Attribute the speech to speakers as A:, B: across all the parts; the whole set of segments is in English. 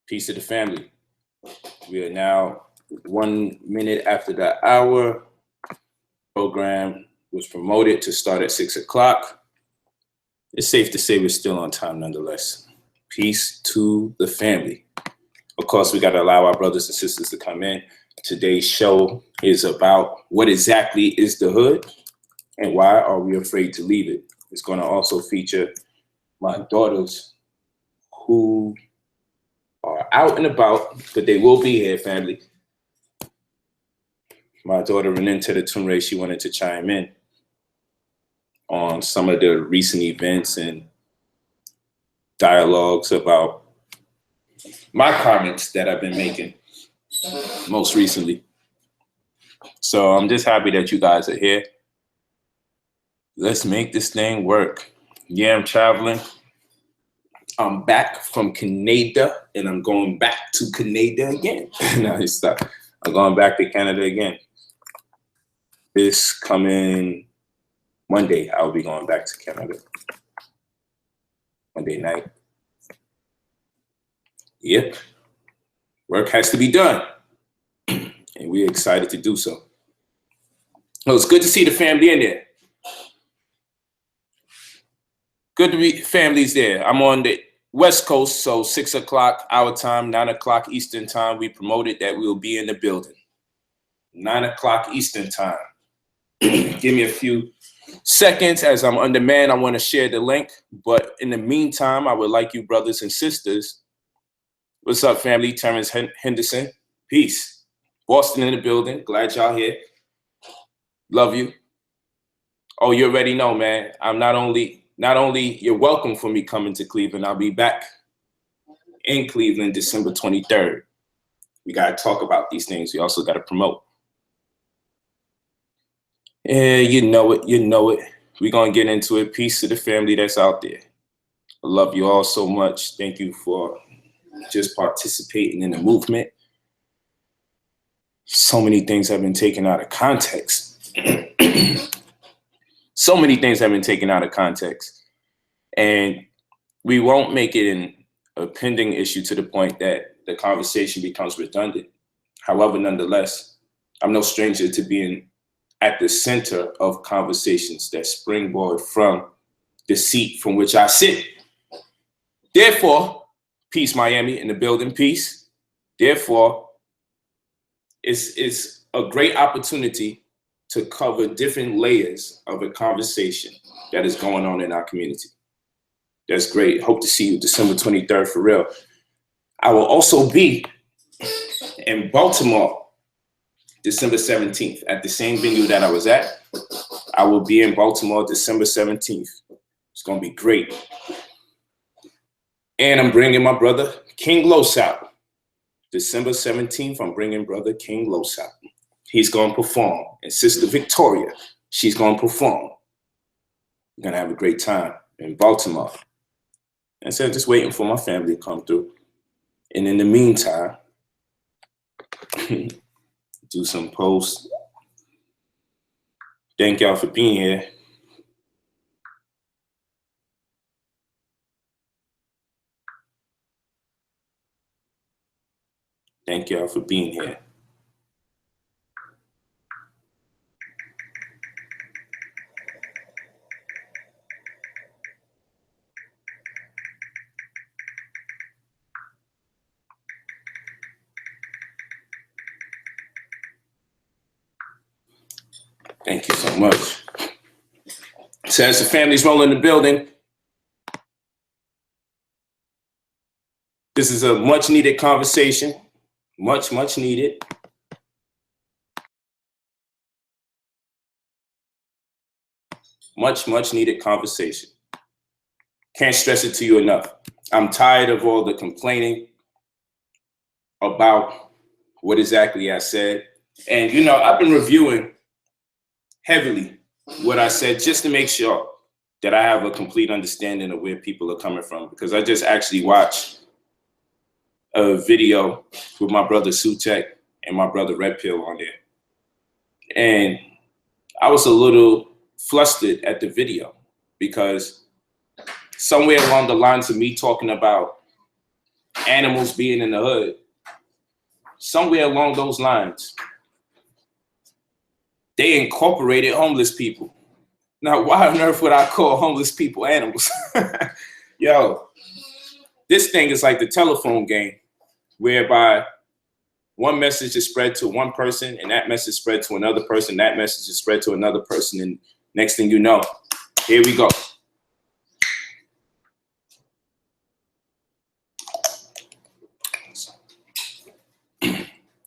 A: Peace to the family. We are now 1 minute after the hour. Program was promoted to start at 6 o'clock. It's safe to say we're still on time nonetheless. Peace to the family. Of course, we got to allow our brothers and sisters to come in. Today's show is about what exactly is the hood and why are we afraid to leave it. It's going to also feature my daughters who are out and about, but they will be here, family. My daughter Reninta the Tumre, she wanted to chime in on some of the recent events and dialogues about my comments that I've been making most recently. So I'm just happy that you guys are here. Let's make this thing work. Yeah, I'm traveling. I'm back from Canada and I'm going back to Canada again. No, stop. I'm going back to Canada again. This coming Monday, I'll be going back to Canada. Monday night. Yep. Work has to be done. And we're excited to do so. Well, it's good to see the family in there. Good to be families there. I'm on the West Coast, so 6 o'clock our time, 9 o'clock Eastern time. We promoted that we will be in the building. 9 o'clock Eastern time. Give me a few seconds as I'm on demand. I want to share the link, but in the meantime, I would like you brothers and sisters. What's up, family? Terrence Henderson. Peace. Boston in the building. Glad y'all here. Love you. Oh, you already know, man. I'm not only you're welcome for me coming to Cleveland. I'll be back in Cleveland December 23rd. We got to talk about these things. We also got to promote. Yeah, you know it. We're going to get into it. Peace to the family that's out there. I love you all so much. Thank you for just participating in the movement. So many things have been taken out of context. So many things have been taken out of context. And we won't make it a pending issue to the point that the conversation becomes redundant. However, nonetheless, I'm no stranger to being at the center of conversations that springboard from the seat from which I sit. Therefore, peace, Miami, in the building, peace. Therefore, it's a great opportunity to cover different layers of a conversation that is going on in our community. That's great. Hope to see you December 23rd for real. I will also be in Baltimore December 17th at the same venue that I was at. I will be in Baltimore December 17th. It's going to be great. And I'm bringing my brother King Los out. December 17th, I'm bringing brother King Los out. He's going to perform. And Sister Victoria, she's going to perform. We're going to have a great time in Baltimore. And so I'm just waiting for my family to come through. And in the meantime, do some posts. Thank y'all for being here. Thank y'all for being here. Thank you so much. So as the family's rolling in the building, this is a much needed conversation. Much needed. Much needed conversation. Can't stress it to you enough. I'm tired of all the complaining about what exactly I said. And, you know, I've been reviewing heavily what I said just to make sure that I have a complete understanding of where people are coming from. Because I just actually watched a video with my brother Sutek and my brother Red Pill on there. And I was a little flustered at the video because somewhere along the lines of me talking about animals being in the hood, somewhere along those lines, they incorporated homeless people. Now, why on earth would I call homeless people animals? Yo, this thing is like the telephone game, whereby one message is spread to one person, and that message spread to another person, that message is spread to another person, and next thing you know, here we go.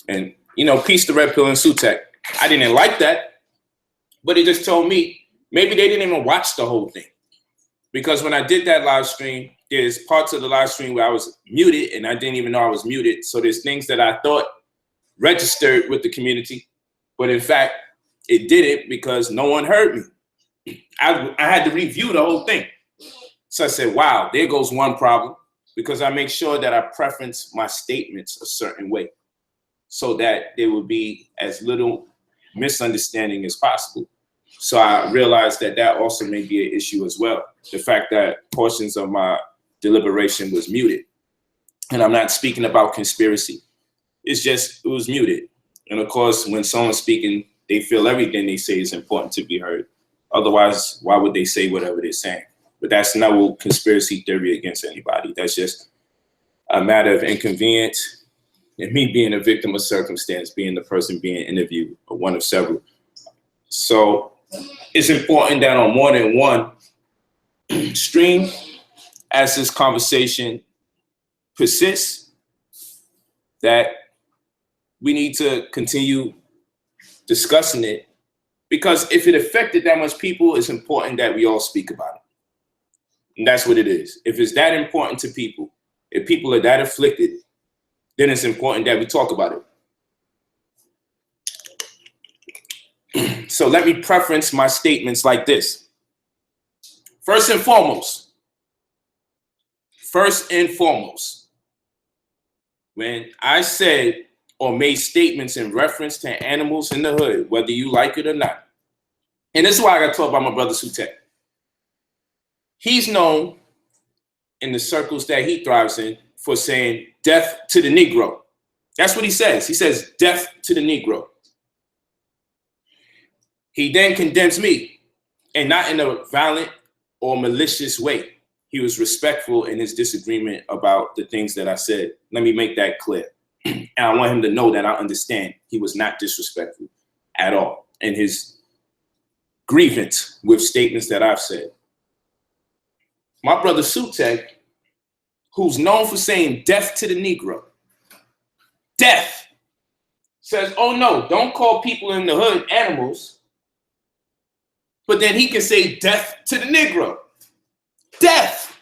A: And, you know, peace to Red Pill and Sutek. I didn't like that, but it just told me maybe they didn't even watch the whole thing. Because when I did that live stream, there's parts of the live stream where I was muted and I didn't even know I was muted. So there's things that I thought registered with the community, but in fact, it didn't because no one heard me. I had to review the whole thing. So I said, wow, there goes one problem, because I make sure that I preference my statements a certain way so that there will be as little misunderstanding as possible. So I realized that that also may be an issue as well. The fact that portions of my deliberation was muted. And I'm not speaking about conspiracy. It's just, it was muted. And of course, when someone's speaking, they feel everything they say is important to be heard. Otherwise, why would they say whatever they're saying? But that's no conspiracy theory against anybody. That's just a matter of inconvenience and me being a victim of circumstance, being the person being interviewed, or one of several. So it's important that on more than one stream, as this conversation persists, that we need to continue discussing it, because if it affected that much people, it's important that we all speak about it. And that's what it is. If it's that important to people, if people are that afflicted, then it's important that we talk about it. So let me preference my statements like this. First and foremost, when I said or made statements in reference to animals in the hood, whether you like it or not, and this is why I got to talk about my brother Sutek. He's known in the circles that he thrives in for saying death to the Negro. That's what he says. He says death to the Negro. He then condemns me, and not in a violent or malicious way. He was respectful in his disagreement about the things that I said. Let me make that clear. And I want him to know that I understand he was not disrespectful at all in his grievance with statements that I've said. My brother Sutek, who's known for saying death to the Negro, death, says, oh no, don't call people in the hood animals, but then he can say death to the Negro. Death.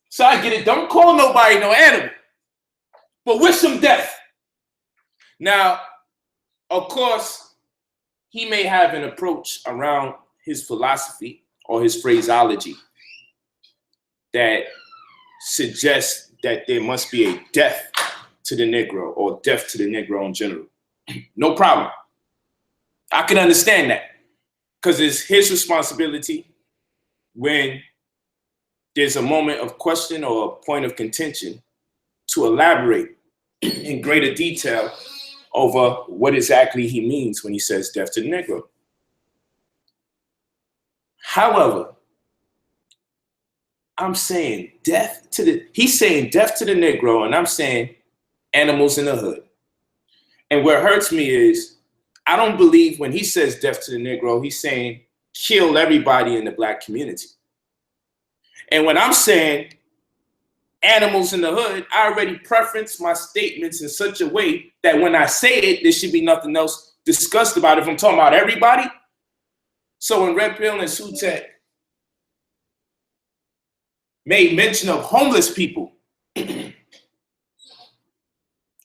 A: So I get it, don't call nobody no animal, but wish them death. Now, of course, he may have an approach around his philosophy or his phraseology that suggests that there must be a death to the Negro or death to the Negro in general. No problem. I can understand that, because it's his responsibility when there's a moment of question or a point of contention to elaborate in greater detail over what exactly he means when he says death to the Negro. However, I'm saying he's saying death to the Negro, and I'm saying animals in the hood. And what hurts me is, I don't believe when he says death to the Negro, he's saying kill everybody in the Black community. And when I'm saying animals in the hood, I already preference my statements in such a way that when I say it, there should be nothing else discussed about it if I'm talking about everybody. So when Red Pill and Sutek made mention of homeless people, I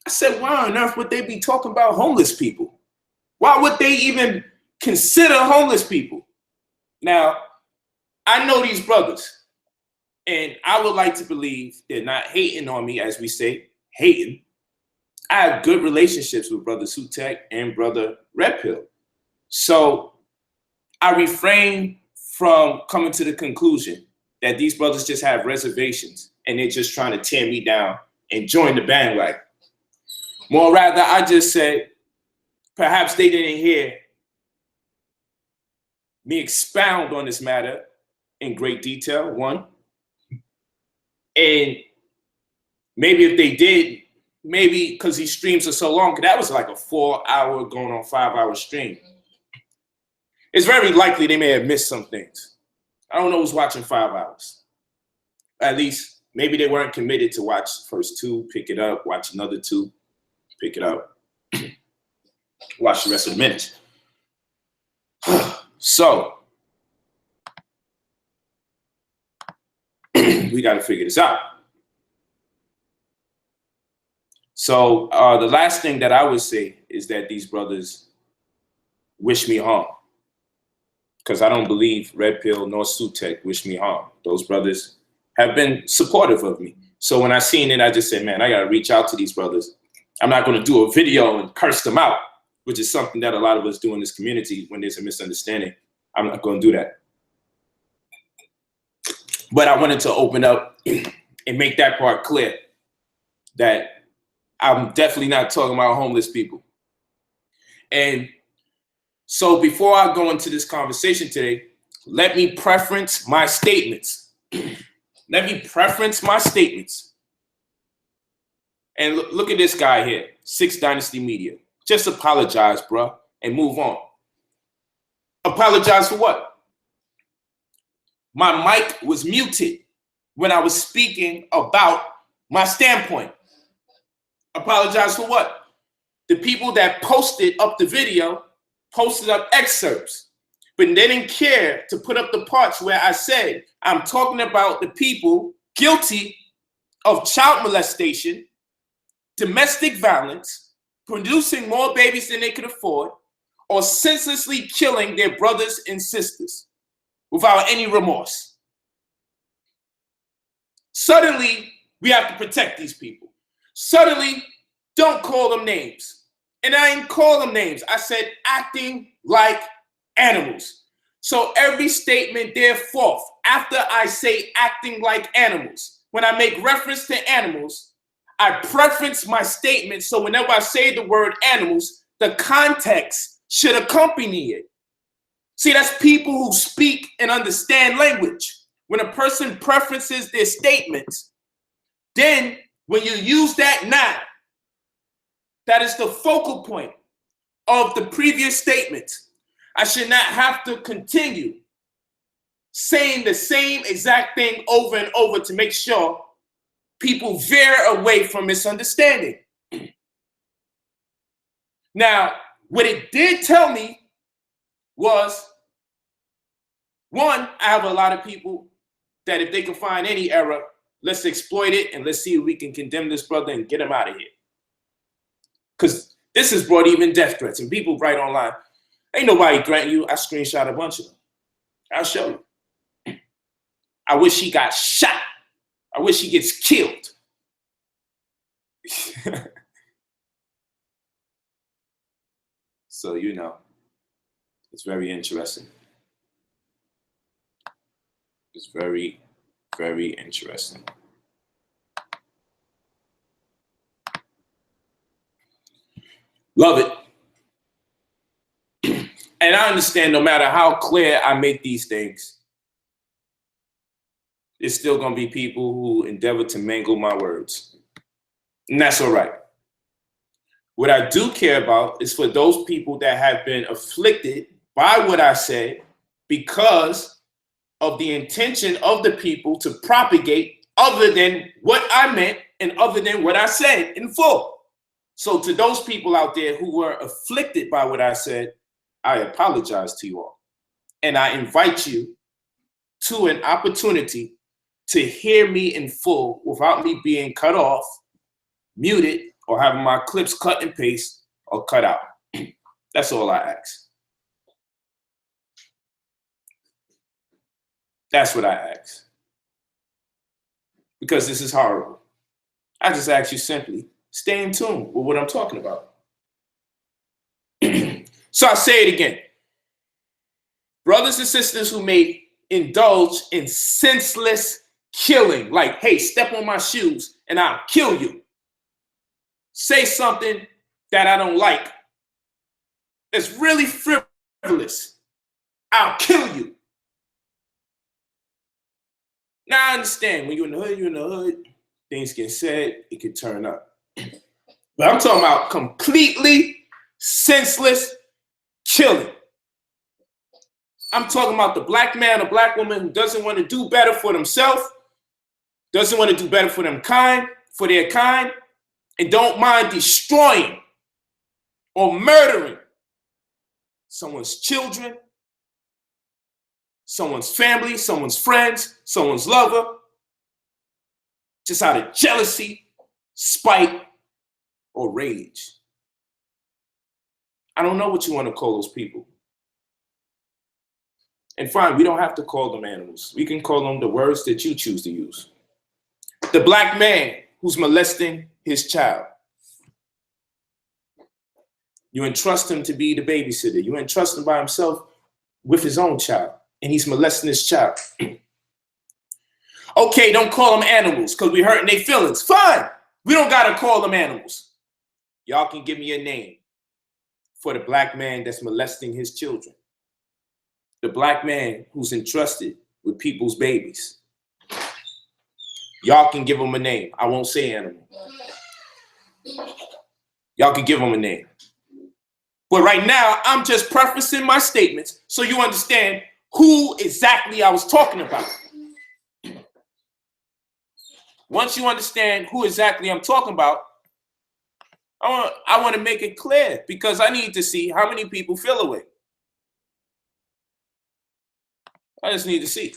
A: said, why on earth would they be talking about homeless people? Why would they even consider homeless people? Now, I know these brothers, and I would like to believe they're not hating on me, as we say, hating. I have good relationships with Brother Sutek and Brother Red Pill. So I refrain from coming to the conclusion that these brothers just have reservations and they're just trying to tear me down and join the bandwagon. More rather, I just said, perhaps they didn't hear me expound on this matter in great detail, one. And maybe if they did, maybe because these streams are so long, because that was like a 4-hour going on 5-hour stream. It's very likely they may have missed some things. I don't know who's watching 5 hours. At least maybe they weren't committed to watch the first 2, pick it up, watch another 2, pick it up, watch the rest of the minutes. So we got to figure this out. So the last thing that I would say is that these brothers wish me harm, because I don't believe Red Pill nor Sutek wish me harm. Those brothers have been supportive of me. So when I seen it, I just said, man, I got to reach out to these brothers. I'm not going to do a video and curse them out, which is something that a lot of us do in this community when there's a misunderstanding. I'm not going to do that. But I wanted to open up and make that part clear, that I'm definitely not talking about homeless people. And so before I go into this conversation today, let me preference my statements. Let me preference my statements. And look at this guy here, 6 Dynasty Media. Just apologize, bro, and move on. Apologize for what? My mic was muted when I was speaking about my standpoint. Apologize for what? The people that posted up the video posted up excerpts, but they didn't care to put up the parts where I said I'm talking about the people guilty of child molestation, domestic violence, producing more babies than they could afford, or senselessly killing their brothers and sisters without any remorse. Suddenly, we have to protect these people. Suddenly, don't call them names. And I didn't call them names. I said acting like animals. So every statement therefore, after I say acting like animals, when I make reference to animals, I preference my statement. So whenever I say the word animals, the context should accompany it. See, that's people who speak and understand language. When a person preferences their statements, then when you use that now, that is the focal point of the previous statement. I should not have to continue saying the same exact thing over and over to make sure people veer away from misunderstanding. Now, what it did tell me was, one, I have a lot of people that if they can find any error, let's exploit it and let's see if we can condemn this brother and get him out of here. Because this has brought even death threats, and people write online, ain't nobody threatening you. I screenshot a bunch of them. I'll show you. I wish he got shot. I wish he gets killed. So, you know, it's very interesting. It's very, very interesting. Love it. And I understand no matter how clear I make these things, there's still going to be people who endeavor to mangle my words. And that's all right. What I do care about is for those people that have been afflicted by what I said because of the intention of the people to propagate other than what I meant and other than what I said in full. So to those people out there who were afflicted by what I said, I apologize to you all. And I invite you to an opportunity to hear me in full without me being cut off, muted, or having my clips cut and paste or cut out. That's all I ask. That's what I ask. Because this is horrible. I just ask you simply, stay in tune with what I'm talking about. So I say it again. Brothers and sisters who may indulge in senseless killing, like, hey, step on my shoes and I'll kill you. say something that I don't like, that's really frivolous, I'll kill you. Now I understand when you're in the hood, things get said, it can turn up. But I'm talking about completely senseless killing. I'm talking about the black man or black woman who doesn't want to do better for themselves, doesn't want to do better for their kind, and don't mind destroying or murdering someone's children, someone's family, someone's friends, someone's lover, just out of jealousy, spite, or rage. I don't know what you want to call those people. And fine, we don't have to call them animals. We can call them the words that you choose to use. The black man who's molesting his child. You entrust him to be the babysitter. You entrust him by himself with his own child, and he's molesting his child. Okay, don't call them animals because we're hurting their feelings. Fine, we don't got to call them animals. Y'all can give me a name for the black man that's molesting his children. The black man who's entrusted with people's babies. Y'all can give him a name. I won't say animal. Y'all can give him a name. But right now, I'm just prefacing my statements so you understand who exactly I was talking about. Once you understand who exactly I'm talking about, I want to make it clear because I need to see how many people feel away. I just need to see.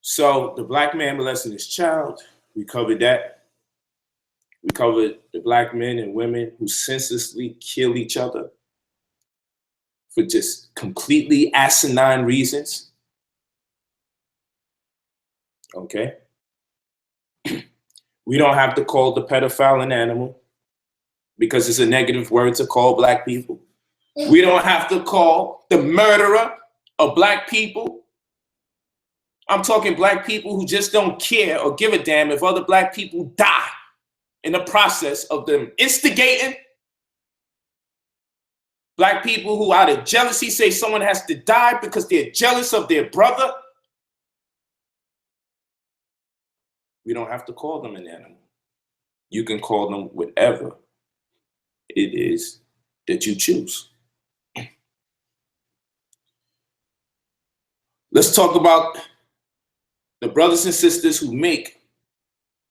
A: So the black man molesting his child, we covered that. We covered the black men and women who senselessly kill each other for just completely asinine reasons. Okay. We don't have to call the pedophile an animal because it's a negative word to call black people. We don't have to call the murderer of black people. I'm talking black people who just don't care or give a damn if other black people die in the process of them instigating. Black people who out of jealousy say someone has to die because they're jealous of their brother. We don't have to call them an animal. You can call them whatever it is that you choose. Let's talk about the brothers and sisters who make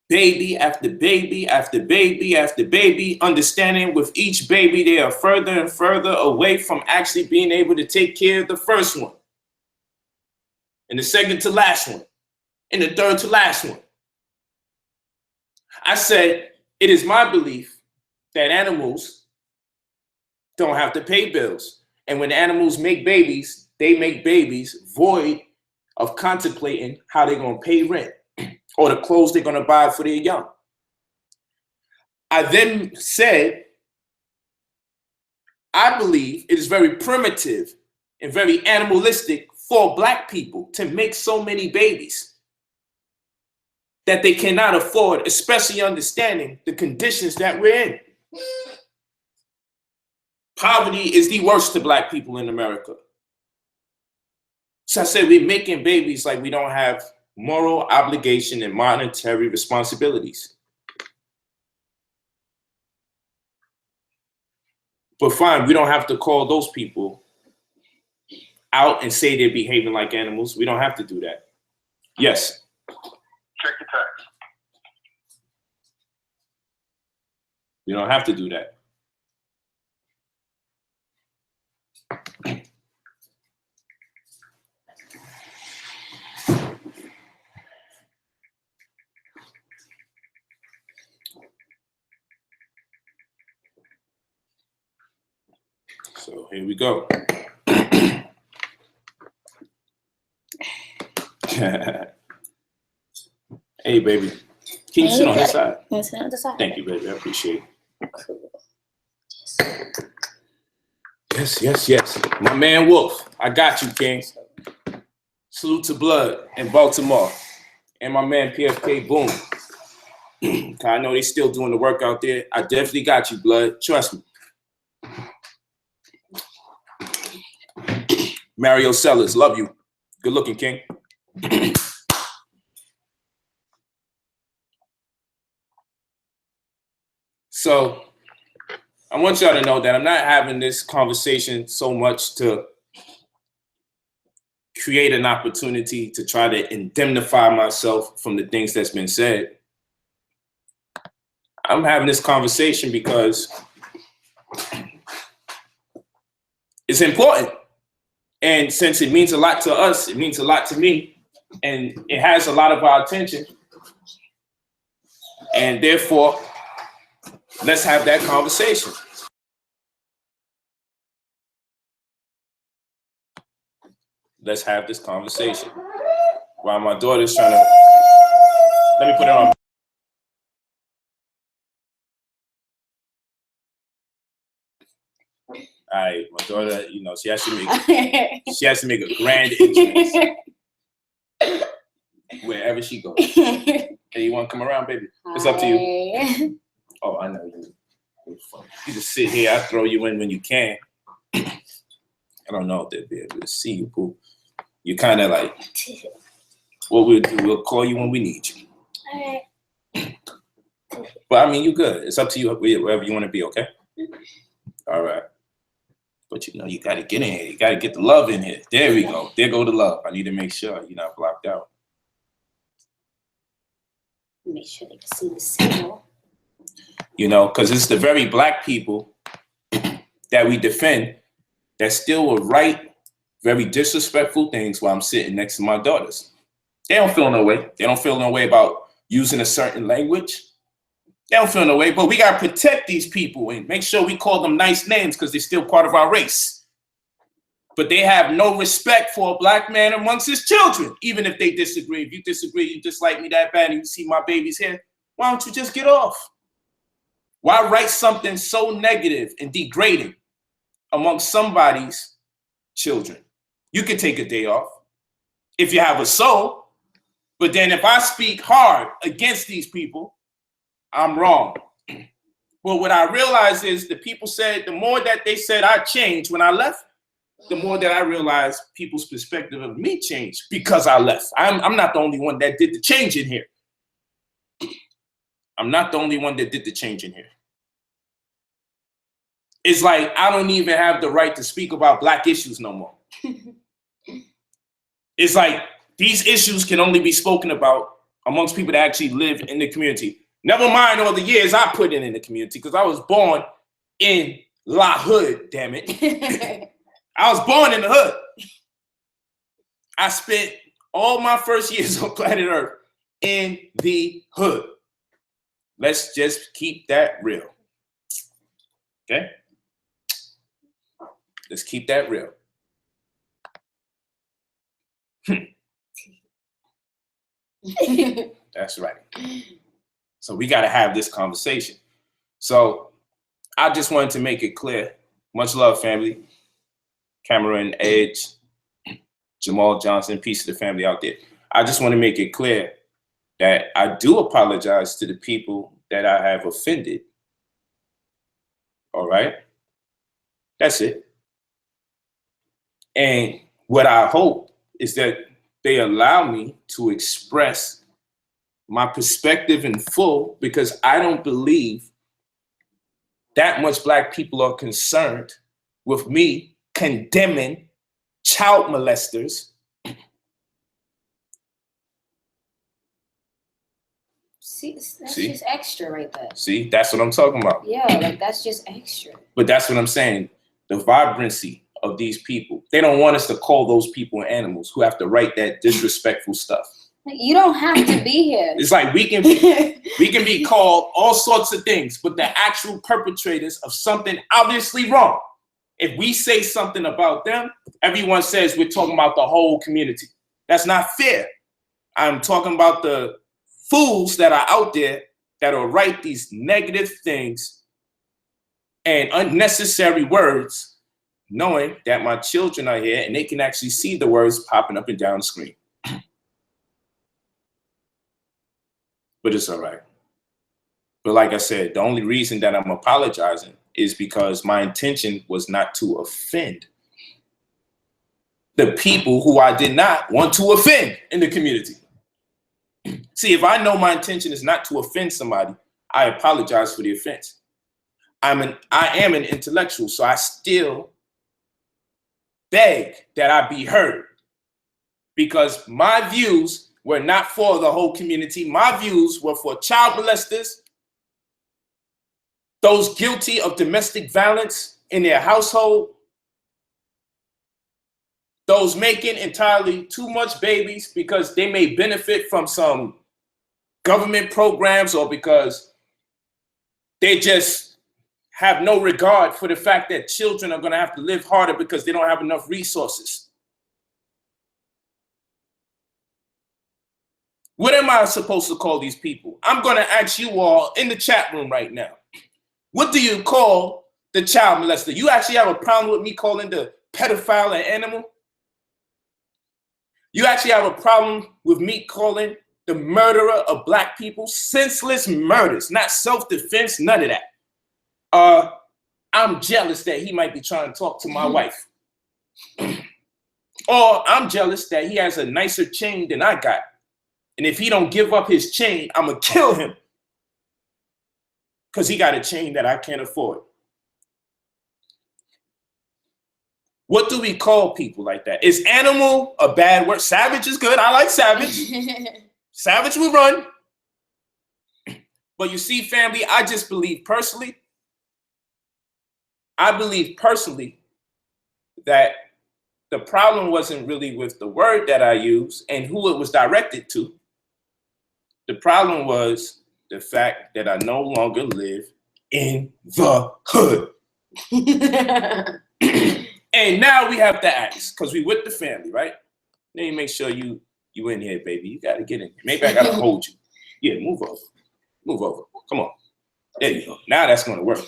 A: baby after baby after baby after baby, understanding with each baby they are further and further away from actually being able to take care of the first one, and the second to last one, and the third to last one. I said, it is my belief that animals don't have to pay bills. And when animals make babies, they make babies void of contemplating how they're going to pay rent or the clothes they're going to buy for their young. I then said, I believe it is very primitive and very animalistic for black people to make so many babies that they cannot afford, especially understanding the conditions that we're in. Poverty is the worst to black people in America. So I said we're making babies like we don't have moral obligation and monetary responsibilities. But fine, we don't have to call those people out and say they're behaving like animals. We don't have to do that. Yes.
B: Check your text.
A: We don't have to do that. So here we go. Hey, baby. Can you sit on this side?
C: Can you sit on the side?
A: Thank you, baby. I appreciate it. Yes, yes, yes. My man Wolf. I got you, King. Salute to Blood in Baltimore. And my man PFK Boom. I know they still doing the work out there. I definitely got you, blood. Trust me. Mario Sellers, love you. Good looking, King. So I want y'all to know that I'm not having this conversation so much to create an opportunity to try to indemnify myself from the things that's been said. I'm having this conversation because it's important. And since it means a lot to us, it means a lot to me, and it has a lot of our attention. And therefore, let's have that conversation. Let's have this conversation. While my daughter's trying to, let me put it on. All right, my daughter, you know, she has to make a grand entrance wherever she goes. Hey, you want to come around, baby? It's up to you. Oh, I know you. You just sit here. I throw you in when you can. I don't know if they'll be able to see you, boo. You're kind of like, what we'll do, we'll call you when we need you. All right. But I mean, you good. It's up to you wherever you want to be, okay? All right. But you know, you got to get in here. You got to get the love in here. There we go. There go the love. I need to make sure you're not blocked out.
C: Make sure they can see the signal.
A: You know, because it's the very black people that we defend that still will write very disrespectful things while I'm sitting next to my daughters. They don't feel no way. They don't feel no way about using a certain language. They don't feel no way, but we got to protect these people and make sure we call them nice names because they're still part of our race. But they have no respect for a black man amongst his children, even if they disagree. If you disagree, you dislike me that bad and you see my baby's hair, why don't you just get off? Why write something so negative and degrading amongst somebody's children? You could take a day off if you have a soul, but then if I speak hard against these people, I'm wrong. Well, what I realized is the people said, the more that they said I changed when I left, the more that I realized people's perspective of me changed because I left. I'm not the only one that did the change in here. I'm not the only one that did the change in here. It's like I don't even have the right to speak about black issues no more. It's like these issues can only be spoken about amongst people that actually live in the community. Never mind all the years I put in the community, because I was born in La Hood, damn it. I was born in the hood. I spent all my first years on planet Earth in the hood. Let's just keep that real. Okay? Let's keep that real. That's right. So we got to have this conversation. So I just wanted to make it clear. Much love, family. Cameron, Edge, Jamal Johnson, peace to the family out there. I just want to make it clear that I do apologize to the people that I have offended. All right? That's it. And what I hope is that they allow me to express my perspective in full, because I don't believe that much black people are concerned with me condemning child molesters.
C: See, that's just extra right there.
A: See, that's what I'm talking about.
C: Yeah, like that's just extra.
A: But that's what I'm saying. The vibrancy of these people. They don't want us to call those people animals who have to write that disrespectful stuff.
C: You don't have to be here.
A: It's like we can be called all sorts of things, but the actual perpetrators of something obviously wrong. If we say something about them, everyone says we're talking about the whole community. That's not fair. I'm talking about the fools that are out there that will write these negative things and unnecessary words, knowing that my children are here and they can actually see the words popping up and down the screen. But it's all right. But like I said, the only reason that I'm apologizing is because my intention was not to offend the people who I did not want to offend in the community. See, if I know my intention is not to offend somebody, I apologize for the offense. I am an intellectual, so I still beg that I be heard, because my views were not for the whole community. My views were for child molesters, those guilty of domestic violence in their household, those making entirely too much babies because they may benefit from some government programs, or because they just have no regard for the fact that children are going to have to live harder because they don't have enough resources. What am I supposed to call these people? I'm going to ask you all in the chat room right now. What do you call the child molester? You actually have a problem with me calling the pedophile an animal? You actually have a problem with me calling the murderer of Black people senseless murders, not self-defense, none of that. I'm jealous that he might be trying to talk to my wife. Or I'm jealous that he has a nicer chain than I got. And if he don't give up his chain, I'm gonna kill him, because he got a chain that I can't afford. What do we call people like that? Is animal a bad word? Savage is good. I like savage. Savage will run. But you see, family, I believe personally that the problem wasn't really with the word that I used and who it was directed to. The problem was the fact that I no longer live in the hood. And now we have to ask, because we with the family, right? Let me make sure you in here, baby. You got to get in here. Maybe I got to hold you. Yeah, move over. Move over. Come on. There you go. Now that's going to work.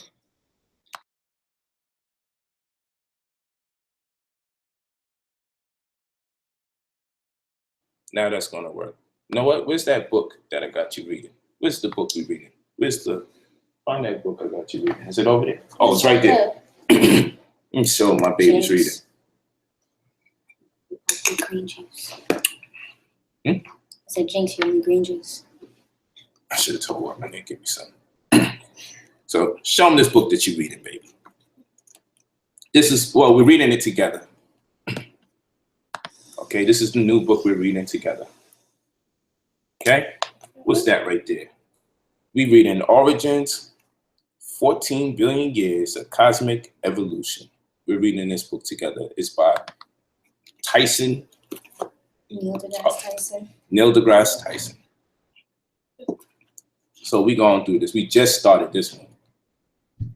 A: Now that's going to work. You know what? Where's that book that I got you reading? Where's the book we reading? Find that book I got you reading. Is it over there? Oh, it's right there. Let me show my baby's reading.
C: Green juice. I said, Jinx, you need green juice.
A: I should have told her I'm going to give me some. So show them this book that you're reading, baby. We're reading it together. Okay, this is the new book we're reading together. Okay, what's that right there? We reading Origins, 14 Billion Years of Cosmic Evolution. We're reading this book together. It's by Tyson.
C: Neil deGrasse Tyson.
A: Neil deGrasse Tyson. So we're going through this. We just started this one,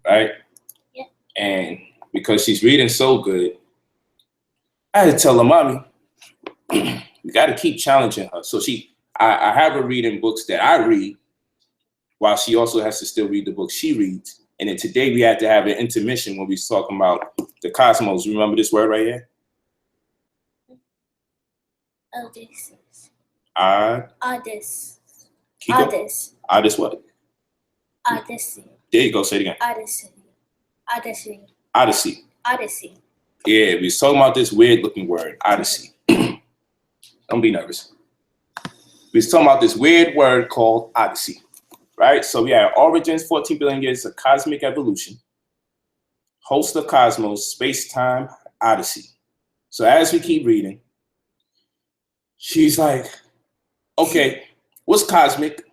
A: right?
C: Yeah.
A: And because she's reading so good, I had to tell her, Mommy, we got to keep challenging her. So I have her reading books that I read, while she also has to still read the books she reads. And then today we had to have an intermission when we was talking about the cosmos. Remember this word right here?
C: Odysseus.
A: Odyssey. Odyssey what?
C: Odyssey.
A: There you go. Say it again.
C: Odyssey.
A: Yeah, we was talking about this weird looking word, Odyssey. Don't be nervous. We was talking about this weird word called Odyssey, right? So we have Origins, 14 billion years of cosmic evolution, host of cosmos, space-time, Odyssey. So as we keep reading, she's like, okay, what's cosmic?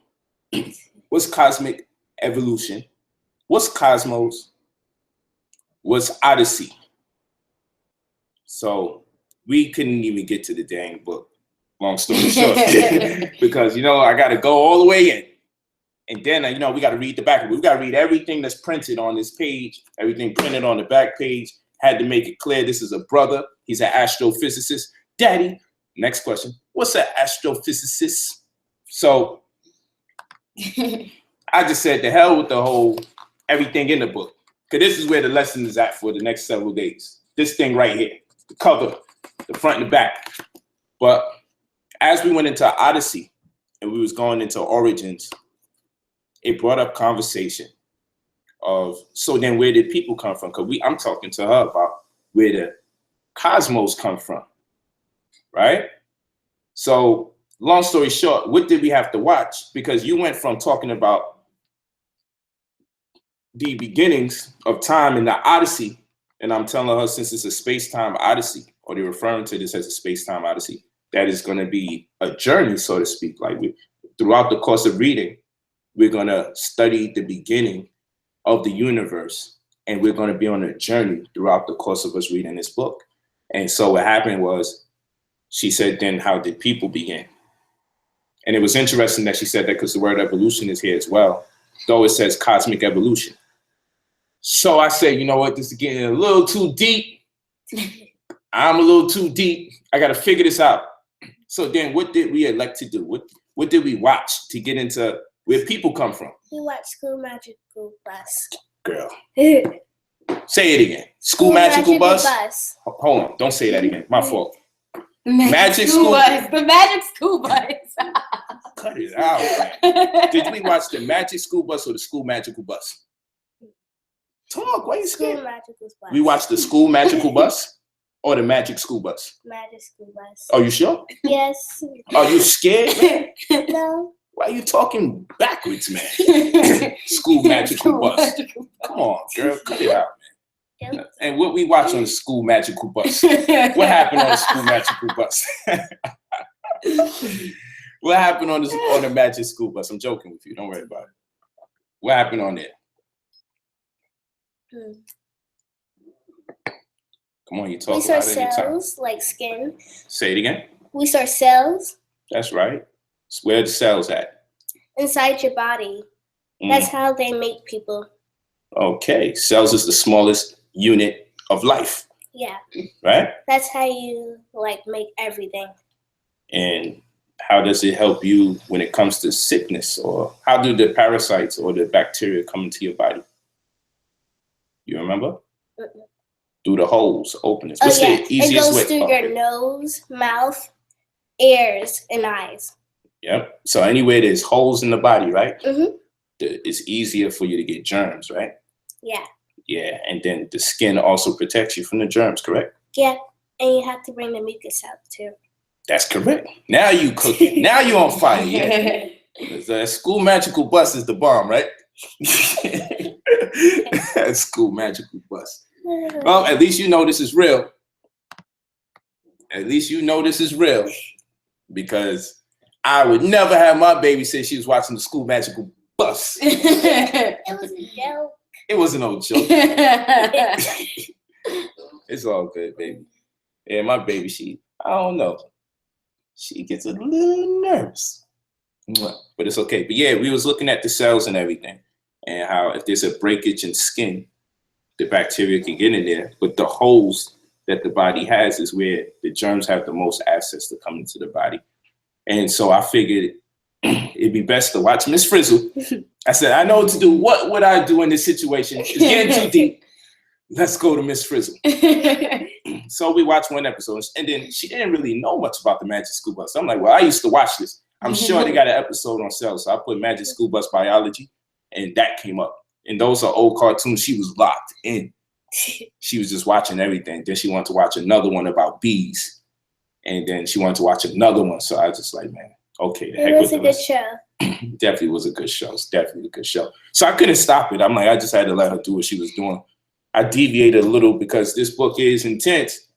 A: What's cosmic evolution? What's cosmos? What's Odyssey? So we couldn't even get to the dang book, long story short, because, I got to go all the way in. And then, we got to read the back. We got to read everything that's printed on this page, everything printed on the back page. Had to make it clear this is a brother. He's an astrophysicist. Daddy, next question. What's an astrophysicist? So I just said, the hell with the whole everything in the book. Because this is where the lesson is at for the next several days. This thing right here, the cover, the front and the back. But as we went into Odyssey and we was going into Origins, it brought up conversation of, so then where did people come from? Because I'm talking to her about where the cosmos come from, right? So long story short, what did we have to watch? Because you went from talking about the beginnings of time in the Odyssey, and I'm telling her, since it's a space-time odyssey, or they're referring to this as a space-time odyssey, that is going to be a journey, so to speak. Like throughout the course of reading, we're going to study the beginning of the universe, and we're going to be on a journey throughout the course of us reading this book. And so what happened was, she said, then how did people begin? And it was interesting that she said that because the word evolution is here as well, though it says cosmic evolution. So I said, you know what, this is getting a little too deep. I'm a little too deep. I got to figure this out. So then what did we elect to do? What did we watch to get into where people come from?
C: We watched School Magical Bus.
A: Girl. Say it again. School Magical Bus? Hold on. Don't say that again. My fault. Magic School Bus.
C: The Magic School Bus.
A: Cut it out, man. Did we watch the Magic School Bus or the School Magical Bus? Talk. Why are you scared?
C: School Magical Bus.
A: We watched the School Magical Bus or the Magic School Bus?
C: Magic School Bus.
A: Are you sure?
C: Yes.
A: Are you scared?
C: No.
A: Why are you talking backwards, man? School Magical Bus. Come on, girl. Cut it out, man.
C: Yep.
A: And what we watch on the School Magical Bus? What happened on the School Magical Bus? What happened on the Magic School Bus? I'm joking with you. Don't worry about it. What happened on there? Come on, you talk
C: We saw
A: about it anytime.
C: cells, like skin.
A: Say it again.
C: We saw cells
A: That's right. It's where the cells at.
C: inside your body. That's how they make people.
A: Okay. Cells is the smallest unit of life,
C: Yeah.
A: right?
C: That's how you like make everything.
A: And how does it help you when it comes to sickness? Or how do the parasites or the bacteria come into your body? You remember?
C: Mm-mm.
A: Through the holes, openings.
C: Oh,
A: What's
C: yeah.
A: the easiest
C: It goes
A: way?
C: through
A: Okay.
C: your nose, mouth, ears, and eyes.
A: Yep. So anywhere there's holes in the body, right?
C: Mm-hmm.
A: It's easier for you to get germs, right?
C: Yeah.
A: Yeah. And then the skin also protects you from the germs, correct?
C: Yeah. And you have to bring the mucus out too.
A: That's correct. Now you cooking. Now you on fire. Yeah. The School Magical Bus is the bomb, right? School Magical Bus. Well, at least you know this is real. At least you know this is real. Because I would never have my baby say she was watching the School Magical Bus.
C: It was a joke.
A: It wasn't no joke. It's all good, baby. Yeah, my baby, I don't know. She gets a little nervous. But it's okay. But yeah, we was looking at the cells and everything. And how if there's a breakage in skin, the bacteria can get in there. But the holes that the body has is where the germs have the most access to come into the body. And so I figured it'd be best to watch Miss Frizzle. I said, I know what to do. What would I do in this situation? It's getting too deep. Let's go to Miss Frizzle. So we watched one episode, and then she didn't really know much about the Magic School Bus. I'm like, well, I used to watch this. I'm sure they got an episode on cells. So I put Magic School Bus Biology, and that came up. And those are old cartoons. She was locked in. She was just watching everything. Then she wanted to watch another one about bees. And then she wanted to watch another one. So I was just like, man, okay.
C: It was a good show.
A: Definitely was a good show. It's definitely a good show. So I couldn't stop it. I'm like, I just had to let her do what she was doing. I deviated a little because this book is intense.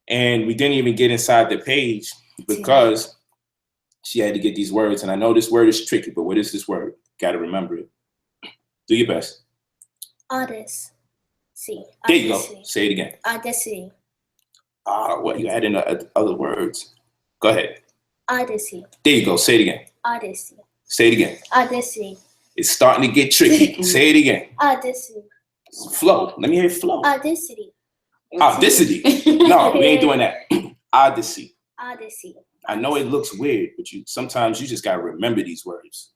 A: And we didn't even get inside the page because she had to get these words. And I know this word is tricky, but what is this word? Got to remember it. Do your best.
C: Odyssey.
A: There you go. Say it again.
C: Odyssey.
A: Well, you add in other words. Go ahead.
C: Odyssey.
A: There you go. Say it again.
C: Odyssey.
A: Say it again.
C: Odyssey.
A: It's starting to get tricky. Say it again.
C: Odyssey.
A: Flow. Let me hear flow.
C: Odyssey.
A: Odyssey. No, we ain't doing that. Odyssey.
C: Odyssey.
A: I know it looks weird, but sometimes you just gotta remember these words.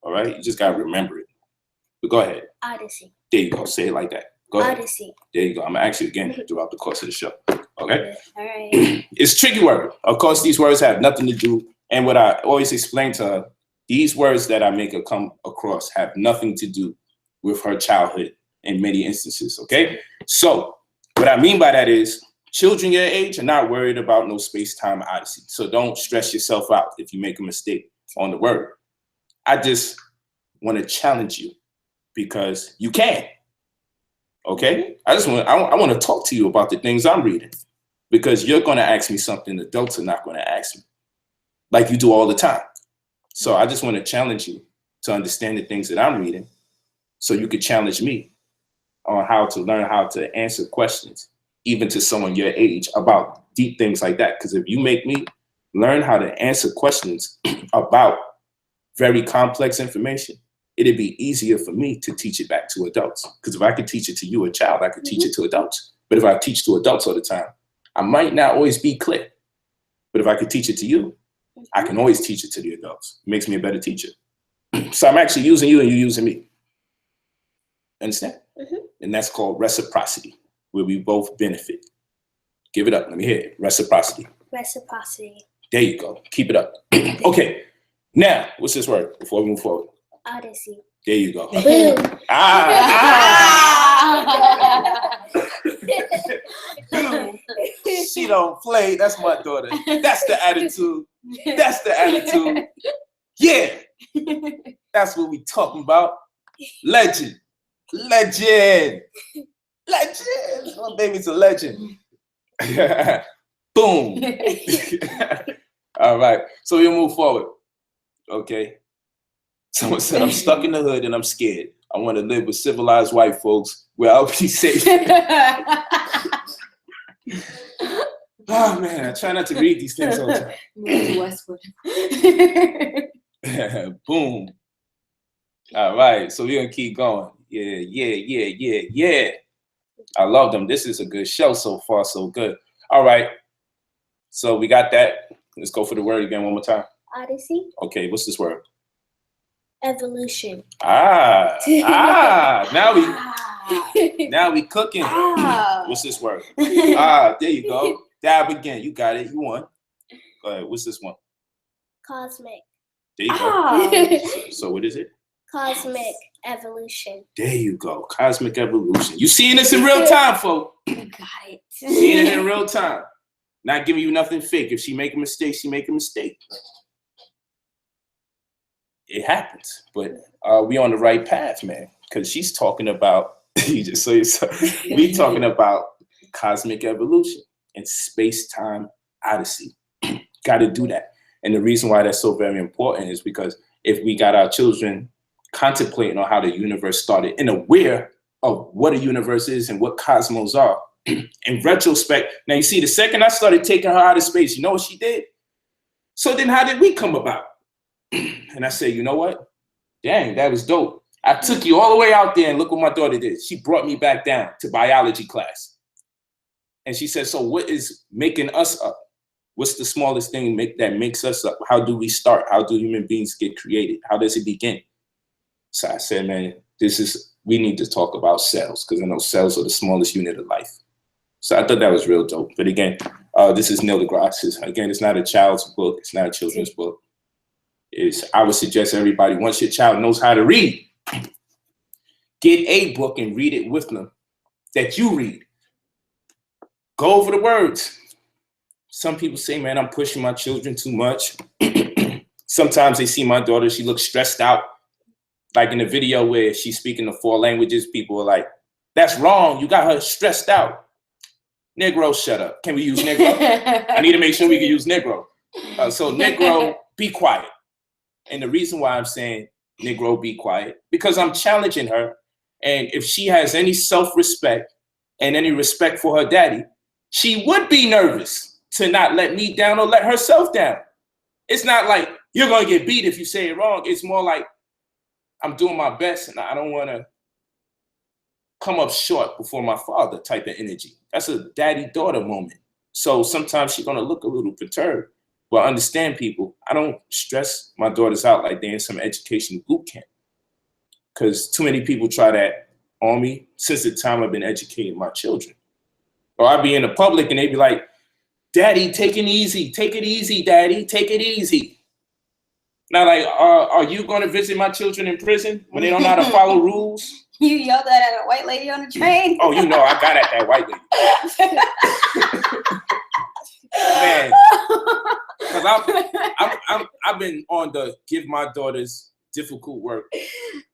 A: All right? You just gotta remember it. But go ahead.
C: Odyssey.
A: There you go. Say it like that. Go ahead.
C: Odyssey.
A: There you go. I'm gonna ask you again throughout the course of the show. Okay?
C: All right.
A: It's a tricky word. Of course, these words have nothing to do. And what I always explain to her, These words that I make her come across have nothing to do with her childhood in many instances, okay? So what I mean by that is children your age are not worried about no space-time odyssey. So don't stress yourself out if you make a mistake on the word. I just want to challenge you because you can, okay? I want to talk to you about the things I'm reading because you're going to ask me something adults are not going to ask me, like you do all the time. So I just want to challenge you to understand the things that I'm reading so you could challenge me on how to learn how to answer questions, even to someone your age, about deep things like that. Because if you make me learn how to answer questions about very complex information, it'd be easier for me to teach it back to adults. Because if I could teach it to you, a child, I could teach it to adults. But if I teach to adults all the time, I might not always be clear. But if I could teach it to you, I can always teach it to the adults. It makes me a better teacher. So I'm actually using you and you're using me. Understand? And that's called reciprocity, where we both benefit. Give it up. Let me hear it. Reciprocity.
C: Reciprocity.
A: There you go. Keep it up. Okay. Now, what's this word before we move forward?
C: Odyssey.
A: There you go.
C: Boom.
A: She don't play. That's my daughter. That's the attitude. That's the attitude. Yeah. That's what we talking about. Legend. Legend. Legend. My baby's a legend. Boom. All right. So we'll move forward. Okay. Someone said, I'm stuck in the hood and I'm scared. I want to live with civilized white folks where I'll be safe. Oh, man. I try not to read these things all the time. Boom. All right. So we're going to keep going. Yeah. I love them. This is a good show so far. So good. All right. So we got that. Let's go for the word again one more time.
C: Odyssey.
A: Okay. What's this word?
C: Evolution.
A: Now we cooking. What's this word? There you go. Dab again. You got it. You won. Go ahead. What's this one?
C: Cosmic.
A: There you go. So what is it?
C: Cosmic evolution.
A: There you go. Cosmic evolution. You seeing this in real time, folks.
C: Got it.
A: Seeing it in real time. Not giving you nothing fake. If she make a mistake, she make a mistake. It happens, but we on the right path, man. Because she's talking about, we talking about cosmic evolution and space-time odyssey. Got to do that. And the reason why that's so very important is because if we got our children contemplating on how the universe started and aware of what a universe is and what cosmos are, in retrospect, now you see, the second I started taking her out of space, you know what she did? So then how did we come about? And I said, you know what? Dang, that was dope. I took you all the way out there and look what my daughter did. She brought me back down to biology class. And she said, so what is making us up? What's the smallest thing that makes us up? How do we start? How do human beings get created? How does it begin? So I said, man, we need to talk about cells because I know cells are the smallest unit of life. So I thought that was real dope. But again, this is Neil deGrasse. Again, it's not a child's book. It's not a children's book. I would suggest everybody, once your child knows how to read, get a book and read it with them that you read. Go over the words. Some people say, man, I'm pushing my children too much. Sometimes they see my daughter, she looks stressed out. Like in the video where she's speaking the 4 languages, people are like, that's wrong. You got her stressed out. Negro, shut up. Can we use Negro? I need to make sure we can use Negro. So Negro, be quiet. And the reason why I'm saying Negro, be quiet, because I'm challenging her. And if she has any self-respect and any respect for her daddy, she would be nervous to not let me down or let herself down. It's not like you're going to get beat if you say it wrong. It's more like I'm doing my best and I don't want to come up short before my father type of energy. That's a daddy-daughter moment. So sometimes she's going to look a little perturbed. But understand, people, I don't stress my daughters out like they're in some education boot camp. Because too many people try that on me since the time I've been educating my children. Or I'd be in the public and they'd be like, Daddy, take it easy. Take it easy, Daddy. Take it easy. Now, like, are you going to visit my children in prison when they don't know how to follow rules?
C: You yelled at a white lady on the train?
A: Oh, you know, I got at that white lady. Man, because I've been on the give my daughters difficult work,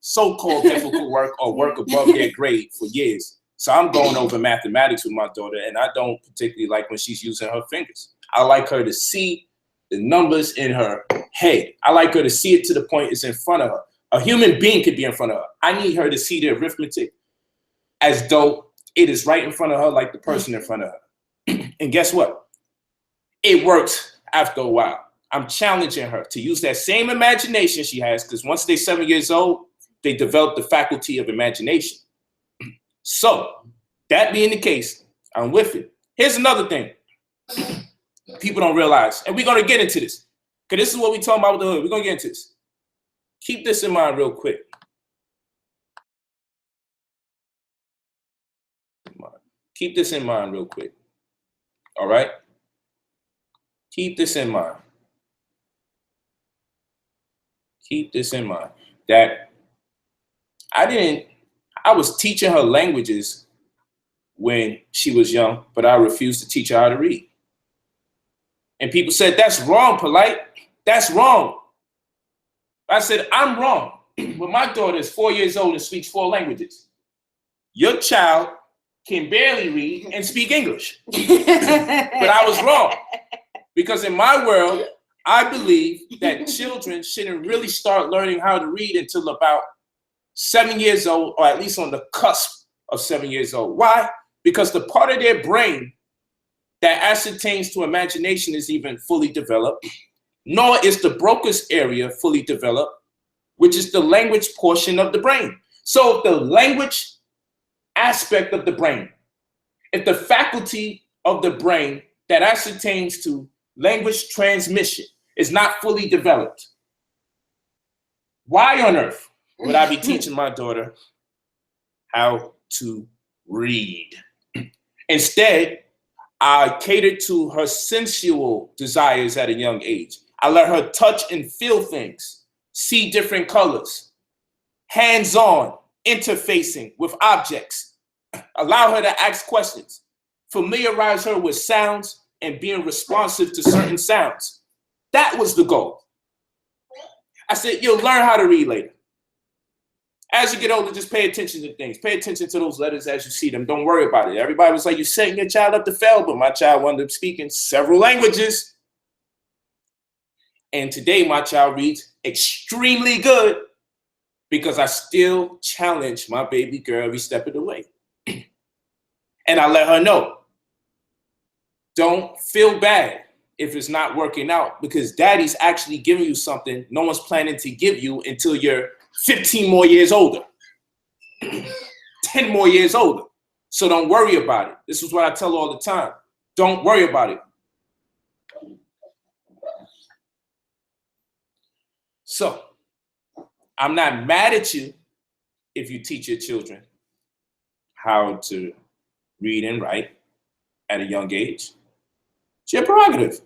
A: so-called difficult work or work above their grade for years. So I'm going over mathematics with my daughter, and I don't particularly like when she's using her fingers. I like her to see the numbers in her head. I like her to see it to the point it's in front of her. A human being could be in front of her. I need her to see the arithmetic as though it is right in front of her, like the person in front of her. And guess what? It works after a while. I'm challenging her to use that same imagination she has, because once they're 7 years old, they develop the faculty of imagination. So, that being the case, I'm with it. Here's another thing people don't realize, and we're going to get into this, because this is what we're talking about with the hood. We're going to get into this. Keep this in mind real quick. Keep this in mind real quick. All right? Keep this in mind. Keep this in mind. That I was teaching her languages when she was young, but I refused to teach her how to read. And people said, that's wrong, Polite. That's wrong. I said, I'm wrong. But my daughter is 4 years old and speaks 4 languages. Your child can barely read and speak English. But I was wrong. Because in my world, I believe that children shouldn't really start learning how to read until about 7 years old, or at least on the cusp of 7 years old. Why? Because the part of their brain that ascertains to imagination is even fully developed, nor is the Broca's area fully developed, which is the language portion of the brain. So the language aspect of the brain, if the faculty of the brain that ascertains to language transmission is not fully developed, why on earth would I be teaching my daughter how to read? Instead, I catered to her sensual desires at a young age. I let her touch and feel things, see different colors, hands-on, interfacing with objects, allow her to ask questions, familiarize her with sounds and being responsive to certain sounds. That was the goal. I said, you'll learn how to read later. As you get older, just pay attention to things. Pay attention to those letters as you see them. Don't worry about it. Everybody was like, you're setting your child up to fail, but my child wound up speaking several languages. And today, my child reads extremely good because I still challenge my baby girl every step of the way. And I let her know, don't feel bad if it's not working out, because daddy's actually giving you something no one's planning to give you until you're 15 more years older, 10 more years older. So don't worry about it. This is what I tell her all the time. Don't worry about it. So I'm not mad at you if you teach your children how to read and write at a young age. It's your prerogative.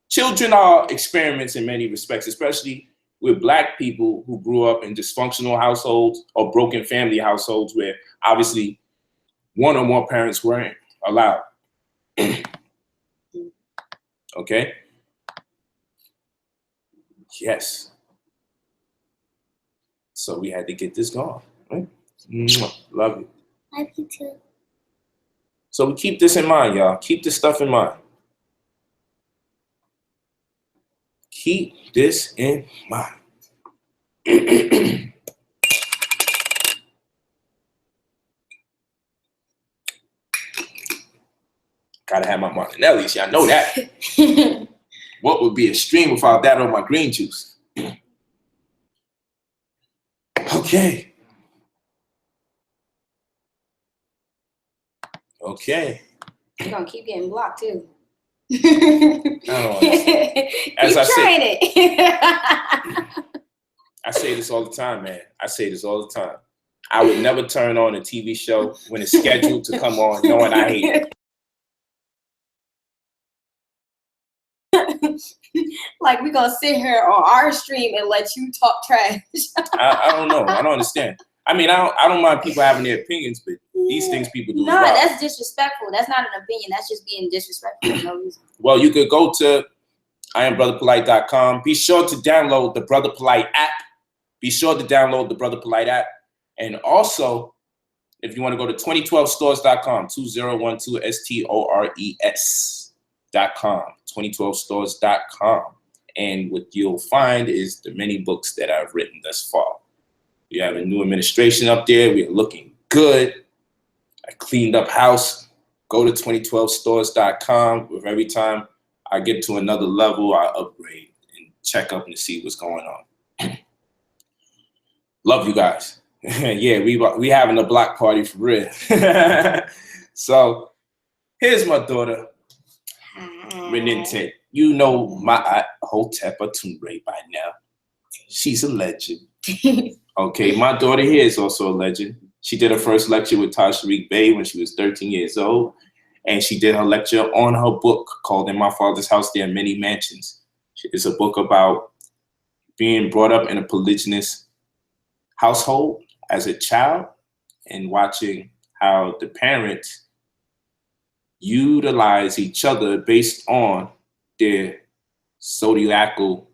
A: Children are experiments in many respects, especially with Black people who grew up in dysfunctional households or broken family households where obviously one or more parents weren't allowed. Okay? Yes. So we had to get this going. Right? Love you.
C: Love you too.
A: So we keep this in mind, y'all. Keep this stuff in mind. Keep this in mind. Gotta have my Martinellis, y'all know that. What would be a stream without that on my green juice? Okay. Okay.
C: You're gonna keep getting blocked too.
A: I don't understand. As I
C: trying
A: say,
C: it.
A: I say this all the time, man. I say this all the time. I would never turn on a TV show when it's scheduled to come on knowing I hate it.
C: Like we gonna sit here on our stream and let you talk trash.
A: I don't know. I don't understand. I mean, I don't mind people having their opinions, but these things people do.
C: No, that's disrespectful. That's not an opinion. That's just being disrespectful for no reason.
A: Well, you could go to IamBrotherPolite.com. Be sure to download the Brother Polite app. Be sure to download the Brother Polite app. And also, if you want to go to 2012stores.com, 2012stores.com, 2012stores.com. And what you'll find is the many books that I've written thus far. We have a new administration up there. We are looking good. I cleaned up house. Go to 2012stores.com. With every time I get to another level, I upgrade and check up and see what's going on. Love you guys. Yeah, we having a block party for real. So here's my daughter, Reninte. You know my Hotep Atumbre by now. She's a legend. Okay, my daughter here is also a legend. She did her first lecture with Tashariq Bey when she was 13 years old. And she did her lecture on her book called In My Father's House, There Are Many Mansions. It's a book about being brought up in a polygynous household as a child and watching how the parents utilize each other based on their zodiacal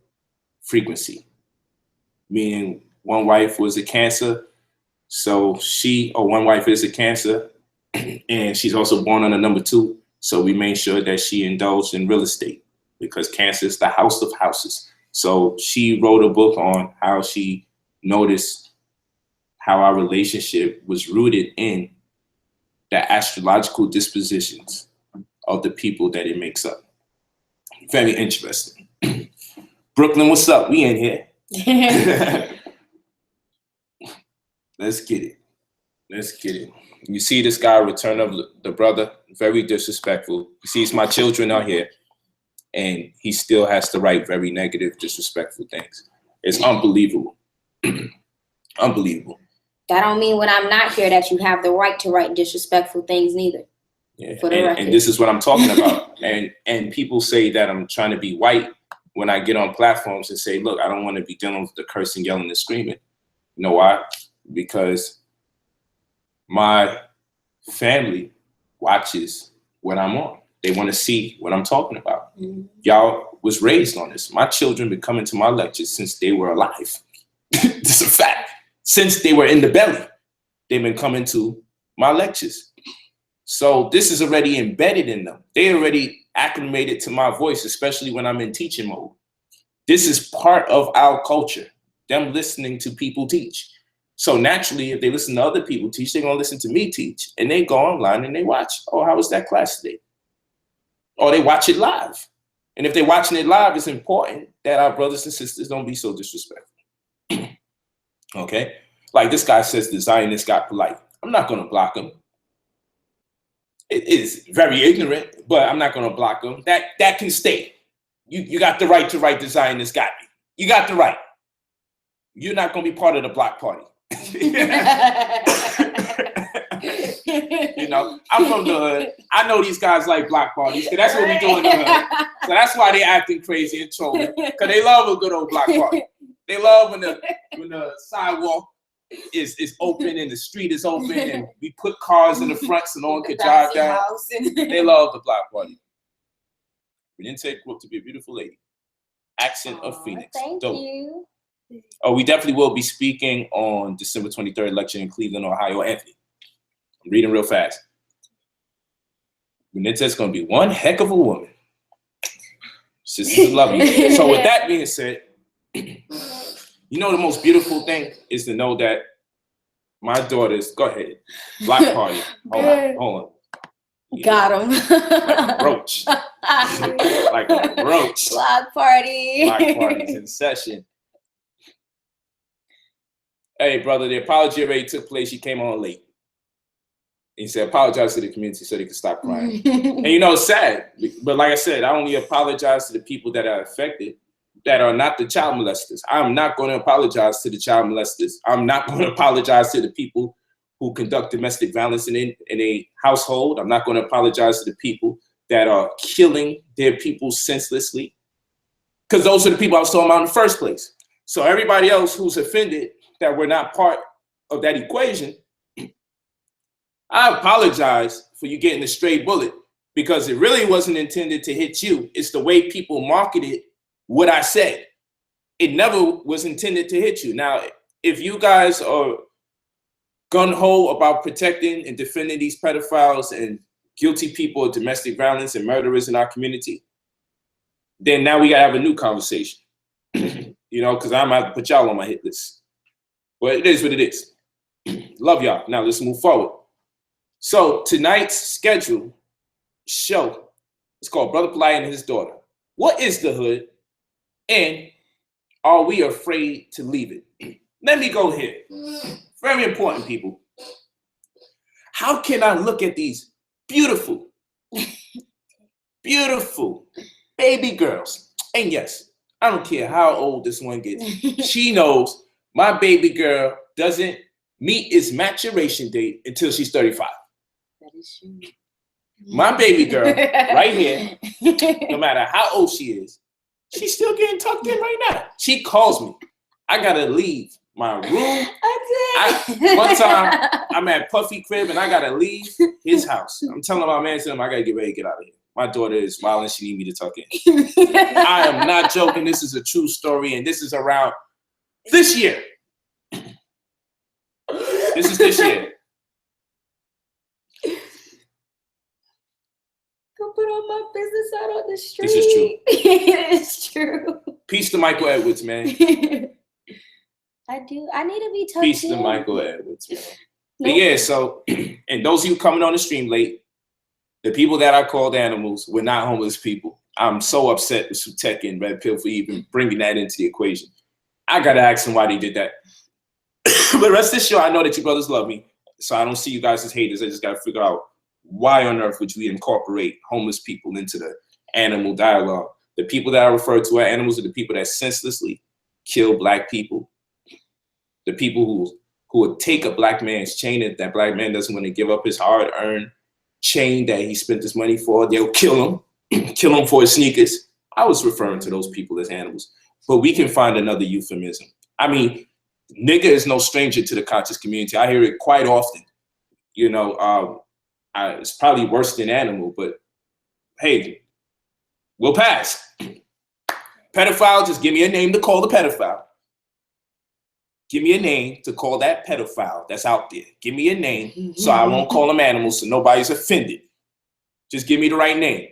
A: frequency. Meaning one wife was a Cancer, so one wife is a Cancer, and she's also born on the number 2. So we made sure that she indulged in real estate because Cancer is the house of houses. So she wrote a book on how she noticed how our relationship was rooted in the astrological dispositions of the people that it makes up. Very interesting. Brooklyn, what's up? We in here. Let's get it. Let's get it. You see this guy, Return of the Brother, very disrespectful. He sees my children out here, and he still has to write very negative, disrespectful things. It's unbelievable. Unbelievable.
C: That don't mean when I'm not here that you have the right to write disrespectful things neither.
A: Yeah, and this is what I'm talking about. And people say that I'm trying to be white when I get on platforms and say, look, I don't want to be dealing with the cursing, yelling, and screaming. You know why? Because my family watches what I'm on. They want to see what I'm talking about. Mm-hmm. Y'all was raised on this. My children been coming to my lectures since they were alive. This is a fact. Since they were in the belly, they've been coming to my lectures. So this is already embedded in them. They already acclimated to my voice, especially when I'm in teaching mode. This is part of our culture, them listening to people teach. So naturally, if they listen to other people teach, they're gonna listen to me teach, and they go online and they watch, oh, how was that class today? Or they watch it live. And if they're watching it live, it's important that our brothers and sisters don't be so disrespectful. Okay? Like this guy says, the Zionist got polite. I'm not gonna block him. It is very ignorant, but I'm not gonna block him. That can stay. You got the right to write the Zionist got me. You got the right. You're not gonna be part of the block party. You know, I'm from the hood. I know these guys like block parties because that's what we do in the hood. So that's why they acting crazy and trolling, because they love a good old block party. They love when the sidewalk is open and the street is open and we put cars in the front so no one can drive down. They love the block party. Reninte grew up to be a beautiful lady. Accent of Phoenix.
C: Thank you.
A: Oh, we definitely will be speaking on December 23rd, lecture in Cleveland, Ohio. Anthony, I'm reading real fast. Renite's going to be one heck of a woman. Sisters love you. So with that being said, you know the most beautiful thing is to know that my daughters, go ahead, block party. Hold on. Yeah.
C: Got him.
A: Like a roach. Like a roach.
C: Block party.
A: Block party's in session. Hey, brother, the apology already took place. You came on late. He said, apologize to the community so they can stop crying. And you know, it's sad. But like I said, I only apologize to the people that are affected, that are not the child molesters. I'm not going to apologize to the child molesters. I'm not going to apologize to the people who conduct domestic violence in a household. I'm not going to apologize to the people that are killing their people senselessly. Because those are the people I was talking about in the first place. So everybody else who's offended that we're not part of that equation, I apologize for you getting a stray bullet, because it really wasn't intended to hit you. It's the way people marketed what I said. It never was intended to hit you. Now, if you guys are gung-ho about protecting and defending these pedophiles and guilty people of domestic violence and murderers in our community, then now we gotta have a new conversation. You know, because I'm gonna put y'all on my hit list. But it is what it is. Love y'all. Now let's move forward. So tonight's schedule show is called Brother Polite and His Daughter. What is the hood, and are we afraid to leave it? Let me go here. Very important, people. How can I look at these beautiful, beautiful baby girls? And yes, I don't care how old this one gets. She knows my baby girl doesn't meet its maturation date until she's 35.
C: That is true.
A: My baby girl, right here, no matter how old she is, she's still getting tucked in right now. She calls me. I gotta leave my room. One time, I'm at Puffy crib and I gotta leave his house. I'm telling my man, I gotta get ready to get out of here. My daughter is wild and she need me to tuck in. I am not joking. This is a true story, and this is around this year. This is this year.
C: Go put all my business out on the street.
A: This is true.
C: It is true.
A: Peace to Michael Edwards, man.
C: I do. I need to be tucked
A: Peace
C: in.
A: to Michael Edwards, man.
C: Nope.
A: But yeah, so, and those of you coming on the stream late, the people that I called animals were not homeless people. I'm so upset with Sutek and Red Pill for even bringing that into the equation. I gotta ask them why they did that. But rest assured, I know that you brothers love me, so I don't see you guys as haters. I just gotta figure out why on earth would we incorporate homeless people into the animal dialogue? The people that I refer to as animals are the people that senselessly kill black people. The people who would take a black man's chain if that black man doesn't want to give up his hard-earned chain that he spent his money for. They'll kill him for his sneakers. I was referring to those people as animals, but we can find another euphemism. I mean, nigga is no stranger to the conscious community. I hear it quite often. You know, it's probably worse than animal, but hey, we'll pass. Pedophile, just give me a name to call the pedophile. Give me a name to call that pedophile that's out there. Give me a name so I won't call them animals so nobody's offended. Just give me the right name,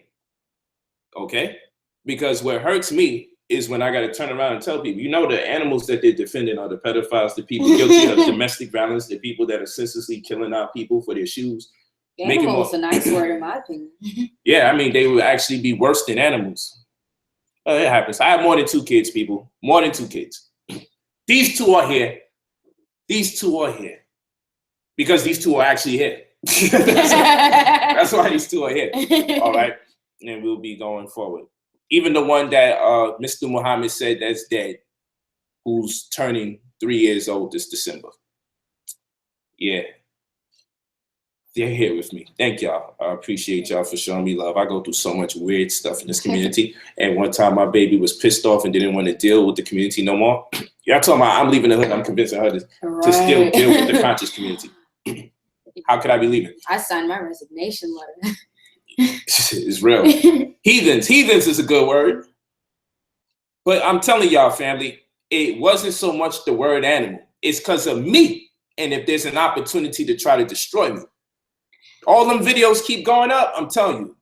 A: okay? Because what hurts me is when I got to turn around and tell people, you know, the animals that they're defending are the pedophiles, the people guilty of domestic violence, the people that are senselessly killing our people for their shoes.
C: Animal is a nice word in my opinion.
A: Yeah, I mean, they would actually be worse than animals. It happens. I have more than 2 kids, people. More than 2 kids. These 2 are here. These 2 are here. Because these 2 are actually here. That's why these 2 are here. All right? And we'll be going forward. Even the one that Mr. Muhammad said that's dead, who's turning 3 years old this December. Yeah. They're here with me. Thank y'all. I appreciate y'all for showing me love. I go through so much weird stuff in this community. And one time my baby was pissed off and didn't want to deal with the community no more. Y'all talking about I'm leaving the hood. I'm convincing her to still deal with the conscious community. How could I be leaving?
C: I signed my resignation letter.
A: It's real. Heathens. Heathens is a good word. But I'm telling y'all, family, it wasn't so much the word animal. It's because of me. And if there's an opportunity to try to destroy me. All them videos keep going up. I'm telling you,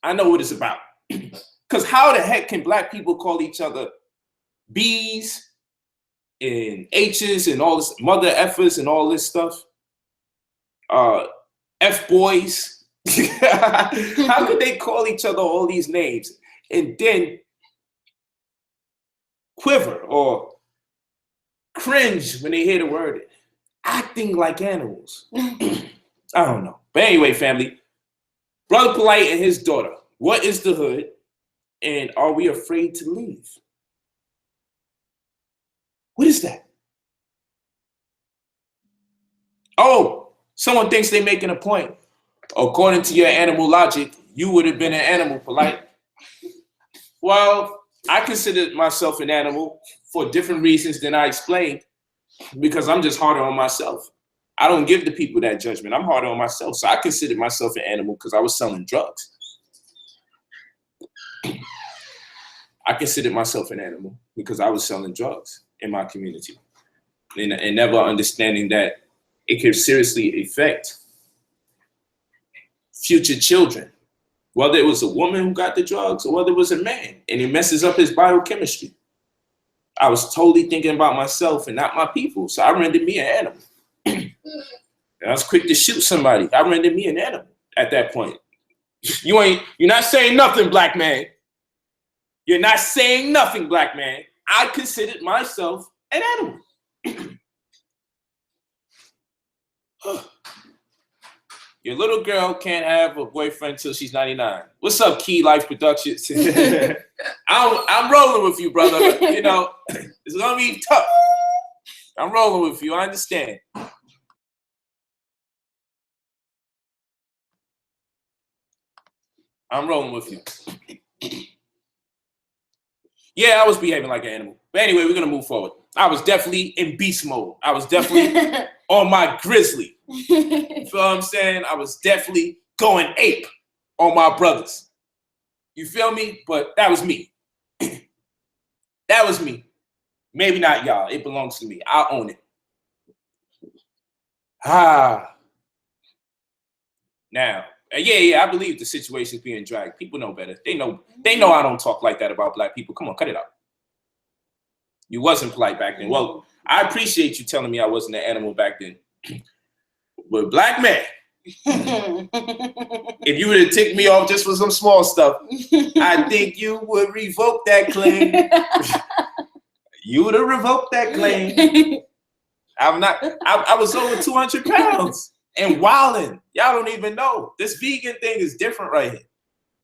A: I know what it's about. Because how the heck can black people call each other B's and H's and all this mother effers and all this stuff? F boys. How could they call each other all these names and then quiver or cringe when they hear the word acting like animals? I don't know. But anyway, family, Brother Polite and his daughter, what is the hood, and are we afraid to leave? What is that? Oh, someone thinks they're making a point. According to your animal logic, you would have been an animal, Polite. Well, I consider myself an animal for different reasons than I explained, because I'm just harder on myself. I don't give the people that judgment. I'm harder on myself. So I considered myself an animal because I was selling drugs. I considered myself an animal because I was selling drugs in my community, and never understanding that it could seriously affect future children, whether it was a woman who got the drugs or whether it was a man, and it messes up his biochemistry. I was totally thinking about myself and not my people, so I rendered me an animal. And I was quick to shoot somebody. I rendered me an animal at that point. You're not saying nothing, black man. You're not saying nothing, black man. I considered myself an animal. Your little girl can't have a boyfriend until she's 99. What's up, Key Life Productions? I'm rolling with you, brother. You know, it's gonna be tough. I'm rolling with you. I understand. I'm rolling with you. Yeah, I was behaving like an animal. But anyway, we're gonna move forward. I was definitely in beast mode. I was definitely on my grizzly. You feel what I'm saying? I was definitely going ape on my brothers. You feel me? But that was me. That was me. Maybe not y'all. It belongs to me. I'll own it. Now, yeah, I believe the situation's being dragged. People know better. They know I don't talk like that about black people. Come on, cut it out. You wasn't polite back then. Well, I appreciate you telling me I wasn't an animal back then. But black man, if you would have ticked me off just for some small stuff, I think you would revoke that claim. You would have revoked that claim. I was over 200 pounds and wilding. Y'all don't even know. This vegan thing is different right here.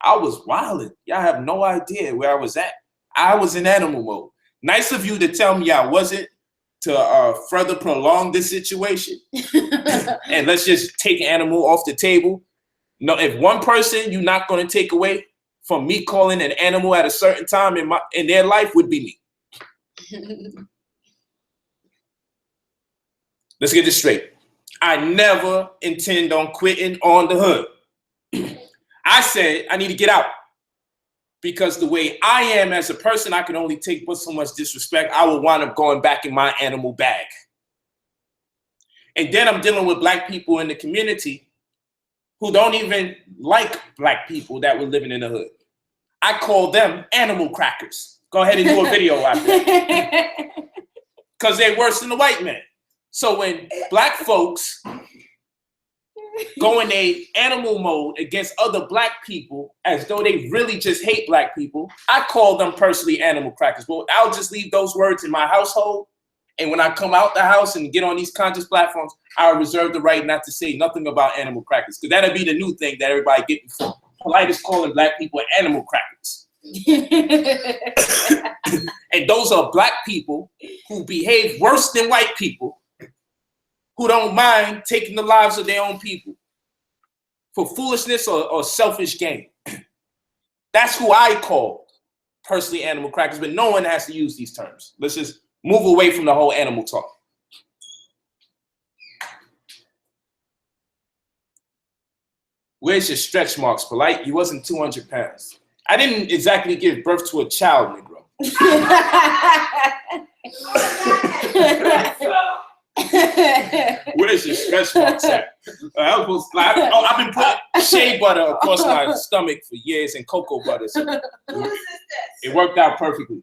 A: I was wilding. Y'all have no idea where I was at. I was in animal mode. Nice of you to tell me I wasn't, to further prolong this situation. And let's just take animal off the table. No, if one person you're not going to take away from me calling an animal at a certain time in their life would be me. Let's get this straight. I never intend on quitting on the hood. I said I need to get out. Because the way I am as a person, I can only take but so much disrespect. I will wind up going back in my animal bag. And then I'm dealing with black people in the community who don't even like black people that were living in the hood. I call them animal crackers. Go ahead and do a video after that. Because they're worse than the white man. So when black folks go in a animal mode against other black people as though they really just hate black people, I call them personally animal crackers. But I'll just leave those words in my household. And when I come out the house and get on these conscious platforms, I'll reserve the right not to say nothing about animal crackers. Because that'll be the new thing that everybody getting for. Polite is calling black people animal crackers. And those are black people who behave worse than white people, who don't mind taking the lives of their own people for foolishness or selfish gain. That's who I call personally animal crackers, but no one has to use these terms. Let's just move away from the whole animal talk. Where's your stretch marks, Polite? You wasn't 200 pounds. I didn't exactly give birth to a child, Negro. Where's your stretch marks at? I've been putting shea butter across my stomach for years and cocoa butter. So it worked out perfectly.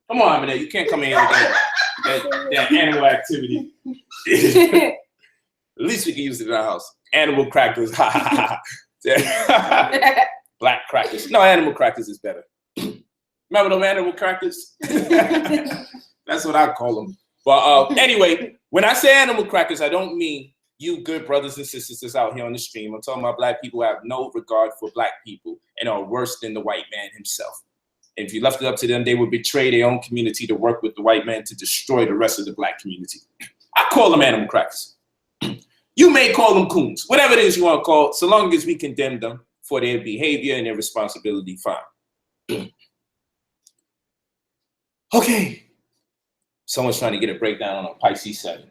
A: Come on, man, you can't come in here with that animal activity. At least we can use it in our house. Animal crackers. Black crackers. No, animal crackers is better. Remember those animal crackers? That's what I call them. But anyway, when I say animal crackers, I don't mean you good brothers and sisters that's out here on the stream. I'm talking about black people who have no regard for black people and are worse than the white man himself. And if you left it up to them, they would betray their own community to work with the white man to destroy the rest of the black community. I call them animal crackers. You may call them coons, whatever it is you want to call it, so long as we condemn them for their behavior and their responsibility, fine. Okay. Someone's trying to get a breakdown on a Pisces 7.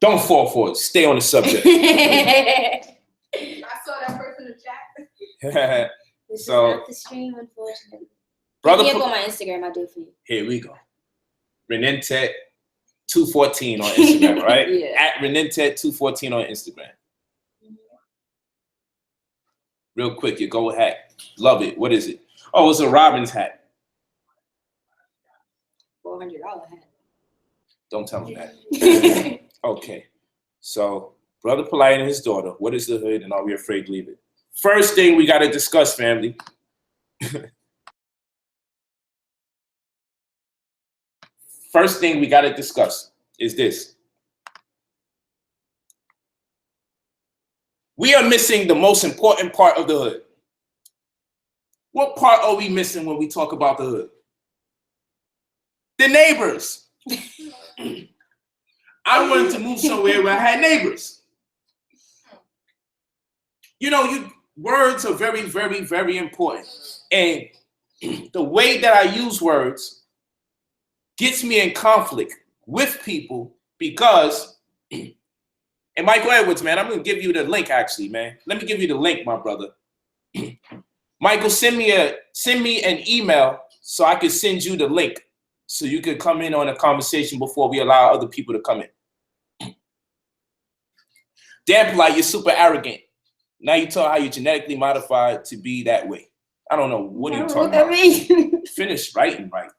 A: Don't fall for it. Stay on the subject.
D: I saw that person in the chat.
C: This
A: So-
C: is not the stream, unfortunately.
A: Brother,
C: Hit me up on my Instagram. I'll do it for you.
A: here we go. Renentet 214 on Instagram, right?
C: Yeah.
A: At Renentet 214 on Instagram. Real quick, your gold hat. Love it. What is it? Oh, it's a Robin's hat.
C: $400 hat.
A: Don't tell him that. Okay. So, Brother Polite and his daughter, what is the hood and are we afraid to leave it? First thing we got to discuss, family. First thing we got to discuss is this. We are missing the most important part of the hood. What part are we missing when we talk about the hood? The neighbors. I wanted to move somewhere where I had neighbors. You know, words are very, very, very important. And the way that I use words gets me in conflict with people because, and Michael Edwards, man, I'm going to give you the link actually, man. Let me give you the link, my brother. Michael, send me an email so I can send you the link so you could come in on a conversation before we allow other people to come in. Damn Polite, you're super arrogant. Now you tell how you're genetically modified to be that way. I don't know. What are you talking about?
C: Mean.
A: Finish writing right,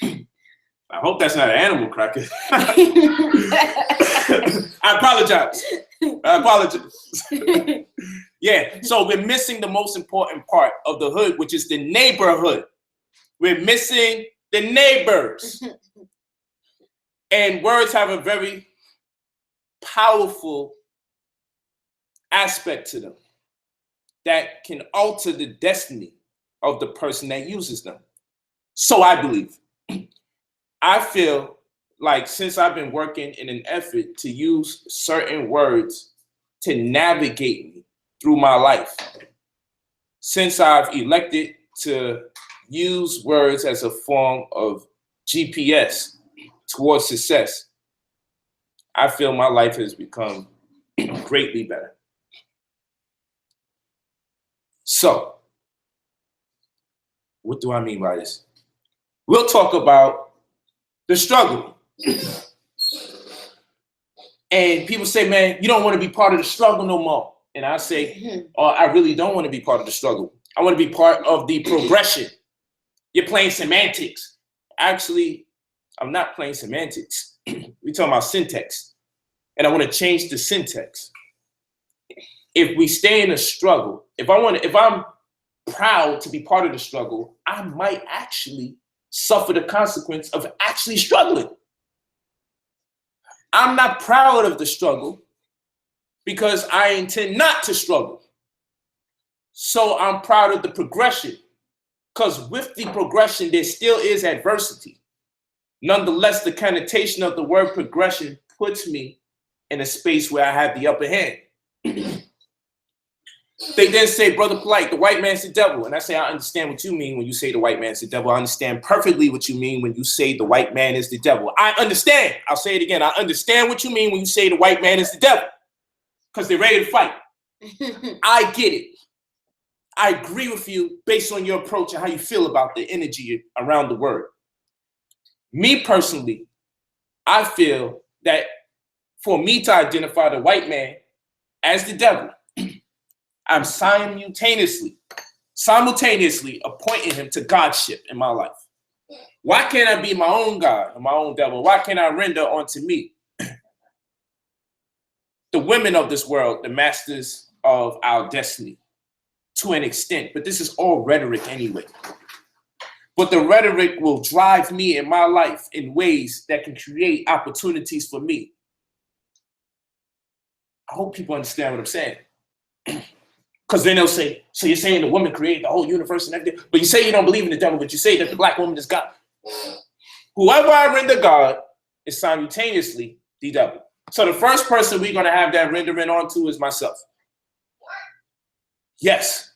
A: man. I hope that's not an animal cracker. I apologize. Yeah, so we're missing the most important part of the hood, which is the neighborhood. We're missing the neighbors. And words have a very powerful aspect to them that can alter the destiny of the person that uses them. So I believe. I feel like since I've been working in an effort to use certain words to navigate me through my life, since I've elected to use words as a form of GPS towards success, I feel my life has become greatly better. So, what do I mean by this? We'll talk about the struggle. And people say, man, you don't want to be part of the struggle no more. And I say, oh, I really don't want to be part of the struggle. I want to be part of the progression. You're playing semantics. Actually, I'm not playing semantics. We're talking about syntax. And I want to change the syntax. If we stay in a struggle, if I'm proud to be part of the struggle, I might actually suffer the consequence of actually struggling. I'm not proud of the struggle because I intend not to struggle. So I'm proud of the progression because with the progression, there still is adversity. Nonetheless, the connotation of the word progression puts me in a space where I have the upper hand. They then say, Brother Polite, the white man's the devil. And I say, I understand what you mean when you say the white man's the devil. I understand perfectly what you mean when you say the white man is the devil. I understand. I'll say it again. I understand what you mean when you say the white man is the devil. Because they're ready to fight. I get it. I agree with you based on your approach and how you feel about the energy around the word. Me personally, I feel that for me to identify the white man as the devil, I'm simultaneously appointing him to godship in my life. Why can't I be my own God and my own devil? Why can't I render unto me the women of this world, the masters of our destiny to an extent? But this is all rhetoric anyway. But the rhetoric will drive me in my life in ways that can create opportunities for me. I hope people understand what I'm saying. Because then they'll say, so you're saying the woman created the whole universe and everything, but you say you don't believe in the devil, but you say that the black woman is God. Whoever I render God is simultaneously the devil. So the first person we're going to have that rendering onto is myself. Yes,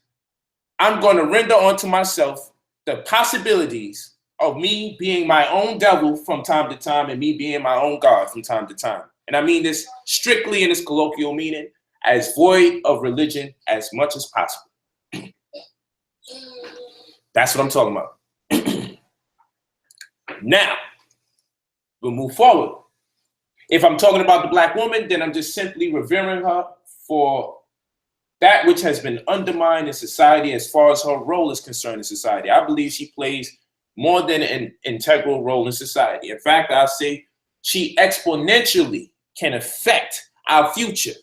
A: I'm going to render onto myself the possibilities of me being my own devil from time to time and me being my own God from time to time. And I mean this strictly in its colloquial meaning, as void of religion as much as possible. That's what I'm talking about. Now, we'll move forward. If I'm talking about the Black woman, then I'm just simply revering her for that which has been undermined in society as far as her role is concerned in society. I believe she plays more than an integral role in society. In fact, I'll say she exponentially can affect our future,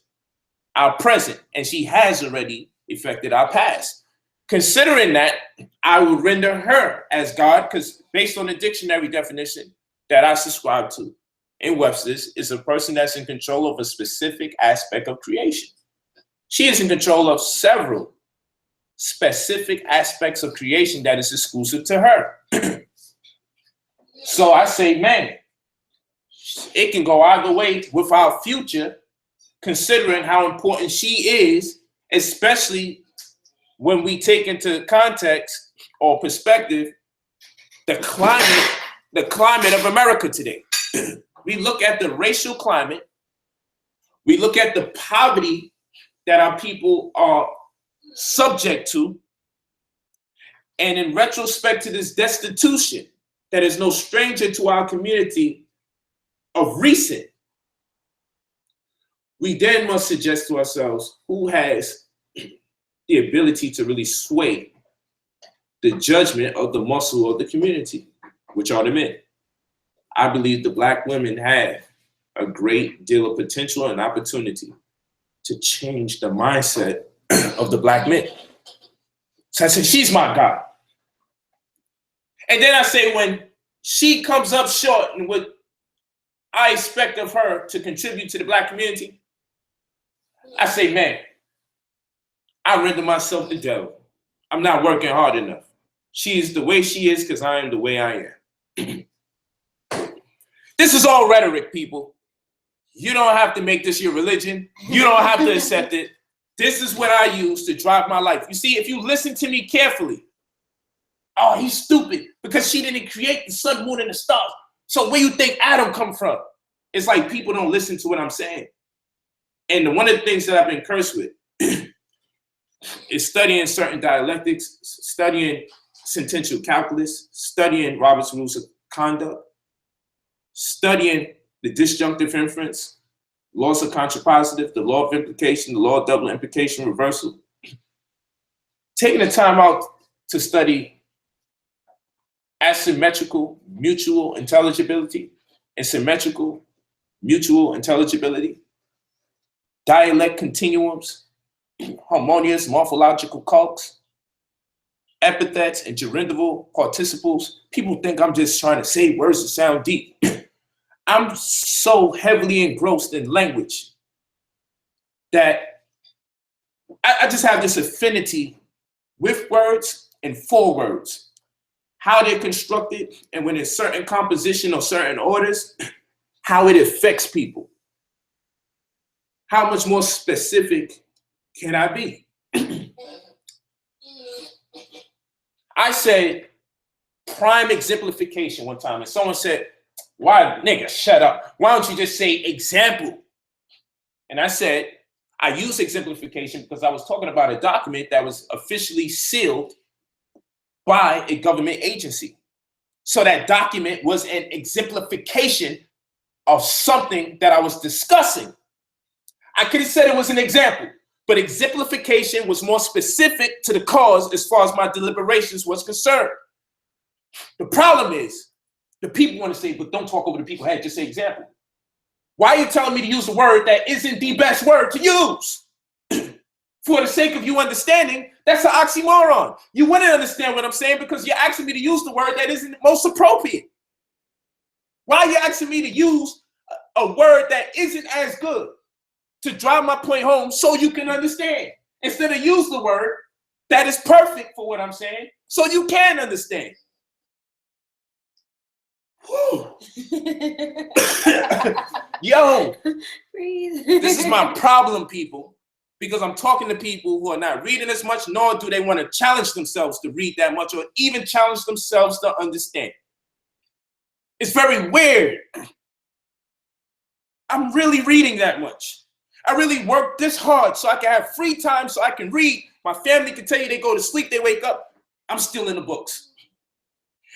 A: our present, and she has already affected our past. Considering that, I would render her as God, because based on the dictionary definition that I subscribe to in Webster's, is a person that's in control of a specific aspect of creation. She is in control of several specific aspects of creation that is exclusive to her. So I say, man, it can go either way with our future, considering how important she is, especially when we take into context or perspective the climate of America today. We look at the racial climate, we look at the poverty that our people are subject to, and in retrospect to this destitution that is no stranger to our community of recent, we then must suggest to ourselves who has the ability to really sway the judgment of the muscle of the community, which are the men. I believe the Black women have a great deal of potential and opportunity to change the mindset of the Black men. So I said, she's my God. And then I say, when she comes up short in what I expect of her to contribute to the Black community, I say, man, I render myself the devil. I'm not working hard enough. She is the way she is because I am the way I am. This is all rhetoric, people. You don't have to make this your religion. You don't have to accept it. This is what I use to drive my life. You see, if you listen to me carefully, oh, he's stupid because she didn't create the sun, moon, and the stars. So where you think Adam come from? It's like people don't listen to what I'm saying. And one of the things that I've been cursed with is studying certain dialectics, studying sentential calculus, studying Robert's rules of conduct, studying the disjunctive inference, laws of contrapositive, the law of implication, the law of double implication reversal. Taking the time out to study asymmetrical mutual intelligibility and symmetrical mutual intelligibility, dialect continuums, harmonious morphological calques, epithets and gerundival participles. People think I'm just trying to say words that sound deep. I'm so heavily engrossed in language that I just have this affinity with words and for words, how they're constructed, and when it's certain composition or certain orders, how it affects people. How much more specific can I be? I said prime exemplification one time, and someone said, why, nigga, shut up. Why don't you just say example? And I said, I use exemplification because I was talking about a document that was officially sealed by a government agency. So that document was an exemplification of something that I was discussing. I could have said it was an example, but exemplification was more specific to the cause as far as my deliberations was concerned. The problem is, the people want to say, but don't talk over the people's head, just say example. Why are you telling me to use a word that isn't the best word to use? For the sake of you understanding, that's an oxymoron. You wouldn't understand what I'm saying because you're asking me to use the word that isn't most appropriate. Why are you asking me to use a word that isn't as good to drive my point home so you can understand? Instead of use the word that is perfect for what I'm saying so you can understand. Yo,
C: Breathe.
A: this is my problem, people, because I'm talking to people who are not reading as much, nor do they want to challenge themselves to read that much or even challenge themselves to understand. It's very weird. I'm really reading that much. I really work this hard so I can have free time so I can read. My family can tell you they go to sleep, they wake up. I'm still in the books.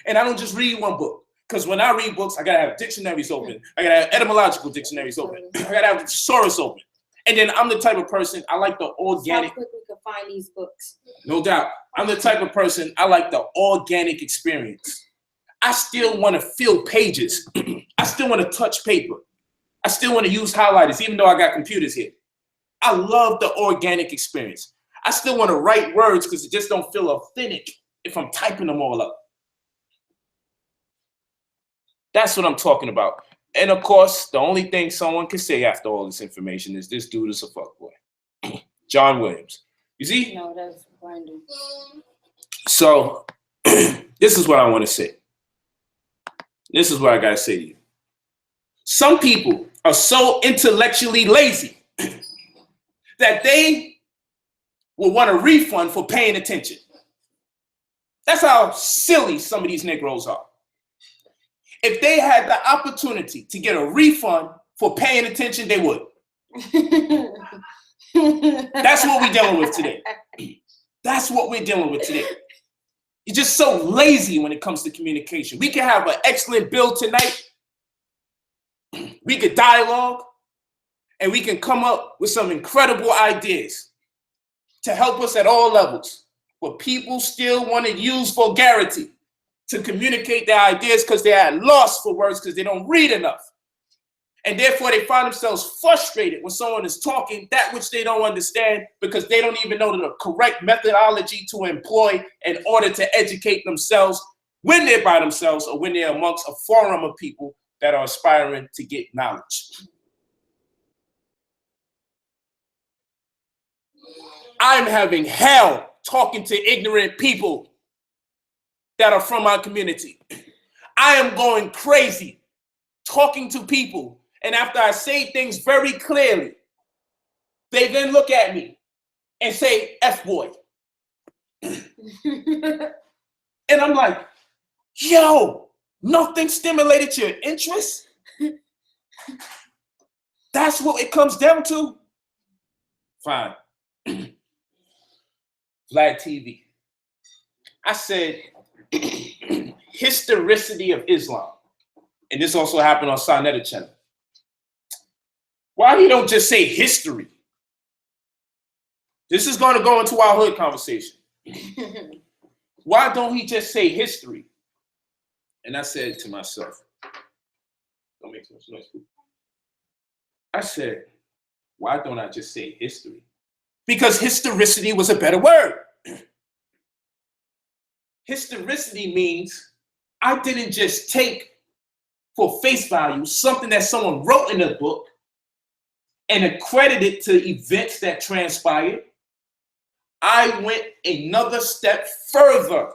A: And I don't just read one book. Because when I read books, I gotta have dictionaries open. I gotta have etymological dictionaries open. I gotta have the thesaurus open. And then I'm the type of person, I like the organic.
C: How quick we can find these books.
A: No doubt. I'm the type of person, I like the organic experience. I still want to fill pages. I still want to touch paper. I still want to use highlighters, even though I got computers here. I love the organic experience. I still want to write words because it just don't feel authentic if I'm typing them all up. That's what I'm talking about. And of course, the only thing someone can say after all this information is this dude is a fuckboy. John Williams. You see?
C: No, that's Brandon.
A: So this is what I want to say. This is what I got to say to you. Some people are so intellectually lazy that they will want a refund for paying attention. That's how silly some of these Negroes are. If they had the opportunity to get a refund for paying attention, they would. That's what we're dealing with today. That's what we're dealing with today. You're just so lazy when it comes to communication. We can have an excellent bill tonight. We could dialogue, and we can come up with some incredible ideas to help us at all levels. But people still want to use vulgarity to communicate their ideas because they are lost for words because they don't read enough. And therefore, they find themselves frustrated when someone is talking that which they don't understand because they don't even know the correct methodology to employ in order to educate themselves when they're by themselves or when they're amongst a forum of people that are aspiring to get knowledge. I'm having hell talking to ignorant people that are from our community. I am going crazy talking to people, and after I say things very clearly, they then look at me and say, F-boy. And I'm like, yo, nothing stimulated your interest? That's what it comes down to? Fine. Vlad TV. I said, historicity of Islam. And this also happened on Sonetta channel. Why you don't just say history? This is going to go into our hood conversation. Why don't he just say history? And I said to myself, don't make so much noise. I said, why don't I just say history? Because historicity was a better word. Historicity means I didn't just take for face value something that someone wrote in a book and accredit it to events that transpired. I went another step further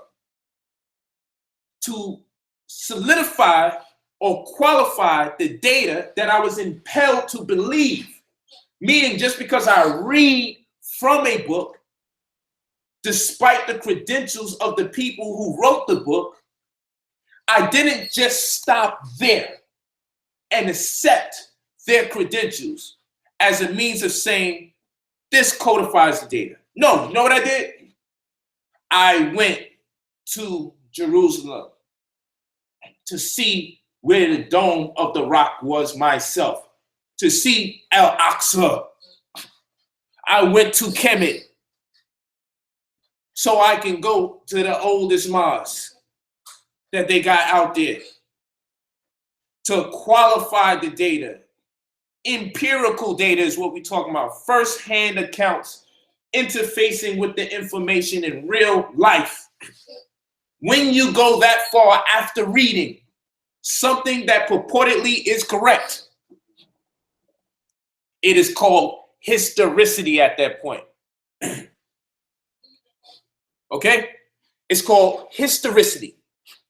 A: to solidify or qualify the data that I was impelled to believe. Meaning just because I read from a book, despite the credentials of the people who wrote the book, I didn't just stop there and accept their credentials as a means of saying, this codifies the data. No, you know what I did? I went to Jerusalem to see where the Dome of the Rock was myself, to see Al-Aqsa. I went to Kemet so I can go to the oldest mosque that they got out there to qualify the data. Empirical data is what we're talking about. First-hand accounts interfacing with the information in real life. When you go that far after reading something that purportedly is correct, it is called historicity at that point. Okay? It's called historicity.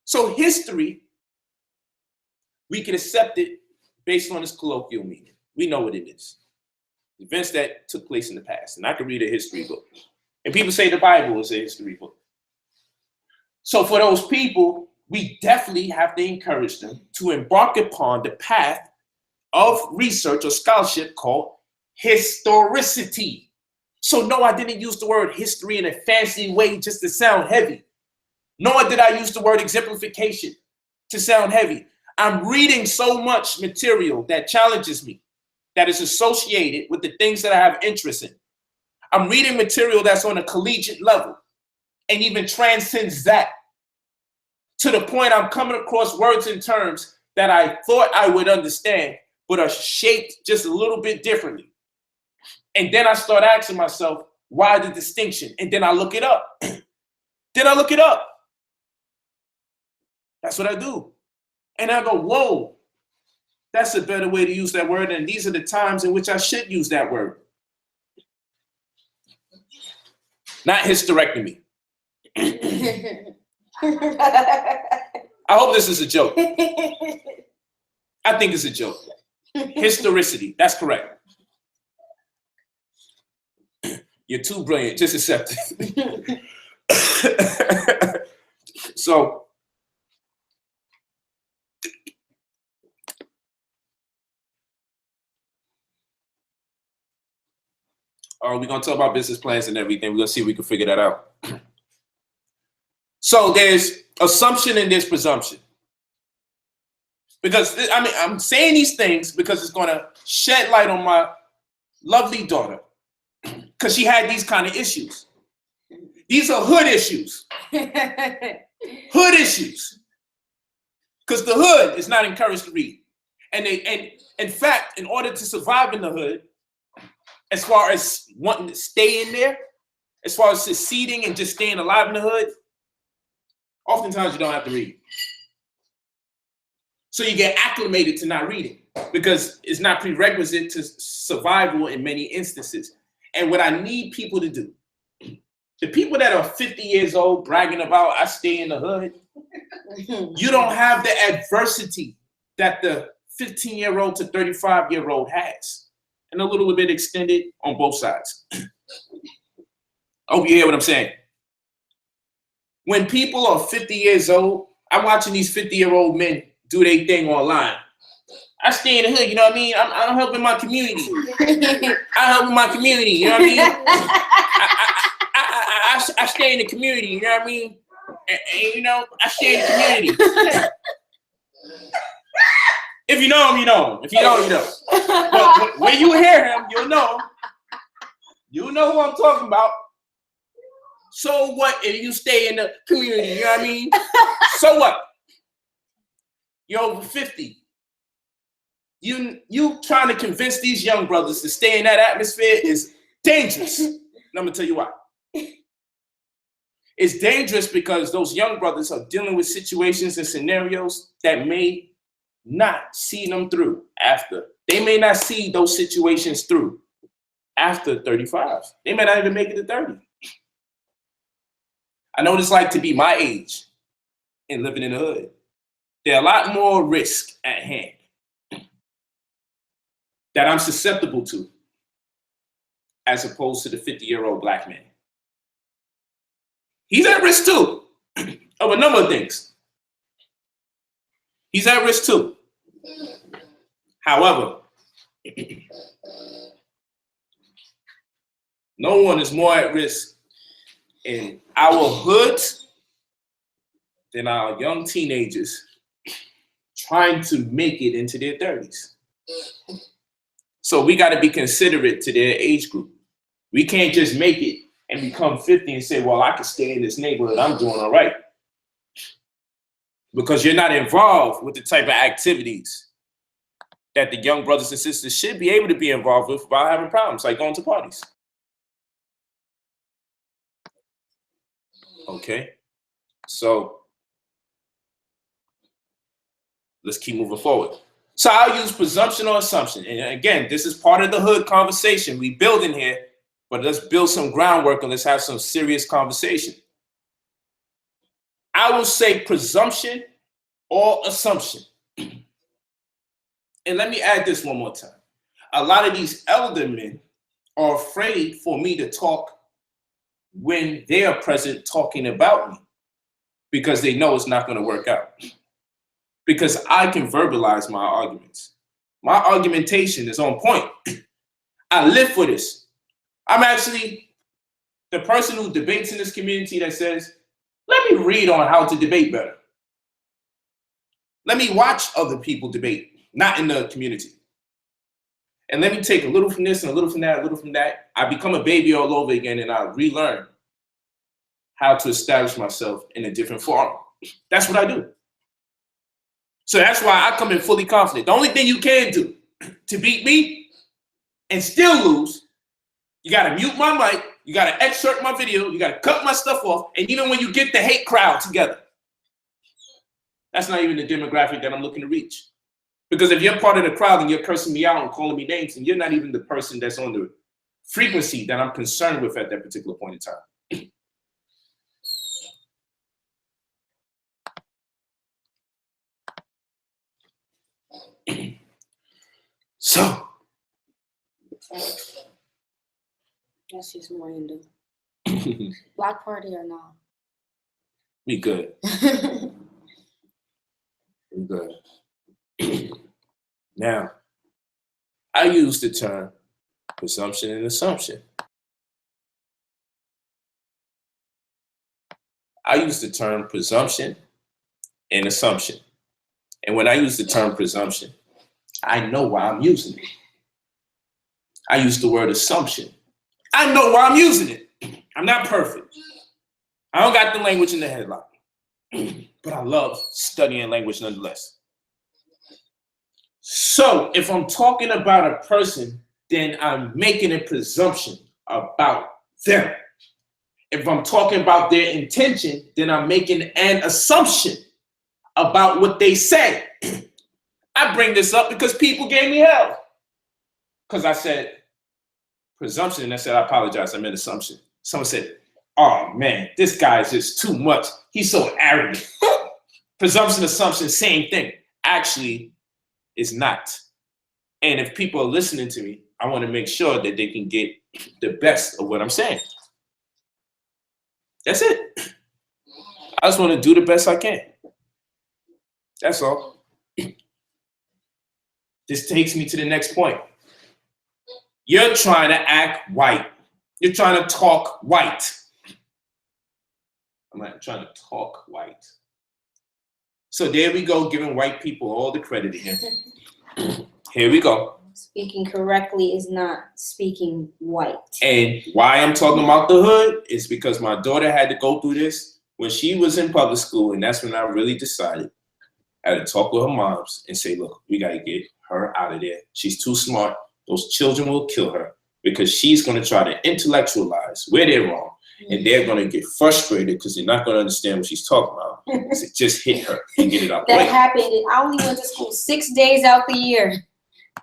A: So history, we can accept it based on its colloquial meaning. We know what it is. Events that took place in the past. And I can read a history book. And people say the Bible is a history book. So for those people, we definitely have to encourage them to embark upon the path of research or scholarship called historicity. So no, I didn't use the word history in a fancy way just to sound heavy. Nor did I use the word exemplification to sound heavy. I'm reading so much material that challenges me, that is associated with the things that I have interest in. I'm reading material that's on a collegiate level and even transcends that, to the point I'm coming across words and terms that I thought I would understand, but are shaped just a little bit differently. And then I start asking myself, why the distinction? And then I look it up. Then I look it up. That's what I do. And I go, whoa, that's a better way to use that word. And these are the times in which I should use that word. Not hysterectomy. I hope this is a joke. I think it's a joke. Historicity, that's correct. You're too brilliant, just accept it. So, we're going to talk about business plans and everything. We're going to see if we can figure that out. So there's assumption and there's presumption. Because, I mean, I'm saying these things because it's going to shed light on my lovely daughter. Because she had these kind of issues. These are hood issues. Hood issues. Because the hood is not encouraged to read. And in fact, in order to survive in the hood, as far as wanting to stay in there, as far as succeeding and just staying alive in the hood, oftentimes you don't have to read. So you get acclimated to not reading because it's not prerequisite to survival in many instances. And what I need people to do, the people that are 50 years old bragging about, I stay in the hood, you don't have the adversity that the 15-year-old to 35-year-old has. And a little bit extended on both sides. I hope you hear what I'm saying. When people are 50 years old, I'm watching these 50-year-old men do their thing online. I stay in the hood, you know what I mean? I'm helping my community. I'm helping my community, you know what I mean? I stay in the community, you know what I mean? And, you know, I stay in the community. If you know him, you know him. If you don't, you know. But when you hear him, you'll know him. You'll know who I'm talking about. So what if you stay in the community, you know what I mean? So what? You're over 50. You trying to convince these young brothers to stay in that atmosphere is dangerous. And I'm gonna tell you why. It's dangerous because those young brothers are dealing with situations and scenarios that may not see them through after. They may not see those situations through after 35. They may not even make it to 30. I know what it's like to be my age and living in the hood. There are a lot more risk at hand that I'm susceptible to as opposed to the 50-year-old black man. He's at risk too of a number of things. He's at risk too. However, no one is more at risk in our hoods than our young teenagers trying to make it into their 30s. So we got to be considerate to their age group. We can't just make it and become 50 and say, well, I can stay in this neighborhood, I'm doing all right. Because you're not involved with the type of activities that the young brothers and sisters should be able to be involved with without having problems, like going to parties. Okay, so let's keep moving forward. So I'll use presumption or assumption. And again, this is part of the hood conversation. We building here, but let's build some groundwork and let's have some serious conversation. I will say presumption or assumption. And let me add this one more time. A lot of these elder men are afraid for me to talk when they are present talking about me. because they know it's not going to work out. Because I can verbalize my arguments. My argumentation is on point. I live for this. I'm actually the person who debates in this community that says, let me read on how to debate better. Let me watch other people debate, not in the community. And let me take a little from this and a little from that, a little from that. I become a baby all over again and I relearn how to establish myself in a different form. That's what I do. So that's why I come in fully confident. The only thing you can do to beat me and still lose, you gotta mute my mic, you gotta excerpt my video, you gotta cut my stuff off, and even when you get the hate crowd together, that's not even the demographic that I'm looking to reach. Because if you're part of the crowd and you're cursing me out and calling me names, and you're not even the person that's on the frequency that I'm concerned with at that particular point in time. So,
C: That's just random. Block party or not?
A: we good. We good. Now, I use the term presumption and assumption. I use the term presumption and assumption. And when I use the term presumption, I know why I'm using it. I use the word assumption. I know why I'm using it. I'm not perfect. I don't got the language in the headlock, but I love studying language nonetheless. So if I'm talking about a person, then I'm making a presumption about them. If I'm talking about their intention, then I'm making an assumption about what they say. I bring this up because people gave me hell. Because I said presumption, and I said, I apologize, I meant assumption. Someone said, oh man, this guy is just too much. He's so arrogant. Presumption, assumption, same thing. Actually, it's not. And if people are listening to me, I want to make sure that they can get the best of what I'm saying. That's it. I just want to do the best I can. That's all. This takes me to the next point. You're trying to act white. You're trying to talk white. I'm not trying to talk white. So there we go, giving white people all the credit again. Here we go.
C: Speaking correctly is not speaking white.
A: And why I'm talking about the hood is because my daughter had to go through this when she was in public school, and that's when I really decided I had to talk with her moms and say, look, we got to get her out of there. She's too smart. Those children will kill her because she's going to try to intellectualize where they're wrong, and they're going to get frustrated because they're not going to understand what she's talking about. So just hit her and get it out the way.
C: That happened. I only went to school 6 days out the year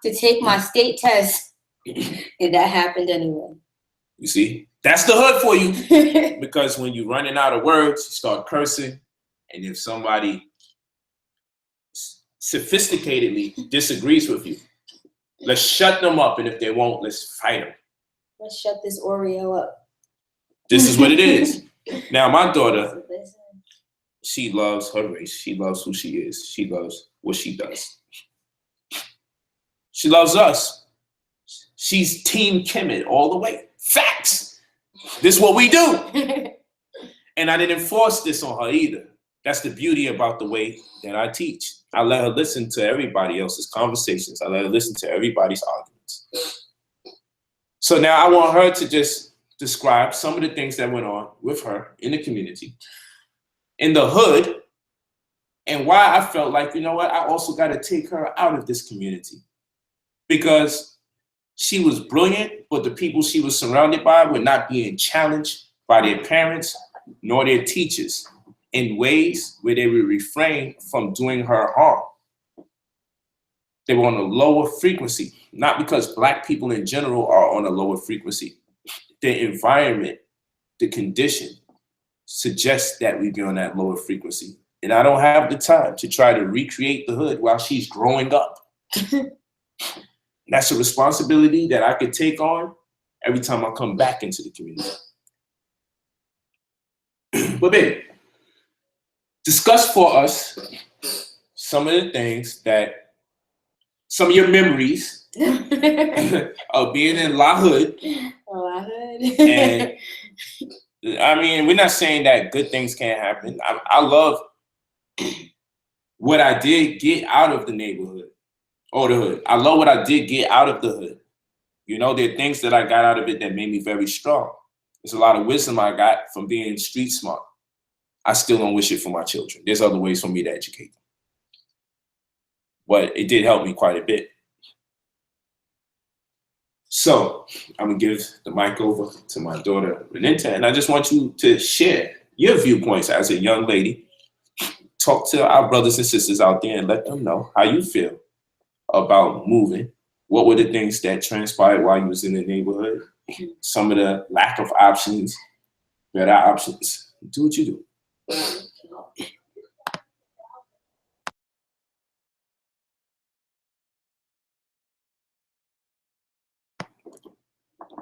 C: to take my state test, and that happened anyway.
A: You see, that's the hood for you. Because when you're running out of words, you start cursing, and if somebody sophisticatedly disagrees with you, let's shut them up, and if they won't, let's fight them.
C: Let's shut this Oreo up.
A: This is what it is. Now, my daughter, she loves her race. She loves who she is. She loves what she does. She loves us. She's Team Kemet all the way. Facts. This is what we do. And I didn't force this on her either. That's the beauty about the way that I teach. I let her listen to everybody else's conversations. I let her listen to everybody's arguments. So now I want her to just describe some of the things that went on with her in the community, in the hood, and why I felt like, you know what, I also got to take her out of this community. Because she was brilliant, but the people she was surrounded by were not being challenged by their parents nor their teachers in ways where they would refrain from doing her harm. They were on a lower frequency, not because Black people in general are on a lower frequency. The environment, the condition suggests that we be on that lower frequency. And I don't have the time to try to recreate the hood while she's growing up. That's a responsibility that I could take on every time I come back into the community. But baby, discuss for us some of the things some of your memories of being in La Hood.
C: Oh, I heard.
A: And I mean, we're not saying that good things can't happen. I love what I did get out of the neighborhood or the hood. I love what I did get out of the hood. You know, there are things that I got out of it that made me very strong. There's a lot of wisdom I got from being street smart. I still don't wish it for my children. There's other ways for me to educate them. But it did help me quite a bit. So I'm gonna give the mic over to my daughter, Renita, and I just want you to share your viewpoints as a young lady. Talk to our brothers and sisters out there and let them know how you feel about moving. What were the things that transpired while you was in the neighborhood? Some of the lack of options, better options. Do what you do.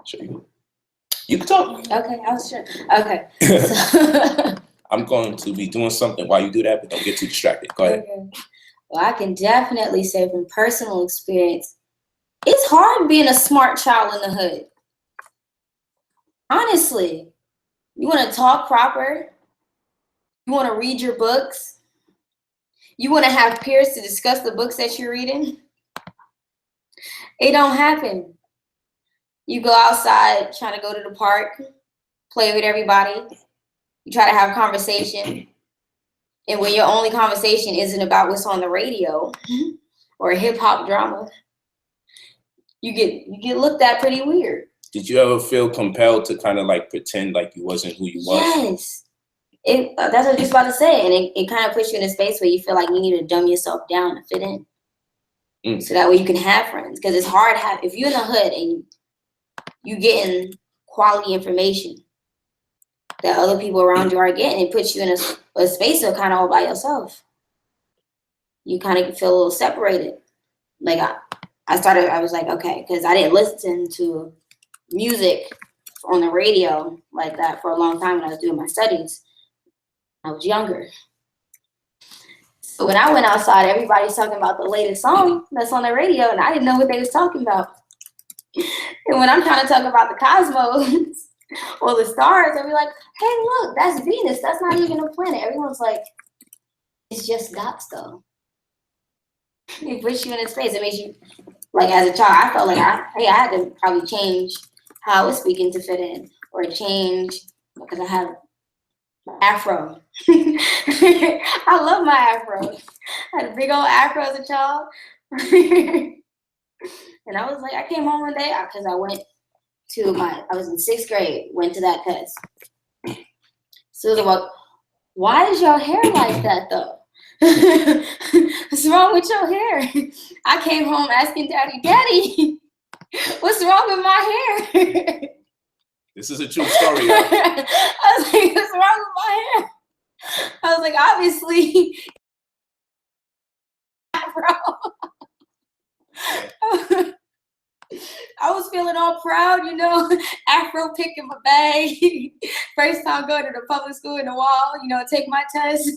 A: Sure you can talk.
C: Okay, I was sure. Okay. So,
A: I'm going to be doing something while you do that, but don't get too distracted. Go ahead.
C: okay. Well, I can definitely say from personal experience, it's hard being a smart child in the hood. Honestly, you want to talk proper. You want to read your books. You want to have peers to discuss the books that you're reading. It don't happen. You go outside, trying to go to the park, play with everybody. You try to have conversation. And when your only conversation isn't about what's on the radio or a hip hop drama, you get looked at pretty weird.
A: Did you ever feel compelled to kind of like pretend like you wasn't who you was?
C: Yes. That's what I was just about to say. And it kind of puts you in a space where you feel like you need to dumb yourself down to fit in. So that way you can have friends. Because it's hard if you're in the hood and you getting quality information that other people around you are getting, it puts you in a space of kind of all by yourself. You kind of feel a little separated. Like I was like, okay, because I didn't listen to music on the radio like that for a long time when I was doing my studies. I was younger. So when I went outside, everybody's talking about the latest song that's on the radio, and I didn't know what they was talking about. And when I'm trying to talk about the cosmos or the stars, they'll be like, hey, look, that's Venus. That's not even a planet. Everyone's like, it's just dots, though. It puts you in a space. It makes you, like, as a child, I felt like I had to probably change how I was speaking to fit in, or change, because I have afro. I love my afro. I had a big old afro as a child. And I was like, I came home one day because I was in 6th grade, went to that test. So they were like, why is your hair like that though? What's wrong with your hair? I came home asking Daddy, what's wrong with my hair?
A: This is a true story.
C: I was like, what's wrong with my hair? I was like, obviously, I was feeling all proud, Afro picking my bag. First time going to the public school in a while, take my test.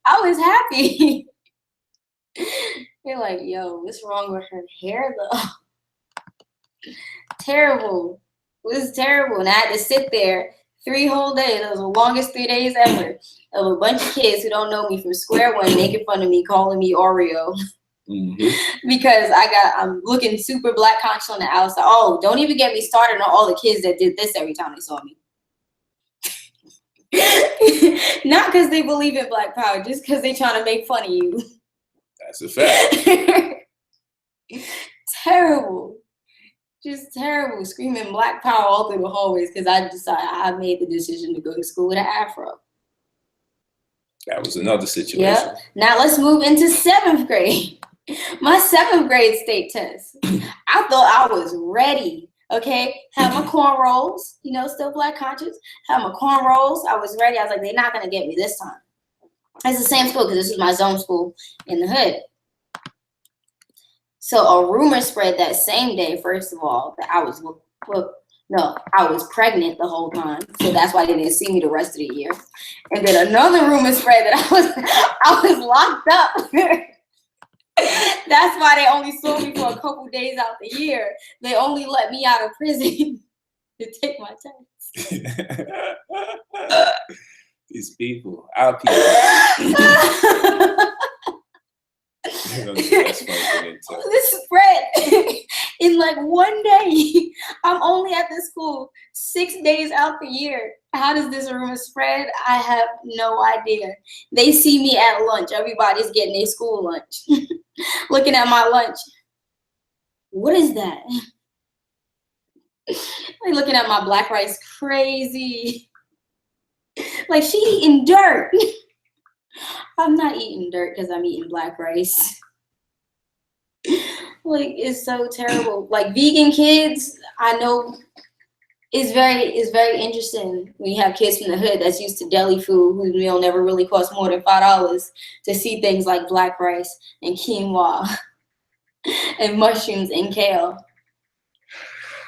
C: I was happy. They're like, yo, what's wrong with her hair though? Terrible. It was terrible. And I had to sit there 3 whole days. It was the longest 3 days ever of a bunch of kids who don't know me from square one making fun of me, calling me Oreo. Mm-hmm. Because I'm looking super black conscious on the outside. Oh, don't even get me started on all the kids that did this every time they saw me. Not because they believe in Black Power, just because they trying to make fun of you.
A: That's a fact.
C: Terrible. Just terrible. Screaming Black Power all through the hallways because I made the decision to go to school with an afro.
A: That was another situation.
C: Yep. Now let's move into 7th grade. My 7th grade state test. I thought I was ready. Okay, had my cornrows, still black conscious. Had my cornrows. I was ready. I was like, they're not gonna get me this time. It's the same school because this was my zone school in the hood. So a rumor spread that same day, first of all, that I was No, I was pregnant the whole time, so that's why they didn't see me the rest of the year. And then another rumor spread that I was locked up. That's why they only saw me for a couple days out the year. They only let me out of prison to take my test.
A: These people, our people.
C: This spread in like one day. I'm only at this school 6 days out the year. How does this rumor spread? I have no idea. They see me at lunch. Everybody's getting their school lunch. Looking at my lunch. What is that? Like looking at my black rice crazy. Like she eating dirt. I'm not eating dirt because I'm eating black rice. Like it's so terrible. Like vegan kids, I know it's very interesting when you have kids from the hood that's used to deli food whose meal never really costs more than $5 to see things like black rice and quinoa and mushrooms and kale.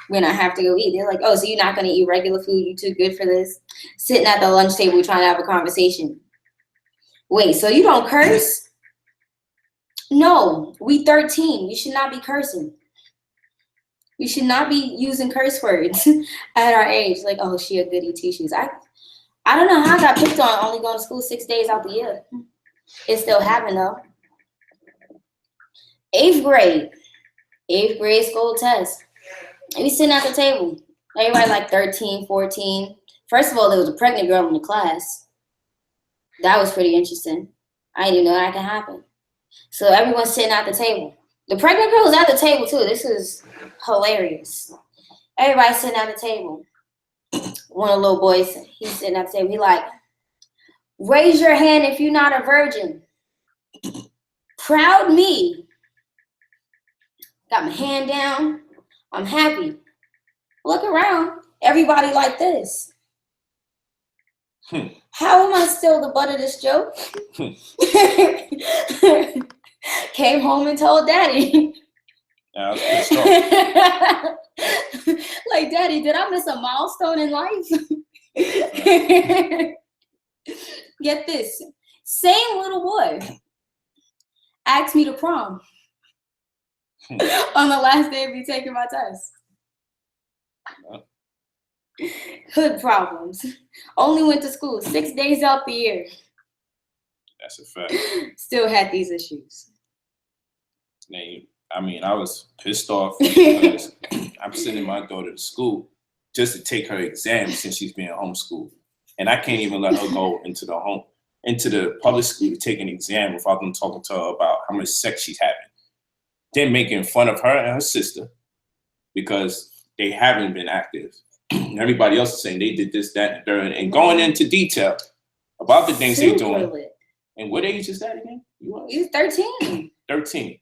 C: When I have to go eat, they're like, "Oh, so you're not gonna eat regular food? You too good for this?" Sitting at the lunch table trying to have a conversation. Wait, so you don't curse? No, we 13. We should not be cursing. We should not be using curse words at our age. Like, oh, she a goody two-shoes. I don't know how I got picked on only going to school 6 days out the year. It still happened though. 8th grade school test. We sitting at the table. Everybody like 13, 14. First of all, there was a pregnant girl in the class. That was pretty interesting. I didn't even know that could happen. So everyone's sitting at the table. The pregnant girl was at the table too. This is hilarious. Everybody's sitting at the table. One of the little boys, he's sitting at the table. He like, raise your hand if you're not a virgin. Proud me. Got my hand down. I'm happy. Look around. Everybody like this. How am I still the butt of this joke? Came home and told daddy.
A: Yeah, I was pissed off.
C: Like, daddy, did I miss a milestone in life? Get this. Same little boy asked me to prom on the last day of me taking my test. Hood problems. Only went to school 6 days out the year.
A: That's a fact.
C: Still had these issues.
A: I mean, I was pissed off because I'm sending my daughter to school just to take her exam since she's being homeschooled. And I can't even let her go into the public school to take an exam without them talking to her about how much sex she's having. Then making fun of her and her sister because they haven't been active. Everybody else is saying they did this, that, and the third, and going into detail about the things they're doing. Lit. And what age is that again?
C: You're 13.
A: 13.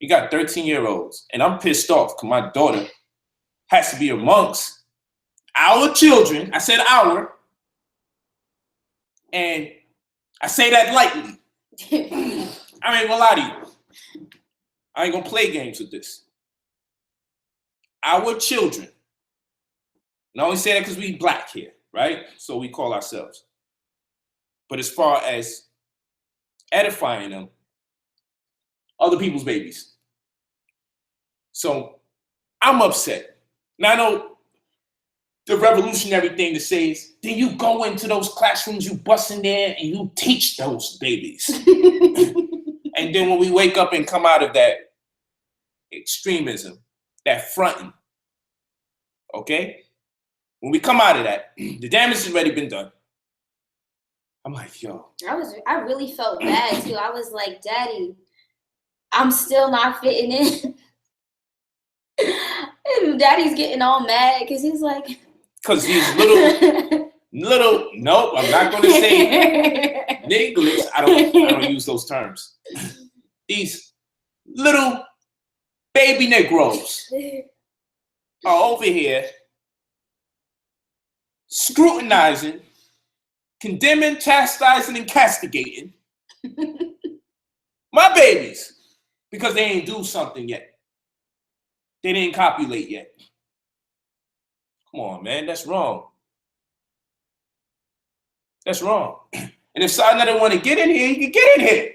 A: You got 13-year-olds. And I'm pissed off because my daughter has to be amongst our children. I said our. And I say that lightly. I ain't gonna lie to you. I ain't gonna play games with this. Our children. And I only say that because we black here, right? So we call ourselves. But as far as edifying them, other people's babies. So I'm upset. Now I know the revolutionary thing to say is, then you go into those classrooms, you bust in there and you teach those babies. And then when we wake up and come out of that extremism, that fronting, okay? When we come out of that, the damage has already been done. I'm like, yo.
C: I really felt bad too. I was like, Daddy, I'm still not fitting in. And Daddy's getting all mad because he's like.
A: Because he's little, nope, I'm not going to say niggas. I don't use those terms. These little baby Negroes are over here scrutinizing, condemning, chastising, and castigating my babies because they ain't do something yet. They didn't copulate yet. Come on, man, that's wrong. That's wrong. And if side doesn't want to get in here, you can get in here.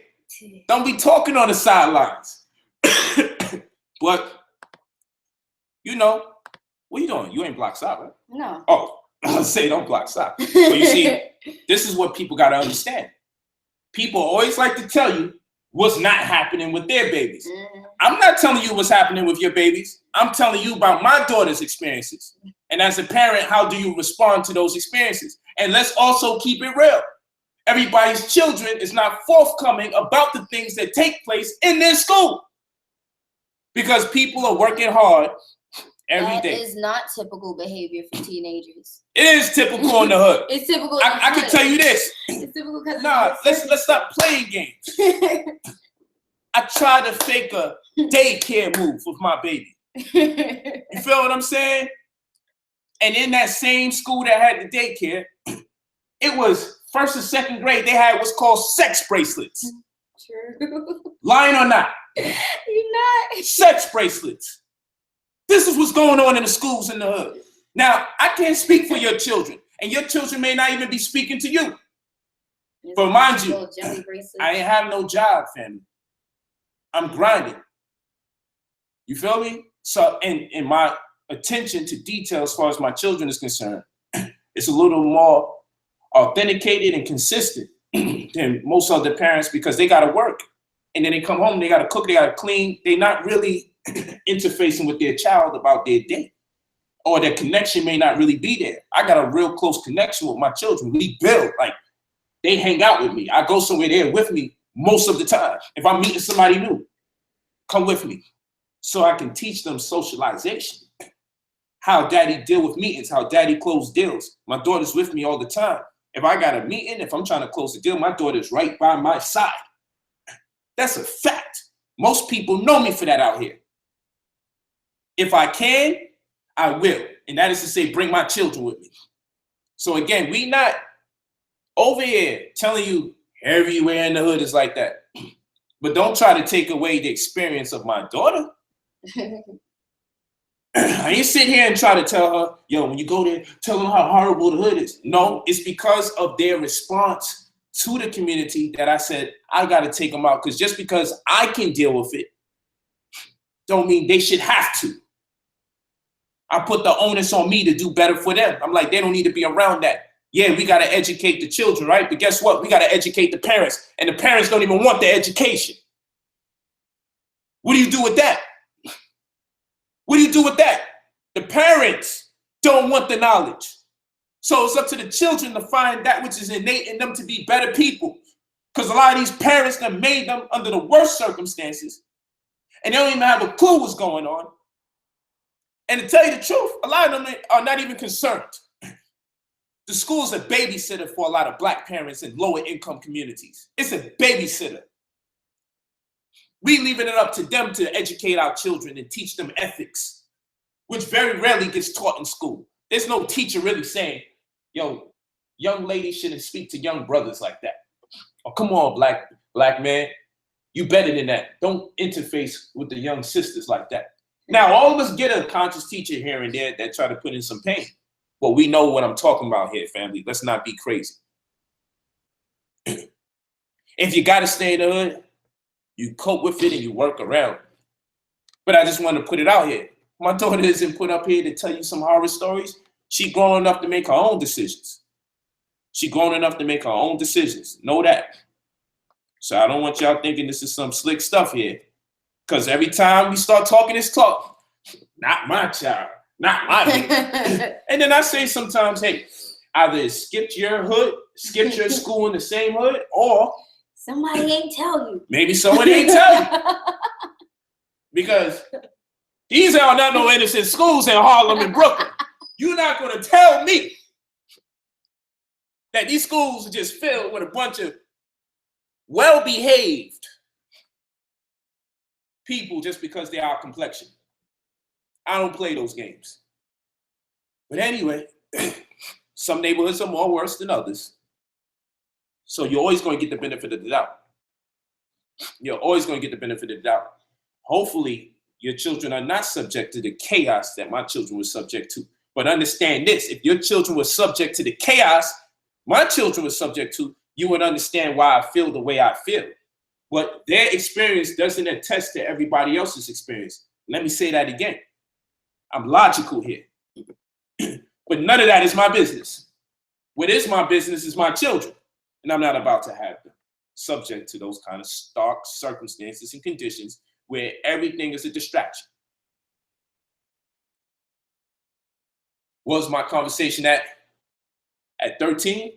A: Don't be talking on the sidelines. But, you know, what are you doing? You ain't block stop, right?
C: No.
A: Oh, I was say don't block stop. But you see, this is what people got to understand. People always like to tell you what's not happening with their babies.
C: Mm-hmm.
A: I'm not telling you what's happening with your babies. I'm telling you about my daughter's experiences. And as a parent, how do you respond to those experiences? And let's also keep it real. Everybody's children is not forthcoming about the things that take place in their school. Because people are working hard every day.
C: That is not typical behavior for teenagers.
A: It is typical in the hood.
C: It's typical.
A: I can tell you this.
C: It's typical because
A: Nah, let's stop playing games. I tried to fake a daycare move with my baby. You feel what I'm saying? And in that same school that had the daycare, it was first and second grade. They had what's called sex bracelets.
C: True.
A: Lying or not?
C: You're not.
A: Sex bracelets. This is what's going on in the schools in the hood. Now, I can't speak for your children, and your children may not even be speaking to you. But mind you, I ain't have no job, family. I'm grinding. You feel me? So, in my attention to detail as far as my children is concerned, it's a little more authenticated and consistent than most other parents because they got to work. And then they come home, they got to cook, they got to clean. They're not really interfacing with their child about their day. Or their connection may not really be there. I got a real close connection with my children. We build, like, they hang out with me. I go somewhere, they're with me most of the time. If I'm meeting somebody new, come with me. So I can teach them socialization. How daddy deal with meetings, how daddy close deals. My daughter's with me all the time. If I got a meeting, if I'm trying to close a deal, my daughter's right by my side. That's a fact. Most people know me for that out here. If I can, I will. And that is to say, bring my children with me. So again, we not over here telling you everywhere in the hood is like that. But don't try to take away the experience of my daughter. I ain't sit here and try to tell her, yo, when you go there, tell them how horrible the hood is. No, it's because of their response to the community that I said, I got to take them out. Because just because I can deal with it, don't mean they should have to. I put the onus on me to do better for them. I'm like, they don't need to be around that. Yeah, we got to educate the children, right? But guess what? We got to educate the parents. And the parents don't even want the education. What do you do with that? What do you do with that? The parents don't want the knowledge. So it's up to the children to find that which is innate in them to be better people. Because a lot of these parents that made them under the worst circumstances, and they don't even have a clue what's going on. And to tell you the truth, a lot of them are not even concerned. The school is a babysitter for a lot of Black parents in lower income communities. It's a babysitter. We leaving it up to them to educate our children and teach them ethics, which very rarely gets taught in school. There's no teacher really saying, yo, young ladies shouldn't speak to young brothers like that. Oh, come on, black man. You better than that. Don't interface with the young sisters like that. Now, all of us get a conscious teacher here and there that try to put in some pain. But we know what I'm talking about here, family. Let's not be crazy. If you got to stay in the hood, you cope with it and you work around it. But I just want to put it out here. My daughter isn't put up here to tell you some horror stories. She grown enough to make her own decisions. She grown enough to make her own decisions. Know that. So I don't want y'all thinking this is some slick stuff here. Because every time we start talking this talk, not my child, not my baby. And then I say sometimes, hey, either skip your hood, skip your school in the same hood, or
C: somebody ain't tell you.
A: Maybe someone ain't tell you. Because these are not no innocent schools in Harlem and Brooklyn. You're not going to tell me that these schools are just filled with a bunch of well-behaved people just because they are complexion. I don't play those games. But anyway, some neighborhoods are more worse than others. So you're always going to get the benefit of the doubt. You're always going to get the benefit of the doubt. Hopefully, your children are not subject to the chaos that my children were subject to. But understand this, if your children were subject to the chaos my children were subject to, you would understand why I feel the way I feel. But their experience doesn't attest to everybody else's experience. Let me say that again. I'm logical here. But none of that is my business. What is my business is my children. And I'm not about to have them subject to those kind of stark circumstances and conditions where everything is a distraction. Was my conversation at 13?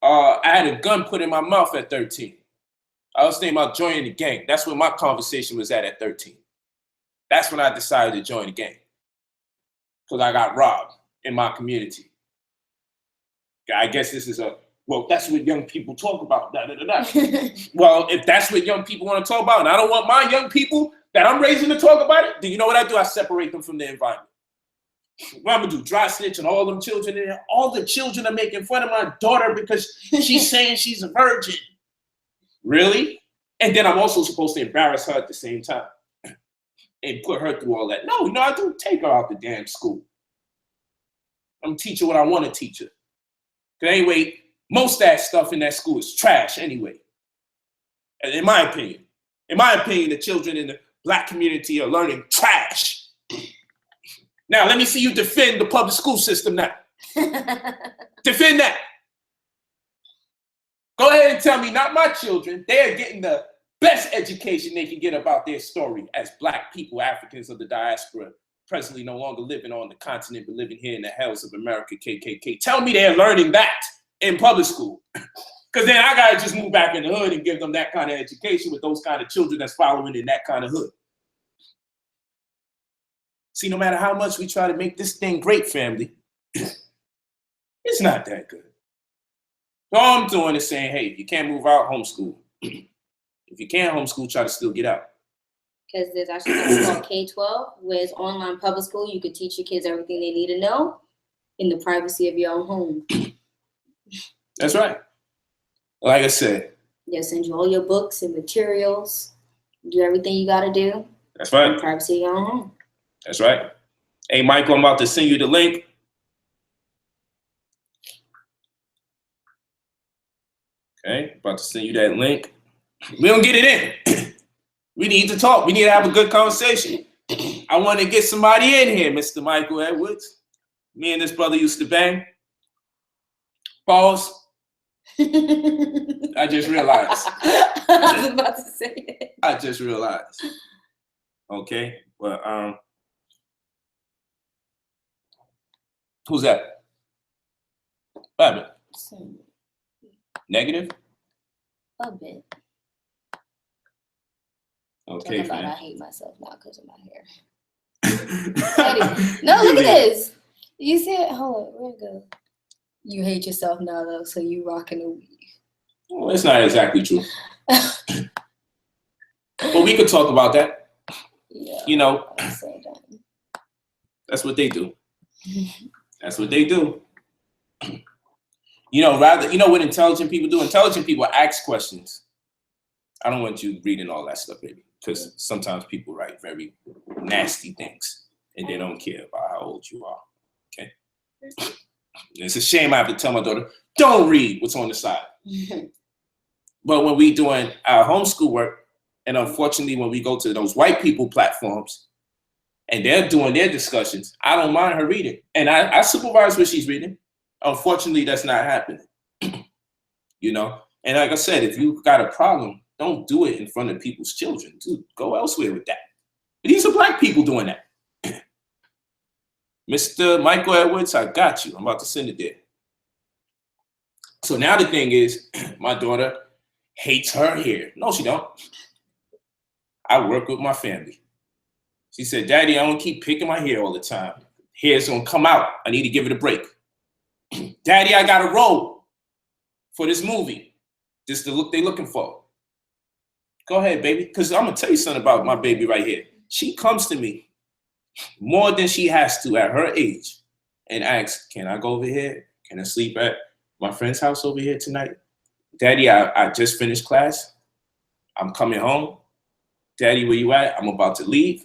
A: I had a gun put in my mouth at 13. I was thinking about joining the gang. That's when my conversation was at 13. That's when I decided to join the gang. Because I got robbed in my community. I guess this is well, that's what young people talk about. Da, da, da, da. Well, if that's what young people want to talk about, and I don't want my young people that I'm raising to talk about it, then you know what I do? I separate them from the environment. What I'm gonna do? Dry snitch on all them children in there. All the children are making fun of my daughter because she's saying she's a virgin. Really? And then I'm also supposed to embarrass her at the same time and put her through all that. No, I do take her out the damn school. I'm gonna teach her what I want to teach her. Because anyway, most of that stuff in that school is trash anyway. In my opinion. In my opinion, the children in the Black community are learning trash. Now, let me see you defend the public school system now. Defend that. Go ahead and tell me, not my children, they are getting the best education they can get about their story as Black people, Africans of the diaspora, presently no longer living on the continent, but living here in the hells of America, KKK. Tell me they're learning that in public school. Because then I got to just move back in the hood and give them that kind of education with those kind of children that's following in that kind of hood. See, no matter how much we try to make this thing great, family, it's not that good. All I'm doing is saying, hey, if you can't move out, homeschool. If you can't homeschool, try to still get out.
C: Because there's actually something called K-12, where it's online public school. You could teach your kids everything they need to know in the privacy of your own home.
A: That's right. Like I said.
C: They'll send you all your books and materials. Do everything you got to do.
A: That's right.
C: In the privacy of your own home.
A: That's right. Hey, Michael, I'm about to send you the link. Okay, about to send you that link. We don't get it in. We need to talk. We need to have a good conversation. I want to get somebody in here, Mr. Michael Edwards. Me and this brother used to bang. Pause. I just realized.
C: I was about to say it.
A: I just realized. Okay, well, who's that? Bobby. Negative?
C: A bit.
A: Okay,
C: Talking about
A: fam.
C: I hate myself now because of my hair. No, look at this. You see it? Hold on, where it go? You hate yourself now though, so you rocking the weave.
A: Well, it's not exactly true. But we could talk about that.
C: Yeah.
A: You know,
C: I'll say that.
A: that's what they do. That's what they do. You know, what intelligent people do? Intelligent people ask questions. I don't want you reading all that stuff, baby, because sometimes people write very nasty things and they don't care about how old you are. Okay? It's a shame I have to tell my daughter, don't read what's on the side. But when we doing our homeschool work, and unfortunately when we go to those white people platforms and they're doing their discussions, I don't mind her reading. And I supervise what she's reading. Unfortunately, that's not happening. You know? And like I said, if you got a problem, don't do it in front of people's children. Dude, go elsewhere with that. These are Black people doing that. Mr. Michael Edwards, I got you. I'm about to send it there. So now the thing is, my daughter hates her hair. No, she don't. I work with my family. She said, Daddy, I don't keep picking my hair all the time. Hair's gonna come out. I need to give it a break. Daddy, I got a role for this movie. This is the look they're looking for. Go ahead, baby. Because I'm gonna tell you something about my baby right here. She comes to me more than she has to at her age and asks, can I go over here? Can I sleep at my friend's house over here tonight? Daddy, I just finished class. I'm coming home. Daddy, where you at? I'm about to leave.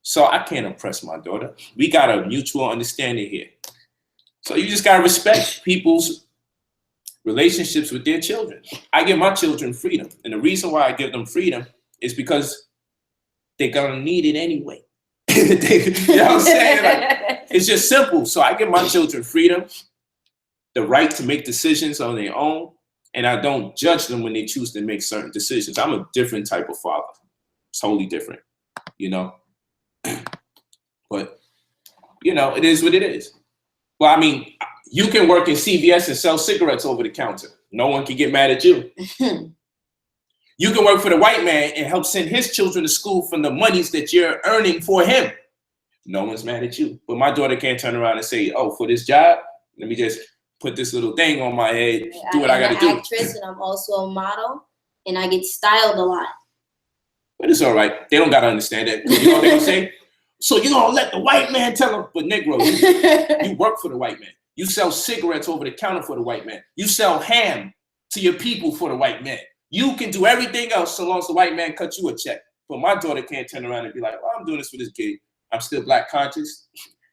A: So I can't oppress my daughter. We got a mutual understanding here. So you just gotta respect people's relationships with their children. I give my children freedom. And the reason why I give them freedom is because they're gonna need it anyway. You know what I'm saying? Like, it's just simple. So I give my children freedom, the right to make decisions on their own, and I don't judge them when they choose to make certain decisions. I'm a different type of father, totally different, you know? But, you know, it is what it is. Well, I mean, you can work in CVS and sell cigarettes over the counter. No one can get mad at you. You can work for the white man and help send his children to school from the monies that you're earning for him. No one's mad at you. But my daughter can't turn around and say, oh, for this job, let me just put this little thing on my head, do what I got to do. I'm an
C: actress and I'm also a model, and I get styled a lot.
A: But it's all right. They don't got to understand that. You know what they're going to say? So you're going to let the white man tell them, but Negro, you work for the white man. You sell cigarettes over the counter for the white man. You sell ham to your people for the white man. You can do everything else so long as the white man cuts you a check. But my daughter can't turn around and be like, well, I'm doing this for this kid. I'm still black conscious.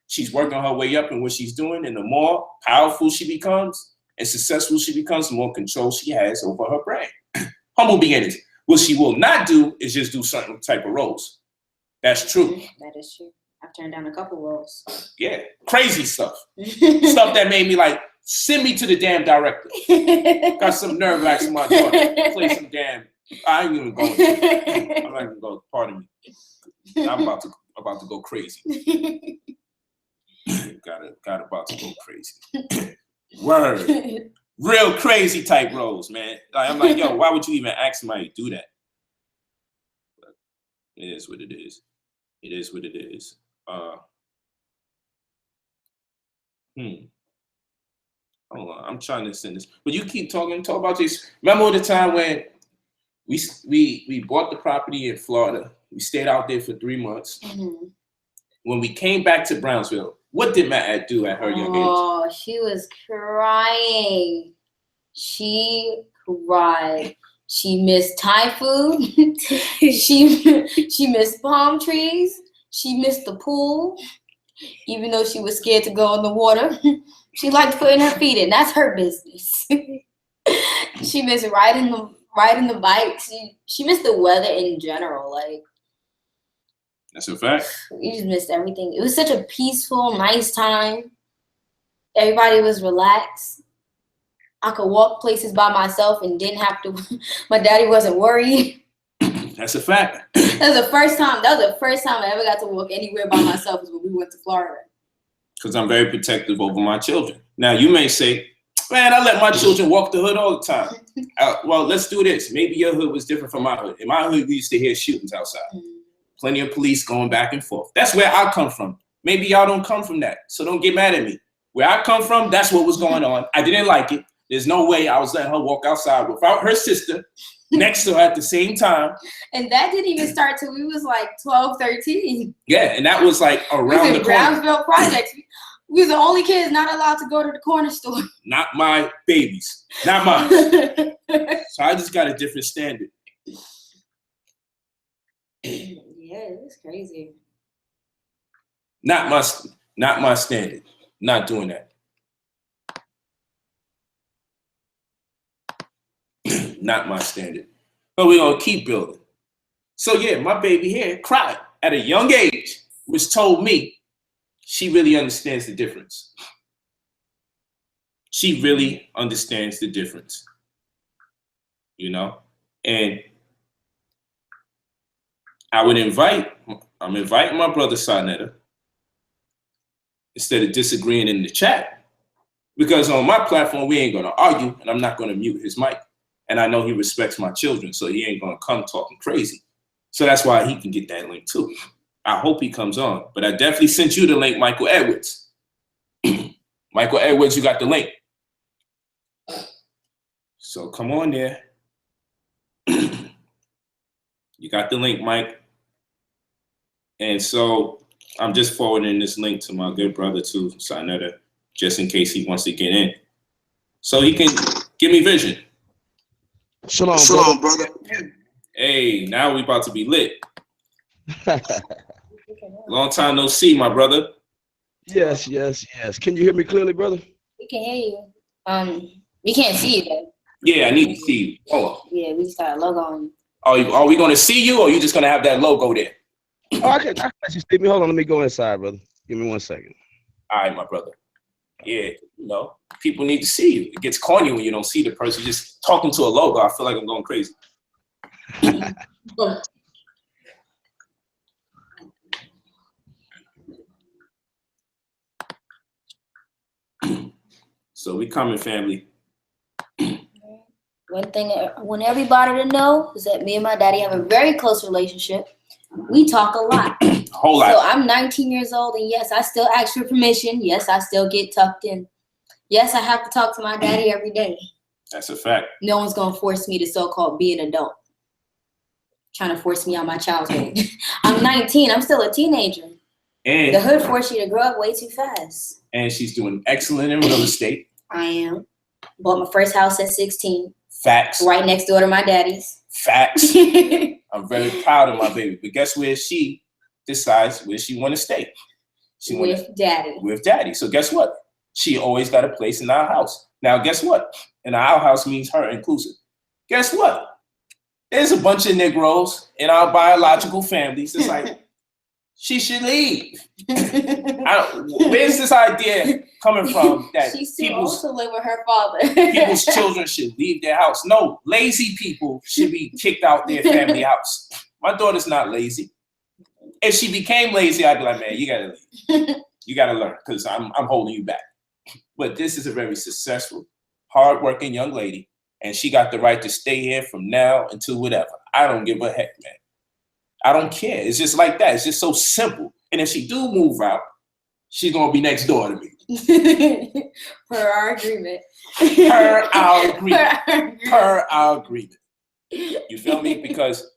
A: She's working her way up in what she's doing. And the more powerful she becomes and successful she becomes, the more control she has over her brain. Humble beginnings. What she will not do is just do certain type of roles. That's true.
C: That is true. I've turned down a couple roles.
A: Yeah, crazy stuff. Stuff that made me like, send me to the damn director. Got some nerve like my daughter. Play some damn. I ain't even going. I'm not even going. Pardon me. I'm about to go crazy. got about to go crazy. Word. Real crazy type roles, man. Like, I'm like, yo, why would you even ask somebody to do that? But it is what it is. It is what it is. Hold on, I'm trying to send this. But you keep talk about this. Remember the time when we bought the property in Florida? We stayed out there for 3 months. Mm-hmm. When we came back to Brownsville, what did Matt do at her young age?
C: Oh, she was crying. She cried. She missed Thai food. she missed palm trees. She missed the pool. Even though she was scared to go in the water, she liked putting her feet in. That's her business. She missed riding the bike. She missed the weather in general. Like,
A: that's a fact.
C: We just missed everything. It was such a peaceful, nice time. Everybody was relaxed. I could walk places by myself and didn't have to. My daddy wasn't worried.
A: That's a fact.
C: That was the first time I ever got to walk anywhere by myself is when we went to Florida.
A: Because I'm very protective over my children. Now, you may say, man, I let my children walk the hood all the time. Well, let's do this. Maybe your hood was different from my hood. In my hood, we used to hear shootings outside. Plenty of police going back and forth. That's where I come from. Maybe y'all don't come from that, so don't get mad at me. Where I come from, that's what was going on. I didn't like it. There's no way I was letting her walk outside without her sister next to her at the same time.
C: And that didn't even start till we was like 12, 13.
A: Yeah, and that was like around the corner.
C: Brownsville Projects. We was the only kids not allowed to go to the corner store.
A: Not my babies. Not mine. So I just got a different standard.
C: Yeah, it's crazy.
A: Not my standard. Not doing that. Not my standard. But we're gonna keep building. So yeah, my baby here cried at a young age, which told me she really understands the difference. She really understands the difference. You know? And I'm inviting my brother Sarnetta instead of disagreeing in the chat. Because on my platform, we ain't gonna argue, and I'm not gonna mute his mic. And I know he respects my children, so he ain't gonna come talking crazy. So that's why he can get that link too. I hope he comes on. But I definitely sent you the link, Michael Edwards. Michael Edwards, you got the link. So come on there. You got the link, Mike. And so I'm just forwarding this link to my good brother too, Sarnetta, just in case he wants to get in. So he can give me vision.
E: Shalom, brother.
A: Hey, now we about to be lit. Long time no see, my brother.
E: Yes. Can you hear me clearly, brother?
C: We can hear you. We can't see you though.
A: Yeah, I need to see you. Hold on.
C: Yeah, we just got a logo on you.
A: Are we going to see you, or are you just going to have that logo there?
E: Oh, I can let you see me. Hold on, let me go inside, brother. Give me 1 second.
A: All right, my brother. Yeah, people need to see you. It gets corny when you don't see the person. Just talking to a logo, I feel like I'm going crazy. So we coming, family.
C: One thing I want everybody to know is that me and my daddy have a very close relationship. We talk a lot.
A: A whole lot.
C: So I'm 19 years old, and yes, I still ask for permission. Yes, I still get tucked in. Yes, I have to talk to my daddy every day.
A: That's a fact.
C: No one's gonna force me to so-called be an adult. Trying to force me out my childhood. I'm 19. I'm still a teenager.
A: And
C: the hood forced you to grow up way too fast.
A: And she's doing excellent in real estate.
C: I am. Bought my first house at 16.
A: Facts.
C: Right next door to my daddy's.
A: Facts. I'm very proud of my baby. But guess where she decides where she want to stay?
C: With daddy.
A: With daddy. So guess what? She always got a place in our house. Now, guess what? And our house means her inclusive. Guess what? There's a bunch of Negroes in our biological families. It's like, she should leave. Where's this idea coming from that
C: she still also live with her father?
A: People's children should leave their house? No, lazy people should be kicked out their family house. My daughter's not lazy. If she became lazy, I'd be like, man, you gotta leave. You gotta learn, because I'm holding you back. But this is a very successful, hardworking young lady, and she got the right to stay here from now until whatever. I don't give a heck, man. I don't care. It's just like that. It's just so simple. And if she do move out, she's gonna be next door to me.
C: Per our agreement.
A: Per our agreement. Per our agreement. You feel me? Because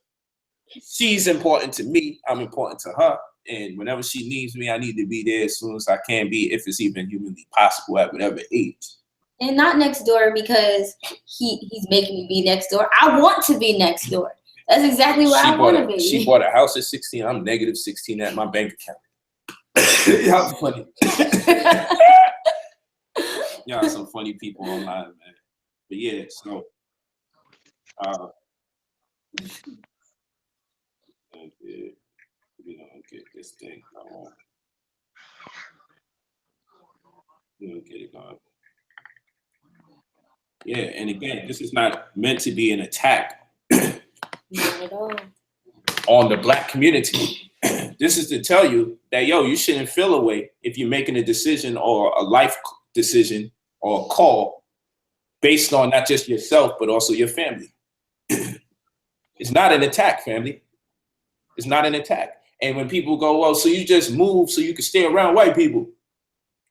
A: she's important to me. I'm important to her. And whenever she needs me, I need to be there as soon as I can be, if it's even humanly possible at whatever age.
C: And not next door because he's making me be next door. I want to be next door. That's exactly what I want to be.
A: She bought a house at 16. I'm negative 16 at my bank account. Y'all funny. Y'all some funny people online, man. But yeah, so we don't get this thing going. We don't get it going. Yeah, and again, this is not meant to be an attack
C: Not at all.
A: on the Black community. This is to tell you that, yo, you shouldn't feel away if you're making a decision or a life decision or a call based on not just yourself, but also your family. It's not an attack, family. It's not an attack. And when people go, well, so you just move so you can stay around white people.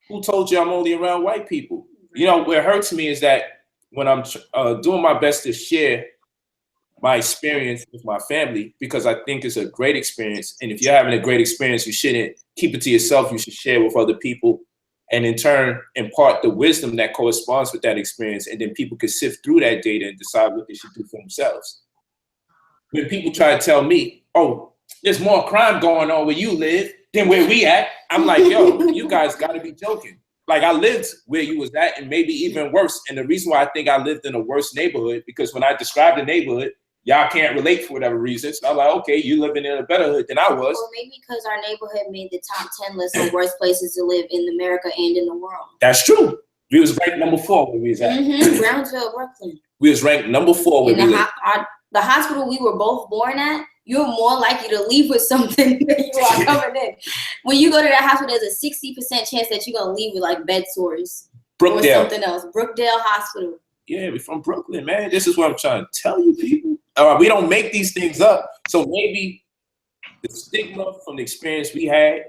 A: Who told you I'm only around white people? You know, what hurts me is that when I'm doing my best to share my experience with my family, because I think it's a great experience. And if you're having a great experience, you shouldn't keep it to yourself. You should share with other people and in turn impart the wisdom that corresponds with that experience. And then people can sift through that data and decide what they should do for themselves. When people try to tell me, oh, there's more crime going on where you live than where we at, I'm like, yo, you guys gotta be joking. Like, I lived where you was at and maybe even worse. And the reason why I think I lived in a worse neighborhood, because when I describe the neighborhood, y'all can't relate for whatever reason. So I'm like, okay, you living in a better hood than I was.
C: Well, maybe because our neighborhood made the top 10 list of worst places to live in America and in the world.
A: That's true. We was ranked number 4 where we was at.
C: Brownsville, Brooklyn.
A: We was ranked number 4 where we lived.
C: The hospital we were both born at, you're more likely to leave with something than you are coming in. When you go to that hospital, there's a 60% chance that you're going to leave with like bed sores.
A: Brookdale.
C: Or something else. Brookdale Hospital.
A: Yeah, we're from Brooklyn, man. This is what I'm trying to tell you, people. We don't make these things up. So maybe the stigma from the experience we had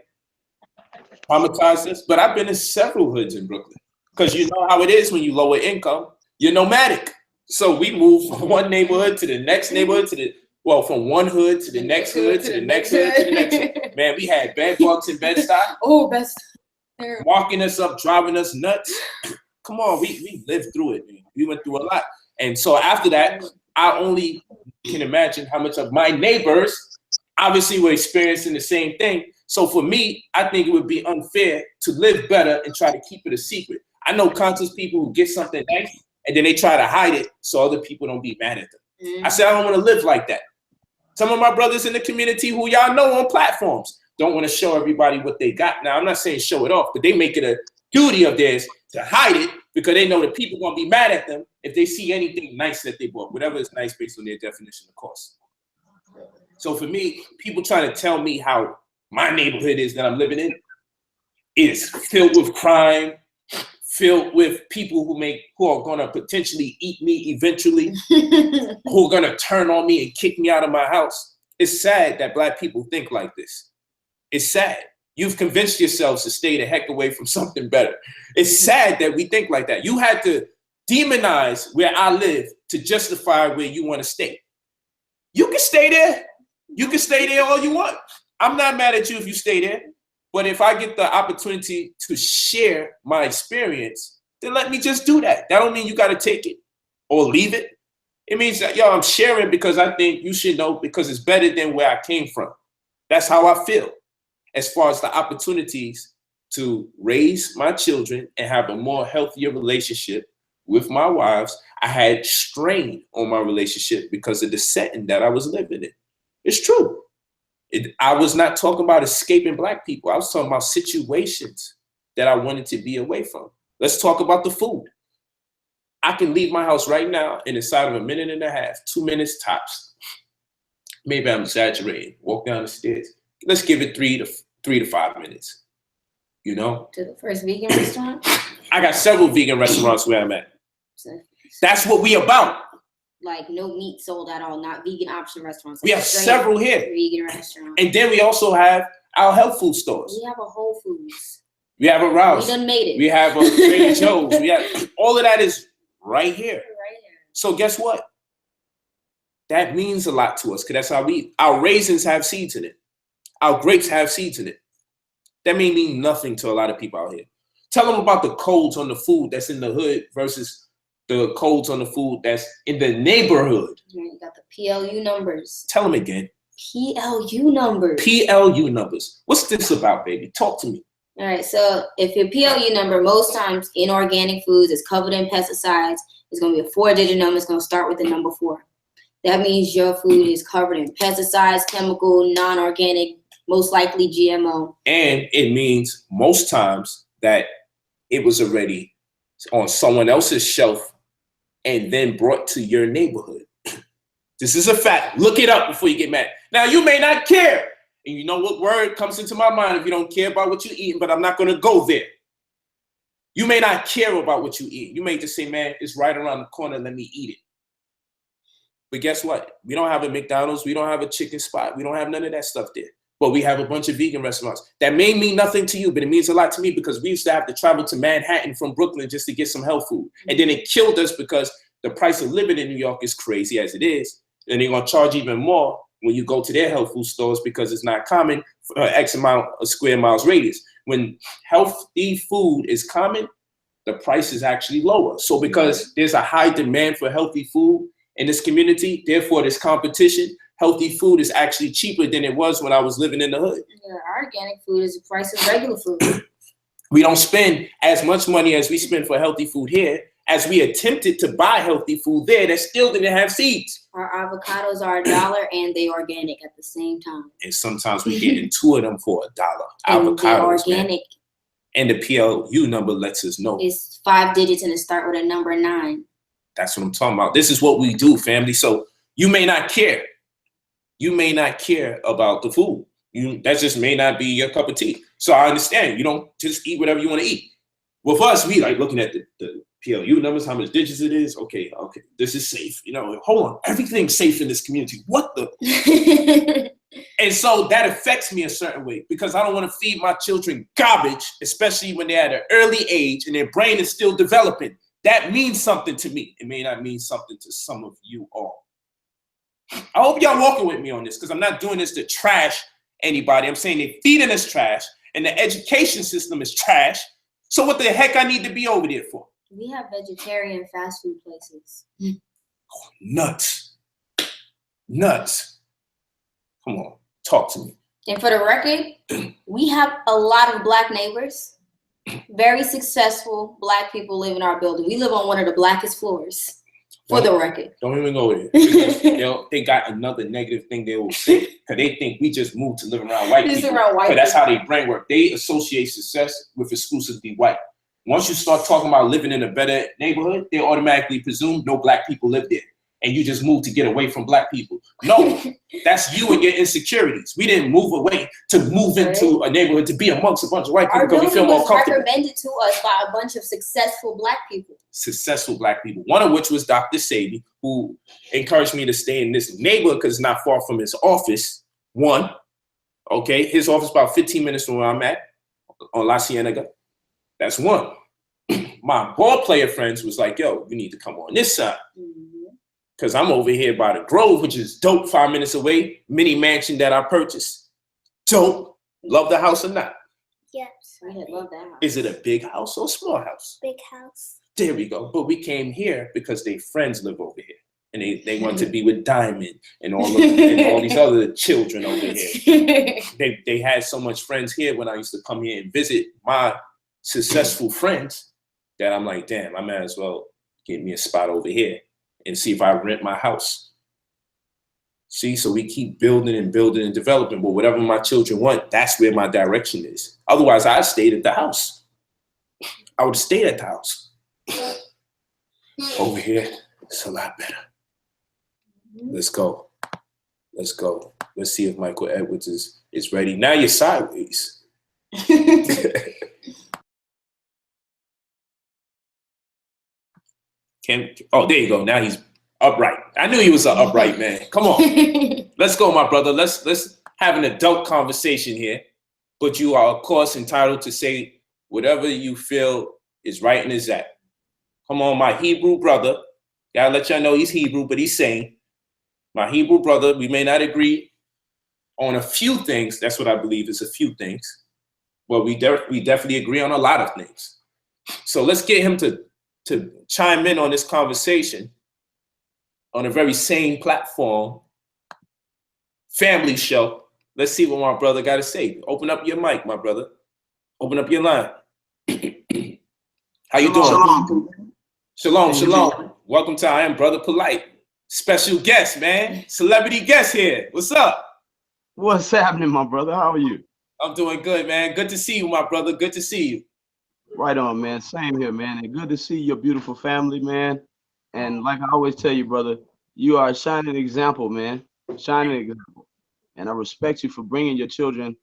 A: traumatized us. But I've been in several hoods in Brooklyn. Because you know how it is when you lower income, you're nomadic. So we moved from one neighborhood to the next neighborhood from one hood to the next hood to the next hood to the next hood. Man, we had bed bugs in Bed-Stuy.
C: Oh, that's
A: walking us up, driving us nuts. Come on, we lived through it, man. We went through a lot. And so after that, I only can imagine how much of my neighbors obviously were experiencing the same thing. So for me, I think it would be unfair to live better and try to keep it a secret. I know conscious people who get something nice and then they try to hide it so other people don't be mad at them. I said, I don't want to live like that. Some of my brothers in the community who y'all know on platforms don't want to show everybody what they got. Now, I'm not saying show it off, but they make it a duty of theirs to hide it because they know that people are going to be mad at them if they see anything nice that they bought, whatever is nice based on their definition of cost. So for me, people trying to tell me how my neighborhood is that I'm living in is filled with crime, filled with people who are going to potentially eat me eventually, who are going to turn on me and kick me out of my house. It's sad that Black people think like this. It's sad. You've convinced yourselves to stay the heck away from something better. It's sad that we think like that. You had to demonize where I live to justify where you want to stay. You can stay there. You can stay there all you want. I'm not mad at you if you stay there. But if I get the opportunity to share my experience, then let me just do that. That don't mean you got to take it or leave it. It means that, I'm sharing because I think you should know because it's better than where I came from. That's how I feel as far as the opportunities to raise my children and have a more healthier relationship with my wives. I had strain on my relationship because of the setting that I was living in. It's true. I was not talking about escaping Black people. I was talking about situations that I wanted to be away from. Let's talk about the food. I can leave my house right now in inside of a minute and a half, 2 minutes tops. Maybe I'm exaggerating. Walk down the stairs. Let's give it 3 to 5 minutes. To
C: the first vegan restaurant?
A: I got several vegan restaurants where I'm at. That's what we about.
C: Like no meat sold at all, not vegan option restaurants.
A: We have several here.
C: Vegan restaurants.
A: And then we also have our health food stores.
C: We have a Whole Foods.
A: We have a Rouse.
C: We done made it.
A: We have a Trader Joe's. We have all of that is right here.
C: Right here.
A: So guess what? That means a lot to us because that's how our raisins have seeds in it. Our grapes have seeds in it. That may mean nothing to a lot of people out here. Tell them about the codes on the food that's in the hood versus the codes on the food that's in the neighborhood.
C: You got the PLU numbers.
A: Tell them again.
C: PLU numbers.
A: PLU numbers. What's this about, baby? Talk to me.
C: All right, so if your PLU number, most times in organic foods, is covered in pesticides, it's going to be a 4-digit number. It's going to start with the number 4. That means your food is covered in pesticides, chemical, non-organic, most likely GMO. And
A: it means most times that it was already on someone else's shelf and then brought to your neighborhood. This is a fact. Look it up before you get mad. Now, you may not care. And you know what word comes into my mind if you don't care about what you're eating, but I'm not going to go there. You may not care about what you eat. You may just say, man, it's right around the corner. Let me eat it. But guess what? We don't have a McDonald's. We don't have a chicken spot. We don't have none of that stuff there. But we have a bunch of vegan restaurants. That may mean nothing to you, but it means a lot to me because we used to have to travel to Manhattan from Brooklyn just to get some health food. And then it killed us because the price of living in New York is crazy as it is. And they're going to charge even more when you go to their health food stores because it's not common for X amount of square miles radius. When healthy food is common, the price is actually lower. So because there's a high demand for healthy food in this community, therefore there's competition, healthy food is actually cheaper than it was when I was living in the hood.
C: Yeah, our organic food is the price of regular food.
A: We don't spend as much money as we spend for healthy food here. As we attempted to buy healthy food there, that still didn't have seeds.
C: Our avocados are $1 and they organic at the same time.
A: And sometimes we're getting 2 of them for $1.
C: And
A: Avocados,
C: organic.
A: Man. And the PLU number lets us know.
C: It's 5 digits and it start with a number 9.
A: That's what I'm talking about. This is what we do, family. So you may not care. You may not care about the food. That just may not be your cup of tea. So I understand. You don't just eat whatever you want to eat. With us, we like looking at the PLU numbers, how much digits it is. Okay, this is safe. Hold on. Everything's safe in this community. What the? And so that affects me a certain way because I don't want to feed my children garbage, especially when they're at an early age and their brain is still developing. That means something to me. It may not mean something to some of you all. I hope y'all walking with me on this because I'm not doing this to trash anybody. I'm saying they're feeding us trash and the education system is trash. So what the heck I need to be over there for?
C: We have vegetarian fast food places.
A: Oh, nuts. Come on, talk to me.
C: And for the record, we have a lot of Black neighbors. Very successful Black people live in our building. We live on one of the blackest floors. For the record.
A: Don't even go there. Because they got another negative thing they will say. Because they think we just moved to live around white people. But that's how they brain work. They associate success with exclusively white. Once you start talking about living in a better neighborhood, they automatically presume no Black people live there. And you just moved to get away from Black people. No, that's you and your insecurities. We didn't move away to move into a neighborhood to be amongst a bunch of white people because we feel more comfortable.
C: Our building was recommended to us by a bunch of successful Black people.
A: Successful Black people. One of which was Dr. Sabi, who encouraged me to stay in this neighborhood because it's not far from his office. One, okay, his office about 15 minutes from where I'm at on La Cienega. That's one. My ball player friends was like, yo, you need to come on this side. Because I'm over here by the Grove, which is dope, 5 minutes away. Mini mansion that I purchased. Dope. Love the house or not?
D: Yes.
C: I love that house.
A: Is it a big house or a small house?
D: Big house.
A: There we go. But we came here because their friends live over here. And they want to be with Diamond and all these other children over here. They had so much friends here when I used to come here and visit my successful friends that I'm like, damn, I might as well get me a spot over here and see if I rent my house. See, so we keep building and building and developing, but whatever my children want, that's where my direction is. Otherwise, I stayed at the house. I would have stayed at the house. Over here, it's a lot better. Let's go. Let's go. Let's see if Michael Edwards is ready. Now you're sideways. Oh, there you go. Now he's upright. I knew he was an upright man. Come on. Let's go, my brother. Let's have an adult conversation here. But you are, of course, entitled to say whatever you feel is right and exact. Come on, my Hebrew brother. Gotta let y'all know he's Hebrew, but he's sane. My Hebrew brother, we may not agree on a few things. That's what I believe is a few things. But we definitely agree on a lot of things. So let's get him to chime in on this conversation on a very sane platform, family show. Let's see what my brother got to say. Open up your mic, my brother. Open up your line. How you doing? Shalom, shalom. Welcome to I Am Brother Polite. Special guest, man. Celebrity guest here. What's up?
E: What's happening, my brother? How are you?
A: I'm doing good, man. Good to see you, my brother. Good to see you.
E: Right on, man. Same here, man. And good to see your beautiful family, man. And like I always tell you, brother, you are a shining example, man. Shining example. And I respect you for bringing your children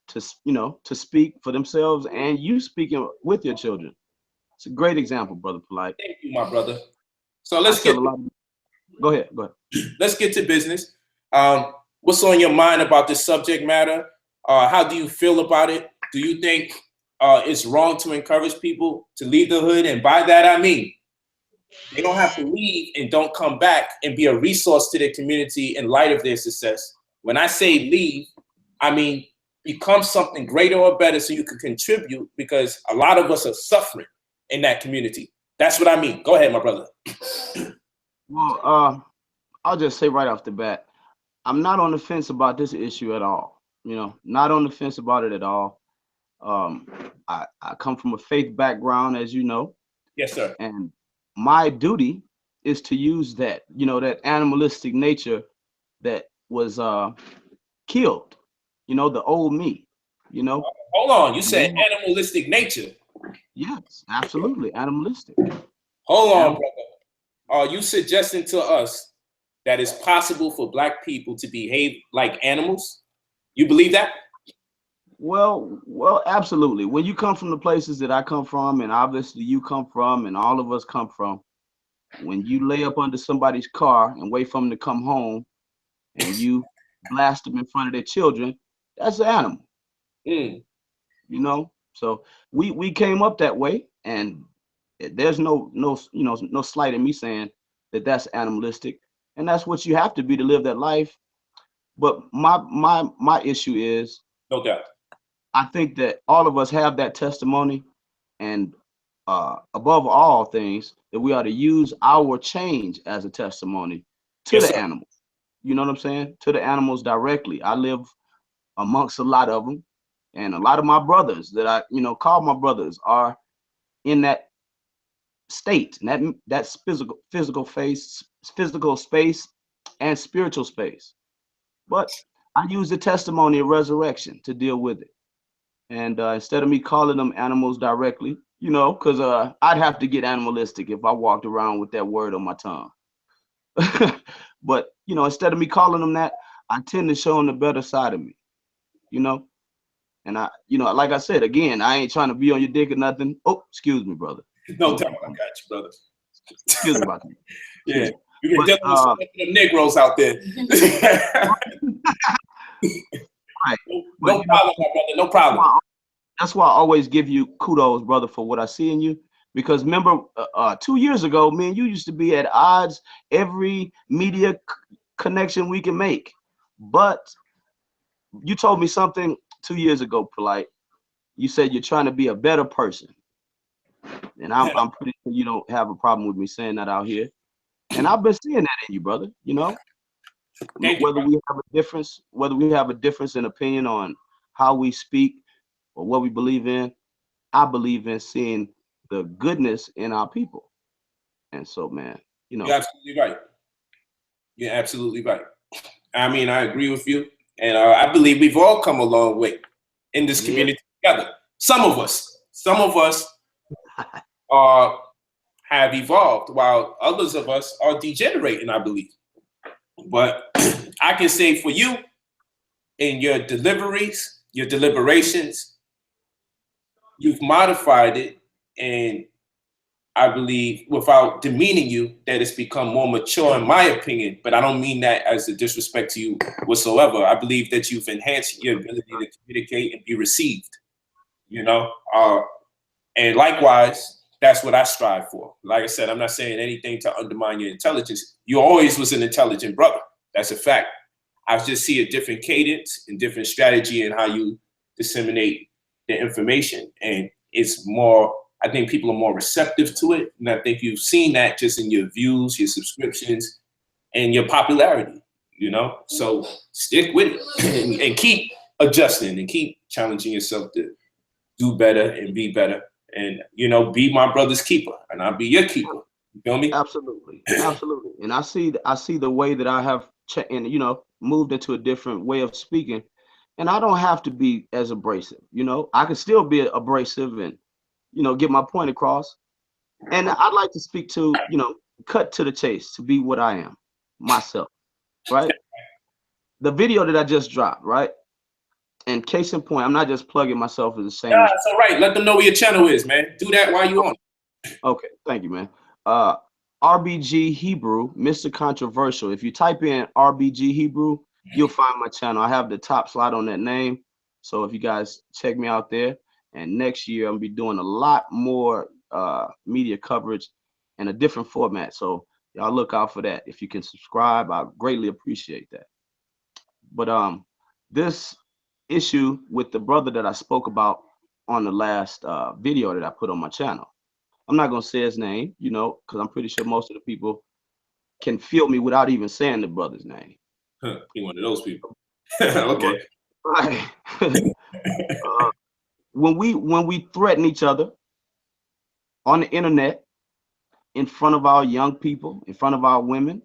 E: to, to speak for themselves and you speaking with your children. It's a great example, Brother Polite.
A: Thank you, my brother. So let's get.
E: Go ahead.
A: Let's get to business. What's on your mind about this subject matter? How do you feel about it? Do you think it's wrong to encourage people to leave the hood? And by that, I mean, they don't have to leave and don't come back and be a resource to their community in light of their success. When I say leave, I mean, become something greater or better so you can contribute, because a lot of us are suffering in that community. That's what I mean. Go ahead, my brother.
E: Well, I'll just say right off the bat, I'm not on the fence about this issue at all. Not on the fence about it at all. I come from a faith background, as you know.
A: Yes, sir.
E: And my duty is to use that, that animalistic nature that was killed, the old me,
A: Hold on, you said animalistic nature.
E: Yes, absolutely, animalistic.
A: Hold on, brother. Are you suggesting to us that it's possible for Black people to behave like animals? You believe that?
E: Well, absolutely. When you come from the places that I come from, and obviously you come from, and all of us come from, when you lay up under somebody's car and wait for them to come home, and you blast them in front of their children, that's an animal. So we came up that way, and there's no slight in me saying that that's animalistic, and that's what you have to be to live that life. But my issue is,
A: no doubt,
E: I think that all of us have that testimony, and above all things, that we ought to use our change as a testimony to the animals. You know what I'm saying? To the animals directly. I live amongst a lot of them. And a lot of my brothers that I, call my brothers are in that state, and that's physical space and spiritual space. But I use the testimony of resurrection to deal with it. And instead of me calling them animals directly, because I'd have to get animalistic if I walked around with that word on my tongue. But, instead of me calling them that, I tend to show them the better side of me, And I, like I said, again, I ain't trying to be on your dick or nothing. Oh, excuse me, brother.
A: No doubt, I got you, brother.
E: Excuse me about that.
A: Yeah, you can definitely some of them Negroes out there.
E: Right.
A: No problem, my brother. No problem.
E: That's why I always give you kudos, brother, for what I see in you. Because remember, 2 years ago, me and you used to be at odds every media connection we can make. But you told me something 2 years ago, Polite. You said you're trying to be a better person. And I'm pretty sure you don't have a problem with me saying that out here. And I've been seeing that in you, brother. Whether we have a difference in opinion on how we speak or what we believe in, I believe in seeing the goodness in our people. And so, man,
A: You're absolutely right. You're absolutely right. I mean, I agree with you. And I believe we've all come a long way in this community together. Some of us have evolved, while others of us are degenerating, I believe. But I can say for you, in your deliveries, your deliberations, you've modified it, and I believe, without demeaning you, that it's become more mature, in my opinion. But I don't mean that as a disrespect to you whatsoever. I believe that you've enhanced your ability to communicate and be received, and likewise, that's what I strive for. Like I said, I'm not saying anything to undermine your intelligence. You always was an intelligent brother. That's a fact. I just see a different cadence and different strategy in how you disseminate the information. And it's more, I think people are more receptive to it. And I think you've seen that just in your views, your subscriptions, and your popularity, So stick with it and keep adjusting and keep challenging yourself to do better and be better. And, be my brother's keeper, and I'll be your keeper. You feel me?
E: Absolutely. Absolutely. And I see the way that I have moved into a different way of speaking. And I don't have to be as abrasive, I can still be abrasive and, get my point across. And I'd like to speak to, cut to the chase, to be what I am, myself, right? The video that I just dropped, right? And case in point, I'm not just plugging myself as the same.
A: Nah, it's all right. Let them know where your channel is, man. Do that while you're on.
E: Okay, thank you, man. RBG Hebrew, Mr. Controversial. If you type in RBG Hebrew, you'll find my channel. I have the top slot on that name. So if you guys check me out there, and next year I'm gonna be doing a lot more media coverage in a different format. So y'all look out for that. If you can subscribe, I greatly appreciate that. But this issue with the brother that I spoke about on the last video that I put on my channel, I'm not gonna say his name, because I'm pretty sure most of the people can feel me without even saying the brother's name.
A: He one of those people. Okay.
E: Right. When we threaten each other on the internet, in front of our young people, in front of our women,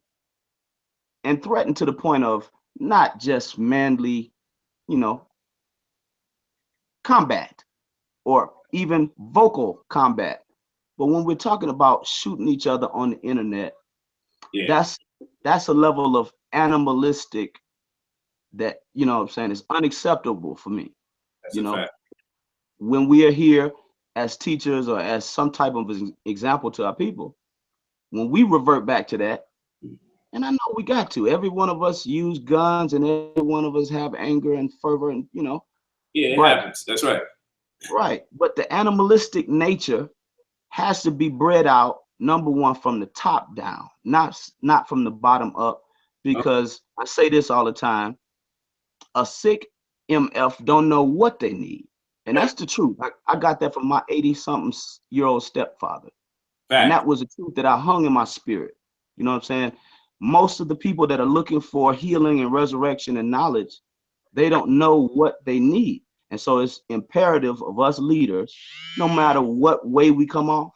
E: and threaten to the point of not just manly, combat or even vocal combat, but when we're talking about shooting each other on the internet, that's a level of animalistic that, what I'm saying, is unacceptable for me.
A: That's a fact.
E: When we are here as teachers or as some type of example to our people, when we revert back to that, and I know we got to, every one of us use guns and every one of us have anger and fervor and,
A: Yeah, it happens. That's right.
E: Right. But the animalistic nature has to be bred out, number one, from the top down, not from the bottom up, because I say this all the time, a sick MF don't know what they need. And that's the truth. I got that from my 80-something-year-old stepfather. Fact. And that was a truth that I hung in my spirit. You know what I'm saying? Most of the people that are looking for healing and resurrection and knowledge They don't know what they need. And so it's imperative of us leaders, no matter what way we come off,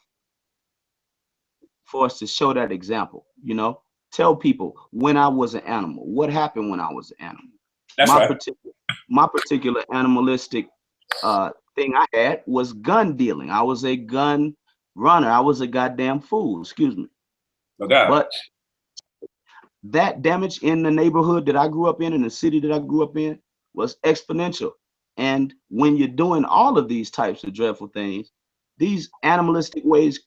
E: for us to show that example, you know, tell people when I was an animal, what happened when I was an animal.
A: That's
E: my
A: right.
E: my particular animalistic thing I had was gun dealing. I was a gun runner. I was a goddamn fool, excuse me.
A: No doubt.
E: But that damage in the neighborhood that I grew up in the city that I grew up in, was exponential. And when you're doing all of these types of dreadful things, these animalistic ways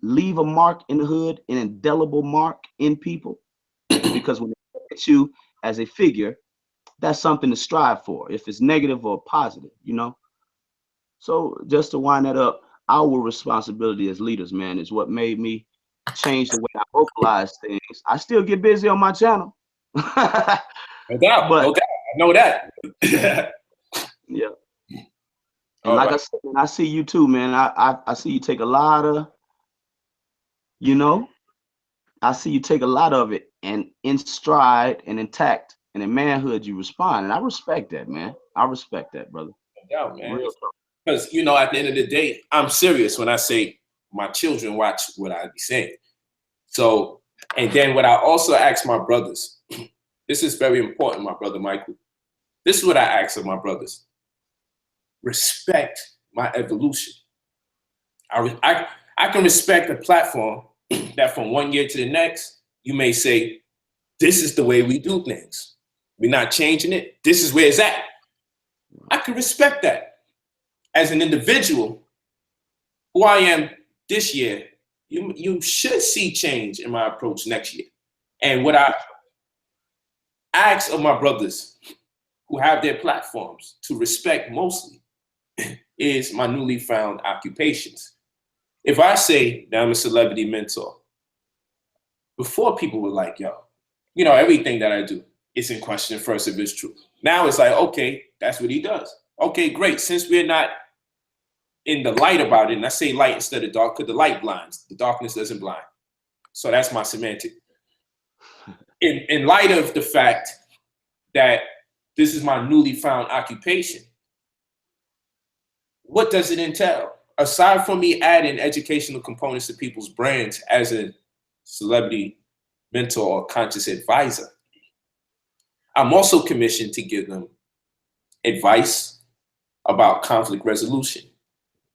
E: leave a mark in the hood, an indelible mark in people, because when they look at you as a figure, that's something to strive for, if it's negative or positive, you know. So just to wind that up, our responsibility as leaders, man, is what made me change the way I vocalize things. I still get busy on my channel.
A: No doubt.
E: But
A: no doubt. I know that.
E: yeah. And
A: All
E: like I
A: right.
E: said, I see you too, man. I see you take a lot of, you know, I see you take a lot of it and in stride and intact, and in manhood you respond. And I respect that, man. I respect that, brother.
A: No doubt, man.
E: Real talk.
A: Because, you know, at the end of the day, I'm serious when I say my children watch what I be saying. So, and then what I also ask my brothers, this is very important, my brother Michael. This is what I ask of my brothers. Respect my evolution. I can respect a platform that from one year to the next, you may say, this is the way we do things. We're not changing it. This is where it's at. I can respect that. As an individual, who I am this year, you should see change in my approach next year. And what I ask of my brothers who have their platforms to respect mostly is my newly found occupations. If I say that I'm a celebrity mentor, before people were like, yo, you know, everything that I do is in question first if it's true. Now it's like, okay, that's what he does. Okay, great. Since we're not in the light about it, and I say light instead of dark because the light blinds, the darkness doesn't blind. So that's my semantic. In light of the fact that this is my newly found occupation, what does it entail? Aside from me adding educational components to people's brands as a celebrity mentor or conscious advisor, I'm also commissioned to give them advice about conflict resolution,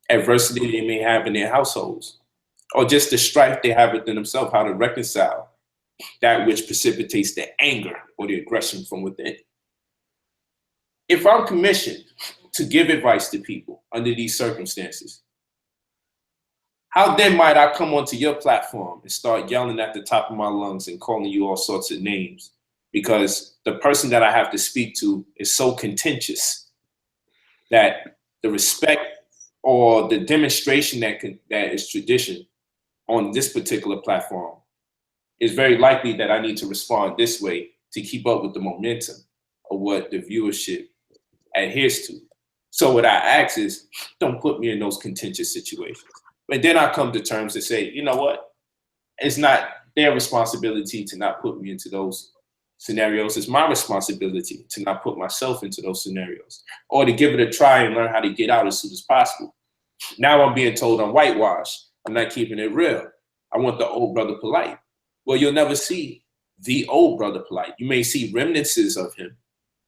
A: adversity they may have in their households, or just the strife they have within themselves, how to reconcile that which precipitates the anger or the aggression from within. If I'm commissioned to give advice to people under these circumstances, how then might I come onto your platform and start yelling at the top of my lungs and calling you all sorts of names because the person that I have to speak to is so contentious that the respect or the demonstration that is tradition on this particular platform is very likely that I need to respond this way to keep up with the momentum of what the viewership adheres to. So what I ask is, don't put me in those contentious situations. But then I come to terms to say, you know what? It's not their responsibility to not put me into those scenarios. It's my responsibility to not put myself into those scenarios or to give it a try and learn how to get out as soon as possible. Now I'm being told I'm whitewashed. I'm not keeping it real. I want the old brother polite. Well, you'll never see the old brother polite. You may see remnants of him,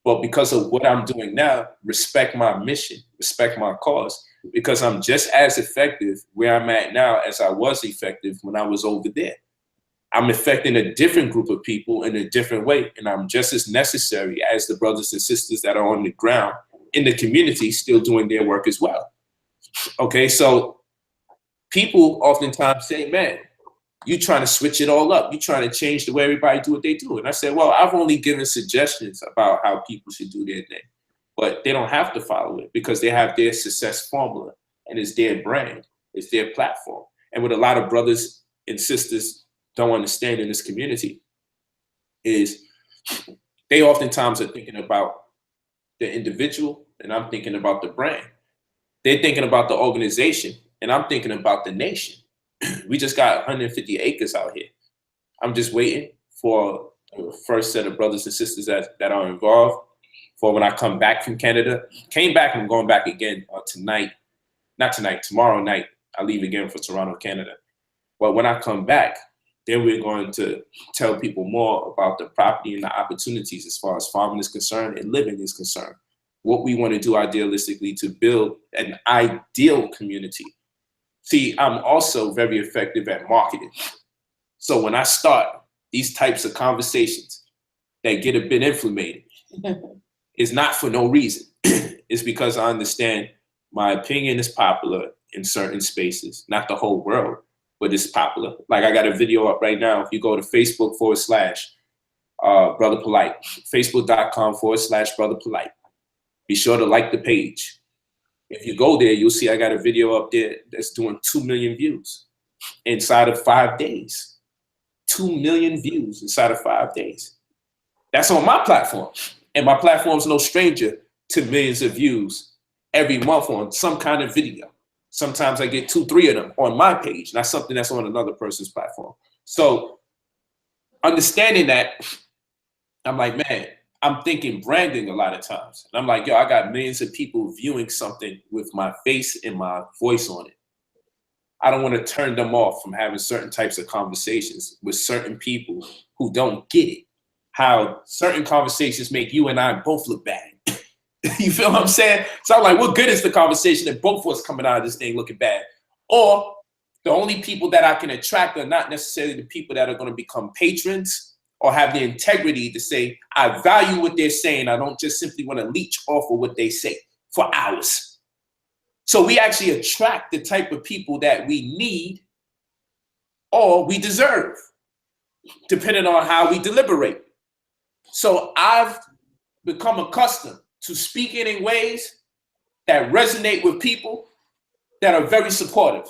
A: but because of what I'm doing now, respect my mission, respect my cause, because I'm just as effective where I'm at now as I was effective when I was over there. I'm affecting a different group of people in a different way, and I'm just as necessary as the brothers and sisters that are on the ground in the community still doing their work as well. Okay, so people oftentimes say, man, you trying to switch it all up. You trying to change the way everybody do what they do. And I said, well, I've only given suggestions about how people should do their thing, but they don't have to follow it because they have their success formula and it's their brand, it's their platform. And what a lot of brothers and sisters don't understand in this community is they oftentimes are thinking about the individual and I'm thinking about the brand. They're thinking about the organization and I'm thinking about the nation. We just got 150 acres out here. I'm just waiting for the first set of brothers and sisters that are involved for when I come back from Canada. Came back, I'm going back again tonight. Not tonight, tomorrow night. I leave again for Toronto, Canada. But when I come back, then we're going to tell people more about the property and the opportunities as far as farming is concerned and living is concerned. What we want to do idealistically to build an ideal community. See, I'm also very effective at marketing. So when I start these types of conversations that get a bit inflamed, it's not for no reason. It's because I understand my opinion is popular in certain spaces, not the whole world, but it's popular. Like I got a video up right now. If you go to Facebook / Brother Polite, Facebook.com / Brother Polite. Be sure to like the page. If you go there, you'll see I got a video up there that's doing 2 million views inside of 5 days. 2 million views inside of 5 days. That's on my platform. And my platform's no stranger to millions of views every month on some kind of video. Sometimes I get 2, 3 of them on my page, not something that's on another person's platform. So understanding that, I'm like, man, I'm thinking branding a lot of times. And I'm like, yo, I got millions of people viewing something with my face and my voice on it. I don't want to turn them off from having certain types of conversations with certain people who don't get it. How certain conversations make you and I both look bad. You feel what I'm saying? So I'm like, what good is the conversation if both of us coming out of this thing looking bad? Or the only people that I can attract are not necessarily the people that are going to become patrons or have the integrity to say, I value what they're saying. I don't just simply want to leech off of what they say for hours. So we actually attract the type of people that we need or we deserve, depending on how we deliberate. So I've become accustomed to speaking in ways that resonate with people that are very supportive.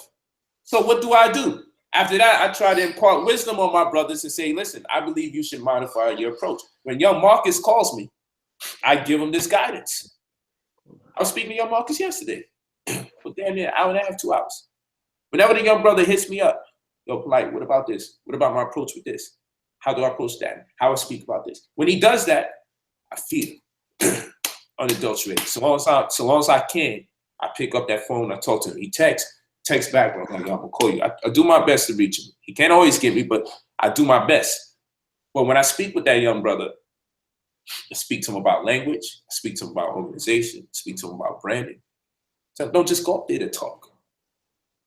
A: So what do? After that, I try to impart wisdom on my brothers and say, listen, I believe you should modify your approach. When young Marcus calls me, I give him this guidance. I was speaking to young Marcus yesterday for damn near an hour and a half, 2 hours. Whenever the young brother hits me up, yo, Polite, what about this? What about my approach with this? How do I approach that? How I speak about this? When he does that, I feel unadulterated. So long as I can, I pick up that phone, I talk to him. He texts back, I'm like, yo, I'm gonna call you. I do my best to reach him. He can't always get me, but I do my best. But when I speak with that young brother, I speak to him about language, I speak to him about organization, I speak to him about branding. So don't just go up there to talk.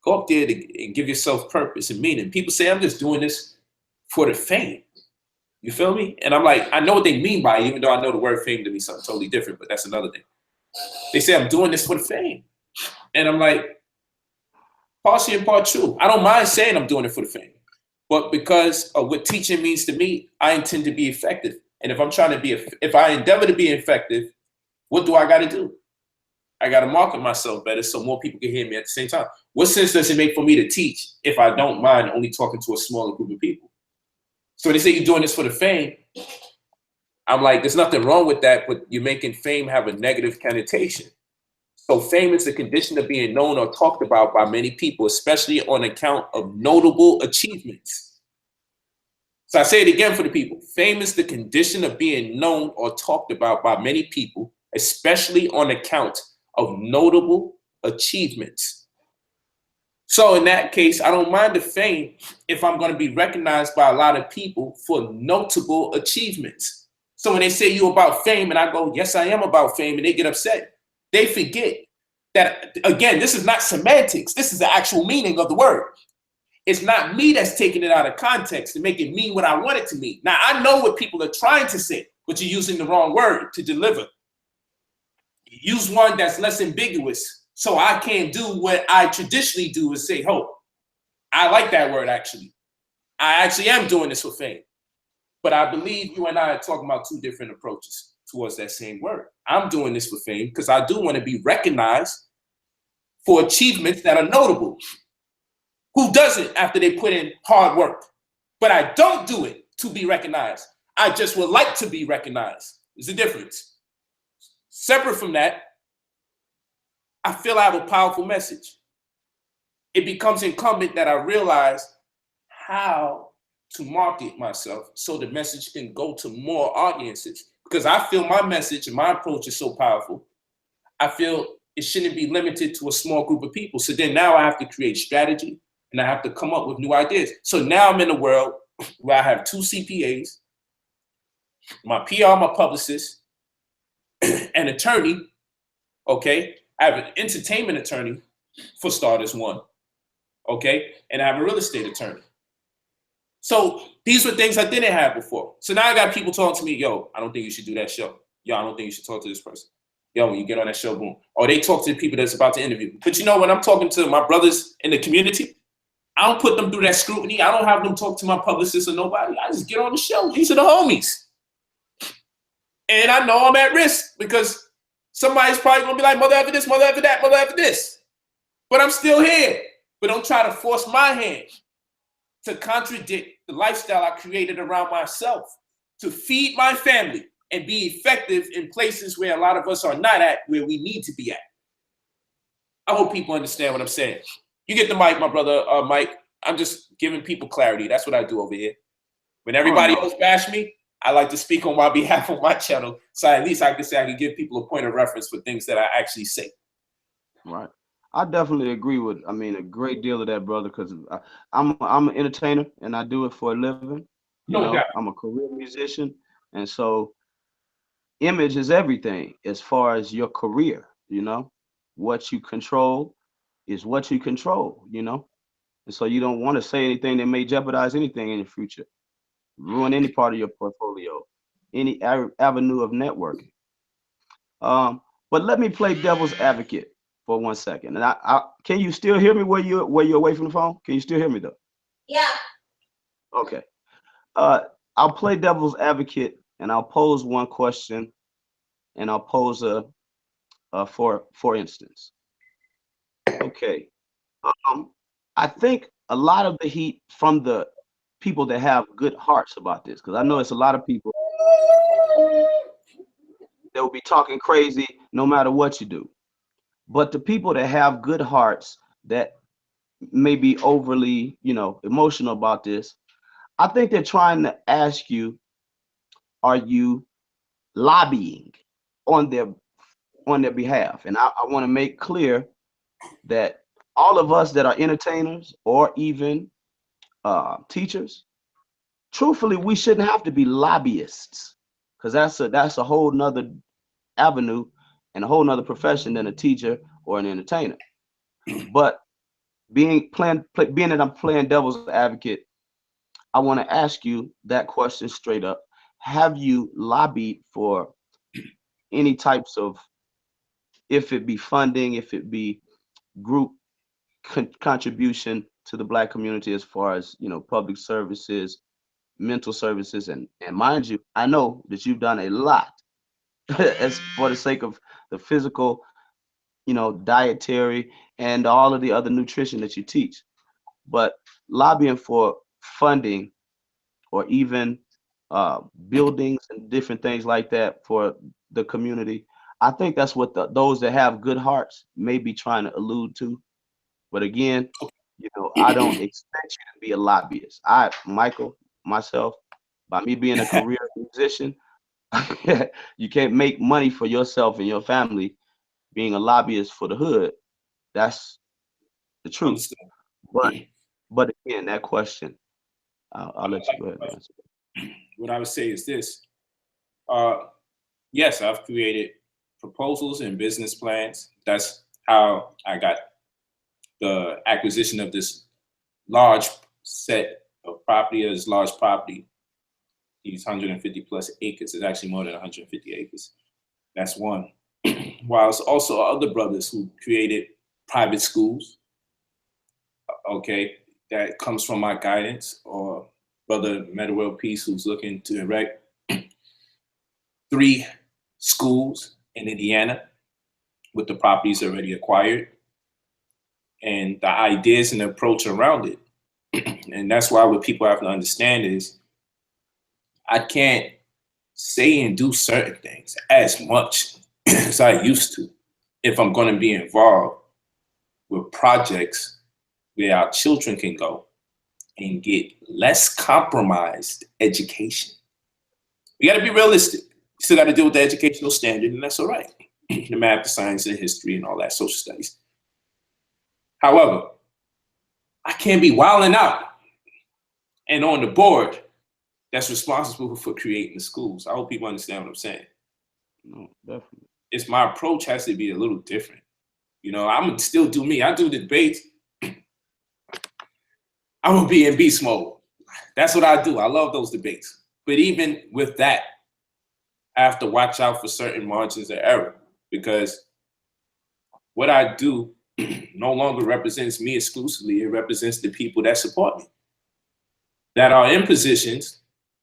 A: Go up there and give yourself purpose and meaning. People say, I'm just doing this for the fame. You feel me? And I'm like, I know what they mean by it, even though I know the word fame to me something totally different, but that's another thing. They say, I'm doing this for the fame. And I'm like, partially and part true. I don't mind saying I'm doing it for the fame, but because of what teaching means to me, I intend to be effective. And if I'm trying to be, if I endeavor to be effective, what do I got to do? I got to market myself better so more people can hear me at the same time. What sense does it make for me to teach if I don't mind only talking to a smaller group of people? So when they say you're doing this for the fame, I'm like, there's nothing wrong with that, but you're making fame have a negative connotation. So fame is the condition of being known or talked about by many people, especially on account of notable achievements. So I say it again for the people. Fame is the condition of being known or talked about by many people, especially on account of notable achievements. So in that case, I don't mind the fame if I'm going to be recognized by a lot of people for notable achievements. So when they say you about fame and I go, yes, I am about fame, and they get upset, they forget that, again, this is not semantics. This is the actual meaning of the word. It's not me that's taking it out of context to make it mean what I want it to mean. Now, I know what people are trying to say, but you're using the wrong word to deliver. Use one that's less ambiguous so I can't do what I traditionally do is say, oh, I like that word, actually. I actually am doing this for fame. But I believe you and I are talking about two different approaches towards that same word. I'm doing this for fame because I do want to be recognized for achievements that are notable. Who doesn't after they put in hard work? But I don't do it to be recognized. I just would like to be recognized. There's a difference. Separate from that, I feel I have a powerful message. It becomes incumbent that I realize how to market myself so the message can go to more audiences. because I feel my message and my approach is so powerful. I feel it shouldn't be limited to a small group of people. So then now I have to create strategy and I have to come up with new ideas. So now I'm in a world where I have 2 CPAs, my PR, my publicist, an attorney, okay? I have an entertainment attorney, for starters, one, okay? And I have a real estate attorney. So these were things I didn't have before. So now I got people talking to me, yo, I don't think you should do that show. Yo, I don't think you should talk to this person. Yo, when you get on that show, boom. Or they talk to the people that's about to interview. But you know, when I'm talking to my brothers in the community, I don't put them through that scrutiny. I don't have them talk to my publicist or nobody. I just get on the show. These are the homies. And I know I'm at risk because somebody's probably gonna be like, mother after this, mother after that, mother after this. But I'm still here. But don't try to force my hand to contradict the lifestyle I created around myself, to feed my family and be effective in places where a lot of us are not at, where we need to be at. I hope people understand what I'm saying. You get the mic, my brother, Mike. I'm just giving people clarity. That's what I do over here. When everybody else bash me, I like to speak on my behalf on my channel, so at least I can say I can give people a point of reference for things that I actually say.
E: Right. I definitely agree with, I mean, a great deal of that, brother, because I'm an entertainer and I do it for a living. You know, I'm a career musician. And so image is everything as far as your career, you know. What you control is what you control, you know. And so you don't want to say anything that may jeopardize anything in the future, ruin any part of your portfolio, any avenue of networking. But let me play devil's advocate for 1 second. And I can you still hear me where you're away from the phone? Can you still hear me though?
C: Yeah.
E: Okay. I'll play devil's advocate and I'll pose one question and I'll pose for instance. Okay. I think a lot of the heat from the people that have good hearts about this, because I know it's a lot of people that will be talking crazy no matter what you do. But the people that have good hearts that may be overly, you know, emotional about this, I think they're trying to ask you, are you lobbying on their behalf? And I want to make clear that all of us that are entertainers or even teachers, truthfully, we shouldn't have to be lobbyists, because that's a whole nother avenue and a whole nother profession than a teacher or an entertainer. But being that I'm playing devil's advocate, I want to ask you that question straight up. Have you lobbied for any types of, if it be funding, if it be group contribution to the Black community, as far as, you know, public services, mental services, and mind you, I know that you've done a lot as for the sake of the physical, you know, dietary and all of the other nutrition that you teach. But lobbying for funding or even buildings and different things like that for the community, I think that's what those that have good hearts may be trying to allude to. But again, you know, I don't expect you to be a lobbyist. Michael, myself, by me being a career musician, you can't make money for yourself and your family being a lobbyist for the hood. That's the truth. But again, that question, I'll let you go ahead and answer.
A: What I would say is this. Yes, I've created proposals and business plans. That's how I got the acquisition of this large set of property, this large property, these 150 plus acres. It's actually more than 150 acres. That's one. While it's also other brothers who created private schools, okay, that comes from my guidance, or Brother Medawell Peace, who's looking to erect 3 schools in Indiana with the properties already acquired, and the ideas and the approach around it. And that's why what people have to understand is I can't say and do certain things as much as I used to if I'm going to be involved with projects where our children can go and get less compromised education. We got to be realistic. You still got to deal with the educational standard, and that's all right. The math, the science, and the history, and all that, social studies. However, I can't be wilding out and on the board that's responsible for creating the schools. I hope people understand what I'm saying.
E: No, definitely.
A: It's my approach has to be a little different. You know, I'm gonna still do me. I do the debates. I'm gonna be in beast mode. That's what I do. I love those debates. But even with that, I have to watch out for certain margins of error, because what I do no longer represents me exclusively. It represents the people that support me, that are in positions,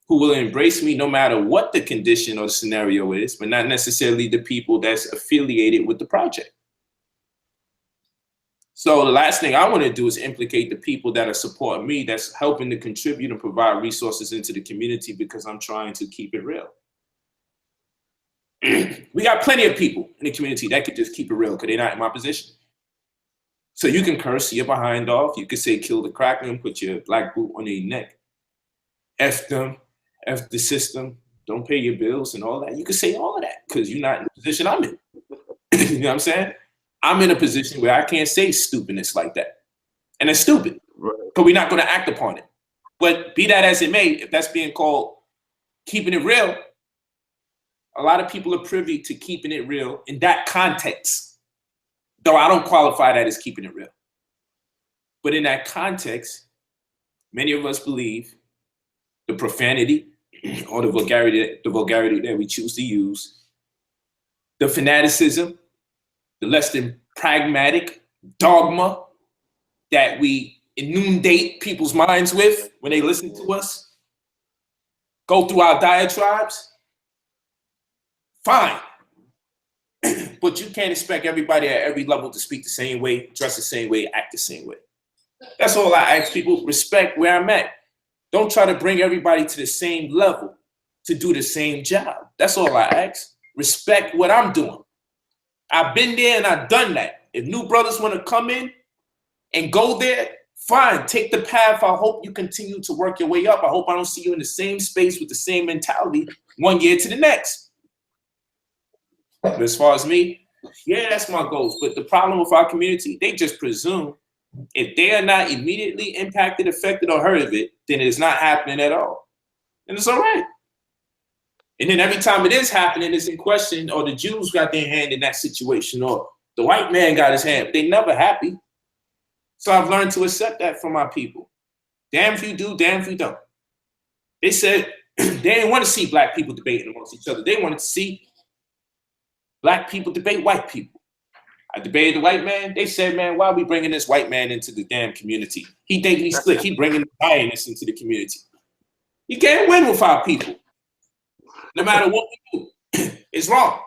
A: who will embrace me no matter what the condition or the scenario is, but not necessarily the people that's affiliated with the project. So the last thing I want to do is implicate the people that are supporting me, that's helping to contribute and provide resources into the community, because I'm trying to keep it real. We got plenty of people in the community that could just keep it real because they're not in my position. So you can curse your behind off. You could say, kill the cracker and put your black boot on their neck. F them, F the system, don't pay your bills and all that. You could say all of that because you're not in the position I'm in. You know what I'm saying? I'm in a position where I can't say stupidness like that. And it's stupid, but we're not going to act upon it. But be that as it may, if that's being called keeping it real, a lot of people are privy to keeping it real in that context, though I don't qualify that as keeping it real. But in that context, many of us believe the profanity or the vulgarity that we choose to use, the fanaticism, the less than pragmatic dogma that we inundate people's minds with when they listen to us, go through our diatribes. Fine. But you can't expect everybody at every level to speak the same way, dress the same way, act the same way. That's all I ask people. Respect where I'm at. Don't try to bring everybody to the same level to do the same job. That's all I ask. Respect what I'm doing. I've been there and I've done that. If new brothers want to come in and go there, fine, take the path. I hope you continue to work your way up. I hope I don't see you in the same space with the same mentality 1 year to the next. But as far as me, yeah, that's my goals. But the problem with our community, they just presume if they are not immediately impacted, affected, or heard of it, then it is not happening at all. And it's all right. And then every time it is happening, it's in question, or the Jews got their hand in that situation, or the white man got his hand. They never happy. So I've learned to accept that from my people. Damn if you do, damn if you don't. They said they didn't want to see black people debating amongst each other. They wanted to see black people debate white people. I debated the white man. They said, man, why are we bringing this white man into the damn community? He thinking he's slick. He bringing the lioness into the community. You can't win with our people. No matter what we do, it's wrong.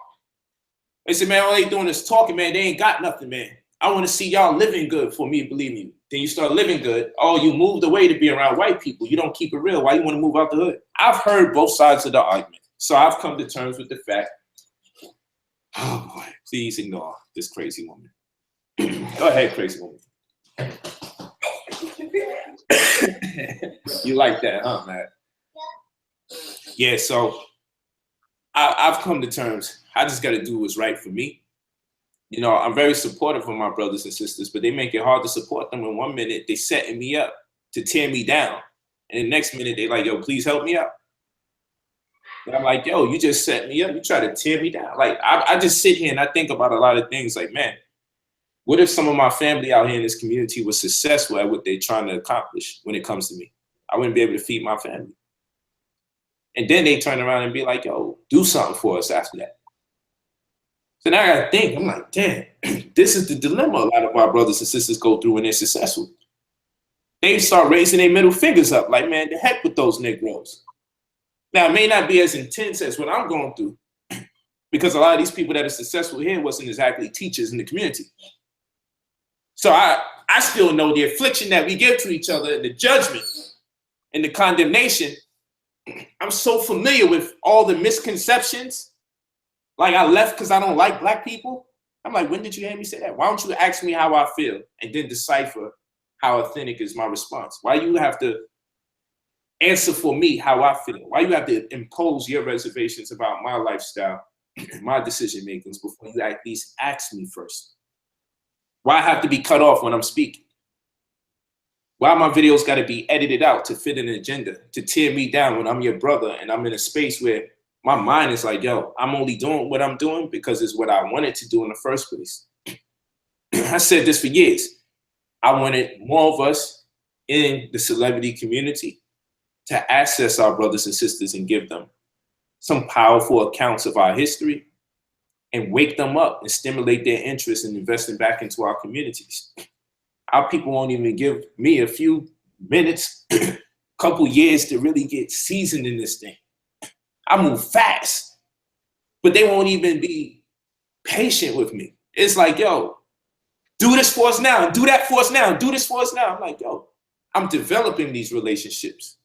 A: They said, man, all they doing is talking, man. They ain't got nothing, man. I want to see y'all living good for me to believe you. Then you start living good. Oh, you moved away to be around white people. You don't keep it real. Why you want to move out the hood? I've heard both sides of the argument. So I've come to terms with the fact, oh boy, please ignore this crazy woman. Go ahead, crazy woman. You like that, huh, man? Yeah, so I've come to terms. I just got to do what's right for me. You know, I'm very supportive of my brothers and sisters, but they make it hard to support them. In 1 minute, they setting me up to tear me down. And the next minute, they like, yo, please help me out. And I'm like, yo, you just set me up. You try to tear me down. Like, I just sit here and I think about a lot of things like, man, what if some of my family out here in this community was successful at what they're trying to accomplish when it comes to me? I wouldn't be able to feed my family. And then they turn around and be like, yo, do something for us after that. So now I gotta think, I'm like, damn, this is the dilemma a lot of our brothers and sisters go through when they're successful. They start raising their middle fingers up like, man, the heck with those Negroes. Now, it may not be as intense as what I'm going through because a lot of these people that are successful here wasn't exactly teachers in the community. So I still know the affliction that we give to each other and the judgment and the condemnation. I'm so familiar with all the misconceptions. Like I left because I don't like black people. I'm like, when did you hear me say that? Why don't you ask me how I feel and then decipher how authentic is my response? Why you have to answer for me how I feel? Why you have to impose your reservations about my lifestyle, my decision makings before you at least ask me first? Why I have to be cut off when I'm speaking? Why my videos got to be edited out to fit an agenda, to tear me down when I'm your brother and I'm in a space where my mind is like, yo, I'm only doing what I'm doing because it's what I wanted to do in the first place. I said this for years. I wanted more of us in the celebrity community to access our brothers and sisters and give them some powerful accounts of our history and wake them up and stimulate their interest in investing back into our communities. Our people won't even give me a few minutes, couple years to really get seasoned in this thing. I move fast, but they won't even be patient with me. It's like, yo, do this for us now, do that for us now, do this for us now. I'm like, yo, I'm developing these relationships.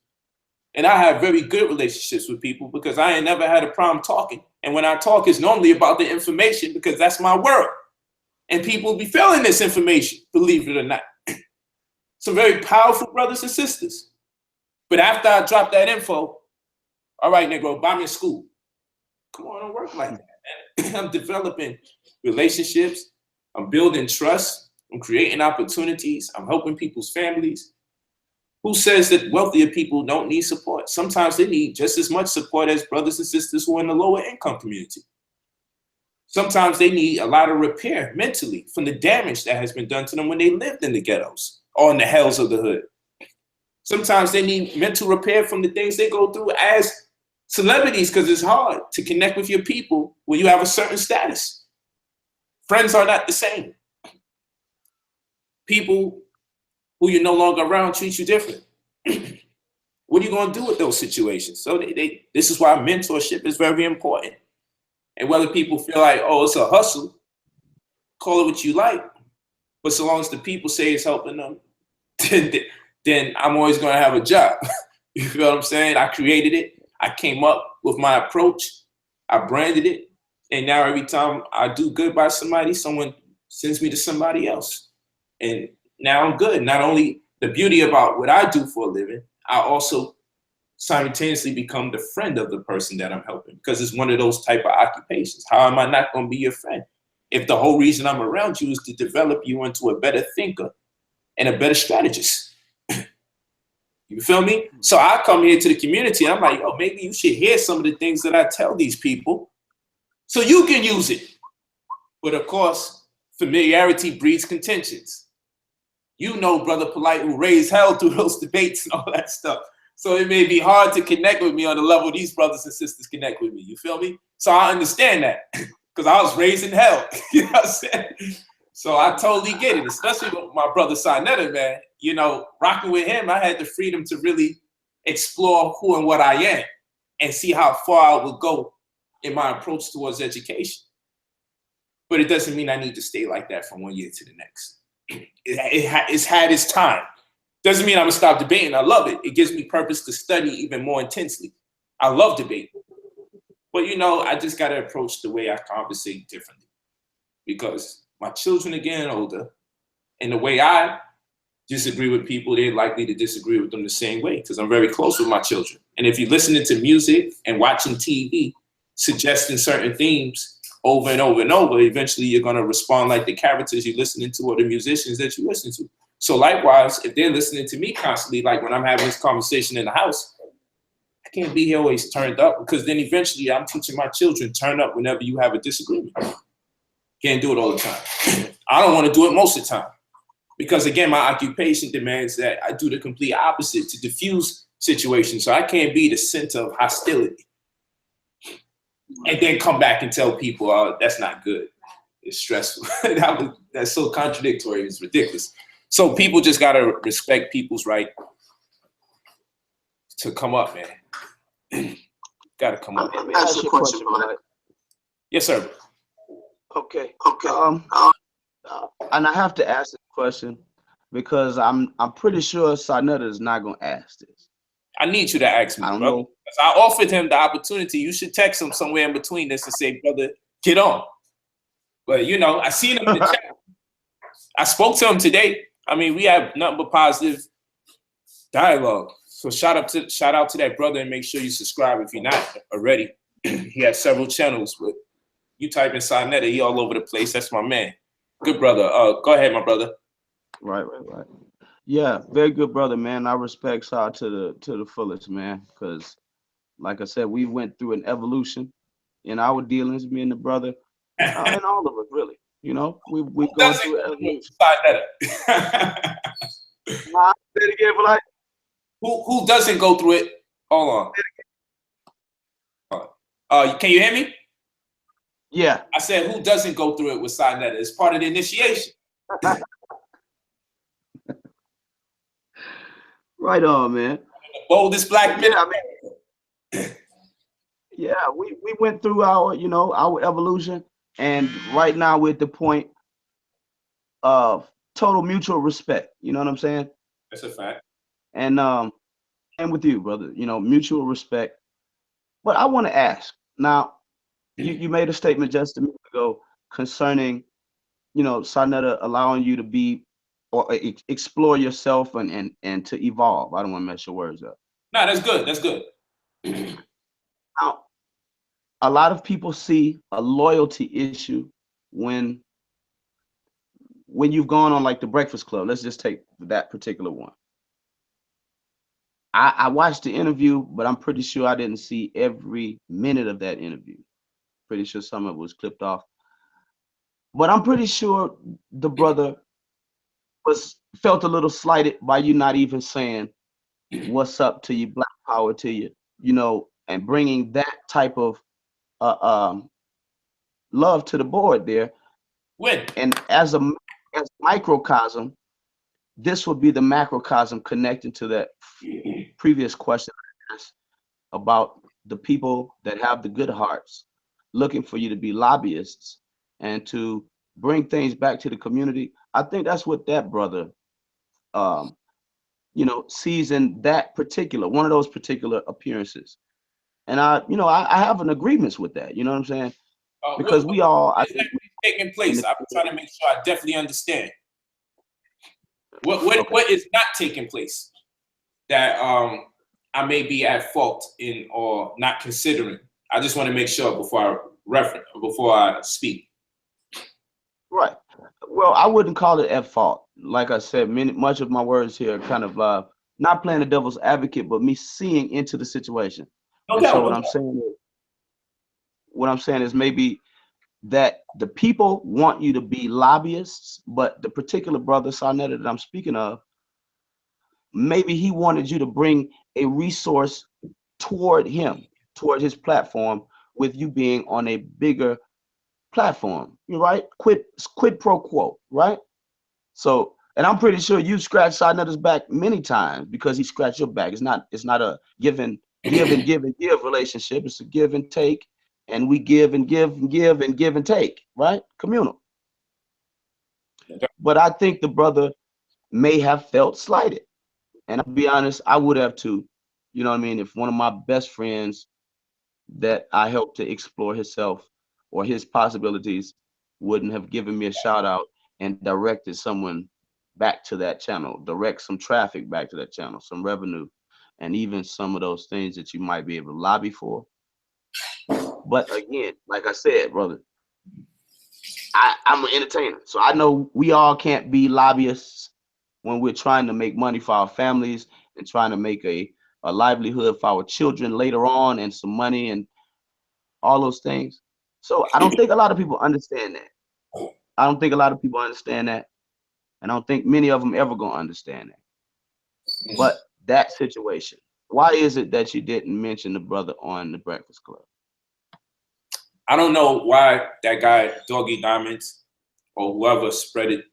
A: And I have very good relationships with people because I ain't never had a problem talking. And when I talk, it's normally about the information because that's my world. And people be feeling this information, believe it or not. Some very powerful brothers and sisters. But after I drop that info, all right, Negro, buy me a school. Come on, don't work like that, man. I'm developing relationships. I'm building trust. I'm creating opportunities. I'm helping people's families. Who says that wealthier people don't need support? Sometimes they need just as much support as brothers and sisters who are in the lower income community. Sometimes they need a lot of repair mentally from the damage that has been done to them when they lived in the ghettos or in the hells of the hood. Sometimes they need mental repair from the things they go through as celebrities because it's hard to connect with your people when you have a certain status. Friends are not the same. People who you're no longer around treat you different. What are you going to do with those situations? So this is why mentorship is very important. And whether people feel like, oh, it's a hustle, call it what you like. But so long as the people say it's helping them, then I'm always going to have a job. You feel what I'm saying? I created it. I came up with my approach. I branded it. And now every time I do good by somebody, someone sends me to somebody else. And now I'm good. Not only the beauty about what I do for a living, I also simultaneously become the friend of the person that I'm helping because it's one of those type of occupations. How am I not going to be your friend if the whole reason I'm around you is to develop you into a better thinker and a better strategist? You feel me? So I come here to the community. I'm like, oh, maybe you should hear some of the things that I tell these people so you can use it. But of course, familiarity breeds contentions. You know, Brother Polite, who raised hell through those debates and all that stuff. So it may be hard to connect with me on the level these brothers and sisters connect with me. You feel me? So I understand that because I was raised in hell. You know what I'm saying? So I totally get it, especially with my brother Sinetta, man. You know, rocking with him, I had the freedom to really explore who and what I am and see how far I would go in my approach towards education. But it doesn't mean I need to stay like that from one year to the next. It's had its time. Doesn't mean I'm gonna stop debating. I love it. It gives me purpose to study even more intensely. I love debate. But you know, I just gotta approach the way I conversate differently. Because my children are getting older, and the way I disagree with people, they're likely to disagree with them the same way, because I'm very close with my children. And if you're listening to music and watching TV, suggesting certain themes over and over and over, eventually you're gonna respond like the characters you're listening to or the musicians that you listen to. So likewise, if they're listening to me constantly, like when I'm having this conversation in the house, I can't be always turned up because then eventually I'm teaching my children, turn up whenever you have a disagreement. Can't do it all the time. I don't want to do it most of the time because again, my occupation demands that I do the complete opposite to diffuse situations. So I can't be the center of hostility and then come back and tell people, oh, that's not good. It's stressful. That's so contradictory. It's ridiculous. So people just got to respect people's right to come up, man. Got to come up.
E: Let me ask you a question, brother.
A: Yes, sir.
E: Okay. And I have to ask this question because I'm pretty sure Sinetta is not going to ask this.
A: I need you to ask me,
E: I don't
A: brother.
E: know.
A: I offered him the opportunity. You should text him somewhere in between this and say, brother, get on. But, you know, I seen him in the chat. I spoke to him today. I mean, we have nothing but positive dialogue. So shout out to that brother, and make sure you subscribe if you're not already. He has several channels, but you type in Sonetta, he all over the place. That's my man. Good brother. Go ahead, my brother.
E: Right. Yeah, very good brother, man. I respect Saw to the fullest, man. Because, like I said, we went through an evolution in our dealings, me and the brother, and all of us, really. You know, we've gone through an evolution.
A: Sonetta?
E: Say it again, Polite.
A: Who doesn't go through it? Hold on. Can you hear me?
E: Yeah.
A: I said, who doesn't go through it with Sonetta? It's part of the initiation.
E: Right on, man.
A: The boldest black men.
E: Yeah, we went through our evolution, and right now we're at the point of total mutual respect. You know what I'm saying?
A: That's a fact.
E: And with you, brother, mutual respect. But I want to ask now. You made a statement just a minute ago concerning, Sonetta allowing you to be or explore yourself and to evolve. I don't want to mess your words up.
A: No, that's good. That's good.
E: Now, a lot of people see a loyalty issue when you've gone on like the Breakfast Club. Let's just take that particular one. I watched the interview, but I'm pretty sure I didn't see every minute of that interview. Pretty sure some of it was clipped off. But I'm pretty sure the brother felt a little slighted by you not even saying what's up to you, black power to you, and bringing that type of love to the board there.
A: When?
E: And as microcosm, this would be the macrocosm connecting to that previous question I asked about the people that have the good hearts looking for you to be lobbyists and to bring things back to the community. I think that's what that brother sees in that particular one of those particular appearances. And I have an agreement with that. You know what I'm saying? Because we all
A: what is taking place. I'm trying to make sure I definitely understand. What is not taking place that I may be at fault in or not considering? I just want to make sure before I speak. Right.
E: Well, I wouldn't call it at fault. Like I said, much of my words here are kind of not playing the devil's advocate, but me seeing into the situation.
A: Okay.
E: So what I'm saying is maybe that the people want you to be lobbyists, but the particular brother Sonetta that I'm speaking of, maybe he wanted you to bring a resource toward his platform, with you being on a bigger platform. You're right. Quid pro quo, right? So, and I'm pretty sure you scratched Sonetta's back many times because he scratched your back. It's not a give and give relationship. It's a give and take, and we give and give and give and give and take, right? Communal. But I think the brother may have felt slighted. And I'll be honest, I would have too. You know what I mean? If one of my best friends that I helped to explore himself or his possibilities wouldn't have given me a shout out and directed someone back to that channel, direct some traffic back to that channel, some revenue, and even some of those things that you might be able to lobby for. But again, like I said, brother, I'm an entertainer. So I know we all can't be lobbyists when we're trying to make money for our families and trying to make a livelihood for our children later on and some money and all those things. So I don't think a lot of people understand that. I don't think a lot of people understand that. And I don't think many of them ever gonna understand that. But that situation, why is it that you didn't mention the brother on the Breakfast Club?
A: I don't know why that guy, Doggy Diamonds, or whoever spread it,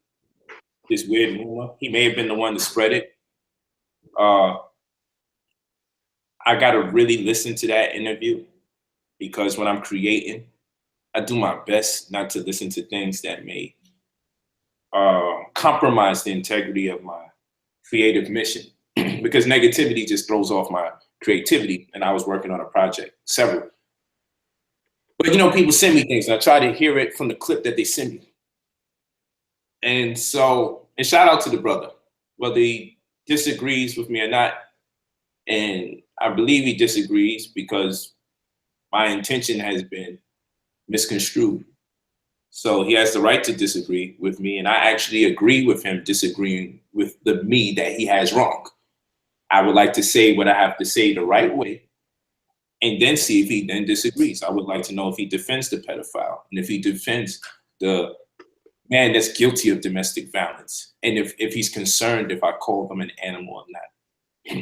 A: this weird rumor. He may have been the one to spread it. I gotta really listen to that interview, because when I'm creating, I do my best not to listen to things that may compromise the integrity of my creative mission, because negativity just throws off my creativity. And I was working on a project, several. But people send me things and I try to hear it from the clip that they send me. And so, and shout out to the brother, whether he disagrees with me or not, And I believe he disagrees because my intention has been misconstrued. So he has the right to disagree with me, and I actually agree with him disagreeing with the me that he has wrong. I would like to say what I have to say the right way, and then see if he then disagrees. I would like to know if he defends the pedophile, and if he defends the man that's guilty of domestic violence, and if he's concerned if I call them an animal or not.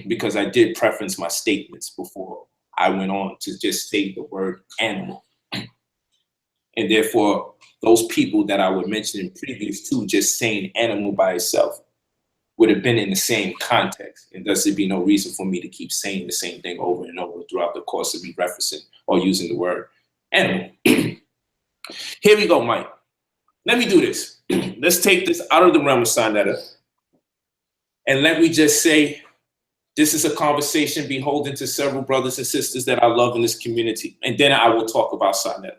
A: Because I did preference my statements before I went on to just say the word animal. And therefore, those people that I would mention in previous to just saying animal by itself would have been in the same context. And thus there'd be no reason for me to keep saying the same thing over and over throughout the course of me referencing or using the word animal. Here we go, Mike. Let me do this. Let's take this out of the realm of Sinetta. And let me just say, this is a conversation beholden to several brothers and sisters that I love in this community. And then I will talk about Sinetta.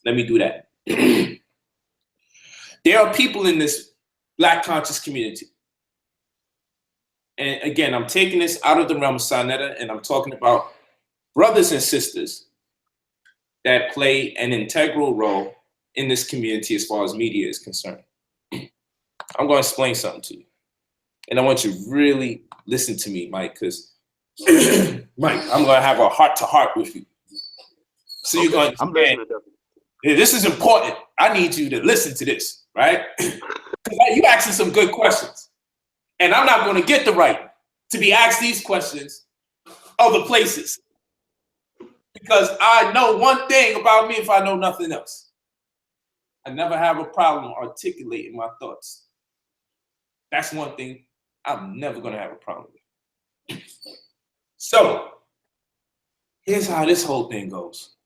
A: Let me do that. There are people in this Black conscious community. And again, I'm taking this out of the realm of Sinetta, and I'm talking about brothers and sisters that play an integral role in this community as far as media is concerned. I'm going to explain something to you. And I want you to really listen to me, Mike, because Mike, I'm going to have a heart-to-heart with you. So you're going to understand. This is important. I need you to listen to this, right? Because you asking some good questions. And I'm not going to get the right to be asked these questions other places. Because I know one thing about me if I know nothing else. I never have a problem articulating my thoughts. That's one thing I'm never going to have a problem with. So, here's how this whole thing goes.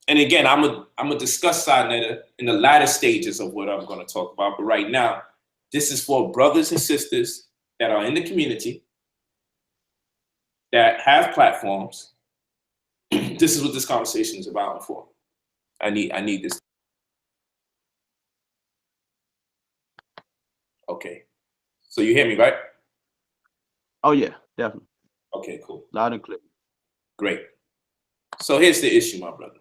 A: And again, I'm gonna discuss Sinetta in the latter stages of what I'm going to talk about. But right now, this is for brothers and sisters that are in the community that have platforms. This is what this conversation is about and for. I need this. Okay. So you hear me, right?
E: Oh yeah, definitely.
A: Okay, cool.
E: Loud and clear.
A: Great. So here's the issue, my brother.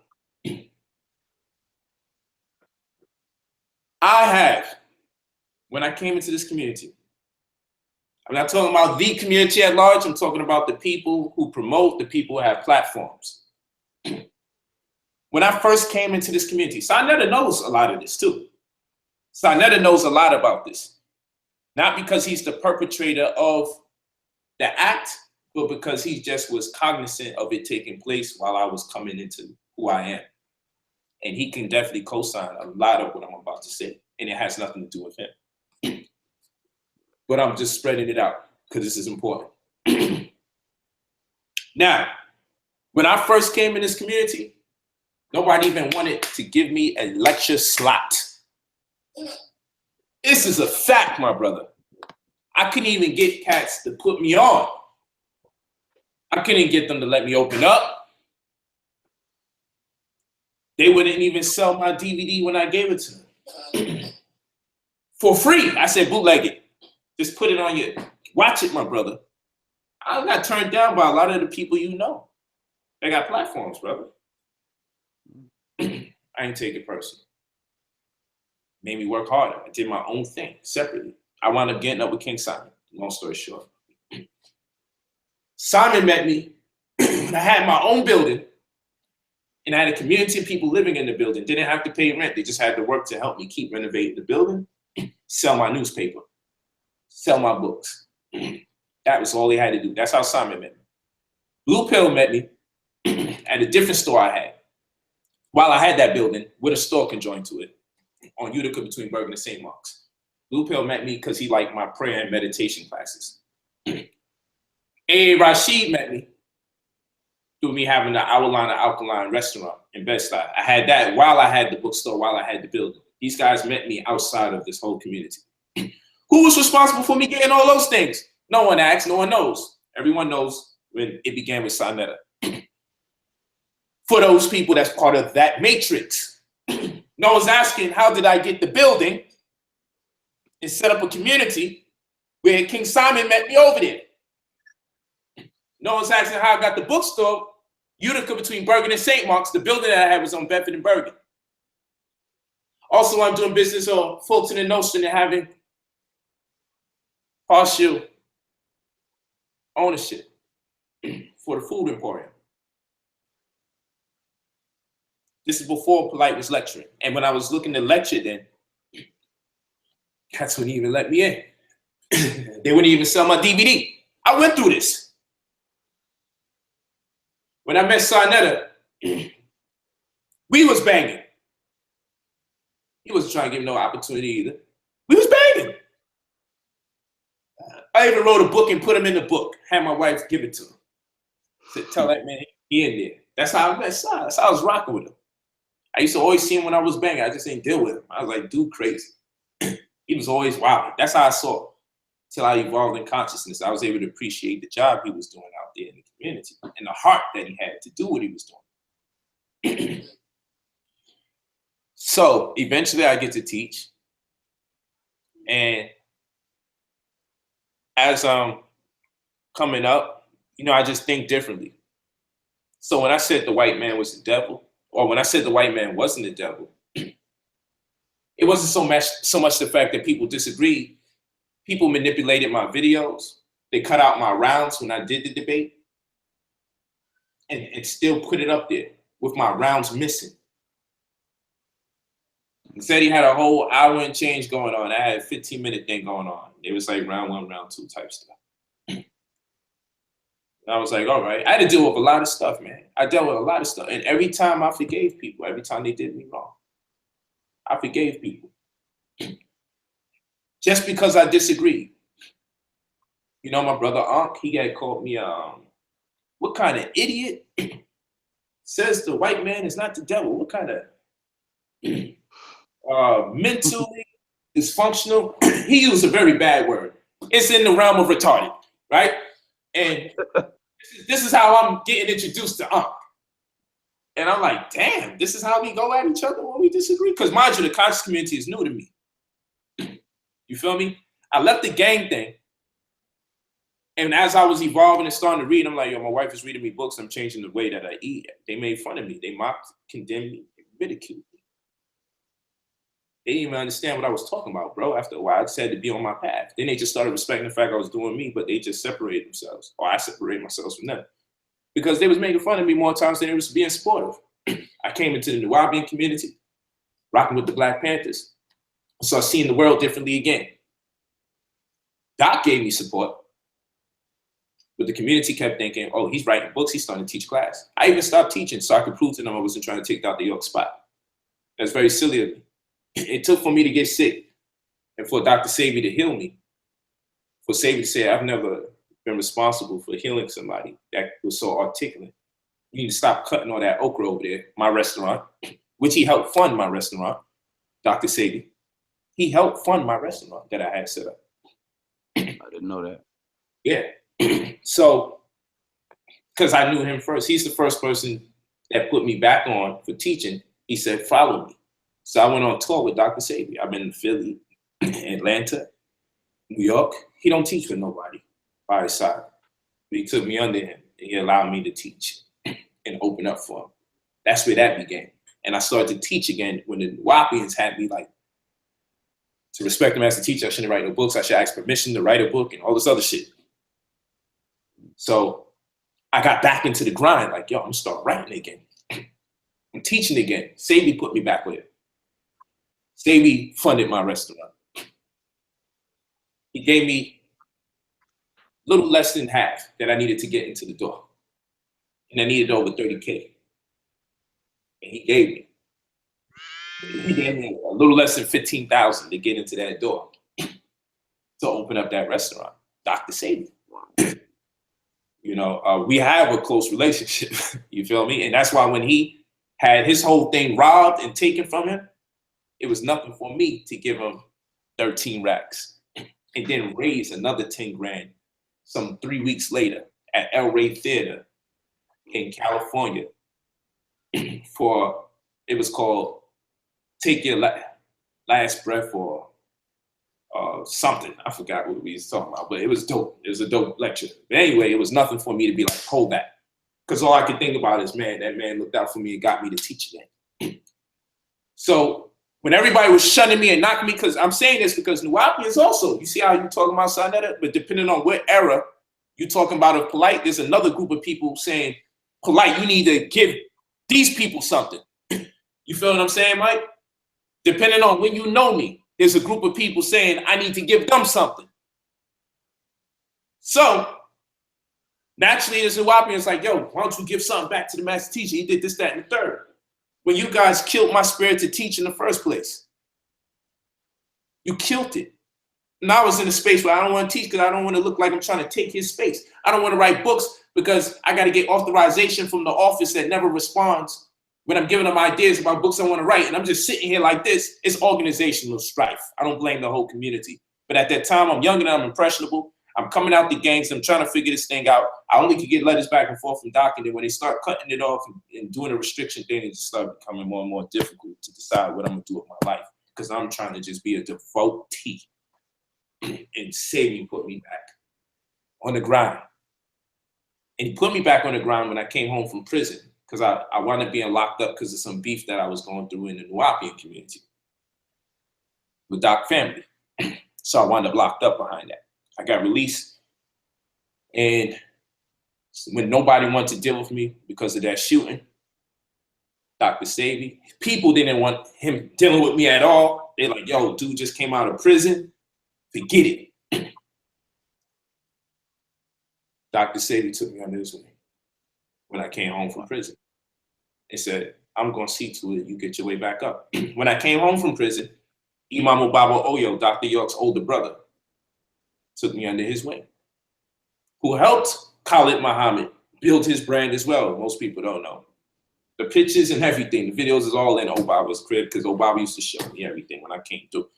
A: I have, when I came into this community, I'm not talking about the community at large, I'm talking about the people who promote, the people who have platforms. When I first came into this community, Sinetta knows a lot of this too. Sinetta knows a lot about this. Not because he's the perpetrator of the act, but because he just was cognizant of it taking place while I was coming into who I am. And he can definitely co-sign a lot of what I'm about to say. And it has nothing to do with him. But I'm just spreading it out because this is important. Now, when I first came in this community, nobody even wanted to give me a lecture slot. This is a fact, my brother. I couldn't even get cats to put me on. I couldn't get them to let me open up. They wouldn't even sell my DVD when I gave it to them. For free. I said, bootleg it. Just put it on your, watch it, my brother. I got turned down by a lot of the people you know. They got platforms, brother. I ain't take it personal. Made me work harder. I did my own thing separately. I wound up getting up with King Simon, long story short. Simon met me when I had my own building and I had a community of people living in the building. Didn't have to pay rent. They just had to work to help me keep renovating the building, sell my newspaper, sell my books. That was all they had to do. That's how Simon met me. Blue Pill met me at a different store I had. While I had that building with a store conjoined to it on Utica between Bergen and St. Mark's. Blue Pill met me because he liked my prayer and meditation classes. A. Rashid met me through me having the Outline Alkaline restaurant in Bed-Stuy. I had that while I had the bookstore, while I had the building. These guys met me outside of this whole community. Who was responsible for me getting all those things? No one asks, no one knows. Everyone knows when it began with Sinetta. For those people that's part of that matrix. No one's asking, how did I get the building and set up a community where King Simon met me over there? No one's asking how I got the bookstore, Utica, between Bergen and St. Mark's. The building that I had was on Bedford and Bergen. Also, I'm doing business on Fulton and Nostrand and having partial ownership for the food emporium. This is before Polite was lecturing. And when I was looking to lecture then, that's when he even let me in. They wouldn't even sell my DVD. I went through this. When I met Sarnetta, we was banging. He wasn't trying to give me no opportunity either. We was banging. I even wrote a book and put him in the book. Had my wife give it to him. Said, tell that man he in there. That's how I met Sai. That's how I was rocking with him. I used to always see him when I was banging. I just didn't deal with him. I was like, dude, crazy. He was always wild. That's how I saw it. Till I evolved in consciousness, I was able to appreciate the job he was doing out there in the community and the heart that he had to do what he was doing. So eventually I get to teach. And as I'm coming up, you know, I just think differently. So when I said the white man was the devil, or when I said the white man wasn't the devil, it wasn't so much the fact that people disagreed. People manipulated my videos. They cut out my rounds when I did the debate and still put it up there with my rounds missing. He said he had a whole hour and change going on. I had a 15-minute thing going on. It was like round 1, round 2 type stuff. And I was like, all right. I had to deal with a lot of stuff, man. I dealt with a lot of stuff. And every time I forgave people, every time they did me wrong, I forgave people. Just because I disagreed. You know, my brother Ankh, he had called me, what kind of idiot says the white man is not the devil? What kind of mentally dysfunctional? He used a very bad word. It's in the realm of retarded, right? And this is how I'm getting introduced to Ankh. And I'm like, damn, this is how we go at each other when we disagree? Because mind you, the conscious community is new to me. You feel me? I left the gang thing. And as I was evolving and starting to read, I'm like, yo, my wife is reading me books. I'm changing the way that I eat. They made fun of me. They mocked, condemned me, ridiculed me. They didn't even understand what I was talking about, bro. After a while, I just had to be on my path. Then they just started respecting the fact I was doing me, but they just separated themselves. Or I separated myself from them. Because they was making fun of me more times than they was being supportive. I came into the Nubian community, rocking with the Black Panthers. So I seen the world differently again. Doc gave me support. But the community kept thinking, oh, he's writing books, he's starting to teach class. I even stopped teaching so I could prove to them I wasn't trying to take Dr. York's spot. That's very silly of me. It took for me to get sick and for Dr. Sabi to heal me. For Sabi to say, I've never been responsible for healing somebody that was so articulate. You need to stop cutting all that okra over there, my restaurant, which he helped fund my restaurant, Dr. Sabi. He helped fund my restaurant that I had set up.
E: I didn't know that.
A: Yeah. So, because I knew him first, he's the first person that put me back on for teaching. He said, follow me. So I went on tour with Dr. Sabi. I've been in Philly, Atlanta, New York. He don't teach with nobody by his side. But he took me under him and he allowed me to teach and open up for him. That's where that began. And I started to teach again when the Wapians had me like, to respect him as a teacher, I shouldn't write no books. I should ask permission to write a book and all this other shit. So I got back into the grind, like, yo, I'm gonna start writing again. I'm teaching again. Sabi put me back with it. Sabi funded my restaurant. He gave me a little less than half that I needed to get into the door. And I needed over 30K. And he gave me. He gave me a little less than 15,000 to get into that door to open up that restaurant. Dr. Sabi. You know, we have a close relationship. You feel me? And that's why when he had his whole thing robbed and taken from him, it was nothing for me to give him 13 racks and then raise another 10 grand some 3 weeks later at El Rey Theater in California for, it was called Take Your Last Breath or something. I forgot what we was talking about, but it was dope. It was a dope lecture. But anyway, it was nothing for me to be like, hold that. Because all I could think about is, man, that man looked out for me and got me to teach again. So when everybody was shunning me and knocking me, because I'm saying this because Nuwapians also, you see how you talking about Sinetta, but depending on what era you talking about of POLIGHT, there's another group of people saying, POLIGHT, you need to give these people something. You feel what I'm saying, Mike? Depending on when you know me, there's a group of people saying, I need to give them something. So naturally, as a Nuwapian, it's like, yo, why don't you give something back to the master teacher? He did this, that, and the third. When you guys killed my spirit to teach in the first place. You killed it. And I was in a space where I don't want to teach because I don't want to look like I'm trying to take his space. I don't want to write books because I got to get authorization from the office that never responds when I'm giving them ideas about books I want to write. And I'm just sitting here like this. It's organizational strife. I don't blame the whole community. But at that time, I'm young and I'm impressionable. I'm coming out the gangs. I'm trying to figure this thing out. I only could get letters back and forth from Doc. And then when they start cutting it off and doing a restriction thing, it just started becoming more and more difficult to decide what I'm going to do with my life. Because I'm trying to just be a devotee and Savior put me back on the grind. And he put me back on the grind when I came home from prison because I wound up being locked up because of some beef that I was going through in the Nuwapian community with Doc family. So I wound up locked up behind that. I got released, and when nobody wanted to deal with me because of that shooting, Dr. Savy, people didn't want him dealing with me at all. They're like, yo, dude just came out of prison, forget it. Dr. Savy took me under his wing when I came home from prison. He said, I'm going to see to it you get your way back up. When I came home from prison, Imam Obaba Oyo, Dr. York's older brother, took me under his wing, who helped Khalid Muhammad build his brand as well. Most people don't know. The pictures and everything, the videos is all in Obaba's crib because Obaba used to show me everything when I came through.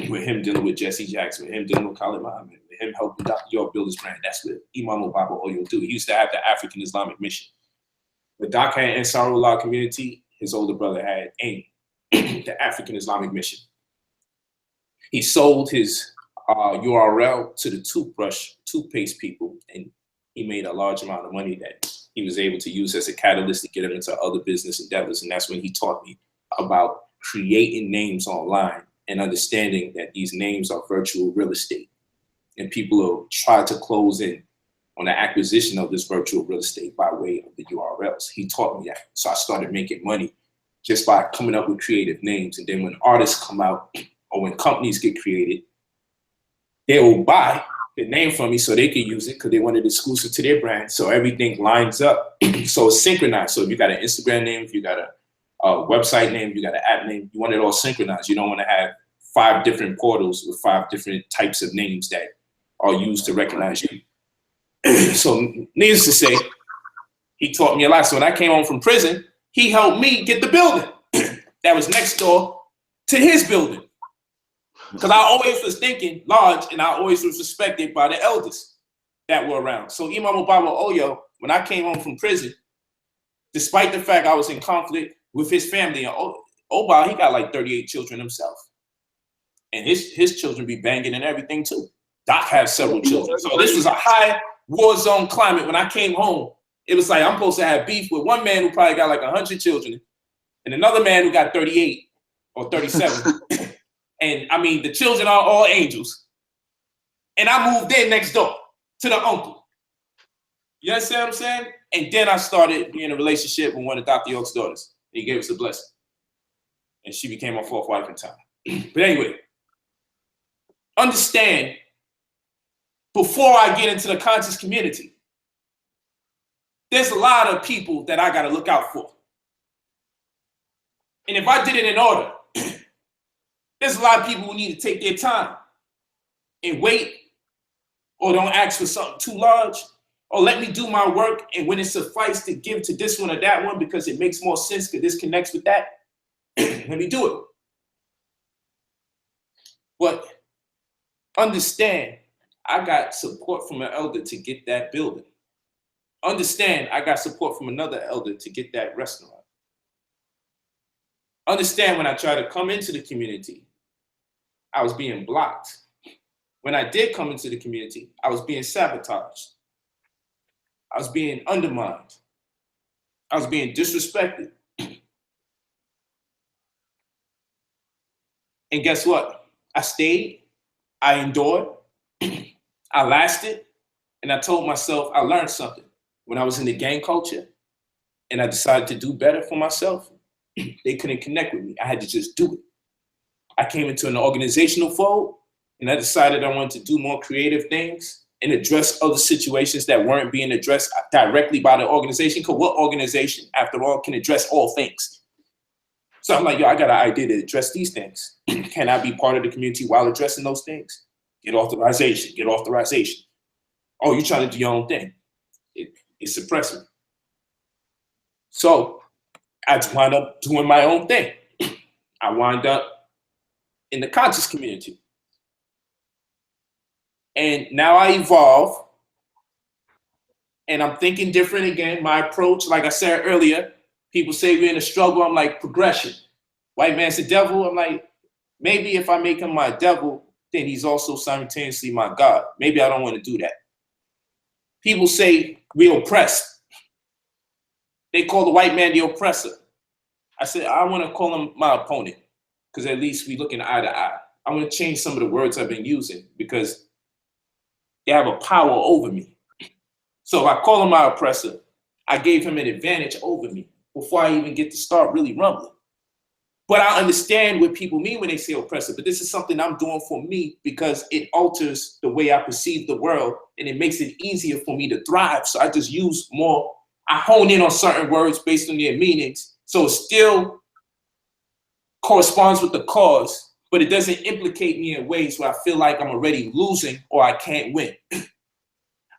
A: With him dealing with Jesse Jackson, with him dealing with Khalid Muhammad, with him helping Dr. York build his brand. That's what Imam Obaba Oyo do. He used to have the African Islamic mission. But Doc had Ansarullah community, his older brother had AIM, the African Islamic mission. He sold his URL to the toothpaste people, and he made a large amount of money that he was able to use as a catalyst to get him into other business endeavors. And that's when he taught me about creating names online and understanding that these names are virtual real estate. And people will try to close in on the acquisition of this virtual real estate by way of the URLs. He taught me that. So I started making money just by coming up with creative names. And then when artists come out or when companies get created, they will buy the name from me so they can use it because they want it exclusive to their brand. So everything lines up. So it's synchronized. So if you got an Instagram name, if you got a website name, you got an app name, you want it all synchronized. You don't want to have 5 different portals with 5 different types of names that are used to recognize you. So needless to say, he taught me a lot. So when I came home from prison, he helped me get the building that was next door to his building. Because I always was thinking large and I always was respected by the elders that were around. So Imam Obaba Oyo, when I came home from prison, despite the fact I was in conflict with his family, and Oba, he got like 38 children himself. And his children be banging and everything too. Doc has several children. So this was a high war zone climate. When I came home, it was like I'm supposed to have beef with one man who probably got like 100 children and another man who got 38 or 37. And I mean, the children are all angels. And I moved in next door to the uncle. You understand what I'm saying? And then I started being in a relationship with one of Dr. York's daughters. He gave us a blessing. And she became my 4th wife in time. But anyway, understand, before I get into the conscious community, there's a lot of people that I got to look out for. And if I did it in order, there's a lot of people who need to take their time and wait, or don't ask for something too large, or let me do my work, and when it suffices to give to this one or that one because it makes more sense because this connects with that, let me do it. But understand, I got support from an elder to get that building. Understand, I got support from another elder to get that restaurant. Understand, when I try to come into the community, I was being blocked. When I did come into the community, I was being sabotaged. I was being undermined. I was being disrespected. And guess what? I stayed, I endured, I lasted, and I told myself I learned something. When I was in the gang culture and I decided to do better for myself, they couldn't connect with me. I had to just do it. I came into an organizational fold and I decided I wanted to do more creative things and address other situations that weren't being addressed directly by the organization. Because what organization, after all, can address all things? So I'm like, yo, I got an idea to address these things. Can I be part of the community while addressing those things? Get authorization, get authorization. Oh, you're trying to do your own thing. It suppressed me. So I just wound up doing my own thing. I wound up in the conscious community. And now I evolve and I'm thinking different again. My approach, like I said earlier, people say we're in a struggle. I'm like, progression. White man's the devil. I'm like, maybe if I make him my devil, then he's also simultaneously my God. Maybe I don't want to do that. People say we oppressed. They call the white man the oppressor. I said, I want to call him my opponent because at least we looking eye to eye. I want to change some of the words I've been using because they have a power over me. So if I call him my oppressor, I gave him an advantage over me before I even get to start really rumbling. But I understand what people mean when they say oppressor, but this is something I'm doing for me because it alters the way I perceive the world and it makes it easier for me to thrive. So I just use more, I hone in on certain words based on their meanings. So it still corresponds with the cause, but it doesn't implicate me in ways where I feel like I'm already losing or I can't win.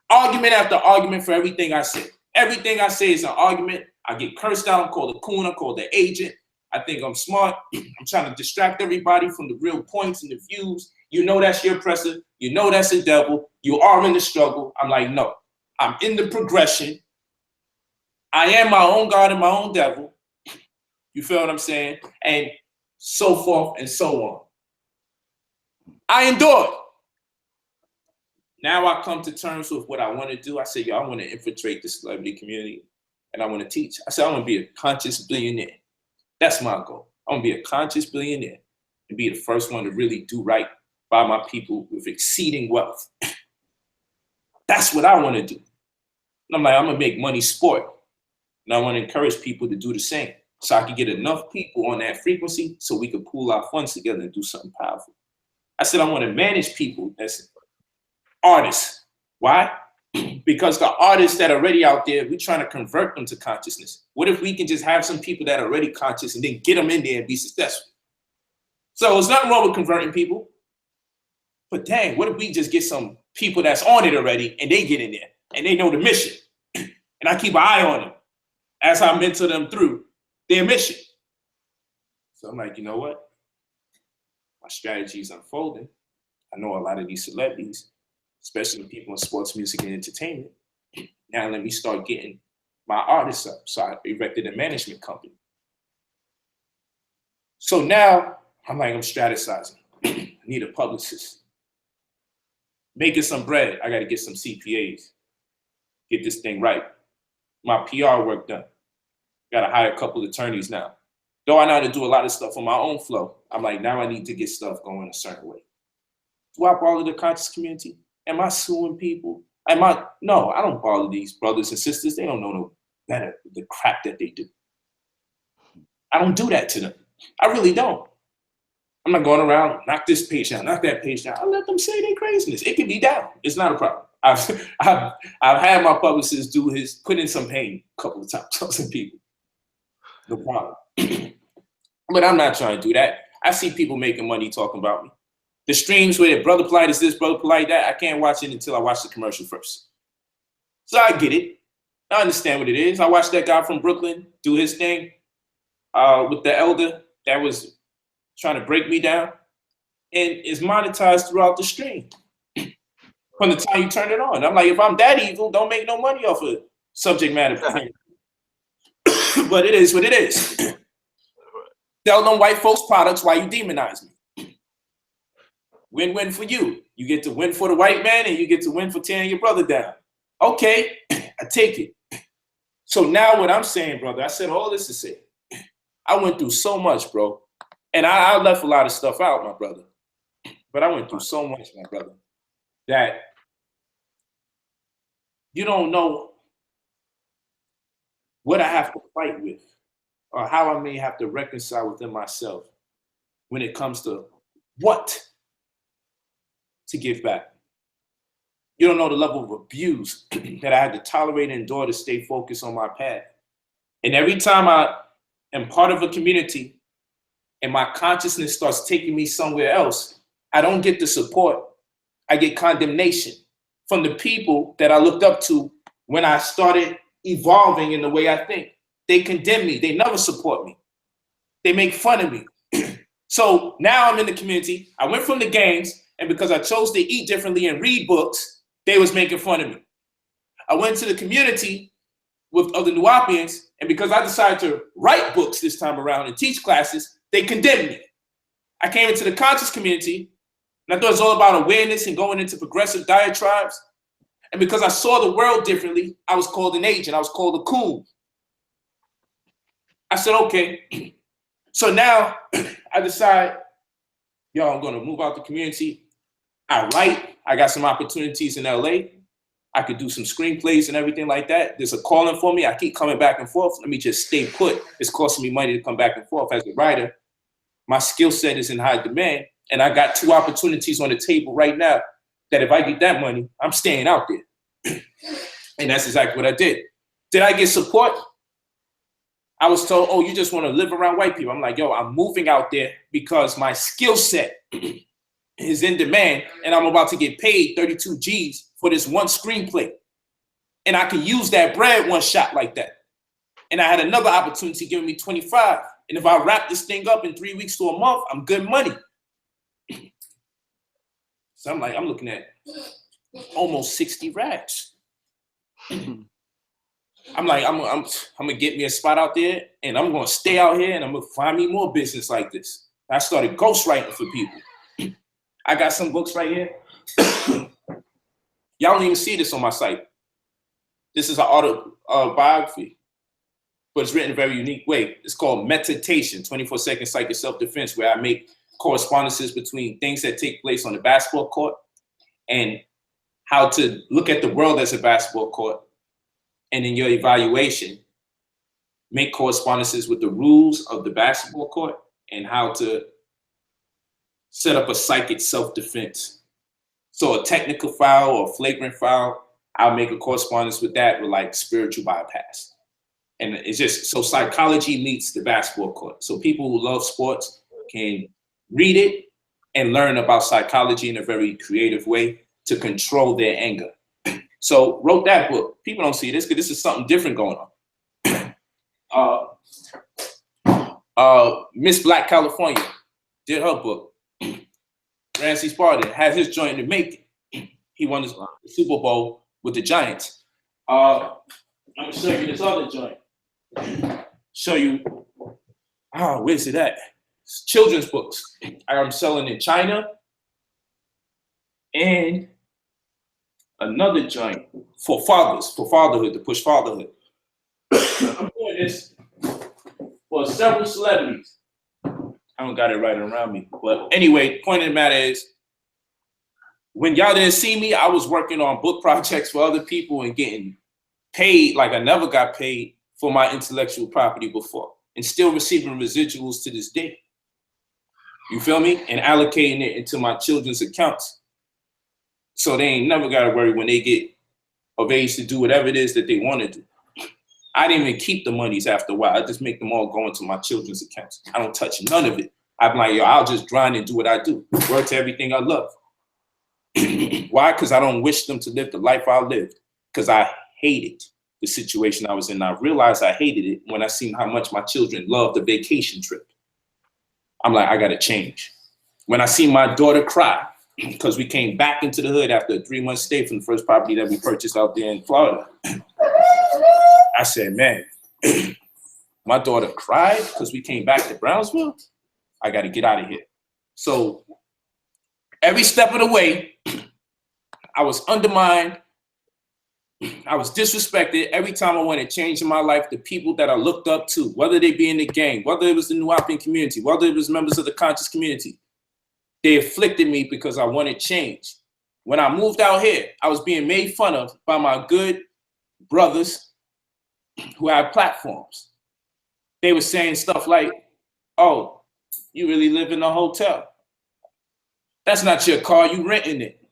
A: Argument after argument for everything I say. Everything I say is an argument. I get cursed out, I'm called a coon, I'm called an agent. I think I'm smart. I'm trying to distract everybody from the real points and the views. You know that's your oppressor. You know that's the devil. You are in the struggle. I'm like, no, I'm in the progression. I am my own God and my own devil. You feel what I'm saying? And so forth and so on. I endured. Now I come to terms with what I want to do. I say, yo, I want to infiltrate the celebrity community and I want to teach. I said, I want to be a conscious billionaire. That's my goal. I want to be a conscious billionaire and be the first one to really do right by my people with exceeding wealth. That's what I want to do. And I'm like, I'm going to make money sport. And I want to encourage people to do the same so I can get enough people on that frequency so we can pool our funds together and do something powerful. I said, I want to manage people as artists. Why? Because the artists that are already out there, we're trying to convert them to consciousness. What if we can just have some people that are already conscious and then get them in there and be successful? So there's nothing wrong with converting people. But dang, what if we just get some people that's on it already and they get in there and they know the mission? And I keep an eye on them as I mentor them through their mission. So I'm like, you know what? My strategy is unfolding. I know a lot of these celebrities, especially the people in sports, music, and entertainment. Now let me start getting my artists up. So I erected a management company. So now I'm like, I'm strategizing. I need a publicist. Making some bread, I gotta get some CPAs. Get this thing right. My PR work done. Gotta hire a couple of attorneys now. Though I know how to do a lot of stuff on my own flow, I'm like, now I need to get stuff going a certain way. Do I bother the conscious community? Am I suing people? No, I don't bother these brothers and sisters. They don't know no better the crap that they do. I don't do that to them. I really don't. I'm not going around, knock this page down, knock that page down. I let them say their craziness. It can be down. It's not a problem. I've had my publicist put in some pain a couple of times on some people. No problem. But I'm not trying to do that. I see people making money talking about me. The streams where Brother Polite is this, Brother Polite that, I can't watch it until I watch the commercial first. So I get it. I understand what it is. I watched that guy from Brooklyn do his thing with the elder that was trying to break me down, and it's monetized throughout the stream from the time you turn it on. I'm like, if I'm that evil, don't make no money off of subject matter. But it is what it is. Sell them white folks products while you demonize me. Win-win for you. You get to win for the white man and you get to win for tearing your brother down. Okay, I take it. So now what I'm saying, brother, I said all this to say, I went through so much, bro. And I left a lot of stuff out, my brother. But I went through so much, my brother, that you don't know what I have to fight with or how I may have to reconcile within myself when it comes to what to give back. You don't know the level of abuse that I had to tolerate and endure to stay focused on my path. And every time I am part of a community and my consciousness starts taking me somewhere else, I don't get the support. I get condemnation from the people that I looked up to when I started evolving in the way I think. They condemn me. They never support me. They make fun of me. So now I'm in the community. I went from the gangs, and because I chose to eat differently and read books, they was making fun of me. I went to the community with other Nuwapians, and because I decided to write books this time around and teach classes, they condemned me. I came into the conscious community, and I thought it was all about awareness and going into progressive diatribes. And because I saw the world differently, I was called an agent. I was called a coon. I said, okay. So now I decide, yo, I'm going to move out the community. I write. I got some opportunities in LA. I could do some screenplays and everything like that. There's a calling for me. I keep coming back and forth. Let me just stay put. It's costing me money to come back and forth as a writer. My skill set is in high demand. And I got 2 opportunities on the table right now that if I get that money, I'm staying out there. And that's exactly what I did. Did I get support? I was told, oh, you just want to live around white people. I'm like, yo, I'm moving out there because my skill set is in demand and I'm about to get paid 32 G's for this one screenplay. And I can use that bread one shot like that. And I had another opportunity giving me 25. And if I wrap this thing up in 3 weeks to a month, I'm good money. So I'm like, I'm looking at almost 60 racks. I'm like, I'm gonna get me a spot out there and I'm gonna stay out here and I'm gonna find me more business like this. I started ghostwriting for people. I got some books right here. Y'all don't even see this on my site. This is an autobiography, but it's written in a very unique way. It's called Meditation, 24-second psychic self-defense, where I make correspondences between things that take place on the basketball court and how to look at the world as a basketball court. And in your evaluation, make correspondences with the rules of the basketball court and how to set up a psychic self-defense. So a technical foul or flagrant foul, I'll make a correspondence with that with like spiritual bypass. And it's just, so psychology meets the basketball court. So people who love sports can read it and learn about psychology in a very creative way to control their anger. So wrote that book. People don't see this because this is something different going on. Miss Black California did her book. Ramsey Spartan has his joint to make it. He won the Super Bowl with the Giants. I'm gonna show you this other joint. Show you, where's it at? It's children's books. I'm selling in China and another joint for fathers, for fatherhood, to push fatherhood. I'm doing this for several celebrities. I don't got it right around me. But anyway, point of the matter is, when y'all didn't see me, I was working on book projects for other people and getting paid like I never got paid for my intellectual property before, and still receiving residuals to this day. You feel me? And allocating it into my children's accounts. So they ain't never got to worry when they get of age to do whatever it is that they want to do. I didn't even keep the monies after a while. I just make them all go into my children's accounts. I don't touch none of it. I'm like, yo, I'll just grind and do what I do. Work to everything I love. Why? Because I don't wish them to live the life I lived. Because I hated the situation I was in. I realized I hated it when I seen how much my children loved the vacation trip. I'm like, I got to change. When I see my daughter cry, because we came back into the hood after a 3-month stay from the first property that we purchased out there in Florida. I said, man, my daughter cried because we came back to Brownsville. I got to get out of here. So Every step of the way, I was undermined. I was disrespected. Every time I wanted change in my life, the people that I looked up to, whether they be in the gang, whether it was the Nuwapian community, whether it was members of the conscious community, they afflicted me because I wanted change. When I moved out here, I was being made fun of by my good brothers who had platforms. They were saying stuff like, oh, you really live in a hotel. That's not your car, you renting it.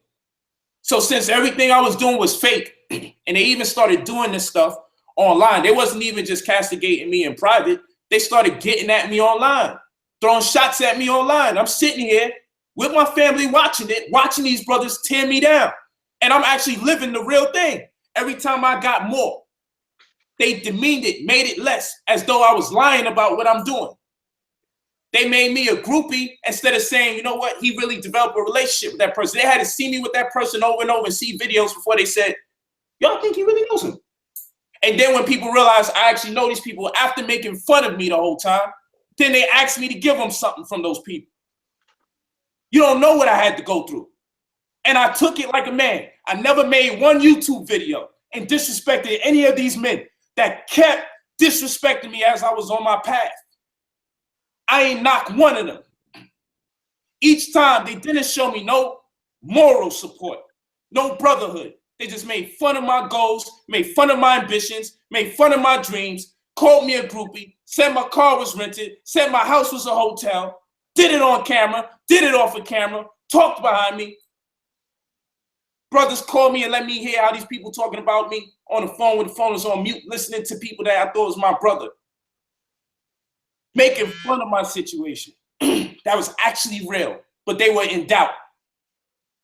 A: So since everything I was doing was fake, and they even started doing this stuff online, they wasn't even just castigating me in private, they started getting at me online, throwing shots at me online. I'm sitting here with my family watching it, watching these brothers tear me down. And I'm actually living the real thing. Every time I got more, they demeaned it, made it less, as though I was lying about what I'm doing. They made me a groupie instead of saying, you know what, he really developed a relationship with that person. They had to see me with that person over and over and see videos before they said, y'all think he really knows him? And then when people realize I actually know these people after making fun of me the whole time, then they asked me to give them something from those people. You don't know what I had to go through. And I took it like a man. I never made one YouTube video and disrespected any of these men that kept disrespecting me as I was on my path. I ain't knocked one of them. Each time they didn't show me no moral support, no brotherhood. They just made fun of my goals, made fun of my ambitions, made fun of my dreams, called me a groupie, said my car was rented, said my house was a hotel, did it on camera, did it off of camera, talked behind me. Brothers called me and let me hear how these people talking about me on the phone when the phone was on mute, listening to people that I thought was my brother. Making fun of my situation. That was actually real, but they were in doubt.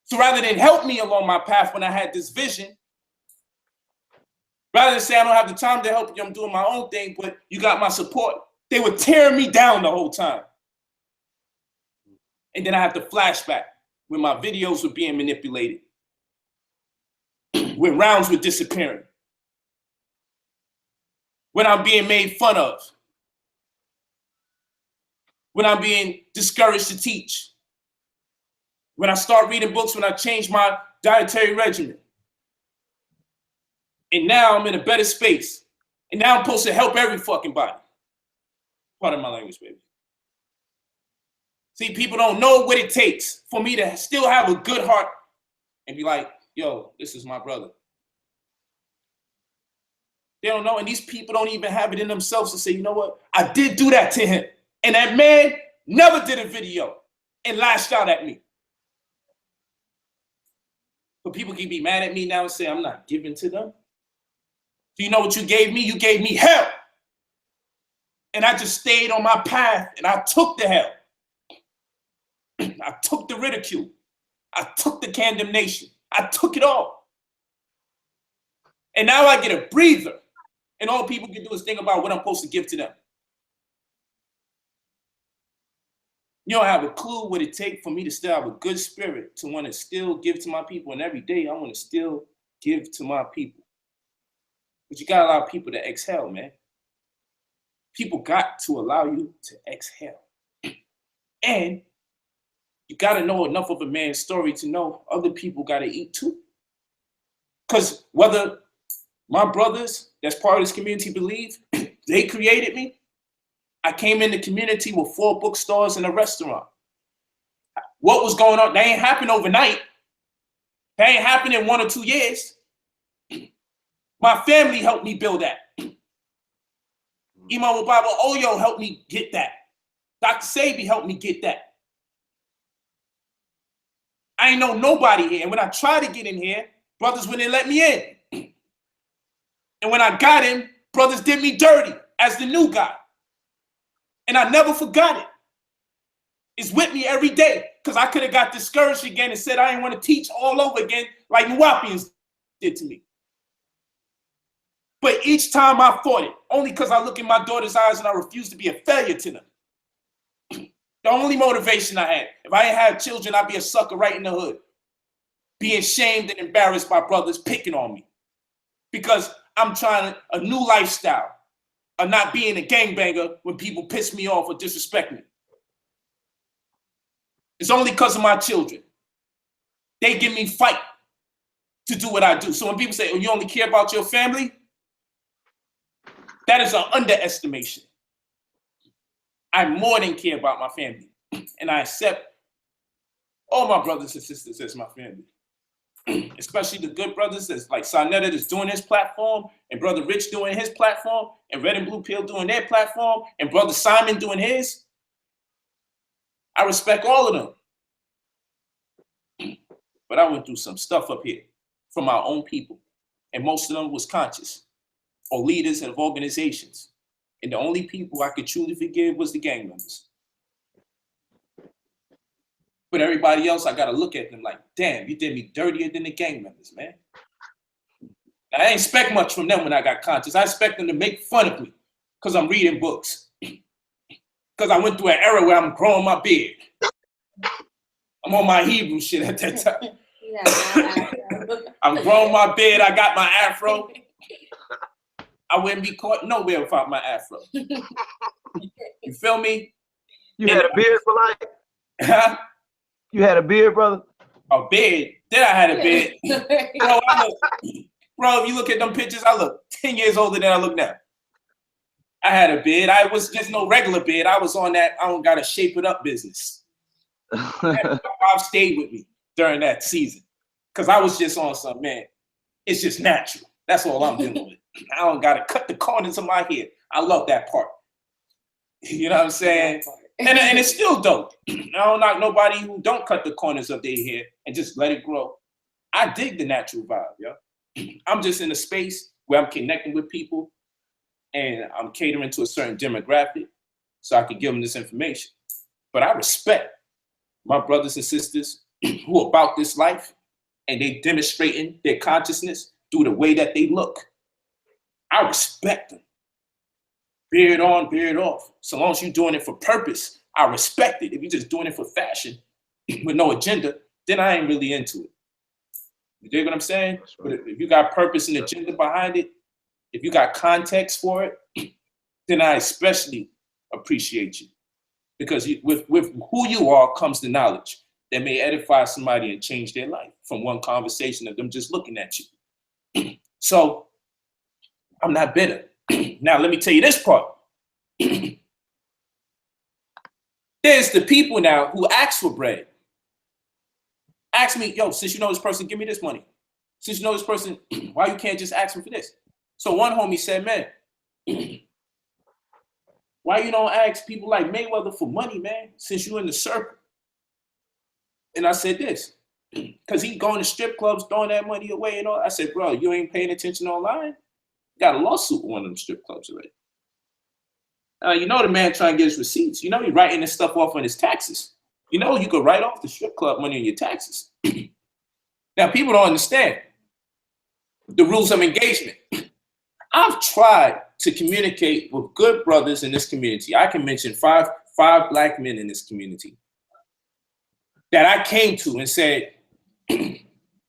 A: So rather than help me along my path when I had this vision, rather than say I don't have the time to help you, I'm doing my own thing, but you got my support, they were tearing me down the whole time. And then I have the flashback when my videos were being manipulated, when rounds were disappearing, when I'm being made fun of, when I'm being discouraged to teach, when I start reading books, when I change my dietary regimen. And now I'm in a better space. And now I'm supposed to help every fucking body. Pardon my language, baby. See, people don't know what it takes for me to still have a good heart and be like, yo, this is my brother. They don't know, and these people don't even have it in themselves to say, you know what, I did do that to him. And that man never did a video and lashed out at me. But people can be mad at me now and say, I'm not giving to them. Do you know what you gave me? You gave me hell. And I just stayed on my path and I took the hell. I took the ridicule. I took the condemnation. I took it all. And now I get a breather. And all people can do is think about what I'm supposed to give to them. You don't have a clue what it takes for me to still have a good spirit to want to still give to my people. And every day I want to still give to my people. But you got to allow people to exhale, man. People got to allow you to exhale. And you got to know enough of a man's story to know other people got to eat too. Because whether my brothers that's part of this community believe they created me, I came in the community with 4 bookstores and a restaurant. What was going on? That ain't happened overnight. That ain't happened in 1 or 2 years. My family helped me build that. Imam Baba Oyo helped me get that. Dr. Sabi helped me get that. I ain't know nobody here. And when I tried to get in here, brothers wouldn't let me in. And when I got in, brothers did me dirty as the new guy. And I never forgot it. It's with me every day because I could have got discouraged again and said I didn't want to teach all over again like Nuwapians did to me. But each time I fought it, only because I look in my daughter's eyes and I refuse to be a failure to them. The only motivation I had, if I didn't have children, I'd be a sucker right in the hood, being shamed and embarrassed by brothers picking on me because I'm trying a new lifestyle of not being a gangbanger when people piss me off or disrespect me. It's only because of my children. They give me fight to do what I do. So when people say, oh, you only care about your family, that is an underestimation. I more than care about my family. And I accept all my brothers and sisters as my family. Especially the good brothers that's like Sonetta that's doing his platform, and Brother Rich doing his platform, and Red and Blue Pill doing their platform, and Brother Simon doing his. I respect all of them. But I went through some stuff up here from our own people. And most of them was conscious or leaders of organizations. And the only people I could truly forgive was the gang members. But everybody else, I gotta look at them like, damn, you did me dirtier than the gang members, man. I didn't expect much from them when I got conscious. I expect them to make fun of me because I'm reading books. Because I went through an era where I'm growing my beard. I'm on my Hebrew shit at that time. I'm growing my beard. I got my afro. I wouldn't be caught nowhere without my afro. You feel me?
E: You had a beard, Polite?
A: Huh?
E: You had a beard, brother?
A: A beard? Then I had a beard. Bro, if you look at them pictures, I look 10 years older than I look now. I had a beard. I was just no regular beard. I was on that I don't gotta shape it up business. I've stayed with me during that season. Because I was just on some, man, it's just natural. That's all I'm dealing with. I don't gotta cut the corners of my hair. I love that part. You know what I'm saying? And it's still dope. I don't knock nobody who don't cut the corners of their hair and just let it grow. I dig the natural vibe, yo. I'm just in a space where I'm connecting with people and I'm catering to a certain demographic so I can give them this information. But I respect my brothers and sisters who are about this life and they demonstrating their consciousness through the way that they look. I respect them. Beard on, beard off. So long as you're doing it for purpose, I respect it. If you're just doing it for fashion with no agenda, then I ain't really into it. You dig what I'm saying? Right. But if you got purpose and agenda behind it, if you got context for it, then I especially appreciate you. Because with who you are comes the knowledge that may edify somebody and change their life from one conversation of them just looking at you. So I'm not bitter. Now, let me tell you this part. There's the people now who ask for bread. Ask me, yo, since you know this person, give me this money. Since you know this person, why you can't just ask him for this? So one homie said, man, why you don't ask people like Mayweather for money, man, since you in the circle? And I said this, because he going to strip clubs, throwing that money away and all. I said, bro, you ain't paying attention online? Got a lawsuit with one of them strip clubs already. You know the man trying to get his receipts. You know he writing this stuff off on his taxes. You know you could write off the strip club money on your taxes. Now people don't understand the rules of engagement. I've tried to communicate with good brothers in this community. I can mention five black men in this community that I came to and said,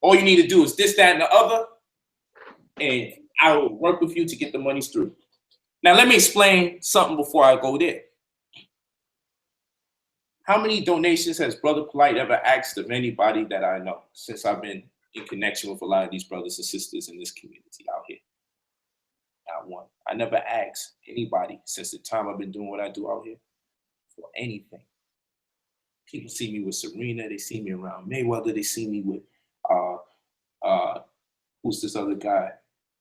A: all you need to do is this, that, and the other, and I will work with you to get the monies through. Now, let me explain something before I go there. How many donations has Brother Polite ever asked of anybody that I know since I've been in connection with a lot of these brothers and sisters in this community out here? Not one. I never asked anybody since the time I've been doing what I do out here for anything. People see me with Serena, they see me around Mayweather, they see me with, who's this other guy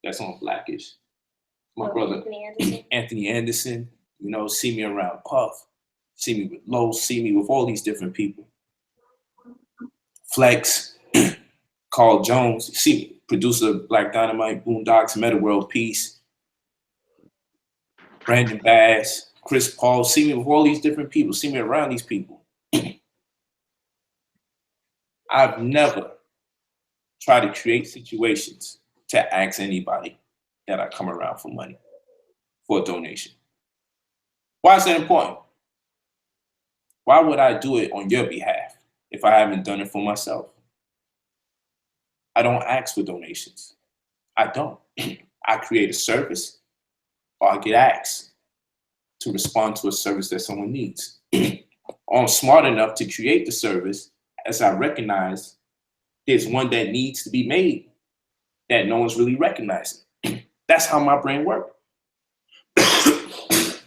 A: that's on Blackish? My brother, Anthony Anderson, you know, see me around Puff, see me with Lowe, see me with all these different people. Flex, Carl Jones, see me, producer of Black Dynamite, Boondocks, Meta World Peace, Brandon Bass, Chris Paul, see me with all these different people, see me around these people. I've never tried to create situations to ask anybody that I come around for money, for a donation. Why is that important? Why would I do it on your behalf if I haven't done it for myself? I don't ask for donations. I don't. I create a service or I get asked to respond to a service that someone needs. I'm smart enough to create the service as I recognize there's one that needs to be made that no one's really recognizing. That's how my brain works. I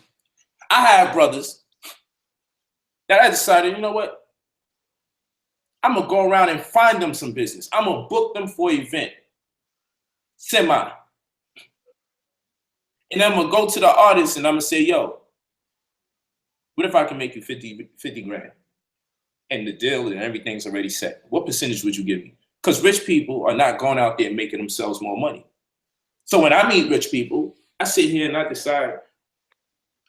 A: have brothers that I decided, you know what? I'm gonna go around and find them some business. I'm gonna book them for an event, semi. And I'm gonna go to the artist and I'm gonna say, yo, what if I can make you 50 grand? And the deal and everything's already set. What percentage would you give me? Because rich people are not going out there making themselves more money. So when I meet rich people, I sit here and I decide,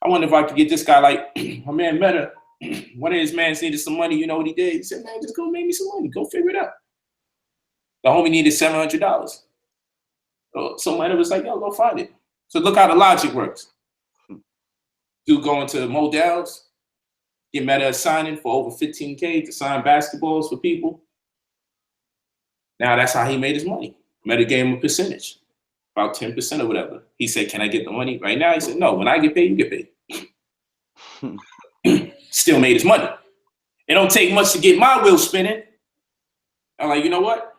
A: I wonder if I could get this guy like, my man Meta, one of his mans needed some money. You know what he did? He said, man, just go make me some money. Go figure it out. The homie needed $700. So Meta was like, yo, go find it. So look how the logic works. Dude going to Modell's, get Meta a signing for over $15K to sign basketballs for people. Now that's how he made his money. Meta gave him a percentage, about 10% or whatever. He said, can I get the money right now? He said, no, when I get paid, you get paid. Still made his money. It don't take much to get my wheel spinning. I'm like, you know what?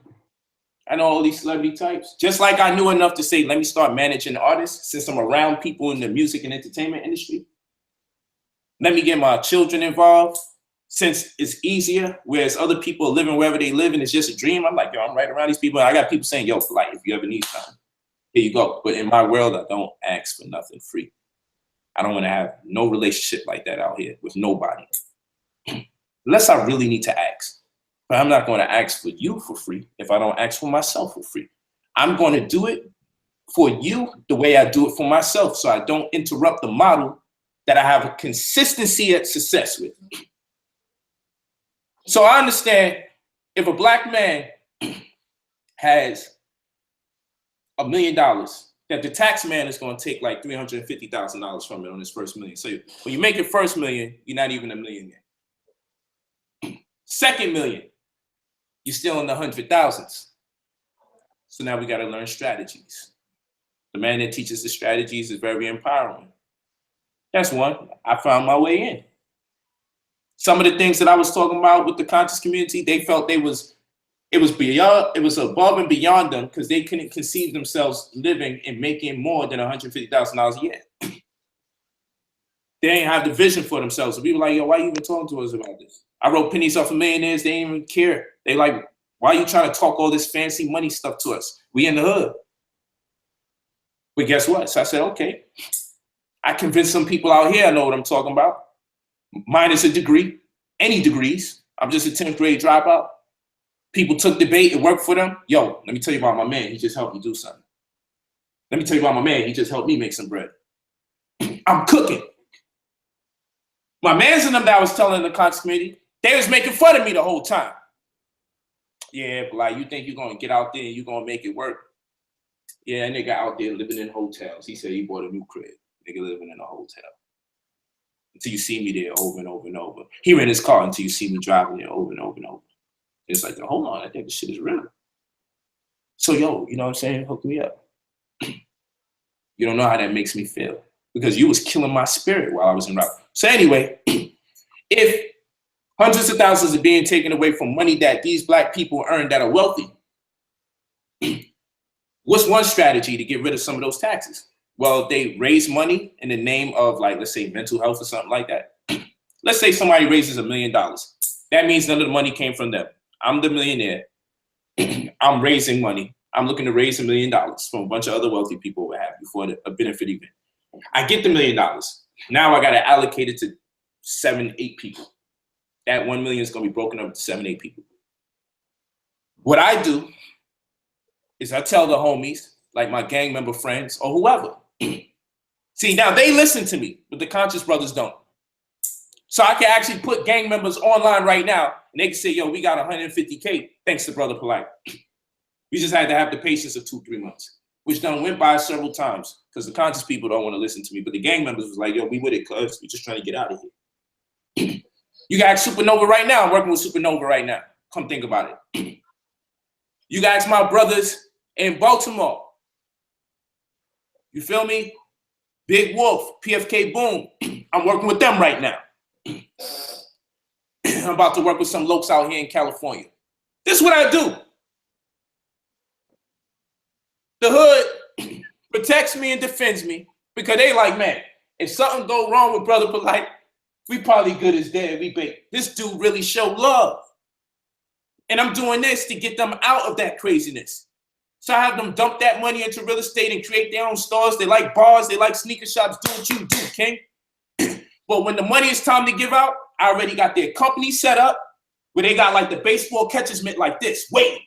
A: I know all these celebrity types. Just like I knew enough to say, let me start managing artists since I'm around people in the music and entertainment industry. Let me get my children involved since it's easier, whereas other people are living wherever they live and it's just a dream. I'm like, yo, I'm right around these people. And I got people saying, yo, for like, if you ever need time, here you go. But in my world, I don't ask for nothing free. I don't want to have no relationship like that out here with nobody. Unless I really need to ask. But I'm not going to ask for you for free if I don't ask for myself for free. I'm going to do it for you the way I do it for myself so I don't interrupt the model that I have a consistency at success with. So I understand if a black man has $1 million, that the tax man is going to take like $350,000 from it on his first million. So when you make your first million, you're not even a millionaire. Second million, you're still in the 100,000s. So now we got to learn strategies. The man that teaches the strategies is very empowering. That's one. I found my way in. Some of the things that I was talking about with the conscious community, they felt it was above and beyond them because they couldn't conceive themselves living and making more than $150,000 a year. They ain't have the vision for themselves. So people like, yo, why you even talking to us about this? I wrote Pennies Off of Millionaires. They didn't even care. They like, why are you trying to talk all this fancy money stuff to us? We in the hood. But guess what? So I said, okay. I convinced some people out here I know what I'm talking about. Minus a degree, any degrees. I'm just a 10th grade dropout. People took the bait, it worked for them. Yo, let me tell you about my man. He just helped me do something. Let me tell you about my man. He just helped me make some bread. I'm cooking. My mans and them that I was telling the conscious committee, they was making fun of me the whole time. Yeah, but like, you think you're going to get out there and you're going to make it work? Yeah, nigga out there living in hotels. He said he bought a new crib. Nigga living in a hotel. Until you see me there over and over and over. He ran his car until you see me driving there over and over and over. It's like, hold on, I think this shit is real. So, yo, you know what I'm saying? Hook me up. You don't know how that makes me feel. Because you was killing my spirit while I was in route. So anyway, if hundreds of thousands are being taken away from money that these black people earn that are wealthy, what's one strategy to get rid of some of those taxes? Well, if they raise money in the name of, like, let's say mental health or something like that. Let's say somebody raises $1 million. That means none of the money came from them. I'm the millionaire. I'm raising money. I'm looking to raise $1 million from a bunch of other wealthy people we have before a benefit event. I get the $1 million. Now I got to allocate it to 7, 8 people. That 1 million is going to be broken up to 7, 8 people. What I do is I tell the homies, like my gang member friends or whoever. See, now they listen to me, but the conscious brothers don't. So I can actually put gang members online right now and they can say, yo, we got 150K thanks to Brother Polite. We just had to have the patience of 2-3 months, which done went by several times because the conscious people don't want to listen to me. But the gang members was like, yo, we with it, cuz we just trying to get out of here. You got Supernova right now. I'm working with Supernova right now. Come think about it. You guys, my brothers in Baltimore. You feel me? Big Wolf, PFK Boom. I'm working with them right now. I'm about to work with some lokes out here in California. This is what I do. The hood protects me and defends me because they like, man, if something go wrong with Brother Polite, we probably good as dead. We bait. This dude really show love. And I'm doing this to get them out of that craziness. So I have them dump that money into real estate and create their own stores. They like bars. They like sneaker shops. Do what you do, King. But when the money is time to give out, I already got their company set up where they got like the baseball catcher's mitt like this, waiting.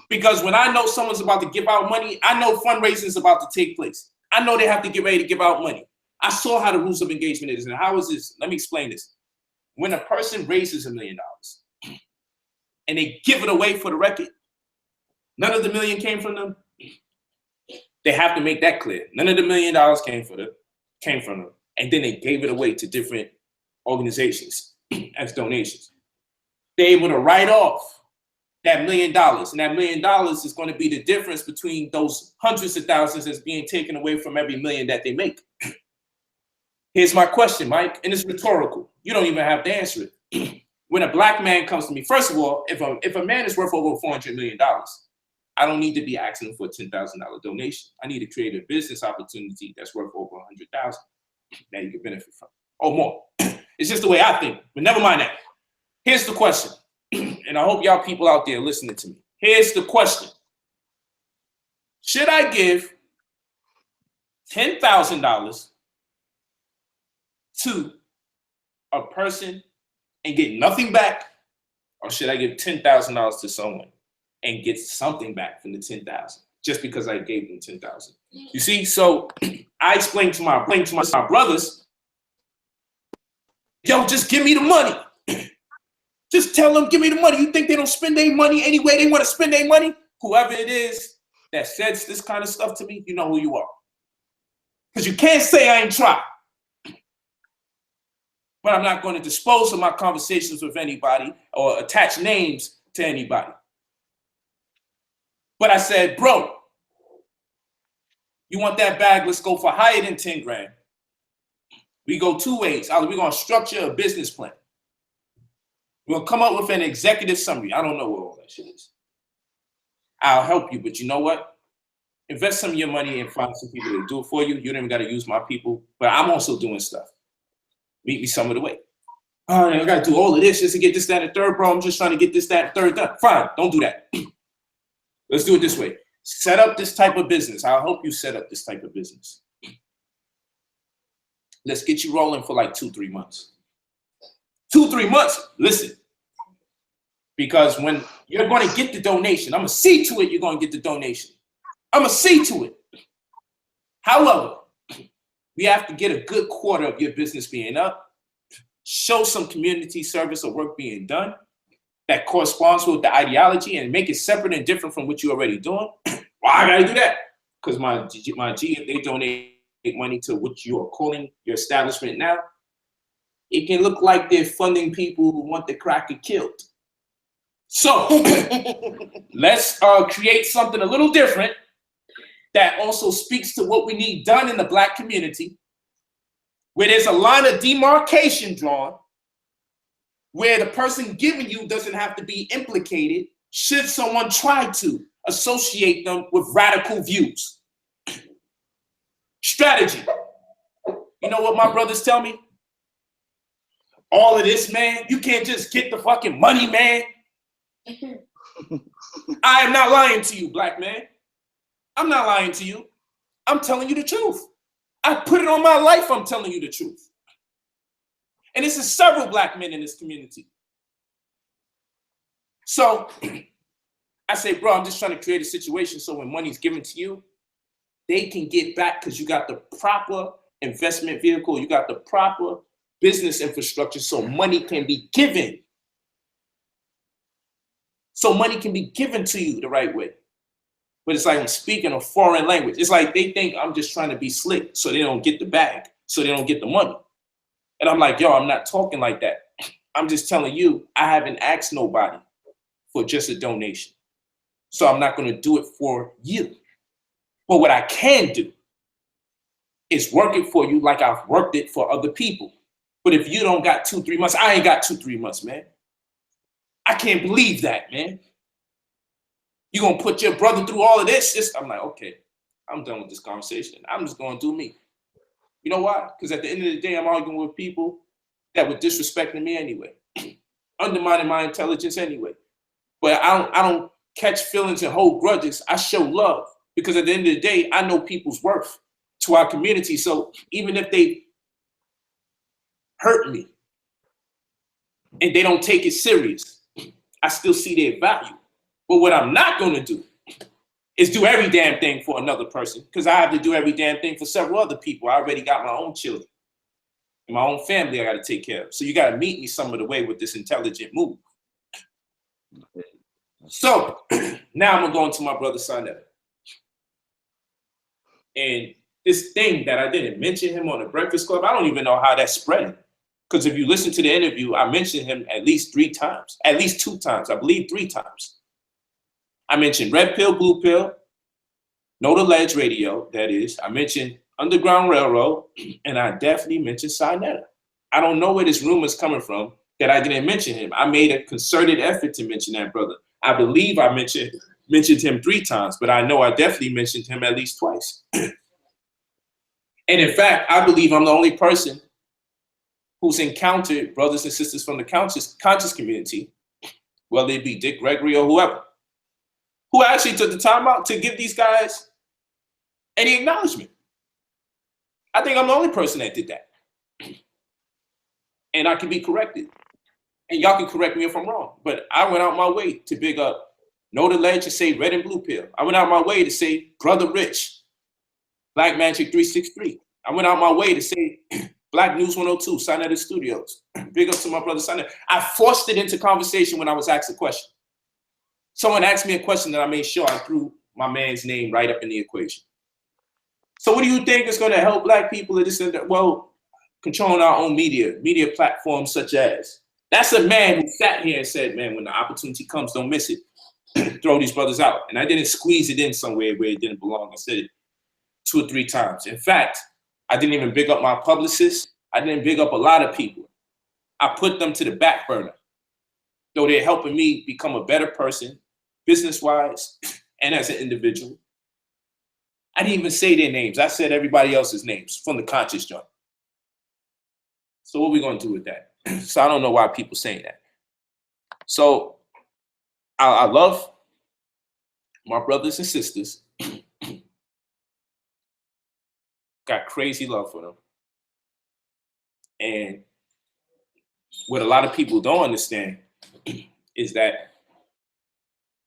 A: Because when I know someone's about to give out money, I know fundraising is about to take place. I know they have to get ready to give out money. I saw how the rules of engagement is. And how is this? Let me explain this. When a person raises $1 million and they give it away for the record, none of the million came from them. They have to make that clear. None of the $1 million came from them. And then they gave it away to different organizations as donations. They're able to write off that $1 million. And that $1 million is going to be the difference between those hundreds of thousands that's being taken away from every million that they make. Here's my question, Mike, and it's rhetorical. You don't even have to answer it. When a black man comes to me, first of all, if a man is worth over $400 million, I don't need to be asking him for a $10,000 donation. I need to create a business opportunity that's worth over $100,000 that you can benefit from, or more. It's just the way I think, but never mind that. Here's the question, and I hope y'all people out there listening to me. Here's the question. Should I give $10,000 to a person and get nothing back, or should I give $10,000 to someone and get something back from the $10,000 just because I gave them $10,000? You see, so I explained to my brothers, yo, just give me the money. Just tell them, give me the money. You think they don't spend their money any way they want to spend their money? Whoever it is that says this kind of stuff to me, you know who you are. Because you can't say I ain't tried. But I'm not going to dispose of my conversations with anybody or attach names to anybody. But I said, bro, you want that bag? Let's go for higher than 10 grand. We go two ways. Either we're going to structure a business plan. We're going to come up with an executive summary. I don't know what all that shit is. I'll help you, but you know what? Invest some of your money and find some people to do it for you. You don't even got to use my people, but I'm also doing stuff. Meet me some of the way. Oh, I got to do all of this just to get this, that, and third, bro. I'm just trying to get this, that, and third done. Fine, don't do that. Let's do it this way. Set up this type of business. I'll help you set up this type of business. Let's get you rolling for like 2-3 months. 2-3 months, listen. Because when you're going to get the donation, I'm going to see to it you're going to get the donation. I'm going to see to it. However, we have to get a good quarter of your business being up, show some community service or work being done that corresponds with the ideology and make it separate and different from what you're already doing. Why I gotta do that? Because my G, if they donate money to what you are calling your establishment now, it can look like they're funding people who want the cracker killed. So let's create something a little different that also speaks to what we need done in the Black community, where there's a line of demarcation drawn, where the person giving you doesn't have to be implicated should someone try to associate them with radical views. Strategy. You know what my brothers tell me? All of this, man, you can't just get the fucking money, man. I am not lying to you, black man. I'm not lying to you. I'm telling you the truth. I put it on my life, I'm telling you the truth. And this is several black men in this community. So I say, bro, I'm just trying to create a situation so when money's given to you, they can get back because you got the proper investment vehicle, you got the proper business infrastructure so money can be given. So money can be given to you the right way. But it's like I'm speaking a foreign language. It's like they think I'm just trying to be slick so they don't get the bag, so they don't get the money. And I'm like, yo, I'm not talking like that. I'm just telling you, I haven't asked nobody for just a donation. So I'm not going to do it for you. But what I can do is work it for you like I've worked it for other people. But if you don't got 2-3 months, I ain't got 2-3 months, man. I can't believe that, man. You gonna put your brother through all of this? I'm like, okay, I'm done with this conversation. I'm just gonna do me. You know why? Because at the end of the day, I'm arguing with people that were disrespecting me anyway, undermining my intelligence anyway. But I don't catch feelings and hold grudges. I show love because at the end of the day, I know people's worth to our community. So even if they hurt me and they don't take it serious, I still see their value. But what I'm not going to do is do every damn thing for another person, because I have to do every damn thing for several other people. I already got my own children and my own family I got to take care of. So you got to meet me some of the way with this intelligent move. So now I'm going to go into my brother Sinetta. And this thing that I didn't mention him on the Breakfast Club, I don't even know how that's spreading. Because if you listen to the interview, I mentioned him at least 3 times, at least 2 times, I believe 3 times. I mentioned Red Pill, Blue Pill, Know the Ledge Radio, that is. I mentioned Underground Railroad, and I definitely mentioned Sinetta. I don't know where this rumor is coming from that I didn't mention him. I made a concerted effort to mention that brother. I believe I mentioned him 3 times, but I know I definitely mentioned him at least twice. And in fact, I believe I'm the only person who's encountered brothers and sisters from the conscious community, whether it be Dick Gregory or whoever, who actually took the time out to give these guys any acknowledgement. I think I'm the only person that did that. And I can be corrected. And y'all can correct me if I'm wrong. But I went out my way to big up Know the Ledge and say Red and Blue Pill. I went out my way to say Brother Rich, Black Magic 363. I went out my way to say Black News 102, Sinetta Studios. Big up to my brother Sinetta. I forced it into conversation when I was asked a question. Someone asked me a question that I made sure I threw my man's name right up in the equation. So what do you think is going to help Black people in this? Well, controlling our own media platforms such as. That's a man who sat here and said, man, when the opportunity comes, don't miss it. Throw these brothers out. And I didn't squeeze it in somewhere where it didn't belong. I said it 2 or 3 times. In fact, I didn't even big up my publicist. I didn't big up a lot of people. I put them to the back burner, though they're helping me become a better person, business-wise and as an individual. I didn't even say their names. I said everybody else's names from the conscious joint. So what are we going to do with that? So I don't know why people saying that. So I love my brothers and sisters. Got crazy love for them. And what a lot of people don't understand is that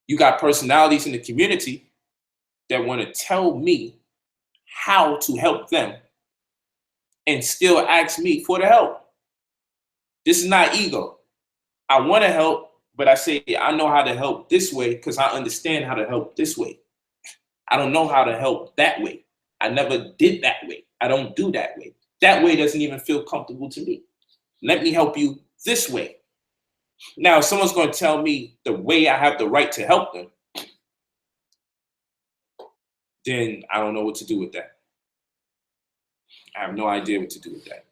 A: you got personalities in the community that want to tell me how to help them and still ask me for the help. This is not ego. I want to help, but I say I know how to help this way because I understand how to help this way. I don't know how to help that way. I never did that way. I don't do that way. That way doesn't even feel comfortable to me. Let me help you this way. Now, if someone's going to tell me the way I have the right to help them, then I don't know what to do with that. I have no idea what to do with that.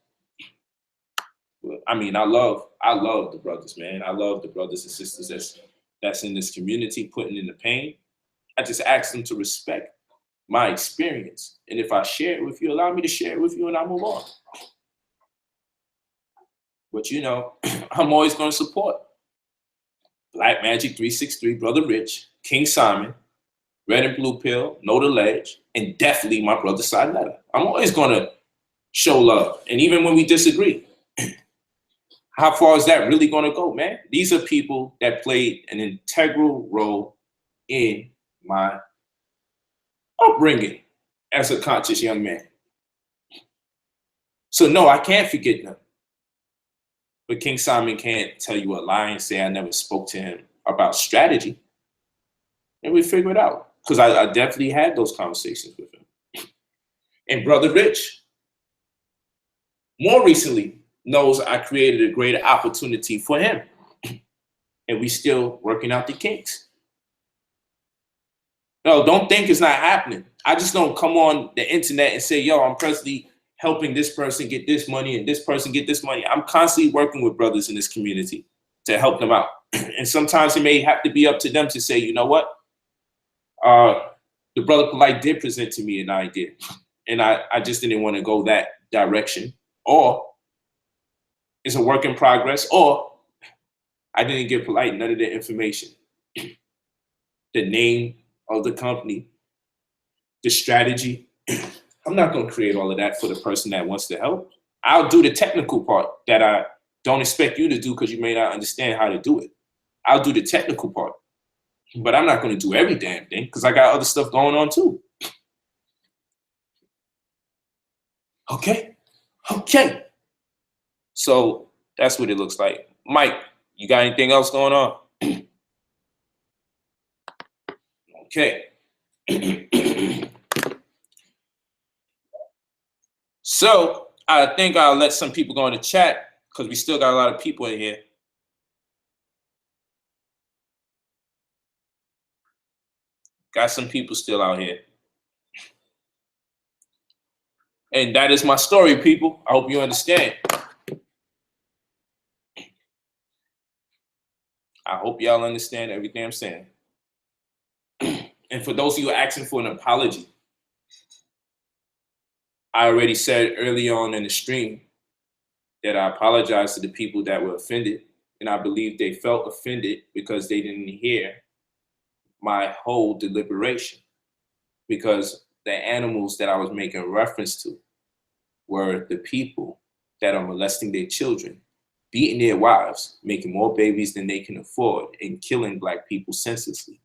A: But, I mean, I love the brothers, man. I love the brothers and sisters that's in this community putting in the pain. I just ask them to respect my experience. And if I share it with you, allow me to share it with you and I'll move on. But you know, I'm always going to support Black Magic 363, Brother Rich, King Simon, Red and Blue Pill, Know the Ledge, and definitely my brother Sinetta. I'm always going to show love. And even when we disagree, how far is that really going to go, man? These are people that played an integral role in my upbringing as a conscious young man. So no, I can't forget them. But King Simon can't tell you a lie and say I never spoke to him about strategy. And we figure it out. Because I definitely had those conversations with him. And Brother Rich, more recently, knows I created a greater opportunity for him. And we still working out the kinks. No, don't think it's not happening. I just don't come on the internet and say, yo, I'm presently helping this person get this money and this person get this money. I'm constantly working with brothers in this community to help them out. And sometimes it may have to be up to them to say, you know what? The brother Polite did present to me an idea, and I just didn't want to go that direction, or it's a work in progress, or I didn't give Polite none of the information, the name of the company, the strategy. I'm not going to create all of that for the person that wants to help. I'll do the technical part that I don't expect you to do because you may not understand how to do it. I'll do the technical part, but I'm not going to do every damn thing because I got other stuff going on too. Okay. So that's what it looks like. Mike, you got anything else going on? Okay. So I think I'll let some people go in the chat because we still got a lot of people in here. Got some people still out here. And that is my story, people. I hope you understand. I hope y'all understand everything I'm saying. And for those of you asking for an apology, I already said early on in the stream that I apologize to the people that were offended. And I believe they felt offended because they didn't hear my whole deliberation. Because the animals that I was making reference to were the people that are molesting their children, beating their wives, making more babies than they can afford, and killing Black people senselessly.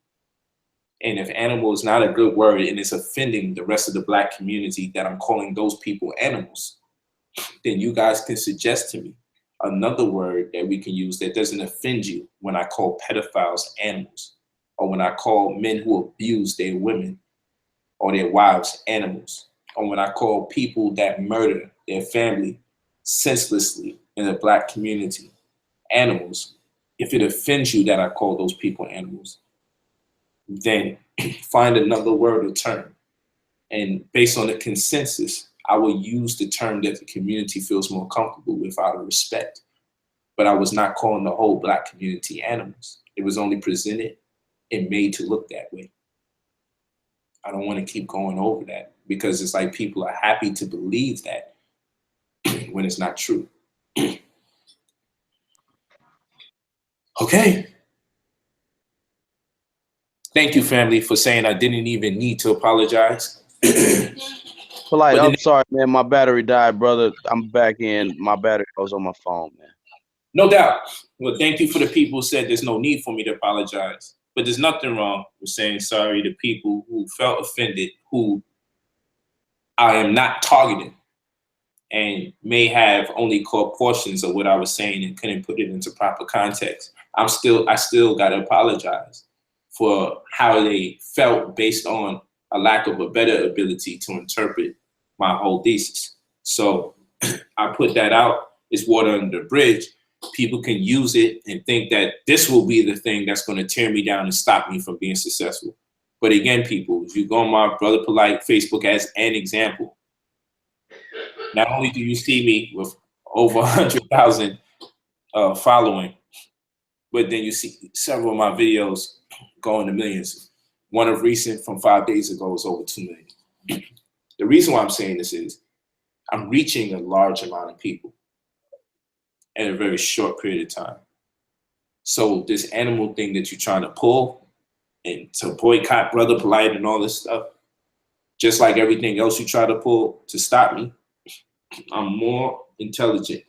A: And if animal is not a good word and it's offending the rest of the Black community that I'm calling those people animals, then you guys can suggest to me another word that we can use that doesn't offend you when I call pedophiles animals, or when I call men who abuse their women or their wives animals, or when I call people that murder their family senselessly in the Black community animals. If it offends you that I call those people animals, then find another word or term. And based on the consensus, I will use the term that the community feels more comfortable with out of respect. But I was not calling the whole Black community animals. It was only presented and made to look that way. I don't want to keep going over that because it's like people are happy to believe that when it's not true. Okay. Thank you, family, for saying I didn't even need to apologize.
E: Polite, I'm sorry, man. My battery died, brother. I'm back in. My battery goes on my phone, man.
A: No doubt. Well, thank you for the people who said there's no need for me to apologize. But there's nothing wrong with saying sorry to people who felt offended, who I am not targeting and may have only caught portions of what I was saying and couldn't put it into proper context. I still got to apologize for how they felt based on a lack of a better ability to interpret my whole thesis. So I put that out. It's water under the bridge. People can use it and think that this will be the thing that's going to tear me down and stop me from being successful. But again, people, if you go on my Brother Polite Facebook as an example, not only do you see me with over 100,000 following, but then you see several of my videos going to millions. One of recent from 5 days ago is over 2 million. The reason why I'm saying this is I'm reaching a large amount of people in a very short period of time. So this animal thing that you're trying to pull and to boycott Brother Polite and all this stuff, just like everything else you try to pull to stop me, I'm more intelligent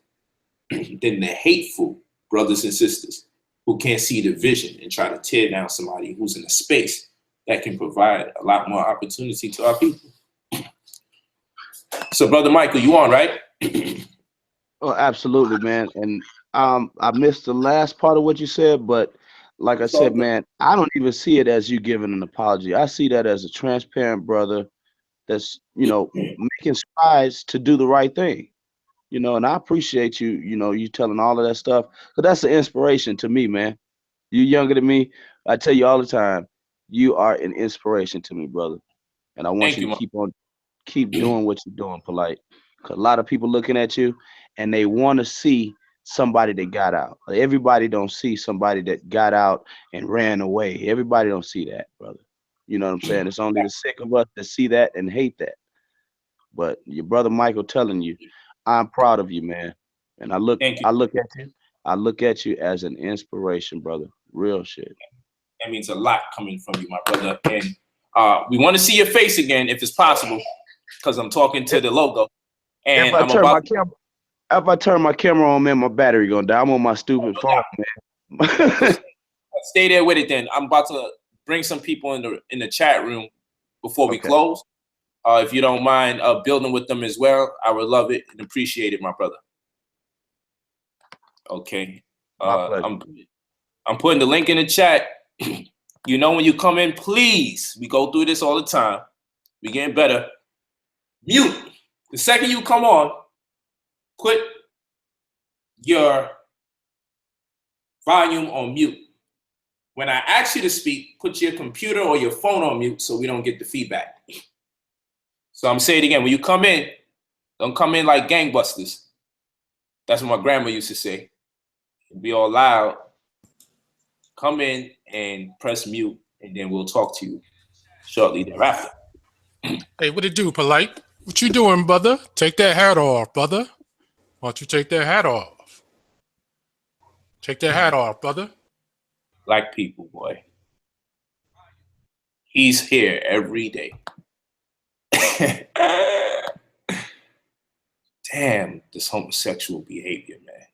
A: than the hateful brothers and sisters who can't see the vision and try to tear down somebody who's in a space that can provide a lot more opportunity to our people. So, Brother Michael, you on, right?
E: Oh, absolutely, man. And I missed the last part of what you said, but like I said, man, I don't even see it as you giving an apology. I see that as a transparent brother that's, making strides to do the right thing. And I appreciate you, you telling all of that stuff, because that's an inspiration to me, man. You younger than me. I tell you all the time, you are an inspiration to me, brother. And I want you to keep doing what you're doing, Polite. Because a lot of people looking at you and they want to see somebody that got out. Everybody don't see somebody that got out and ran away. Everybody don't see that, brother. You know what I'm saying? It's only the sick of us that see that and hate that. But your brother Michael telling you, I'm proud of you, man. And
A: Thank you.
E: I look at you as an inspiration, brother. Real shit.
A: That means a lot coming from you, my brother. And we want to see your face again if it's possible, because I'm talking to the logo. And
E: If I turn my camera on, man, my battery gonna die. I'm on my stupid phone, man.
A: Stay there with it then. I'm about to bring some people in the chat room before we close. If you don't mind building with them as well, I would love it and appreciate it, my brother. Okay. I'm putting the link in the chat. You know, when you come in, please, we go through this all the time. We getting better. Mute. The second you come on, put your volume on mute. When I ask you to speak, put your computer or your phone on mute so we don't get the feedback. So I'm saying it again, when you come in, don't come in like gangbusters. That's what my grandma used to say. Be all loud. Come in and press mute, and then we'll talk to you shortly thereafter.
F: Hey, what it do, Polite? What you doing, brother? Take that hat off, brother. Why don't you take that hat off? Take that hat off, brother.
A: Black people, boy. He's here every day. Damn, this homosexual behavior, man.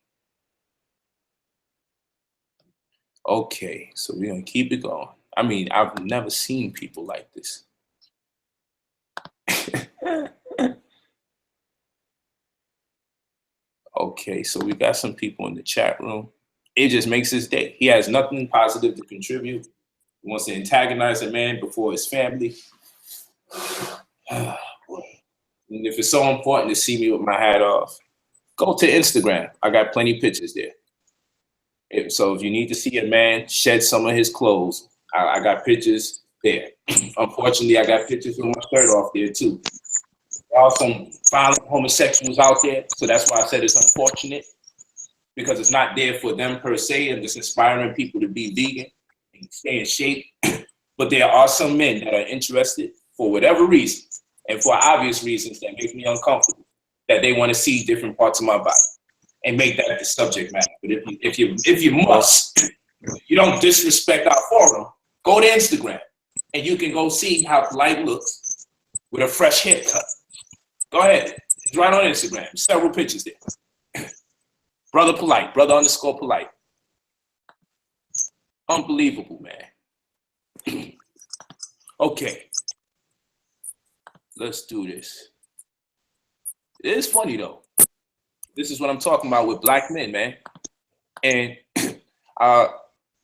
A: Okay, so we're gonna keep it going. I mean, I've never seen people like this. Okay, so we got some people in the chat room. It just makes his day. He has nothing positive to contribute. He wants to antagonize a man before his family. And if it's so important to see me with my hat off, go to Instagram. I got plenty of pictures there. So if you need to see a man shed some of his clothes, I got pictures there. Unfortunately, I got pictures with my shirt off there too. There are some violent homosexuals out there, so that's why I said it's unfortunate, because it's not there for them per se and just inspiring people to be vegan and stay in shape. But there are some men that are interested for whatever reason, and for obvious reasons that make me uncomfortable, that they want to see different parts of my body and make that the subject matter. But if you must, you don't disrespect our forum, go to Instagram and you can go see how Polite looks with a fresh haircut. Go ahead. It's right on Instagram. Several pictures there. Brother Polite, brother_Polite. Unbelievable, man. Okay. Let's do this. It is funny though. This is what I'm talking about with black men, man. And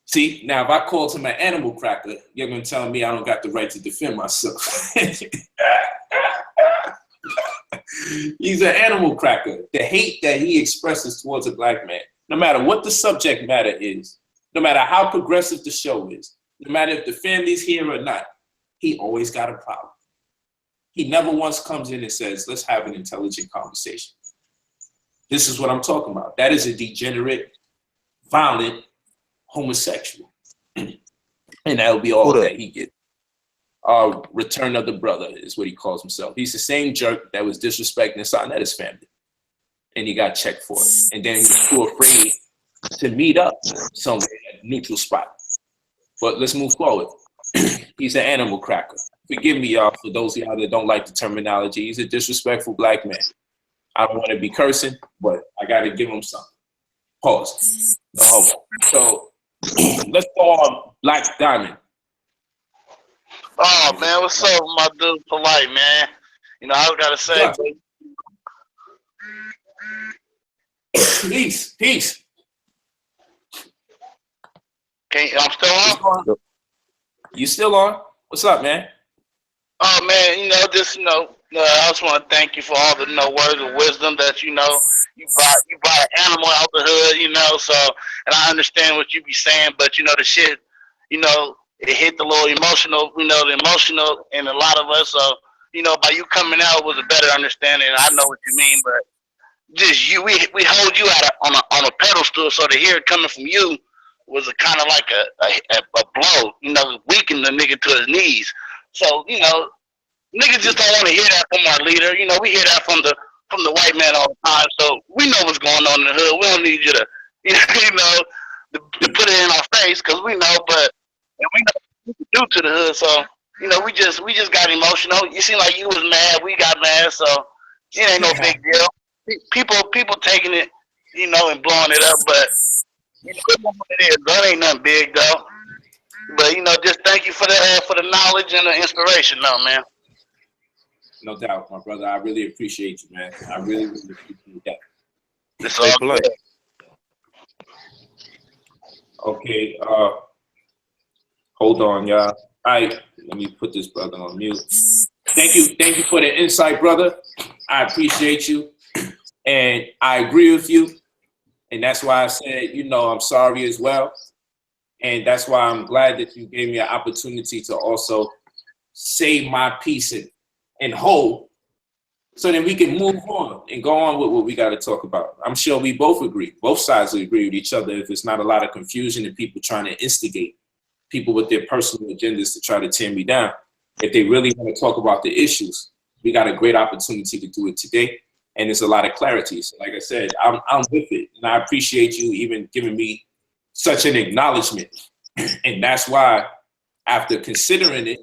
A: see, now if I call him an animal cracker, you're gonna tell me I don't got the right to defend myself. He's an animal cracker. The hate that he expresses towards a black man, no matter what the subject matter is, no matter how progressive the show is, no matter if the family's here or not, he always got a problem. He never once comes in and says, let's have an intelligent conversation. This is what I'm talking about. That is a degenerate, violent homosexual. And that'll be all that he gets. Return of the brother is what he calls himself. He's the same jerk that was disrespecting Sanetta's family. And he got checked for it. And then he was too afraid to meet up somewhere at a neutral spot. But let's move forward. He's an animal cracker. Forgive me, y'all, for those of y'all that don't like the terminology. He's a disrespectful black man. I don't want to be cursing, but I got to give him something. Pause. No homo. So let's go on Black Diamond.
B: Oh man, what's up, my dude Polite, man? You know, I gotta say,
A: Peace.
B: I'm still on.
A: You still on? What's up, man?
B: Oh man, I just want to thank you for all the words of wisdom that you brought an animal out the hood, So, and I understand what you be saying, but the shit, it hit the little emotional, the emotional in a lot of us. So, by you coming out was a better understanding. I know what you mean, but just we hold you on a pedestal, so to hear it coming from you was a kind of like a blow, weaken the nigga to his knees. So, you know, niggas just don't want to hear that from our leader. You know, we hear that from the white man all the time. So we know what's going on in the hood. We don't need you to, to put it in our face because we know, but and we know what to do to the hood. So, you know, we just got emotional. You seem like you was mad. We got mad. So it ain't no big deal. People taking it, you know, and blowing it up, but you know what it is. That ain't nothing big though. But you know, just thank you for the knowledge and the inspiration, though, man.
A: No doubt, my brother. I really appreciate you, man. I really, really appreciate that.
B: It's all
A: polite. Okay, hold on, y'all. All right, let me put this brother on mute. Thank you for the insight, brother. I appreciate you, and I agree with you, and that's why I said, you know, I'm sorry as well, and that's why I'm glad that you gave me an opportunity to also say my piece in whole, so that we can move on and go on with what we got to talk about. I'm sure we both agree. Both sides will agree with each other if it's not a lot of confusion and people trying to instigate people with their personal agendas to try to tear me down. If they really want to talk about the issues, we got a great opportunity to do it today. And there's a lot of clarity. So like I said, I'm with it. And I appreciate you even giving me such an acknowledgement. And that's why, after considering it,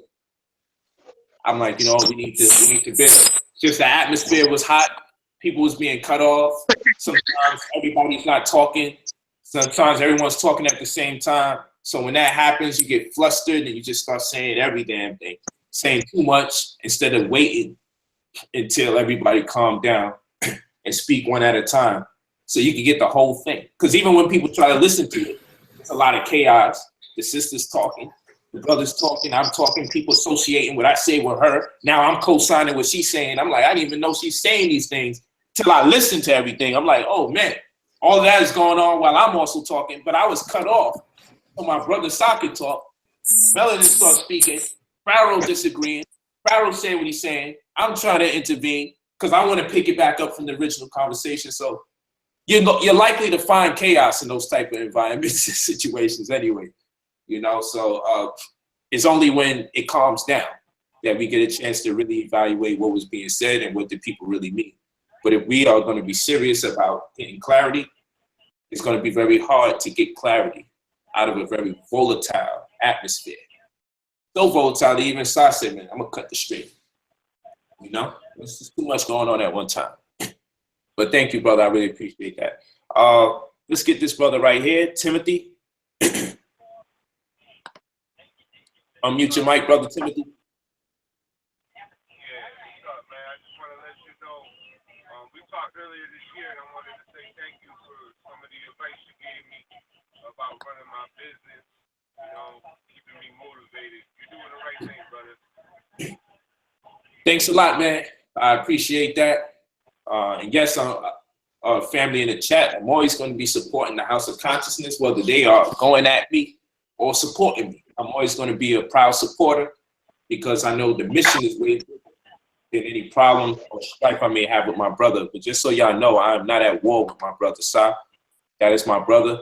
A: I'm like, you know, we need to build. Just the atmosphere was hot. People was being cut off. Sometimes everybody's not talking. Sometimes everyone's talking at the same time. So when that happens, you get flustered and you just start saying every damn thing, saying too much instead of waiting until everybody calm down and speak one at a time so you can get the whole thing. Because even when people try to listen to it, it's a lot of chaos. The sister's talking. The brother's talking, I'm talking, people associating what I say with her. Now I'm co-signing what she's saying. I'm like, I didn't even know she's saying these things till I listen to everything. I'm like, oh man, all of that is going on while I'm also talking, but I was cut off. So my brother Socket talk, Melanin starts speaking, Pharaoh disagreeing, Pharaoh saying what he's saying. I'm trying to intervene because I want to pick it back up from the original conversation. So you're likely to find chaos in those type of environments and situations anyway. You know, so it's only when it calms down that we get a chance to really evaluate what was being said and what the people really mean. But if we are going to be serious about getting clarity, it's going to be very hard to get clarity out of a very volatile atmosphere. So volatile that even Sa said, man, I'm going to cut the string. You know, there's just too much going on at one time. But thank you, brother. I really appreciate that. Let's get this brother right here, Timothy. Unmute your mic, brother Timothy.
G: Yeah, what's up, man? I just want to let you know, we talked earlier this year, and I wanted to say thank you for some of the advice you gave me about running my business, you know, keeping me motivated. You're doing the right thing, brother.
A: Thanks a lot, man. I appreciate that. And yes, family in the chat, I'm always going to be supporting the House of Consciousness, whether they are going at me or supporting me. I'm always going to be a proud supporter because I know the mission is way bigger than any problem or strife I may have with my brother. But just so y'all know, I'm not at war with my brother, Sa. That is my brother.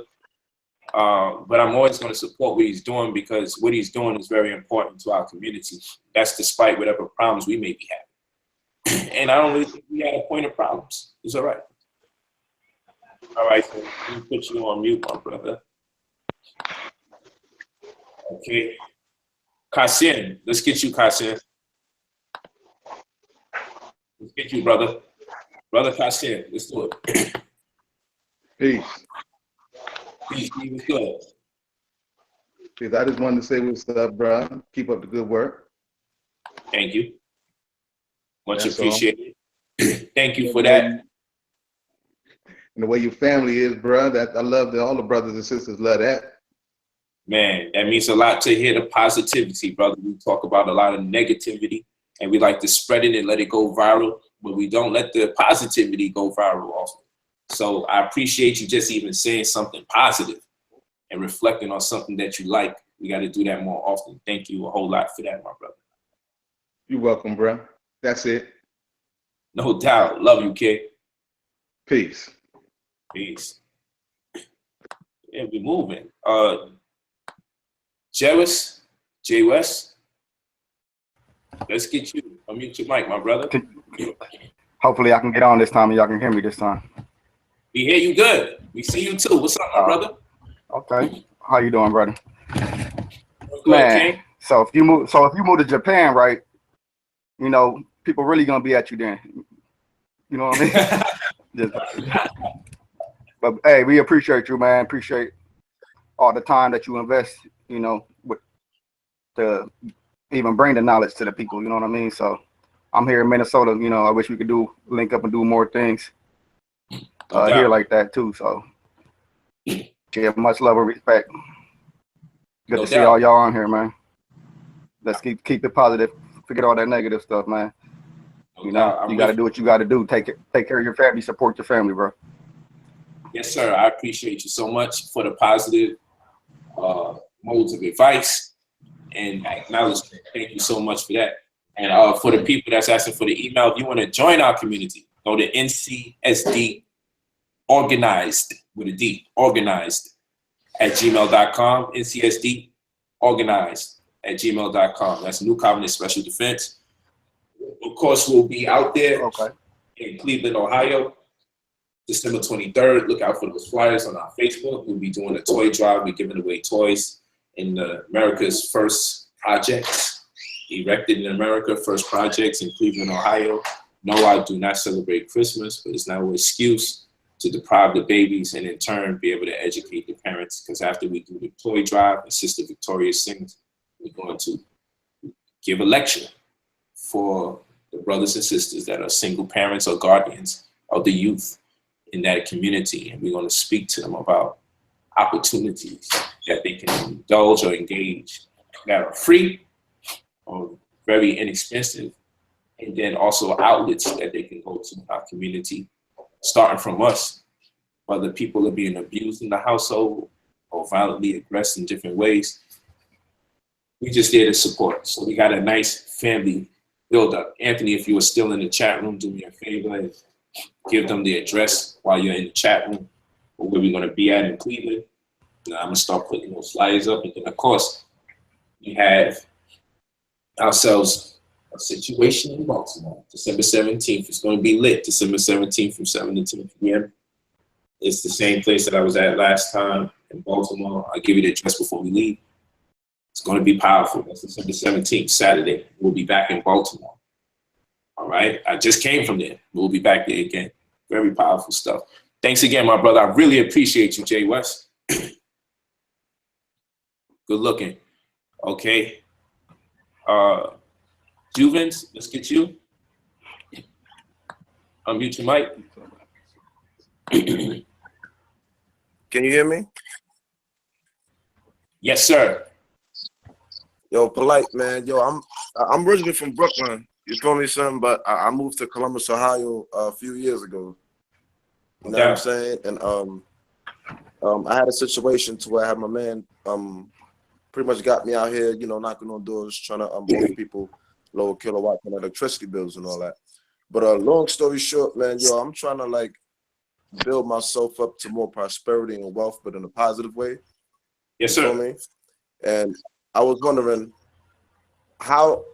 A: But I'm always going to support what he's doing because what he's doing is very important to our community. That's despite whatever problems we may be having. And I don't really think we had a point of problems. It's all right. All right, so let me put you on mute, my brother. Okay. Kassim, let's get you, Kassim. Let's get you, brother. Brother Kassim, let's do it.
H: Peace.
A: Peace, what's good?
H: Peace. I just wanted to say what's up, bro. Keep up the good work.
A: Thank you. Much
H: That's
A: appreciated. Thank you for that.
H: And the way your family is, bro, that I love that all the brothers and sisters love that.
A: Man, that means a lot to hear the positivity, brother. We talk about a lot of negativity and we like to spread it and let it go viral, but we don't let the positivity go viral also. So I appreciate you just even saying something positive and reflecting on something that you like. We got to do that more often. Thank you a whole lot for that, my brother.
H: You're welcome, bro. That's it.
A: No doubt. Love you, kid.
H: Peace.
A: Peace. Yeah, we're moving. Jay West. Let's get you. Unmute your mic, my brother.
I: Hopefully I can get on this time and y'all can hear me this time.
A: We hear you good. We see you too. What's up, my brother?
I: Okay. How you doing, brother?
A: Good,
I: Man,
A: King.
I: so if you move to Japan, right, you know, people really gonna be at you then. You know what I mean? But hey, we appreciate you, man. Appreciate all the time that you invest, you know, to even bring the knowledge to the people, you know what I mean? So I'm here in Minnesota, you know, I wish we could link up and do more things here like that too. So yeah, much love and respect. Good to see all y'all on here, man. Let's keep it positive. Forget all that negative stuff, man. You know, you got to do what you got to do. Take care of your family, support your family, bro.
A: Yes, sir. I appreciate you so much for the positive modes of advice and acknowledgement. Thank you so much for that. And for the people that's asking for the email, if you want to join our community, go to NCSD organized with a D, organized at gmail.com. NCSD organized at gmail.com. That's New Covenant Special Defense. Of course, we'll be out there in Cleveland, Ohio, December 23rd. Look out for those flyers on our Facebook. We'll be doing a toy drive. We're giving away toys in America's first projects, erected in America, first projects in Cleveland, Ohio. No, I do not celebrate Christmas, but it's not an excuse to deprive the babies and in turn be able to educate the parents, because after we do the toy drive and Sister Victoria sings, we're going to give a lecture for the brothers and sisters that are single parents or guardians of the youth in that community. And we're going to speak to them about opportunities that they can indulge or engage that are free or very inexpensive. And then also outlets that they can go to in our community, starting from us, whether people are being abused in the household or violently aggressed in different ways. We just there to support. So we got a nice family build up. Anthony, if you are still in the chat room, do me a favor and give them the address while you're in the chat room or where we're going to be at in Cleveland. And I'm going to start putting those flyers up. And then, of course, we have ourselves a situation in Baltimore, December 17th. It's going to be lit, December 17th from 7 to 10 p.m. It's the same place that I was at last time in Baltimore. I'll give you the address before we leave. It's going to be powerful. That's December 17th, Saturday. We'll be back in Baltimore. All right? I just came from there. We'll be back there again. Very powerful stuff. Thanks again, my brother. I really appreciate you, Jay West. Good looking. Okay. Juvens, let's get you. Unmute your mic.
J: Can you hear me?
A: Yes, sir.
J: Yo, Polite, man. Yo, I'm originally from Brooklyn. You feel me, son? But I moved to Columbus, Ohio a few years ago. You know what I'm saying? And I had a situation to where I had my man pretty much got me out here, you know, knocking on doors, trying to offer people lower kilowatt and electricity bills and all that. But long story short, man, yo, I'm trying to like build myself up to more prosperity and wealth, but in a positive way.
A: Yes, sir.
J: You feel me? And I was wondering how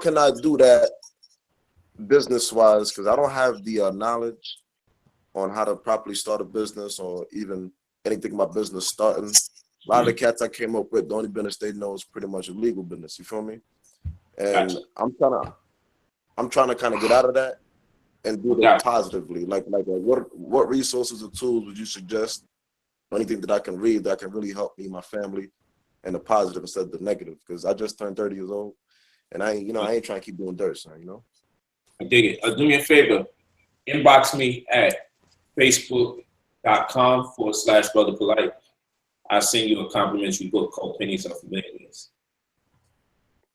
J: can I do that business-wise? Because I don't have the knowledge on how to properly start a business or even anything about business starting. A lot of the cats I came up with, the only business they know is pretty much a legal business. You feel me? And gotcha. I'm trying to kind of get out of that and do that positively. Like what resources or tools would you suggest? Anything that I can read that can really help me, my family, and the positive instead of the negative? Because I just turned 30 years old, and I ain't trying to keep doing dirt, son. You know.
A: I dig it. Do me a favor. Inbox me at facebook.com/Brother Polite. I'll send you a complimentary book called Pennies Off Millions.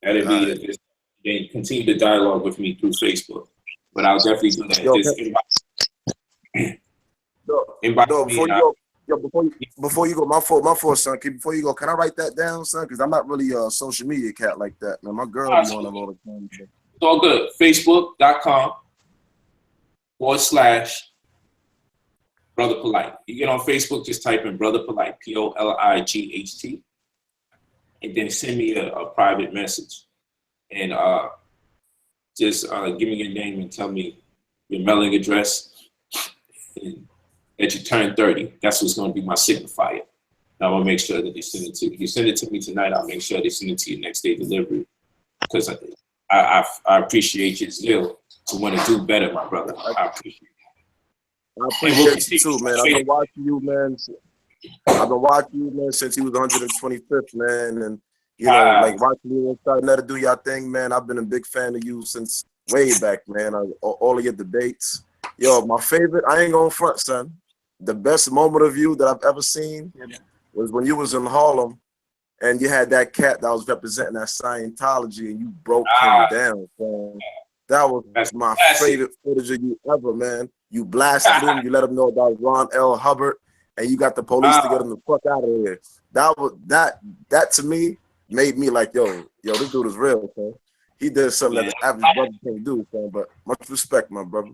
A: That'll be it. Then continue the dialogue with me through Facebook. But I'll definitely do that. Inbox me.
J: Before you go, my fault, son. Before you go, can I write that down, son? Because I'm not really a social media cat like that, man. My girl be on them all the time.
A: It's all good. Facebook.com/Brother Polite. You get on Facebook, just type in Brother Polite, POLIGHT, and then send me a private message. And just give me your name and tell me your mailing address and that you turned 30. That's what's going to be my signifier. And I'm going to make sure that they send it to you. If you send it to me tonight, I'll make sure they send it to you next day delivery. Because I appreciate your zeal to want to do better, my brother. I appreciate it.
J: I appreciate you too, man. I've been watching you, man. I've been watching you, man, since he was 125th, man. And, you know, like watching you and starting to do your thing, man. I've been a big fan of you since way back, man. All of your debates. Yo, my favorite, I ain't gonna front, son. The best moment of you that I've ever seen was when you was in Harlem and you had that cat that was representing that Scientology and you broke him down, man. That was my favorite footage of you ever, man. You blasted him, you let him know about Ron L. Hubbard, and you got the police to get him the fuck out of here. That to me made me like, yo, this dude is real, man. He did something that the average brother can't do, man. But much respect, my brother.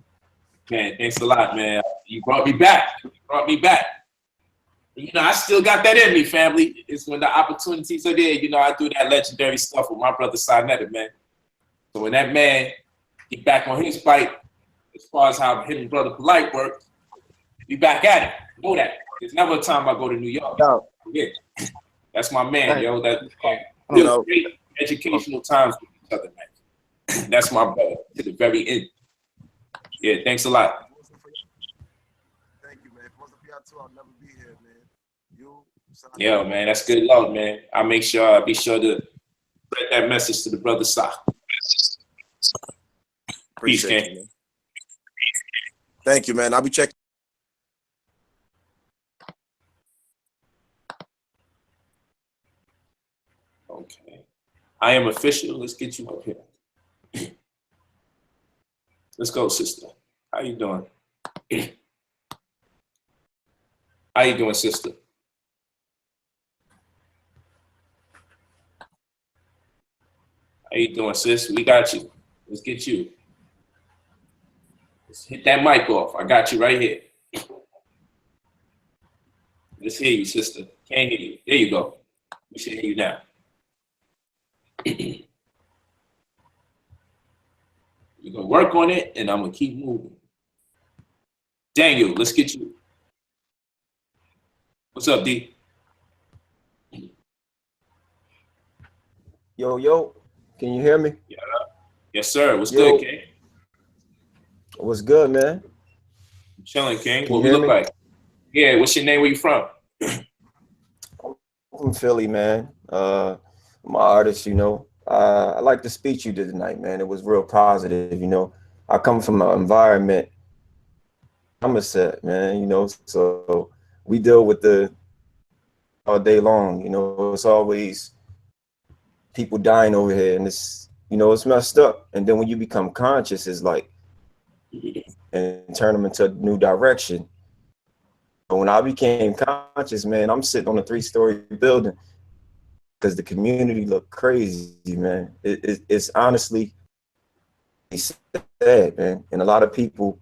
A: Man, thanks a lot, man. You brought me back. You know, I still got that in me, family. It's when the opportunities are there. You know, I do that legendary stuff with my brother Sinetta, man. So when that man get back on his bike, as far as how him and brother Polite work, we back at it. You know that. There's never a time I go to New York.
J: No.
A: Yeah. That's my man, yo. That great educational times with each other, man. That's my brother to the very end. Yeah, thanks a lot.
J: Thank you, man. If it wasn't for y'all two, I'll never be here, man.
A: Yeah, man, that's good love, man. I'll be sure to spread that message to the brother Sock. Peace,
J: Appreciate you, man. Thank you, man. I'll be checking.
A: Okay. I am official. Let's get you up here. Let's go, sister. How you doing? How you doing, sister? How you doing, sis? We got you. Let's get you. Let's hit that mic off. I got you right here. Let's hear you, sister. Can't hear you. There you go. We should hear you now. We're going to work on it, and I'm going to keep moving. Daniel, let's get you. What's up, D?
K: Yo, can you hear me?
A: Yeah. Yes, sir. What's good, King?
K: What's good, man?
A: I'm chilling, King. What we look like? Yeah, what's your name? Where you from?
K: I'm from Philly, man. I'm an artist, you know. I like the speech you did tonight, man. It was real positive, you know. I come from an environment, I'm a set, man, you know, so we deal with the all day long, you know. It's always people dying over here, and it's, you know, it's messed up. And then when you become conscious, it's like, and turn them into a new direction. But when I became conscious, man, I'm sitting on a 3-story building because the community looked crazy, man. It's honestly sad, man. And a lot of people,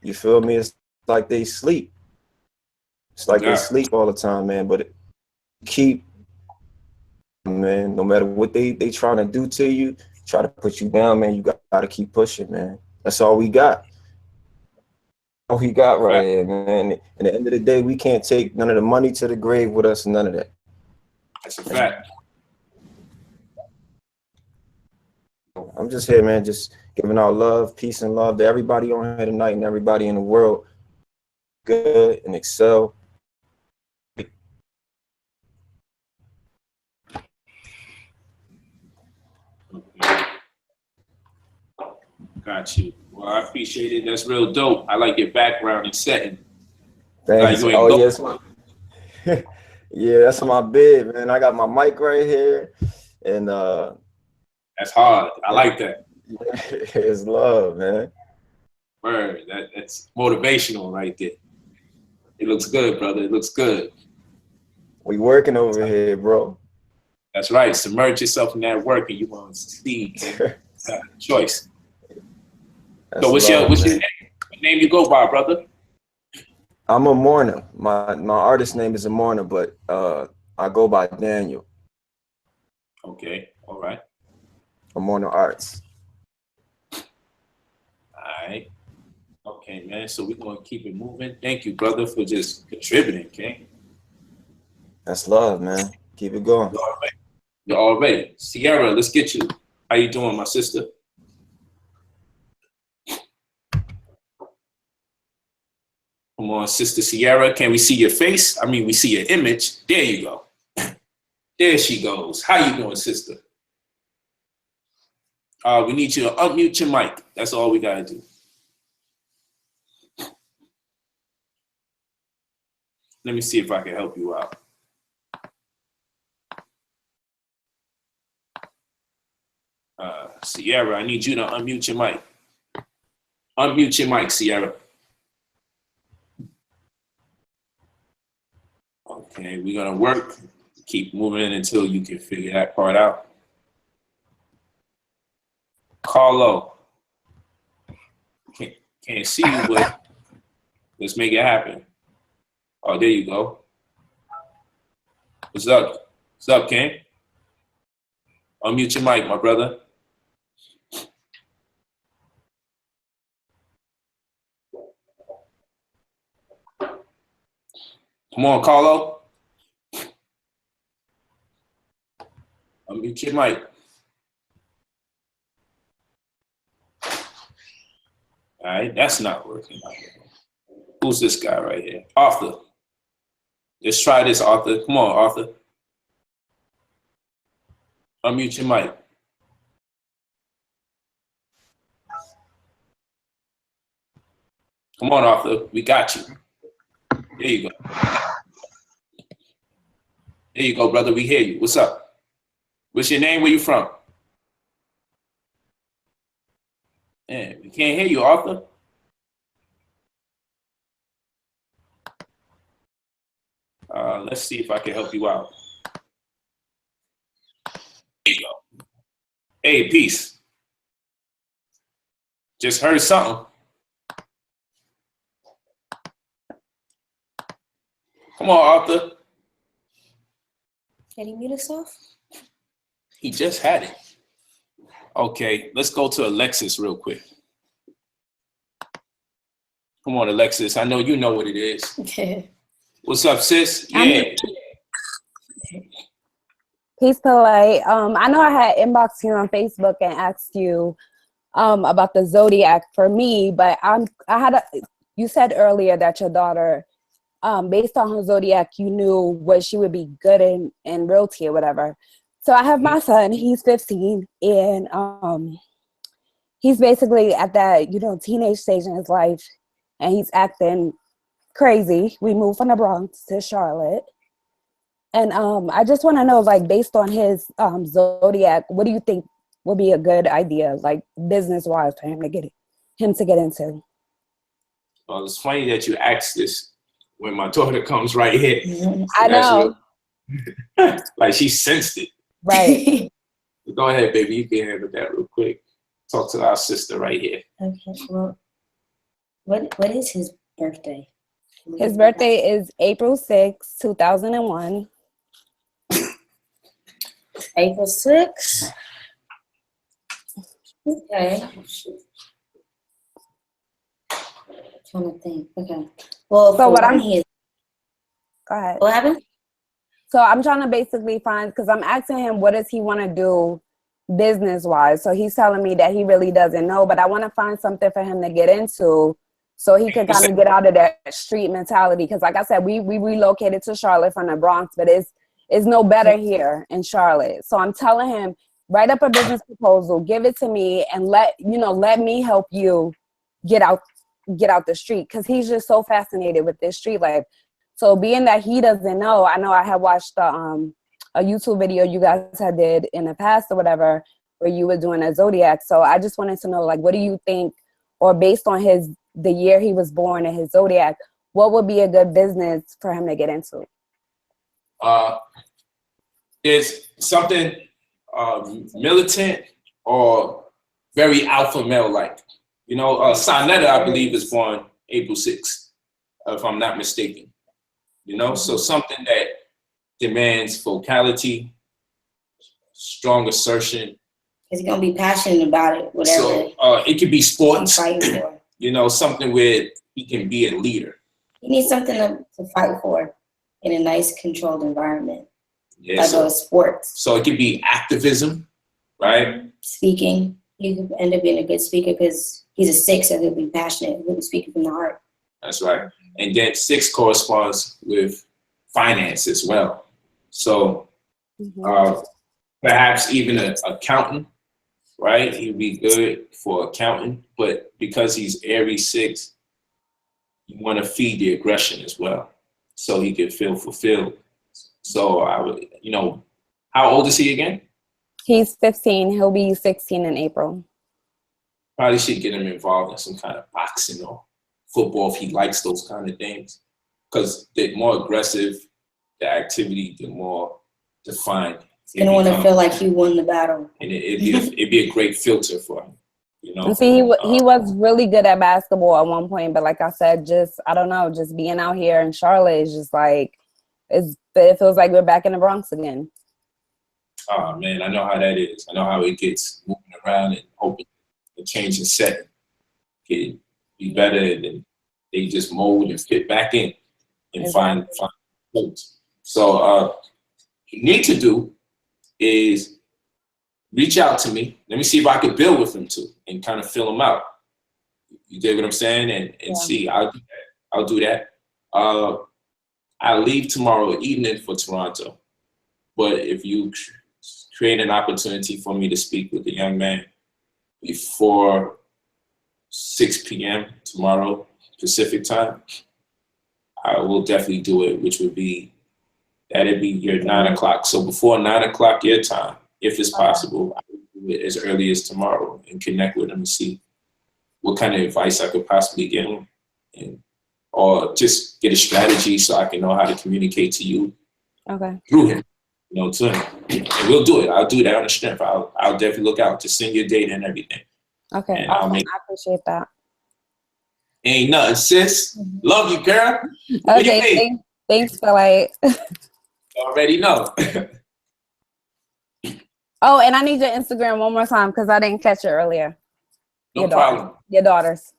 K: you feel me? It's like they sleep. It's like they sleep all the time, man. But keep, man, no matter what they trying to do to you, try to put you down, man, you got to keep pushing, man. That's all we got. All we got right here, man. And at the end of the day, we can't take none of the money to the grave with us, none of that.
A: That's a fact.
K: I'm just here, man, just giving out love, peace, and love to everybody on here tonight and everybody in the world. Good and excel.
A: Got you. Well, I appreciate it. That's real dope. I like your background and setting.
K: Thanks.
A: Like
K: oh, yes. Yeah, that's my bed, man. I got my mic right here. And
A: that's hard. I like that.
K: It's love, man.
A: Word. That's motivational right there. It looks good, brother. It looks good.
K: We working over here, bro.
A: That's right. Submerge yourself in that work and you want to succeed. Choice.
K: That's
A: so what's your name? What name you go by, brother?
K: I'm a mourner. My artist name is a mourner, but I go by Daniel.
A: Okay. All right.
K: I'm on the arts.
A: All right. Okay, man. So we're gonna keep it moving. Thank you, brother, for just contributing, okay?
K: That's love, man. Keep it going.
A: You're all right. You're all ready. Sierra, let's get you. How you doing, my sister? Come on, Sister Sierra. Can we see your face? I mean, we see your image. There you go. There she goes. How you doing, sister? We need you to unmute your mic. That's all we gotta do. Let me see if I can help you out. Sierra, I need you to unmute your mic. Unmute your mic, Sierra. Okay, we're gonna work. Keep moving until you can figure that part out. Carlo. Can't see you, but let's make it happen. Oh, there you go. What's up? What's up, Ken? Unmute your mic, my brother. Come on, Carlo. Unmute your mic. All right, that's not working. Who's this guy right here? Arthur. Let's try this, Arthur. Come on, Arthur. Unmute your mic. Come on, Arthur. We got you. There you go. There you go, brother. We hear you. What's up? What's your name? Where you from? Man, we can't hear you, Arthur. Let's see if I can help you out. There you go. Hey, peace. Just heard something. Come on, Arthur.
C: Can he mute himself?
A: He just had it. Okay, let's go to Alexis real quick. Come on, Alexis. I know you know what it is. What's up, sis? Yeah.
L: Peace, Polite. I know I had inboxed you on Facebook and asked you about the zodiac for me, but you said earlier that your daughter, based on her zodiac, you knew what she would be good in realty or whatever. So I have my son, he's 15, and he's basically at that, teenage stage in his life, and he's acting crazy. We moved from the Bronx to Charlotte. And I just want to know, like, based on his zodiac, what do you think would be a good idea, like business-wise, for him to get into?
A: Well, it's funny that you asked this when my daughter comes right here. So
L: I know.
A: Like, she sensed it.
L: Right.
A: Go ahead, baby. You can handle that real quick. Talk to our sister right here.
C: Okay. Well, what is his birthday?
L: His birthday is April 6, 2001.
C: April 6. Okay. Trying to think. Okay. Well,
L: so what
C: go
L: ahead.
C: What happened?
L: So I'm trying to basically find, because I'm asking him what does he want to do business-wise. So he's telling me that he really doesn't know, but I want to find something for him to get into so he can kind of get out of that street mentality. Because like I said, we relocated to Charlotte from the Bronx, but it's no better here in Charlotte. So I'm telling him, write up a business proposal, give it to me, and let me help you get out the street, because he's just so fascinated with this street life. So being that he doesn't know, I know I had watched a YouTube video you guys had did in the past or whatever, where you were doing a zodiac. So I just wanted to know, like, what do you think, or based on the year he was born and his zodiac, what would be a good business for him to get into?
A: Is something militant or very alpha male-like. Sonetta, I believe, is born April 6th, if I'm not mistaken. So something that demands vocality, strong assertion,
C: He's gonna be passionate about it, whatever.
A: So it could be
C: he's
A: sports,
C: fighting for.
A: you know, something where he can be a leader.
C: He needs something to fight for in a nice, controlled environment.
A: Yeah,
C: Like sports.
A: So it could be activism, right?
C: Speaking. He could end up being a good speaker because he's a 6, so he'll be passionate. He'll be speaking from the heart.
A: That's right. And then 6 corresponds with finance as well. So perhaps even an accountant, right? He'd be good for accounting, but because he's Aries 6, you want to feed the aggression as well, so he can feel fulfilled. So I would, you know, how old is he again?
L: He's 15. He'll be 16 in April.
A: Probably should get him involved in some kind of boxing or football if he likes those kind of things. Because the more aggressive the activity, the more defined.
C: He's gonna want to feel like he won the battle.
A: And it'd be a great filter for him, you know.
L: And see, he was really good at basketball at one point, but like I said, I don't know, just being out here in Charlotte is just like, it feels like we're back in the Bronx again.
A: Oh man, I know how that is. I know how it gets moving around and hoping the change in setting can be better, and then they just mold and fit back in and find things. So what you need to do is reach out to me. Let me see if I can build with him too and kind of fill him out. You get what I'm saying? And see, I'll do that. I leave tomorrow evening for Toronto, but if you create an opportunity for me to speak with the young man before 6 p.m. tomorrow Pacific time, I will definitely do it, which would be, that'd be your 9 o'clock. So before 9 o'clock your time, if it's possible, I will do it as early as tomorrow and connect with him and see what kind of advice I could possibly get him, or just get a strategy so I can know how to communicate to you through him, you know, to him. And we'll do it. I'll do that on the strength. I'll definitely look out to send your data and everything.
L: Okay,
A: and
L: awesome. I appreciate that.
A: Ain't nothing, sis. Love you, girl.
L: Okay, thanks, POLIGHT.
A: Already know.
L: Oh, and I need your Instagram one more time because I didn't catch it earlier.
A: No problem.
L: Your daughters.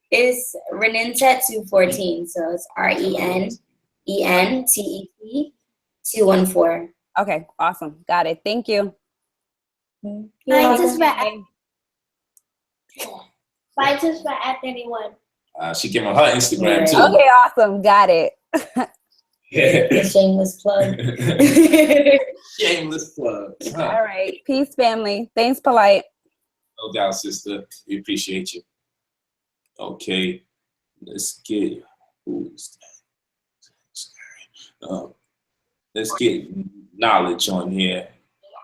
C: It's Renentet214, so it's RENENTET 214.
L: Okay, awesome. Got it. Thank you.
D: Bye to at 31.
A: She gave him her Instagram too.
L: Okay, awesome. Got it.
C: Shameless plug.
A: Shameless plug.
L: All right. Peace, family. Thanks, POLIGHT.
A: No doubt, sister. We appreciate you. Okay. Let's get let's get Knowledge on here.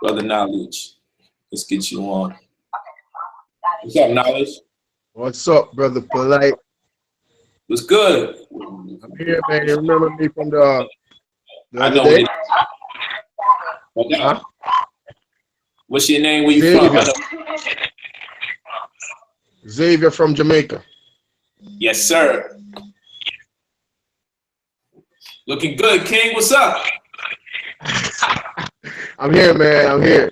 A: Brother Knowledge. Let's get you on. What's up, Knowledge?
M: What's up, brother POLIGHT?
A: What's good?
M: I'm here, man. You remember me from the other day?
A: Huh? What's your name? Where you from?
M: Xavier from Jamaica.
A: Yes, sir. Looking good, King. What's up?
M: I'm here, man. I'm here.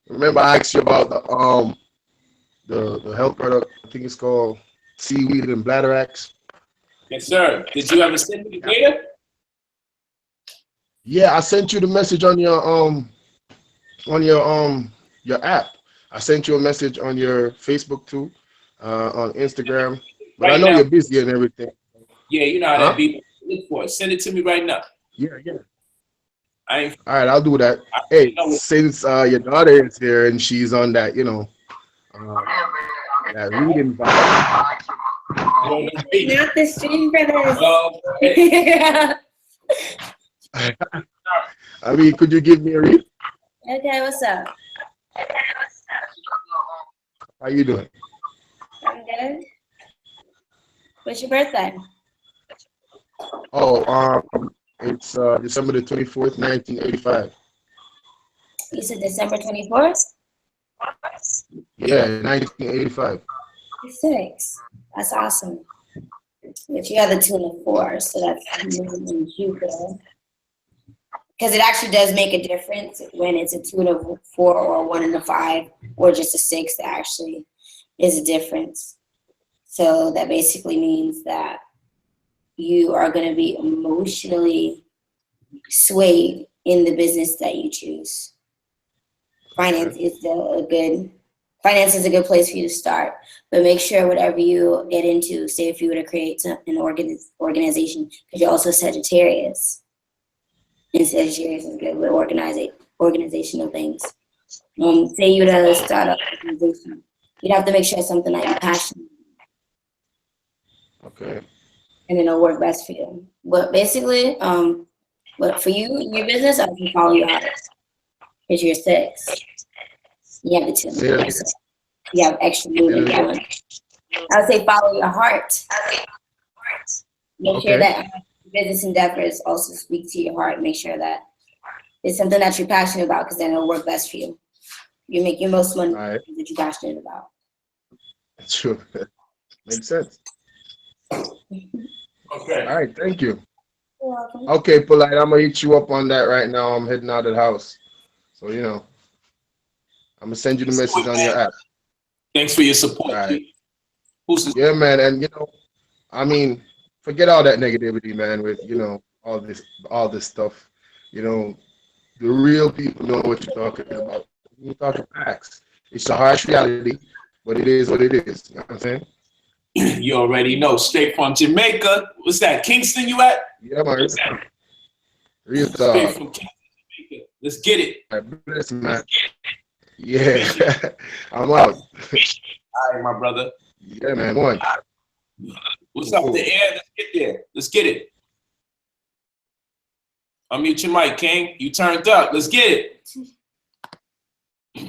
M: Remember I asked you about the health product. I think it's called seaweed and bladder-ax.
A: Yes, sir. Did you ever send me the data?
M: Yeah, I sent you the message on your app. I sent you a message on your Facebook too, on Instagram. But
A: Right
M: I know
A: now.
M: you're busy and everything.
A: Yeah, you know how that be. Look for it. Send it to me right now.
M: Yeah.
A: I ain't.
M: All right, I'll do that. Hey, since your daughter is here and she's on that, that reading vibe.
C: Not the stream brothers.
M: I mean, could you give me a read?
C: Okay, what's up?
M: How you doing?
C: I'm good. What's your birthday?
M: Oh, it's December the 24th, 1985.
C: You said December 24th?
M: Yeah, 1985.
C: 6. That's awesome. But you have the 2 and the 4, so that's Jupiter. Because it actually does make a difference when it's a 2 and a 4 or a 1 and a 5 or just a 6. That actually is a difference. So that basically means that you are going to be emotionally swayed in the business that you choose. Finance is a good place for you to start, but make sure whatever you get into, say if you were to create an organization, because you're also Sagittarius, and Sagittarius is good with organizational things. Say you were to start an organization, you'd have to make sure it's something that you're passionate about.
M: Okay.
C: And it'll work best for you. But basically, but for you, your business, I can follow your heart. Because you're 6. You have the 2. You have extra movement going. I would say follow your heart. Make sure that business endeavors also speak to your heart. Make sure that it's something that you're passionate about, because then it'll work best for you. You make your most money that you're passionate about.
M: True. Makes sense.
A: Okay.
M: All right, thank you.
C: You're welcome.
M: Okay, Polite, I'm gonna hit you up on that right now. I'm heading out of the house. So, you know, I'm gonna send you the message on your app.
A: Thanks for your support.
M: All right. Yeah, man, and you know, I mean, forget all that negativity, man, with, you know, all this stuff. You know, the real people know what you're talking about. You're talking facts. It's a harsh reality, but it is what it is. You know what I'm saying?
A: You already know. Straight from Jamaica. What's that? Kingston you at?
M: Yeah, man. Real
A: Straight
M: talk.
A: from Kingston, Jamaica. Let's get it.
M: Bless, man. Yeah, I'm out.
A: All right, my brother.
M: Yeah, man. One.
A: What's up, the air? Let's get there. Let's get it. Unmute your mic, King. You turned up. Let's get it.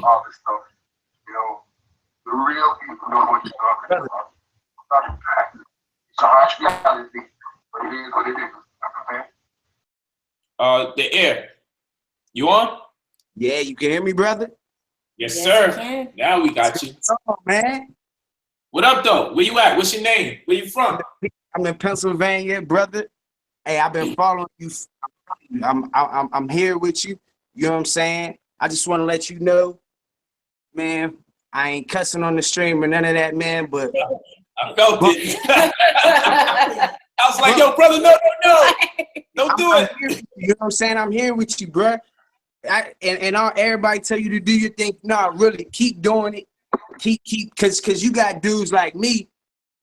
G: All this stuff, you know, the real people know what you're talking about. It's a harsh reality, but it is what it is.
A: The air. You on?
N: Yeah, you can hear me, brother?
A: Yes, sir. Now we got you.
N: Oh, man.
A: What up, though? Where you at? What's your name? Where you from?
N: I'm in Pennsylvania, brother. Hey, I've been following you. I'm here with you. You know what I'm saying? I just want to let you know, man, I ain't cussing on the stream or none of that, man, but
A: I felt it. I was like, yo, brother, no. Don't do it.
N: You know what I'm saying? I'm here with you, bro. Everybody tell you to do your thing. No, really, keep doing it. Keep, cause you got dudes like me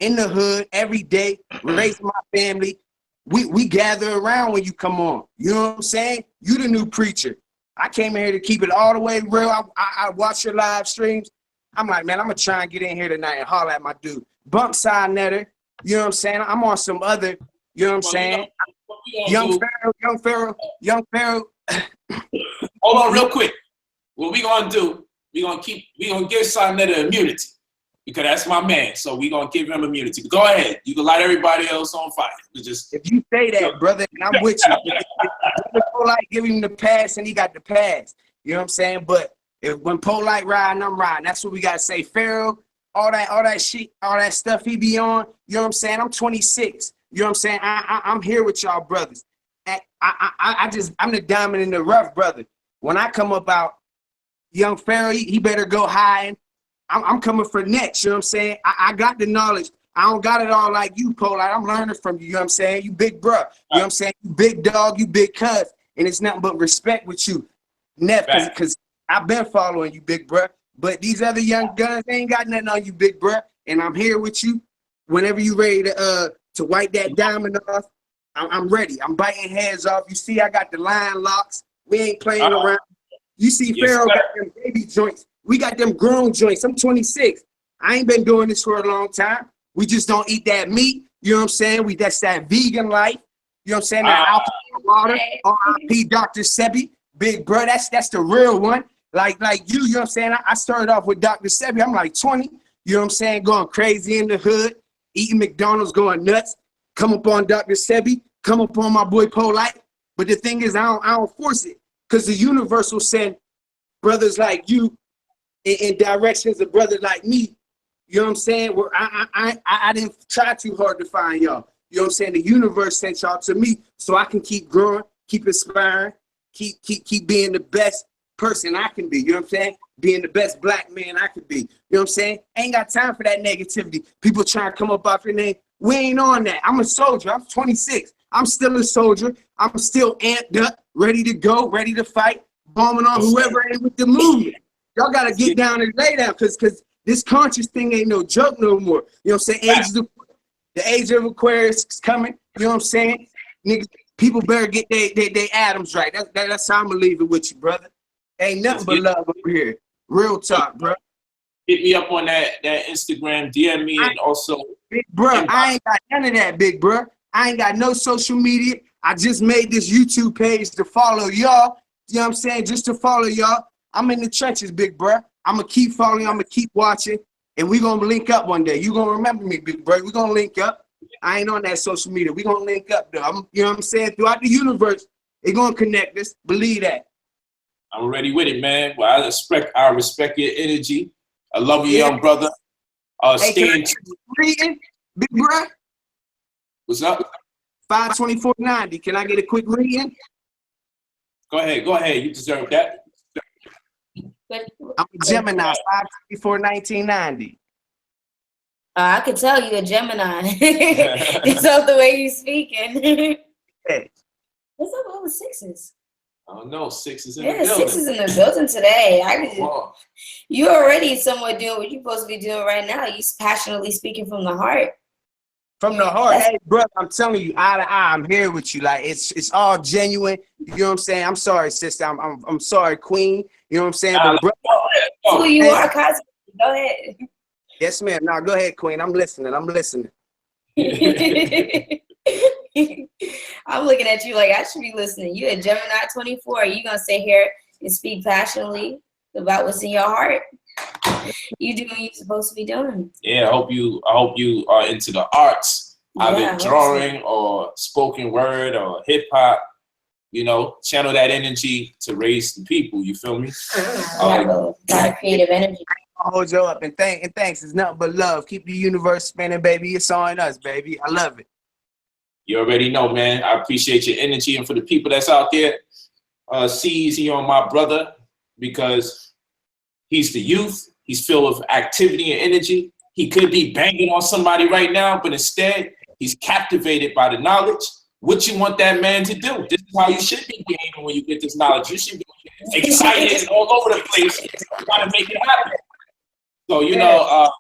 N: in the hood every day, raising my family. We gather around when you come on. You know what I'm saying? You the new preacher. I came in here to keep it all the way real. I watch your live streams. I'm like, man, I'm gonna try and get in here tonight and holler at my dude. Bump side netter. You know what I'm saying? I'm on some other, you know what I'm saying? Young Pharaoh.
A: Hold on real quick. What we gonna do, we gonna give Sonetta immunity, because that's my man. So we gonna give him immunity. But go ahead. You can light everybody else on fire.
N: If you say that, brother, and I'm with you. If Polite give him the pass and he got the pass. You know what I'm saying? But when Polite riding, I'm riding. That's what we gotta say. Pharaoh, all that shit, all that stuff he be on. You know what I'm saying? I'm 26. You know what I'm saying? I'm here with y'all brothers. I'm the diamond in the rough, brother. When I come about, young Pharaoh, he better go high. And I'm coming for next. You know what I'm saying? I got the knowledge. I don't got it all like you, Polite. I'm learning from you. You know what I'm saying? You big bro. You know what I'm saying? You big dog. You big cuz. And it's nothing but respect with you, Neff, because I've been following you, big bro. But these other young guns, they ain't got nothing on you, big bro. And I'm here with you. Whenever you ready to wipe that diamond off, I'm ready. I'm biting heads off. You see, I got the line locks. We ain't playing around. You see, Pharaoh got them baby joints. We got them grown joints. I'm 26. I ain't been doing this for a long time. We just don't eat that meat. You know what I'm saying? That's that vegan life. You know what I'm saying? That alcohol water. R.I.P. Dr. Sebi. Big bro, that's the real one. Like you know what I'm saying? I started off with Dr. Sebi. I'm like 20. You know what I'm saying? Going crazy in the hood. Eating McDonald's, going nuts. Come up on Dr. Sebi. Come up on my boy Polite. But the thing is, I don't force it. Because the universe will send brothers like you in directions of brothers like me. You know what I'm saying? Where I didn't try too hard to find y'all. You know what I'm saying? The universe sent y'all to me so I can keep growing, keep inspiring, keep being the best person I can be. You know what I'm saying? Being the best black man I can be. You know what I'm saying? Ain't got time for that negativity. People trying to come up off your name. We ain't on that. I'm a soldier. I'm 26. I'm still a soldier. I'm still amped up, ready to go, ready to fight, bombing on whoever ain't with the movement. Y'all got to get down and lay down because this conscious thing ain't no joke no more. You know what I'm saying? The age of Aquarius is coming. You know what I'm saying? Niggas, people better get they atoms right. That's how I'm going to leave it with you, brother. Ain't nothing but love over here. Real talk, bro.
A: Hit me up on that Instagram, DM me, and also.
N: Big bro, I ain't got none of that, big bro. I ain't got no social media. I just made this YouTube page to follow y'all. You know what I'm saying? Just to follow y'all. I'm in the trenches, big bro. I'm going to keep following. I'm going to keep watching. And we going to link up one day. You going to remember me, big bro. we going to link up. I ain't on that social media. we going to link up, though. You know what I'm saying? Throughout the universe, it going to connect us. Believe that.
A: I'm ready with it, man. Well, I respect your energy. I love you, young brother.
N: Hey,
A: Stay in
N: reading, big bro?
A: What's up?
N: 524.90. Can I get a quick reading?
A: Go ahead. You deserve that.
N: I'm a Gemini, 524.1990.
C: I could tell you a Gemini. It's all the way you speaking.
N: Hey.
C: What's up with all the sixes?
A: I don't know. Six is in the building.
C: Yeah, 6 is in the building today. You already somewhat doing what you're supposed to be doing right now. You passionately speaking from the heart.
N: From the heart. Hey, bro, I'm telling you, eye to eye, I'm here with you. Like it's all genuine. You know what I'm saying? I'm sorry, sister. I'm sorry, queen. You know what I'm saying? But bro,
C: who you are, Cosmo. Go ahead.
N: Yes, ma'am. Now go ahead, queen. I'm listening.
C: I'm looking at you like I should be listening. You a Gemini 24. Are you gonna sit here and speak passionately about what's in your heart? You do what you're supposed to be doing.
A: Yeah, I hope you are into the arts, either drawing or spoken word or hip hop. You know, channel that energy to raise the people. You feel me?
C: Got a creative energy.
N: I'll hold you up and thanks. It's nothing but love. Keep the universe spinning, baby. It's on us, baby. I love it.
A: You already know, man. I appreciate your energy, and for the people that's out there, see easy on my brother because he's the youth. He's filled with activity and energy. He could be banging on somebody right now, but instead, he's captivated by the knowledge. What you want that man to do? This is how you should be behaving when you get this knowledge. You should be excited all over the place, trying to make it happen. So, you know,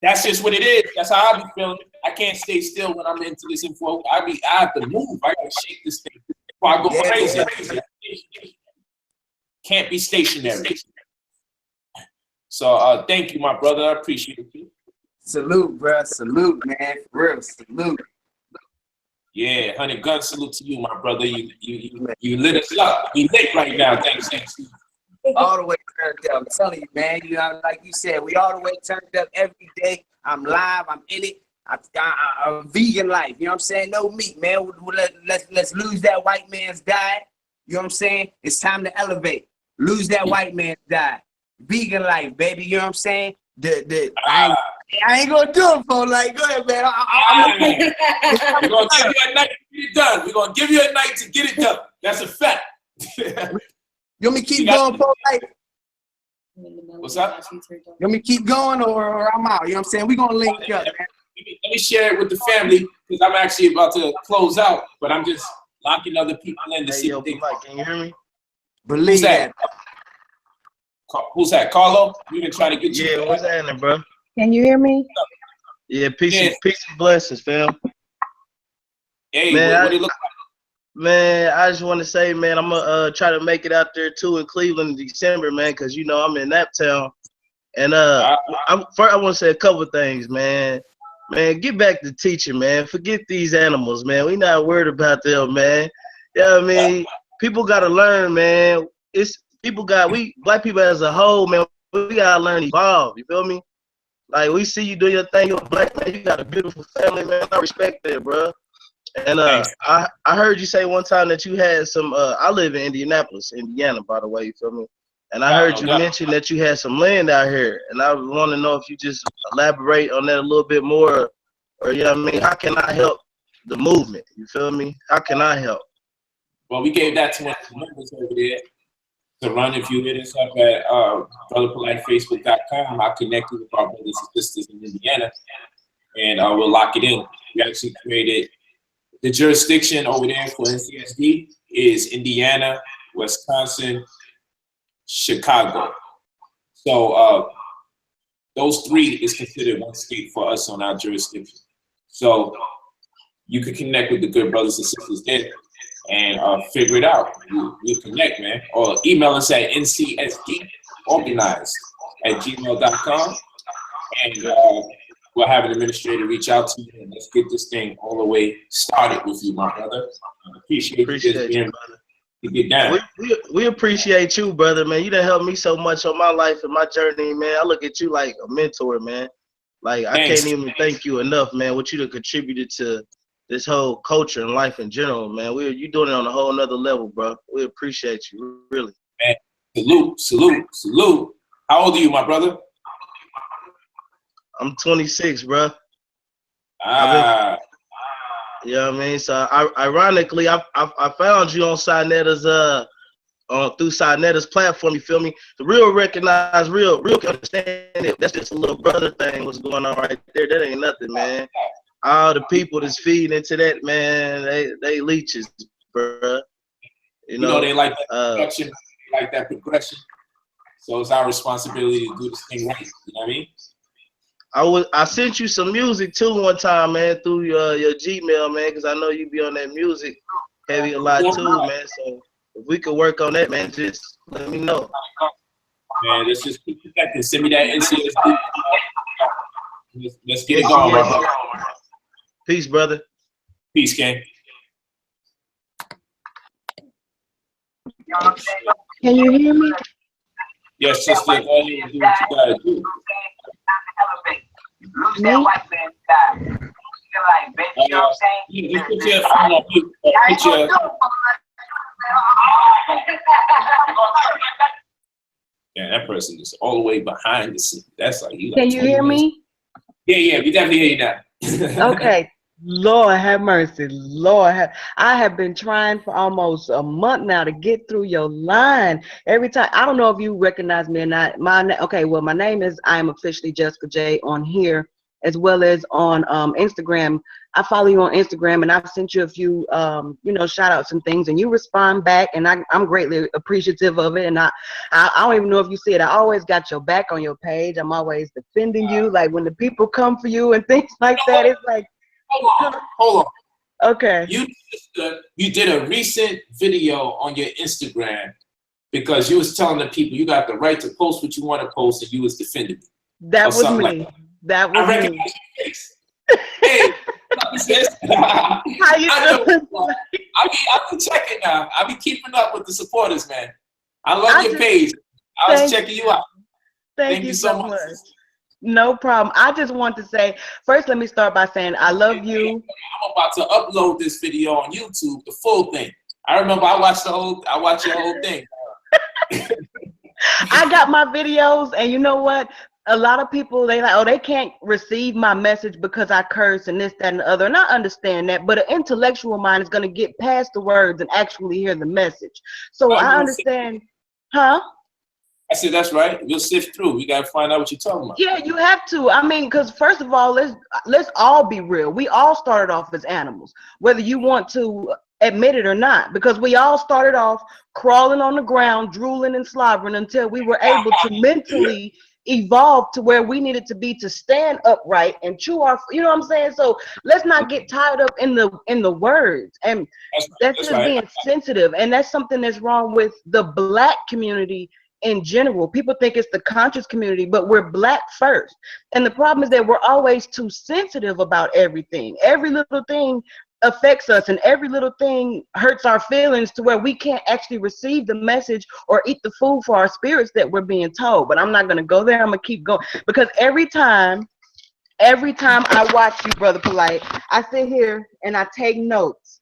A: that's just what it is. That's how I be feeling. I can't stay still when I'm into this info. I have to move. I gotta shake this thing before I go crazy. Can't be stationary. So thank you, my brother. I appreciate you.
N: Salute, bro. Salute, man. For real, salute.
A: Yeah, 100 gun salute to you, my brother. You lit us up. We lit right now. Thanks.
N: All the way turned up. I'm telling you, man. You know, like you said, we all the way turned up every day. I'm live. I'm in it. I'm vegan life. You know what I'm saying? No meat, man. Let's lose that white man's diet. You know what I'm saying? It's time to elevate. Lose that white man's diet. Vegan life, baby. You know what I'm saying? I ain't gonna do it for like. Go ahead, man.
A: We're gonna give you a night to get it done. We're gonna give you a night to get it done. That's a fact.
N: You want me keep going, POLIGHT?
A: What's up?
N: You want me keep going or I'm out? You know what I'm saying? We're gonna link up, man.
A: Let me share it with the family because I'm actually about to close out, but I'm just locking other people in to see what they like.
O: Can you hear me?
N: Believe that.
A: Who's that? Carlo? We've been trying to get you.
O: Yeah, what's happening, bro?
P: Can you hear me?
O: Yeah, peace and blessings, fam.
A: Hey,
O: man,
A: what do you look like?
O: Man, I just want to say, man, I'm gonna try to make it out there too in Cleveland in December, man, because you know I'm in that town. And first I want to say a couple things, man. Man, get back to teaching, man. Forget these animals, man. We not worried about them, man. Yeah, I mean, people gotta learn, man. We black people as a whole, man. We gotta learn to evolve. You feel me? Like we see you doing your thing. You're a black man. You got a beautiful family, man. I respect that, bro. And I heard you say one time that you had some. I live in Indianapolis, Indiana, by the way. You feel me? And I heard you mention that you had some land out here, and I want to know if you just elaborate on that a little bit more, or you know what I mean? How can I help the movement? You feel me? How can I help?
A: Well, we gave that to one of the members over there to run. If you hit us up at brotherpolitefacebook.com, I'll connect you with our brothers and sisters in Indiana, and we'll lock it in. We actually created the jurisdiction over there for NCSD is Indiana, Wisconsin, Chicago. So those three is considered one state for us on our jurisdiction. So you can connect with the good brothers and sisters there and figure it out. We'll connect, man. Or email us at ncsdorganized@gmail.com, and we'll have an administrator reach out to you, and let's get this thing all the way started with you, my brother. Appreciate you, brother. To get down.
O: We appreciate you, brother, man. You done helped me so much on my life and my journey, man. I look at you like a mentor, man. Like, I can't even thank you enough, man, what you done contributed to this whole culture and life in general, man. You doing it on a whole nother level, bro. We appreciate you, really.
A: Man, salute. How old are you, my brother?
O: I'm 26, bro. You know what I mean? So ironically, I found you on Sinetta's through Sinetta's platform. You feel me? The real recognize, real can understand it. That's just a little brother thing. What's going on right there? That ain't nothing, man. All the people that's feeding into that, man, they leeches, bro.
A: You know they like that progression. They like that progression. So it's our responsibility to do this thing right. You know what I mean?
O: I sent you some music too one time, man, through your Gmail, man, because I know you be on that music heavy a lot too, man. So if we could work on that, man, just let me know.
A: Man, let's just keep connecting. Send me that NCSD. Let's get it going, brother.
O: Peace, brother.
A: Peace, gang.
P: Can you hear me?
A: Yes, sister. Go ahead and do what you gotta do.
P: Me?
A: Just put your phone on mute. Yeah, that person is all the way behind the scene. That's like you.
P: Can you hear me?
A: Yeah, we definitely hear you now.
P: Okay. Lord have mercy. I have been trying for almost a month now to get through your line. Every time, I don't know if you recognize me or not. My name is I am officially Jessica J on here, as well as on Instagram. I follow you on Instagram, and I've sent you a few shout outs and things, and you respond back, and I'm greatly appreciative of it. And I don't even know if you see it. I always got your back on your page. I'm always defending you, like when the people come for you and things like that. It's like,
A: Hold on.
P: Okay.
A: You did a recent video on your Instagram because you was telling the people you got the right to post what you want to post, and you was defending me.
P: That was me. That was me.
A: Your face. Hey,
P: how you doing?
A: I've been checking now. I be keeping up with the supporters, man. I love your page. I was checking you out.
P: Thank you so much. No problem. I just want to say, first, let me start by saying I love you.
A: I'm about to upload this video on YouTube, the full thing. I remember I watched your whole thing.
P: I got my videos, and you know what? A lot of people, they can't receive my message because I curse and this, that, and the other. And I understand that, but an intellectual mind is going to get past the words and actually hear the message. So I understand, huh?
A: I said, that's right. We'll sift through. We got to find out what you're talking about.
P: Yeah, you have to. I mean, because first of all, let's all be real. We all started off as animals, whether you want to admit it or not, because we all started off crawling on the ground, drooling and slobbering until we were able to mentally evolve to where we needed to be to stand upright and chew our, you know what I'm saying? So let's not get tied up in the words, and that's just being sensitive. And that's something that's wrong with the Black community in general. People think it's the conscious community, but we're Black first. And the problem is that we're always too sensitive about everything. Every little thing affects us, and every little thing hurts our feelings to where we can't actually receive the message or eat the food for our spirits that we're being told. But I'm not going to go there. I'm going to keep going, because every time I watch you, Brother Polite, I sit here and I take notes.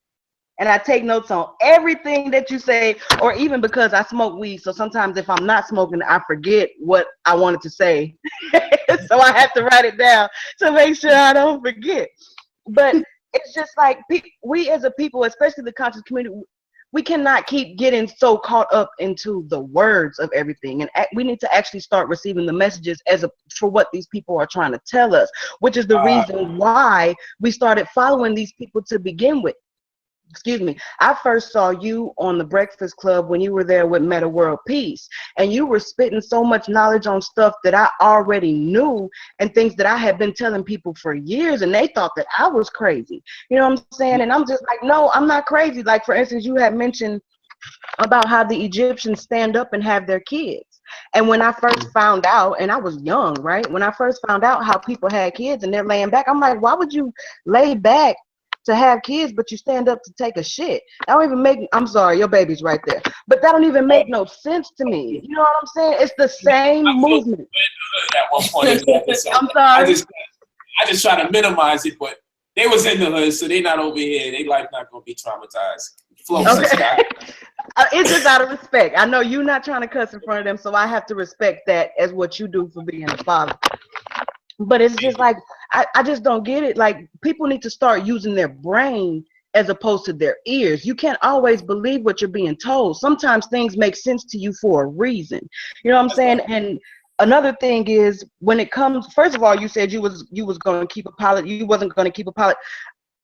P: And I take notes on everything that you say, or even because I smoke weed. So sometimes if I'm not smoking, I forget what I wanted to say. So I have to write it down to make sure I don't forget. But it's just like we as a people, especially the conscious community, we cannot keep getting so caught up into the words of everything, and we need to actually start receiving the messages for what these people are trying to tell us, which is the reason why we started following these people to begin with. Excuse me. I first saw you on the Breakfast Club when you were there with Meta World Peace, and you were spitting so much knowledge on stuff that I already knew and things that I had been telling people for years, and they thought that I was crazy. You know what I'm saying? And I'm just like, no, I'm not crazy. Like, for instance, you had mentioned about how the Egyptians stand up and have their kids. And when I first found out, and I was young, right? When I first found out how people had kids and they're laying back, I'm like, why would you lay back to have kids, but you stand up to take a shit? That don't even make, I'm sorry, your baby's right there. But that don't even make no sense to me. You know what I'm saying? It's the same movement.
A: At one point in the episode.
P: I'm sorry.
A: I just try to minimize it, but they was in the hood, so they not over here. They life not gonna be traumatized. Flow,
P: okay. It's just out of respect. I know you're not trying to cuss in front of them, so I have to respect that as what you do for being a father. But it's just like, I just don't get it. Like, people need to start using their brain as opposed to their ears. You can't always believe what you're being told. Sometimes things make sense to you for a reason. You know what I'm saying? And another thing is, when it comes, first of all, you said you was going to keep you wasn't going to keep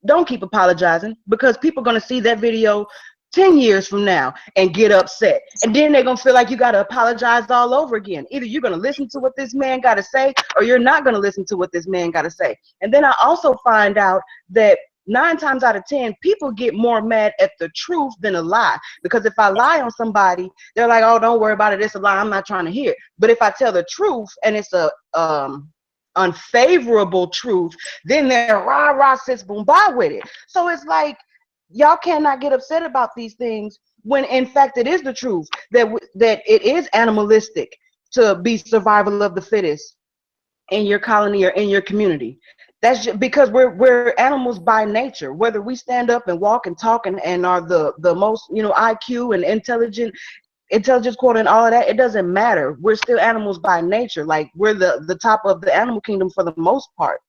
P: don't keep apologizing, because people are going to see that video 10 years from now and get upset, and then they're gonna feel like you gotta apologize all over again. Either you're gonna listen to what this man gotta say, or you're not gonna listen to what this man gotta say. And then I also find out that 9 times out of 10, people get more mad at the truth than a lie. Because if I lie on somebody, they're like, oh, don't worry about it, it's a lie, I'm not trying to hear it. But if I tell the truth and it's a unfavorable truth, then they're rah rah sis boom bye with it. So it's like, y'all cannot get upset about these things when in fact it is the truth that it is animalistic to be survival of the fittest in your colony or in your community. That's just because we're animals by nature. Whether we stand up and walk and talk and are the most, you know, IQ and intelligence quota and all of that, it doesn't matter. We're still animals by nature. Like, we're the top of the animal kingdom for the most part.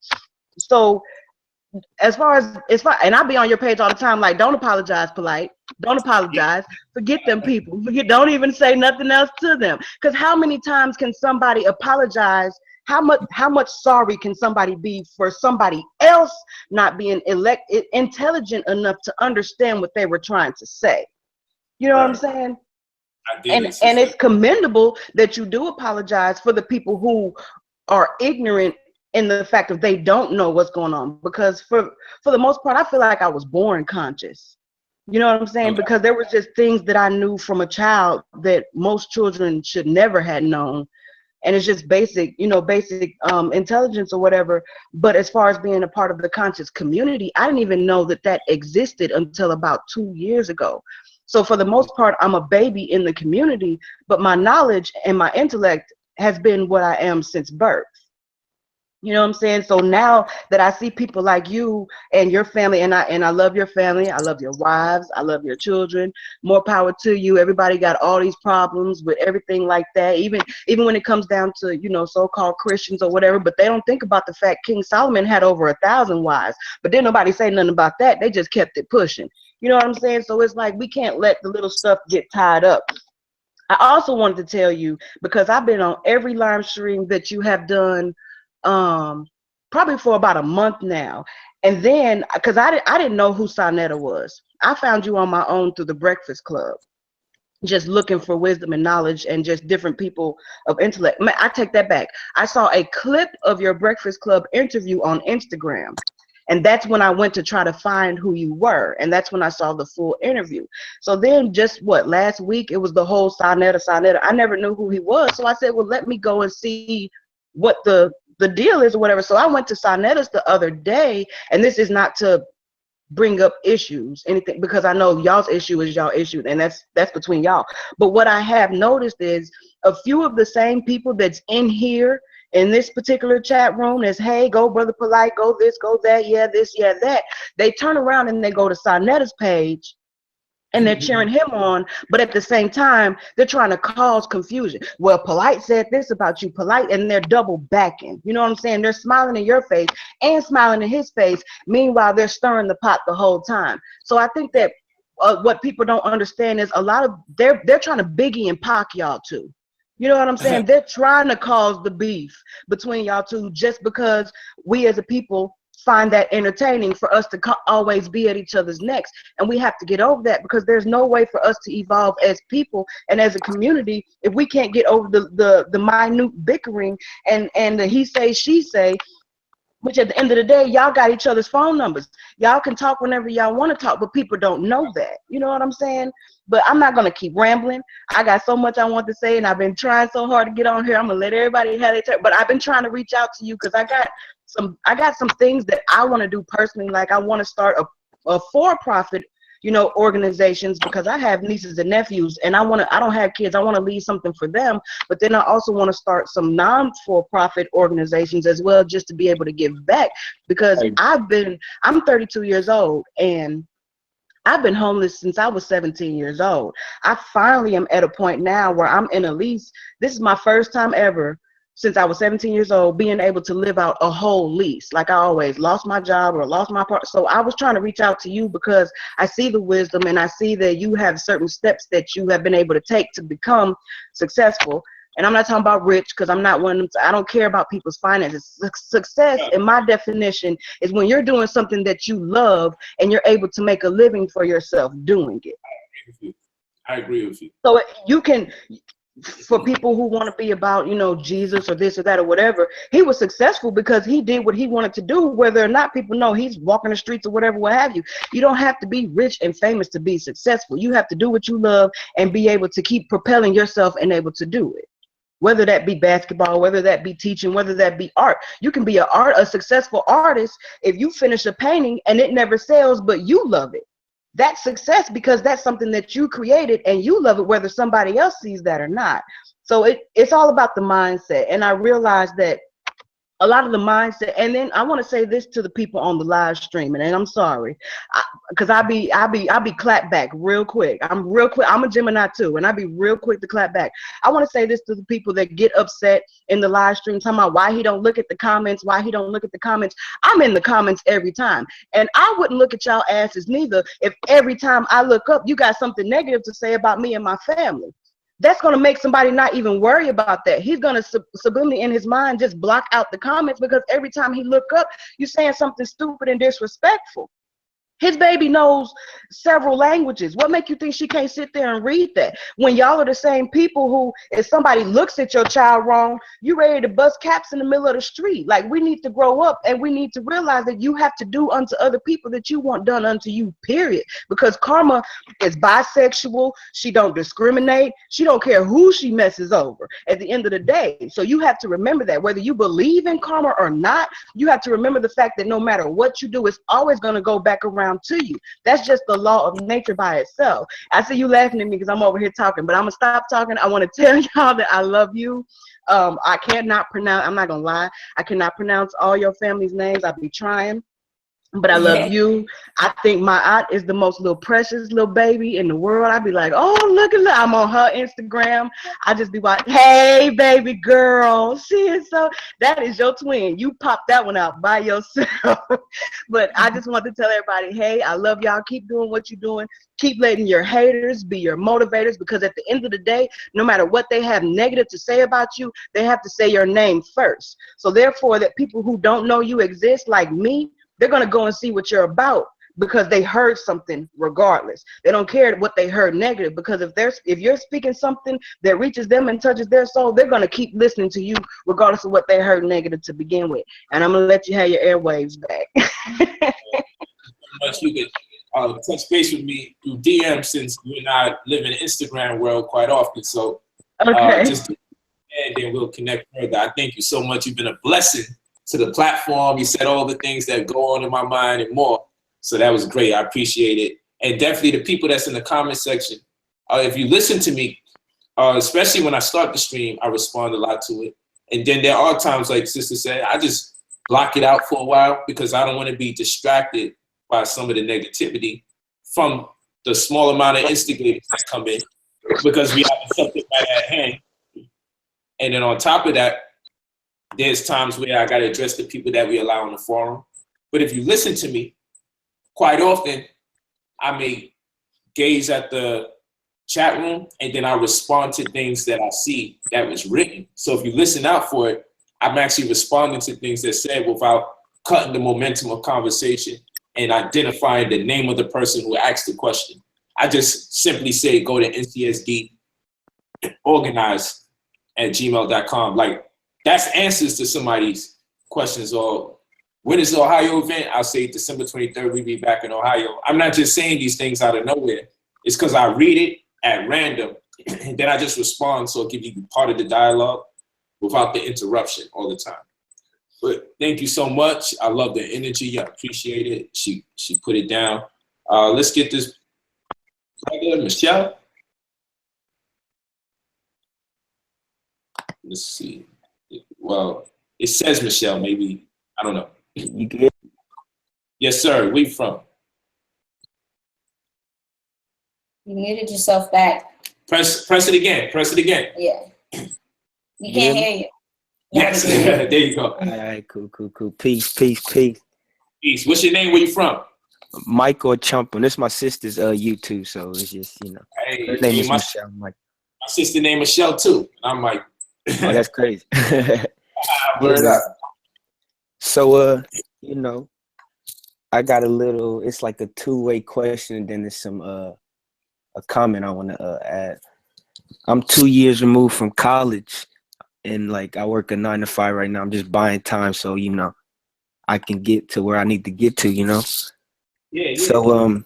P: So as far, and I'll be on your page all the time, like, don't apologize, Polite. Don't apologize. Forget them people. Don't even say nothing else to them. Because how many times can somebody apologize? How much sorry can somebody be for somebody else not being intelligent enough to understand what they were trying to say? You know what I'm saying? And it's commendable that you do apologize for the people who are ignorant in the fact that they don't know what's going on. Because for the most part, I feel like I was born conscious. You know what I'm saying? Okay. Because there was just things that I knew from a child that most children should never have known. And it's just basic, you know, basic intelligence or whatever. But as far as being a part of the conscious community, I didn't even know that existed until about 2 years ago. So for the most part, I'm a baby in the community, but my knowledge and my intellect has been what I am since birth. You know what I'm saying? So now that I see people like you and your family, and I love your family, I love your wives, I love your children, more power to you. Everybody got all these problems with everything like that, even when it comes down to, you know, so-called Christians or whatever, but they don't think about the fact King Solomon had over 1,000 wives, but then nobody say nothing about that. They just kept it pushing. You know what I'm saying? So it's like, we can't let the little stuff get tied up. I also wanted to tell you, because I've been on every live stream that you have done, probably for about a month now. And then, because I didn't know who Sonetta was. I found you on my own through the Breakfast Club, just looking for wisdom and knowledge and just different people of intellect. I take that back. I saw a clip of your Breakfast Club interview on Instagram. And that's when I went to try to find who you were. And that's when I saw the full interview. So then just last week, it was the whole Sonetta. I never knew who he was. So I said, well, let me go and see what the deal is or whatever. So I went to Sonetta's the other day, and this is not to bring up issues, anything, because I know y'all's issue is y'all issue, and that's between y'all. But what I have noticed is a few of the same people that's in here in this particular chat room is, hey, go Brother Polite, go this, go that, yeah, this, yeah, that. They turn around and they go to Sonetta's page and they're cheering him on, but at the same time, they're trying to cause confusion. Well, Polite said this about you, Polite, and they're double backing. You know what I'm saying? They're smiling in your face and smiling in his face. Meanwhile, they're stirring the pot the whole time. So I think that what people don't understand is a lot of they're trying to Biggie and Pac y'all too. You know what I'm saying? They're trying to cause the beef between y'all two just because we as a people find that entertaining for us to always be at each other's necks. And we have to get over that, because there's no way for us to evolve as people and as a community if we can't get over the minute bickering and the he say, she say, which at the end of the day, y'all got each other's phone numbers. Y'all can talk whenever y'all want to talk, but people don't know that. You know what I'm saying? But I'm not going to keep rambling. I got so much I want to say, and I've been trying so hard to get on here. I'm going to let everybody have their turn. But I've been trying to reach out to you because I got some things that I want to do personally. Like I want to start a for-profit, organizations, because I have nieces and nephews, and I don't have kids. I want to leave something for them, but then I also want to start some non-for-profit organizations as well, just to be able to give back, because I'm 32 years old, and I've been homeless since I was 17 years old. I finally am at a point now where I'm in a lease. This is my first time ever since I was 17 years old being able to live out a whole lease. Like I always lost my job or lost my part. So I was trying to reach out to you because I see the wisdom and I see that you have certain steps that you have been able to take to become successful. And I'm not talking about rich, because I'm not one of them. I don't care about people's finances. Success, in my definition, is when you're doing something that you love and you're able to make a living for yourself doing it.
A: I agree with you.
P: So you can, for people who want to be about, Jesus or this or that or whatever, he was successful because he did what he wanted to do, whether or not people know he's walking the streets or whatever, what have you. You don't have to be rich and famous to be successful. You have to do what you love and be able to keep propelling yourself and able to do it. Whether that be basketball, whether that be teaching, whether that be art. You can be a successful artist if you finish a painting and it never sells, but you love it. That's success, because that's something that you created and you love it, whether somebody else sees that or not. So it's all about the mindset. And I realized that a lot of the mindset, and then I want to say this to the people on the live stream, and I'm sorry, because I be clapped back real quick. I'm real quick. I'm a Gemini too, and I be real quick to clap back. I want to say this to the people that get upset in the live stream, talking about why he don't look at the comments, why he don't look at the comments. I'm in the comments every time, and I wouldn't look at y'all asses neither if every time I look up, you got something negative to say about me and my family. That's going to make somebody not even worry about that. He's going to subliminally in his mind just block out the comments, because every time he look up, you're saying something stupid and disrespectful. His baby knows several languages. What make you think she can't sit there and read that? When y'all are the same people who, if somebody looks at your child wrong, you ready to bust caps in the middle of the street. Like, we need to grow up, and we need to realize that you have to do unto other people that you want done unto you, period. Because karma is bisexual. She don't discriminate. She don't care who she messes over at the end of the day. So you have to remember that, whether you believe in karma or not, you have to remember the fact that no matter what you do, it's always going to go back around to you. That's just the law of nature by itself. I see you laughing at me because I'm over here talking, but I'm gonna stop talking. I want to tell y'all that I love you. I cannot pronounce, I'm not gonna lie, I cannot pronounce all your family's names. I'll be trying, but I love you. I think my aunt is the most little precious little baby in the world. I'd be like, oh, look at that. I'm on her Instagram. I just be like, hey, baby girl. She is so, that is your twin. You popped that one out by yourself. But I just want to tell everybody, hey, I love y'all. Keep doing what you're doing. Keep letting your haters be your motivators, because at the end of the day, no matter what they have negative to say about you, they have to say your name first. So therefore, that people who don't know you exist, like me, they're going to go and see what you're about, because they heard something regardless. They don't care what they heard negative, because if you're speaking something that reaches them and touches their soul, they're going to keep listening to you regardless of what they heard negative to begin with. And I'm going to let you have your airwaves back.
A: Much you could touch base with me through DM, since you and I live in the Instagram world quite often. So just and then we'll connect further. I thank you so much. You've been a blessing to the platform. You said all the things that go on in my mind and more. So that was great. I appreciate it. And definitely the people that's in the comment section, if you listen to me, especially when I start the stream, I respond a lot to it. And then there are times, like Sister said, I just block it out for a while, because I don't want to be distracted by some of the negativity from the small amount of instigators that come in, because we have a subject right at hand. And then on top of that, there's times where I got to address the people that we allow on the forum. But if you listen to me, quite often I may gaze at the chat room, and then I respond to things that I see that was written. So if you listen out for it, I'm actually responding to things that said without cutting the momentum of conversation and identifying the name of the person who asked the question. I just simply say, go to ncsdorganize@gmail.com. Like, that's answers to somebody's questions. Or when is the Ohio event? I'll say December 23rd, we'll be back in Ohio. I'm not just saying these things out of nowhere. It's because I read it at random and then I just respond. So it'll give you part of the dialogue without the interruption all the time. But thank you so much. I love the energy. I appreciate it. She put it down. Let's get this. Michelle. Let's see. Well, it says Michelle. Maybe, I don't know.
Q: You good?
A: Yes, sir. Where you from?
C: You muted yourself back.
A: Press it again. Press it again.
C: Yeah. We can't hear you.
A: Yes. There you go.
Q: All right, cool. Peace, peace, peace.
A: Peace. What's your name? Where you from?
Q: Michael Chumpin. This is my sister's YouTube, so it's just, you know.
A: Hey,
Q: her name is Michelle. Mike.
A: My sister named Michelle too. I'm like,
Q: oh, that's crazy.
A: Word up.
Q: So, you know, I got a little. It's like a two-way question, and then there's some a comment I want to add. I'm 2 years removed from college, and like I work a 9 to 5 right now. I'm just buying time, so you know, I can get to where I need to get to. You know.
A: Yeah.
Q: So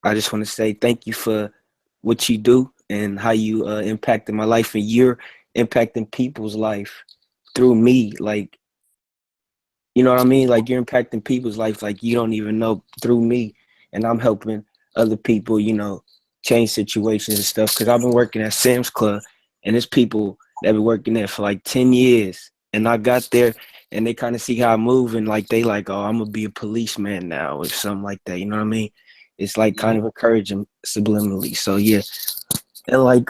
Q: I just want to say thank you for what you do and how you impacted my life, and you're impacting people's life through me. Like, you know what I mean? Like, you're impacting people's life like you don't even know, through me, and I'm helping other people, you know, change situations and stuff. Because I've been working at Sam's Club, and there's people that been working there for like 10 years, and I got there and they kind of see how I move, and like they like, oh, I'm gonna be a policeman now or something like that. You know what I mean? It's like kind of encouraging subliminally. So yeah. And like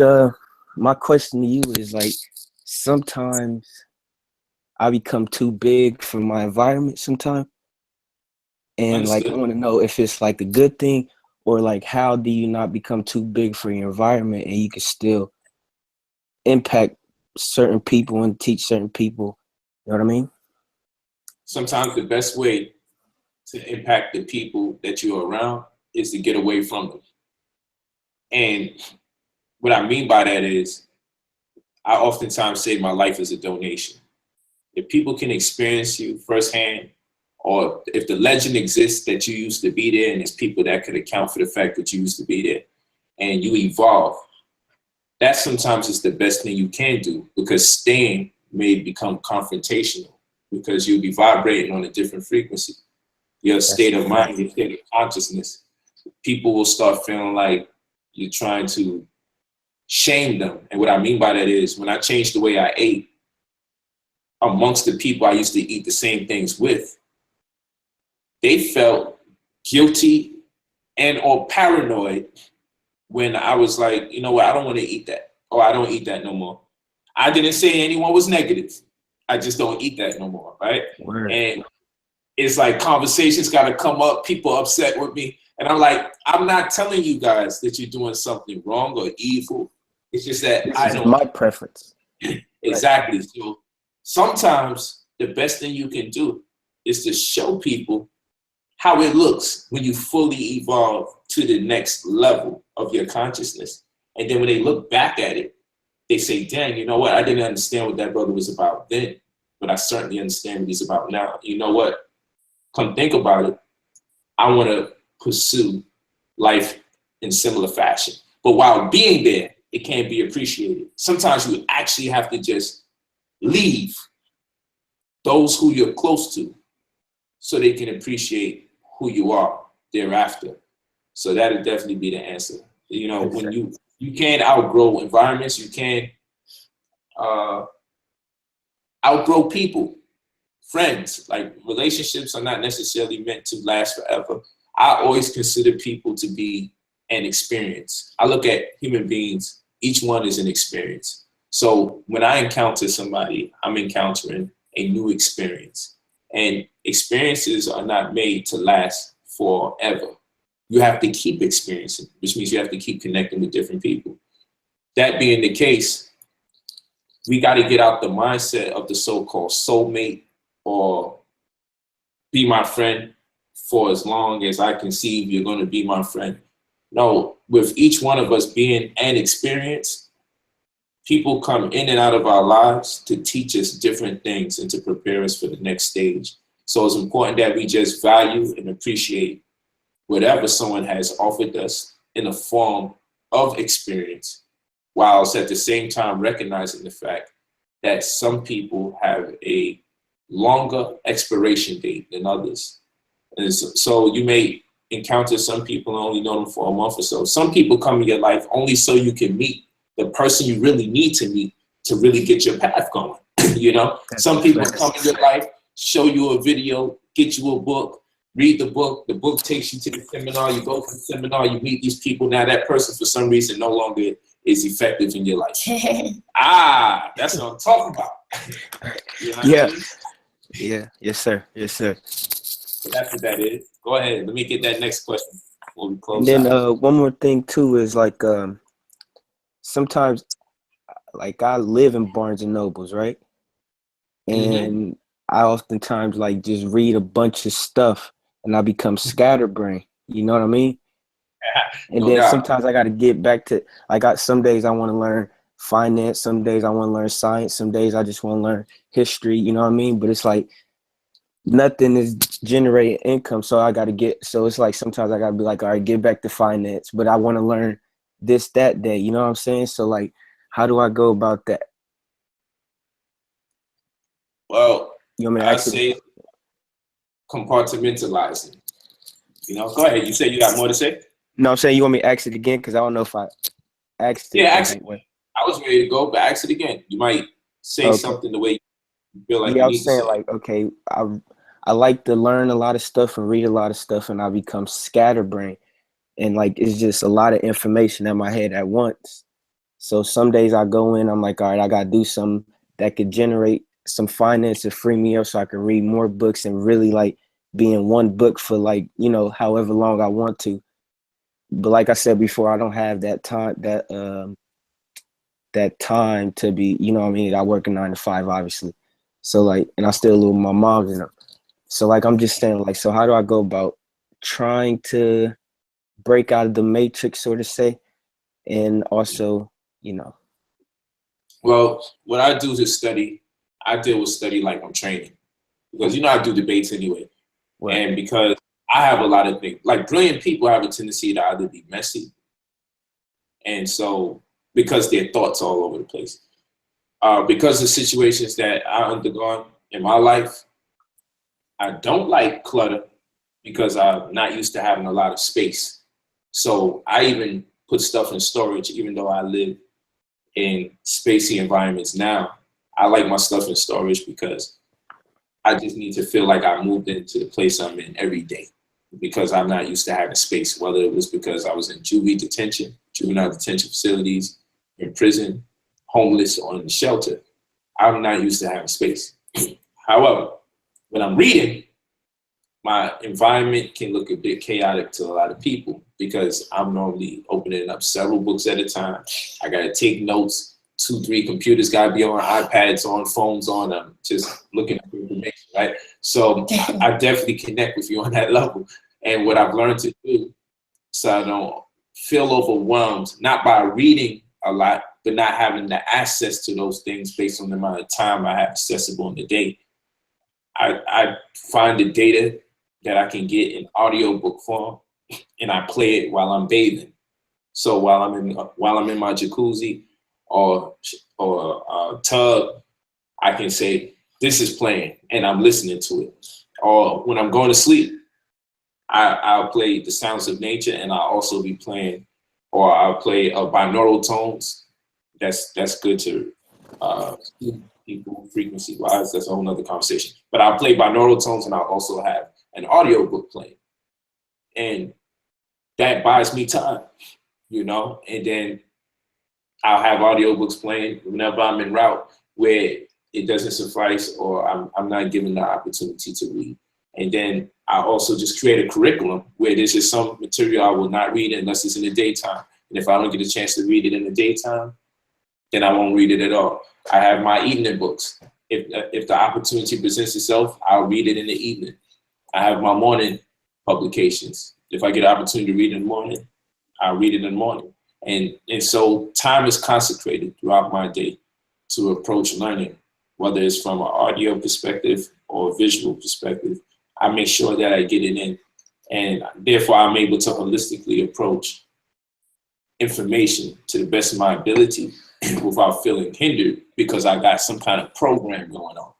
Q: my question to you is, like, sometimes I become too big for my environment sometimes. And like I want to know if it's like a good thing, or like how do you not become too big for your environment and you can still impact certain people and teach certain people. You know what I mean?
A: Sometimes the best way to impact the people that you're around is to get away from them. And what I mean by that is, I oftentimes say my life is a donation. If people can experience you firsthand, or if the legend exists that you used to be there and there's people that could account for the fact that you used to be there and you evolve, that sometimes is the best thing you can do, because staying may become confrontational because you'll be vibrating on a different frequency. Your state of mind, your state of consciousness, people will start feeling like you're trying to shame them. And what I mean by that is, when I changed the way I ate, amongst the people I used to eat the same things with, they felt guilty and or paranoid when I was like, you know what, I don't want to eat that, or I don't eat that no more. I didn't say anyone was negative. I just don't eat that no more, right?
Q: Word.
A: And it's like conversations got to come up, people upset with me. And I'm like, I'm not telling you guys that you're doing something wrong or evil. It's just that
Q: This is my preference.
A: Exactly. So sometimes the best thing you can do is to show people how it looks when you fully evolve to the next level of your consciousness. And then when they look back at it, they say, dang, you know what? I didn't understand what that brother was about then, but I certainly understand what he's about now. You know what? Come think about it. I want to pursue life in similar fashion. But while being there, it can't be appreciated. Sometimes you actually have to just leave those who you're close to so they can appreciate who you are thereafter. So that'll definitely be the answer. You know, when you can't outgrow environments, you can't outgrow people, friends. Like, relationships are not necessarily meant to last forever. I always consider people to be an experience. I look at human beings, each one is an experience. So when I encounter somebody, I'm encountering a new experience. And experiences are not made to last forever. you have to keep experiencing, which means you have to keep connecting with different people. That being the case, we got to get out the mindset of the so-called soulmate or be my friend for as long as I conceive you're going to be my friend. No, with each one of us being an experience, people come in and out of our lives to teach us different things and to prepare us for the next stage. So it's important that we just value and appreciate whatever someone has offered us in the form of experience, whilst at the same time recognizing the fact that some people have a longer expiration date than others. And so you may encounter some people and only know them for a month or so. Some people come in your life only so you can meet the person you really need to meet to really get your path going. You know, some people come in your life, show you a video, get you a book, read the book takes you to the seminar, you go to the seminar, you meet these people. Now that person for some reason no longer is effective in your life. That's what I'm talking about. You know what I mean?
Q: Yeah, yes sir, yes sir.
A: So that's what that is. Go ahead, let me get that next question before we close
Q: And then
A: out.
Q: one more thing too is like sometimes like I live in Barnes and Nobles, right? And I oftentimes like just read a bunch of stuff and I become scatterbrained. You know what I mean? And
A: No
Q: then
A: doubt.
Q: sometimes I got to get back to, I got some days I want to learn finance, some days I want to learn science, some days I just want to learn history, you know what I mean? But it's like nothing is generating income. So I got to get, so it's like sometimes I got to be like, all right, get back to finance, but I want to learn this, that day, you know what I'm saying? So like, how do I go about that?
A: Well,
Q: You want me to
A: I
Q: ask
A: say compartmentalizing. You know, go ahead. You say you got more to say?
Q: No, I'm saying you want me to ask it again because I don't know if I asked it.
A: Yeah, ask it. I was ready to go, but ask it again. You might say something the way you feel like
Q: Yeah,
A: you
Q: I
A: need
Q: was
A: to
Q: saying
A: say.
Q: like, okay, I like to learn a lot of stuff and read a lot of stuff, and I become scatterbrained, and like it's just a lot of information in my head at once. So some days I go in, I'm like, all right, I gotta do something that could generate some finance to free me up so I can read more books and really like be in one book for like, you know, however long I want to. But like I said before, I don't have that time, that time to be, you know what I mean? I work a 9 to 5, obviously. So like, and I still live with my mom, you know. So like, I'm just saying like, so how do I go about trying to break out of the matrix, so to say, and also, you know?
A: Well, what I do is study. I deal with study like I'm training, because you know I do debates anyway.
Q: Right.
A: And because I have a lot of things, like brilliant people have a tendency to either be messy, and so because their thoughts all over the place, because of situations that I undergone in my life, I don't like clutter because I'm not used to having a lot of space. So I even put stuff in storage, even though I live in spacey environments now. I like my stuff in storage because I just need to feel like I moved into the place I'm in every day, because I'm not used to having space, whether it was because I was in juvenile detention facilities, in prison, homeless, or in the shelter. I'm not used to having space. However, when I'm reading, my environment can look a bit chaotic to a lot of people because I'm normally opening up several books at a time. I gotta take notes, 2, 3 computers gotta be on, iPads on, phones on, I'm just looking for information, right? So I definitely connect with you on that level. And what I've learned to do so I don't feel overwhelmed, not by reading a lot, but not having the access to those things based on the amount of time I have accessible in the day. I find the data that I can get in audiobook form, and I play it while I'm bathing. So while I'm in my jacuzzi or tub, I can say, this is playing, and I'm listening to it. Or when I'm going to sleep, I'll play the sounds of nature, and I'll also be playing, or I'll play binaural tones. That's good to people frequency-wise. That's a whole nother conversation. But I'll play binaural tones, and I'll also have an audiobook playing. And that buys me time, you know? And then I'll have audiobooks playing whenever I'm en route where it doesn't suffice or I'm not given the opportunity to read. And then I also just create a curriculum where there's just some material I will not read unless it's in the daytime. And if I don't get a chance to read it in the daytime, then I won't read it at all. I have my evening books. If the opportunity presents itself, I'll read it in the evening. I have my morning publications. If I get an opportunity to read in the morning, I'll read it in the morning. And so time is consecrated throughout my day to approach learning, whether it's from an audio perspective or a visual perspective. I make sure that I get it in. And therefore, I'm able to holistically approach information to the best of my ability without feeling hindered because I got some kind of program going on.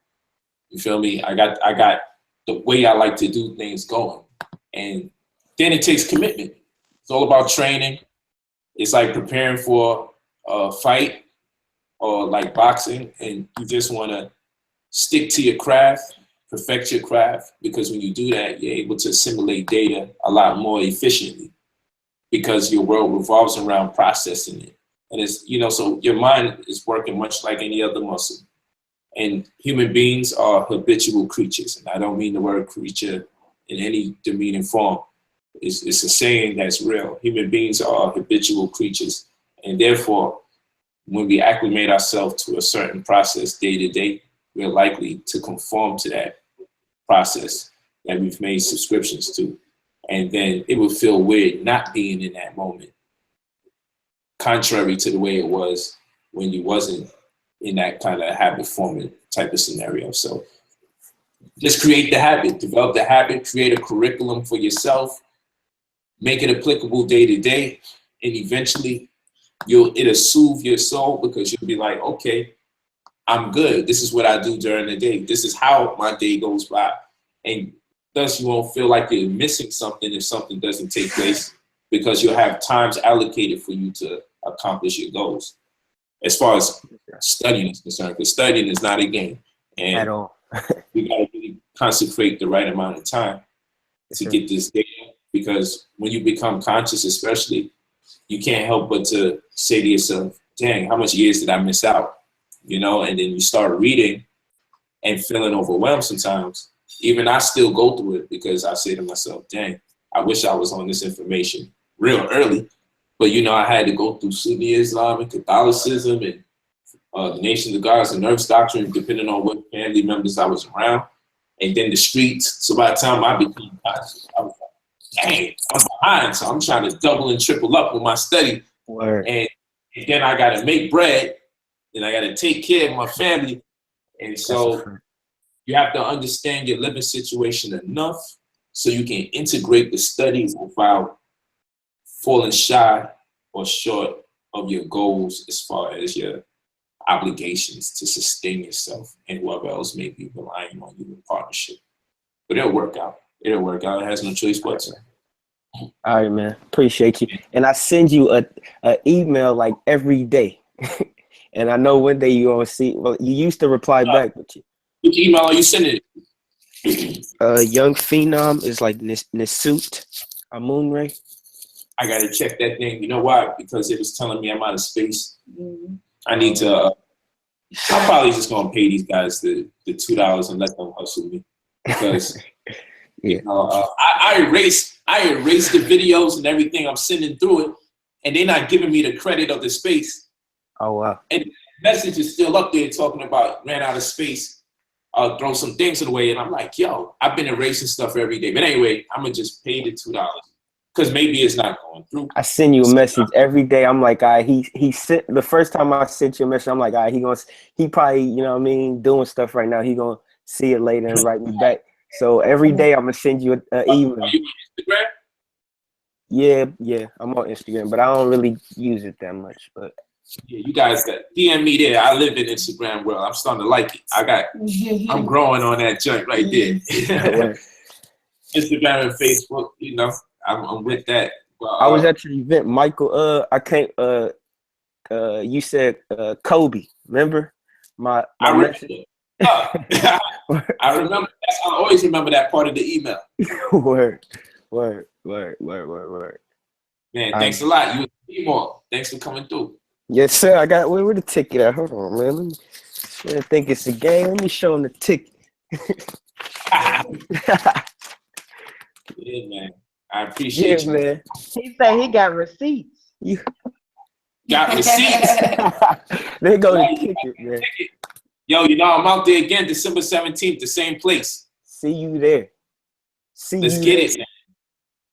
A: You feel me? I got the way I like to do things going. And then it takes commitment. It's all about training. It's like preparing for a fight or like boxing, and you just want to stick to your craft, perfect your craft, because when you do that, you're able to assimilate data a lot more efficiently because your world revolves around processing it. And it's, so your mind is working much like any other muscle. And human beings are habitual creatures. And I don't mean the word creature in any demeaning form. It's a saying that's real. Human beings are habitual creatures. And therefore, when we acclimate ourselves to a certain process day to day, we're likely to conform to that process that we've made subscriptions to. And then it would feel weird not being in that moment, contrary to the way it was when you wasn't in that kind of habit forming type of scenario. So just create the habit, develop the habit, create a curriculum for yourself, make it applicable day to day, and eventually it'll soothe your soul because you'll be like, okay, I'm good. This is what I do during the day. This is how my day goes by. And thus you won't feel like you're missing something if something doesn't take place because you'll have times allocated for you to accomplish your goals. As far as studying is concerned, because studying is not a game. And
Q: at all.
A: you gotta really consecrate the right amount of time to get this data, because when you become conscious, especially, you can't help but to say to yourself, dang, how much years did I miss out? And then you start reading and feeling overwhelmed sometimes. Even I still go through it because I say to myself, dang, I wish I was on this information real early. But, I had to go through Sunni Islam and Catholicism and the Nation of Gods and Nerves Doctrine, depending on what family members I was around. And then the streets. So by the time I became conscious, I was like, dang, I'm behind. So I'm trying to double and triple up with my study. And then I got to make bread. And I got to take care of my family. And so you have to understand your living situation enough so you can integrate the study without falling shy or short of your goals as far as your obligations to sustain yourself and whoever else may be relying on you in partnership. But it'll work out. It'll work out. It has no choice but to.
Q: All right, man. Appreciate you. And I send you a email like every day. And I know one day you're going to see. Well, you used to reply back, but
A: which email are you sending it?
Q: Young Phenom is like Nisut Amunre.
A: I got to check that thing. You know why? Because it was telling me I'm out of space. I need to. I'm probably just going to pay these guys the $2 and let them hustle me. Because I erased the videos and everything. I'm sending through it, and they're not giving me the credit of the space.
Q: Oh, wow.
A: And the message is still up there talking about ran out of space, throw some things away. And I'm like, yo, I've been erasing stuff every day. But anyway, I'm going to just pay the $2 because maybe it's not going through.
Q: I send you a message every day. I'm like, he sent the first time I sent you a message, I'm like, he probably, doing stuff right now. He going to see it later and write me back. So every day I'm going to send you an email.
A: Are you on Instagram?
Q: Yeah, I'm on Instagram, but I don't really use it that much. But
A: yeah, you guys got DM me there. I live in Instagram world. I'm starting to like it. I'm growing on that joint right there. Instagram and Facebook, I'm with that. Well,
Q: I was at your event, Michael. I can't. You said Kobe. Remember my message?
A: I remember. I always remember that part of the email.
Q: Word.
A: Man, thanks a lot. You need more. Thanks for coming through.
Q: Yes, sir. I got where the ticket at? Hold on, man. Let me think it's a game. Let me show him the ticket.
A: Yeah, man. I appreciate you.
Q: Man.
P: He said he got receipts.
Q: You
A: got receipts.
Q: They go to kick it, man.
A: Yo, you know, I'm out there again, December 17th, the same place.
Q: See you there.
A: Let's get it, man.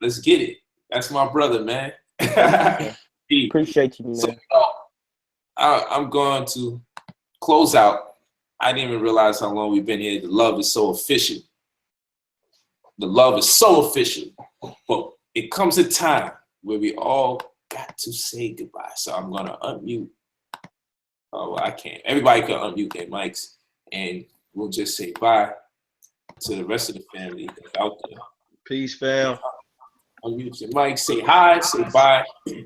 A: Let's get it. That's my brother, man.
Q: Appreciate you, man.
A: So, I'm going to close out. I didn't even realize how long we've been here. The love is so official. The love is so official. But it comes a time where we all got to say goodbye. So I'm going to unmute. Oh, well, I can't. Everybody can unmute their mics. And we'll just say bye to the rest of the family that's out there.
O: Peace, fam.
A: Unmute your mic. Say hi. Say bye.
F: Hey,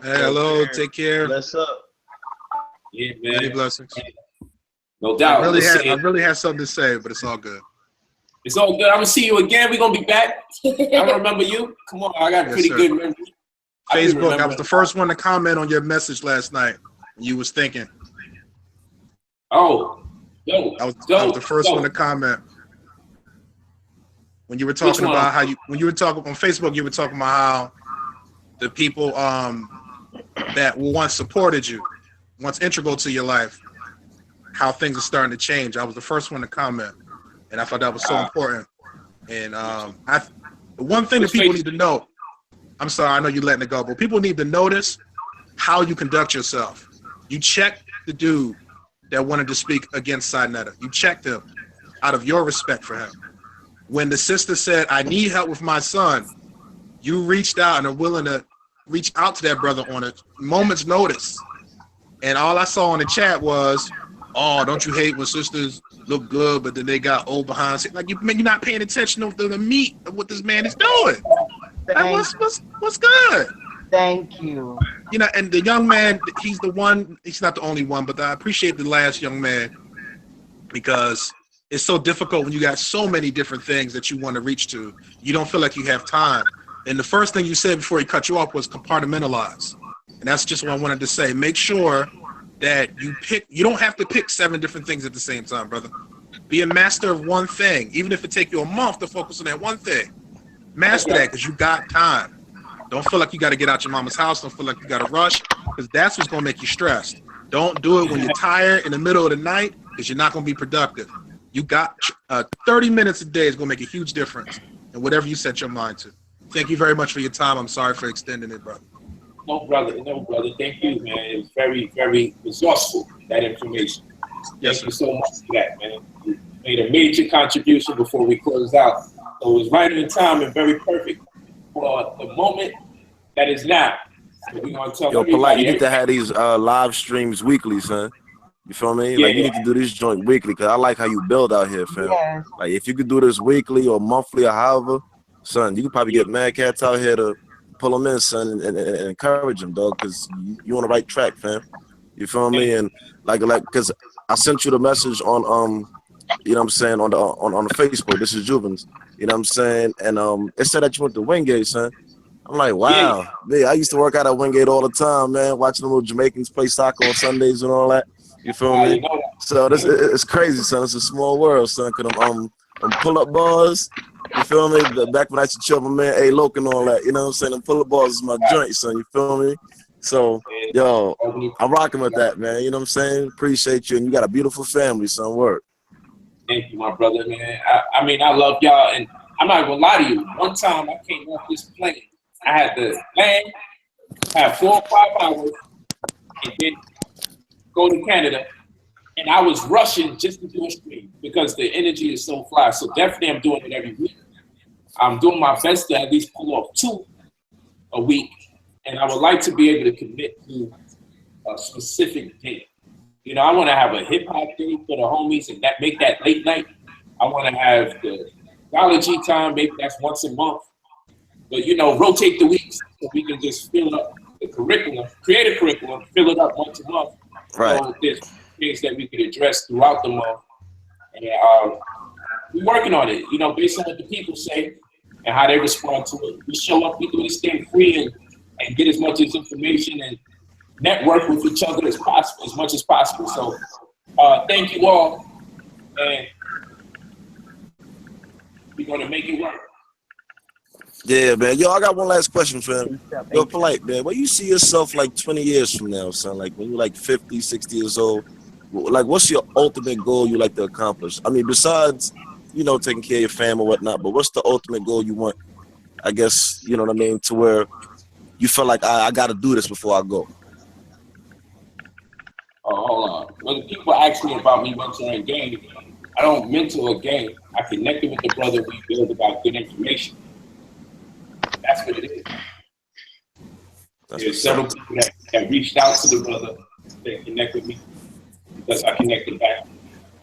F: hello. Take care.
O: Bless up.
A: Yeah, man.
F: Many blessings.
A: No doubt.
F: I really had something to say, but it's all good.
A: It's all good. I'm gonna see you again. We're gonna be back. I remember you. Come on, I got pretty good memory.
F: Facebook. I was the first one to comment on your message last night. You was thinking.
A: Oh, yo,
F: I was the first one to comment. When you were talking about how when you were talking on Facebook, you were talking about how the people that once supported you, once integral to your life, how things are starting to change. I was the first one to comment. And I thought that was so important. And the one thing that people need to know, I'm sorry, I know you're letting it go, but people need to notice how you conduct yourself. You checked the dude that wanted to speak against Sinetta. You checked him out of your respect for him. When the sister said, I need help with my son, you reached out and are willing to reach out to that brother on a moment's notice. And all I saw in the chat was, oh, don't you hate when sisters look good, but then they got old behind? Like, you're not paying attention to the meat of what this man is doing. Like, what's good?
P: Thank you.
F: You know, and the young man, he's the one, he's not the only one, but I appreciate the last young man because it's so difficult when you got so many different things that you want to reach to. You don't feel like you have time. And the first thing you said before he cut you off was compartmentalize. And that's just what I wanted to say. Make sure that you don't have to pick 7 different things at the same time, brother. Be a master of one thing, even if it take you a month to focus on that one thing. Master that because you got time. Don't feel like you got to get out your mama's house. Don't feel like you got to rush because that's what's going to make you stressed. Don't do it when you're tired in the middle of the night because you're not going to be productive. You got 30 minutes a day is going to make a huge difference in whatever you set your mind to. Thank you very much for your time. I'm sorry for extending it, brother.
A: No, brother. Thank you, man. It was very, very resourceful, that information. Thank you so much for that, man. You made a major contribution before we closed out. So it was right in time and very perfect for the moment that is now. So we're gonna tell
J: Yo, Polite, you need to have these live streams weekly, son. You feel me?
A: Yeah,
J: like, you need to do this joint weekly because I like how you build out here, fam.
P: Yes.
J: Like, if you could do this weekly or monthly or however, son, you could probably get mad cats out here to pull them in, son, and encourage them, dog, because you on the right track, fam. You feel me? And like, because I sent you the message on you know what I'm saying, on the Facebook. This is Juvens. You know what I'm saying? And it said that you went to Wingate, son. I'm like, wow. Man, I used to work out at Wingate all the time, man, watching the little Jamaicans play soccer on Sundays and all that. You feel me? So it's crazy, son. It's a small world, son. Cause I'm pull-up bars. You feel me? Back when I used to chill with my man A-Loke and all that. You know what I'm saying? Them pull-up bars is my joint, son. You feel me? So, yo, I'm rocking with that, man. You know what I'm saying? Appreciate you. And you got a beautiful family, son. Word.
A: Thank you, my brother, man. I mean, I love y'all, and I'm not gonna lie to you. One time I came off this plane, I had to land, have 4 or 5 hours, and then go to Canada, and I was rushing just to do a stream because the energy is so fly. So definitely I'm doing it every week. I'm doing my best to at least pull off 2 a week, and I would like to be able to commit to a specific date. You know, I want to have a hip hop day for the homies and make that late night. I want to have the theology time, maybe that's once a month. But, you know, rotate the weeks so we can just fill up the curriculum, create a curriculum, fill it up once a month.
J: Right.
A: So there's things that we could address throughout the month. And we're working on it, you know, based on what the people say and how they respond to it. We show up, we do this thing free and get as much as information and network with each other as possible, as much as possible. So thank you all. And We're gonna make it work.
J: Yeah, man. Yo, I got one last question for him. Yo, Polite, man. Where you see yourself like 20 years from now, son? Like when you're like 50, 60 years old, like what's your ultimate goal you like to accomplish? I mean, besides, you know, taking care of your family or whatnot, but what's the ultimate goal you want, I guess, you know what I mean, to where you feel like I got to do this before I go?
A: Oh, hold on. When people ask me about me mentoring game, I don't mentor a game. I connected with the brother. We build about good information. That's what it is. There's several people that reached out to the brother that connect with me because I connected back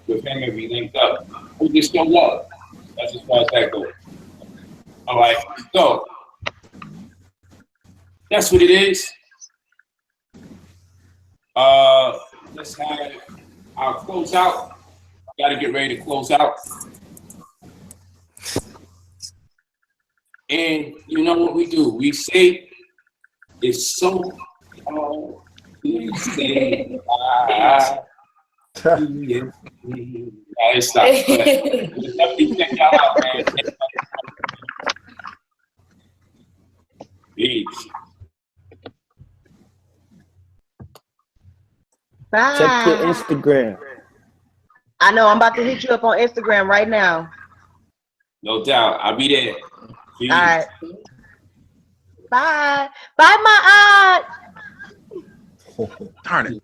A: with him and we linked up. We just show love. That's as far as that goes. All right, so that's what it is. Let's have our close out. Got to get ready to close out. And you know what we do? We say it's so hard. We say it's not. Definitely check y'all out, man. Peace.
P: Bye.
Q: Check your Instagram.
P: I know. I'm about to hit you up on Instagram right now.
A: No doubt. I'll be there. Peace.
P: All right. Bye. Bye, my aunt.
F: Darn it.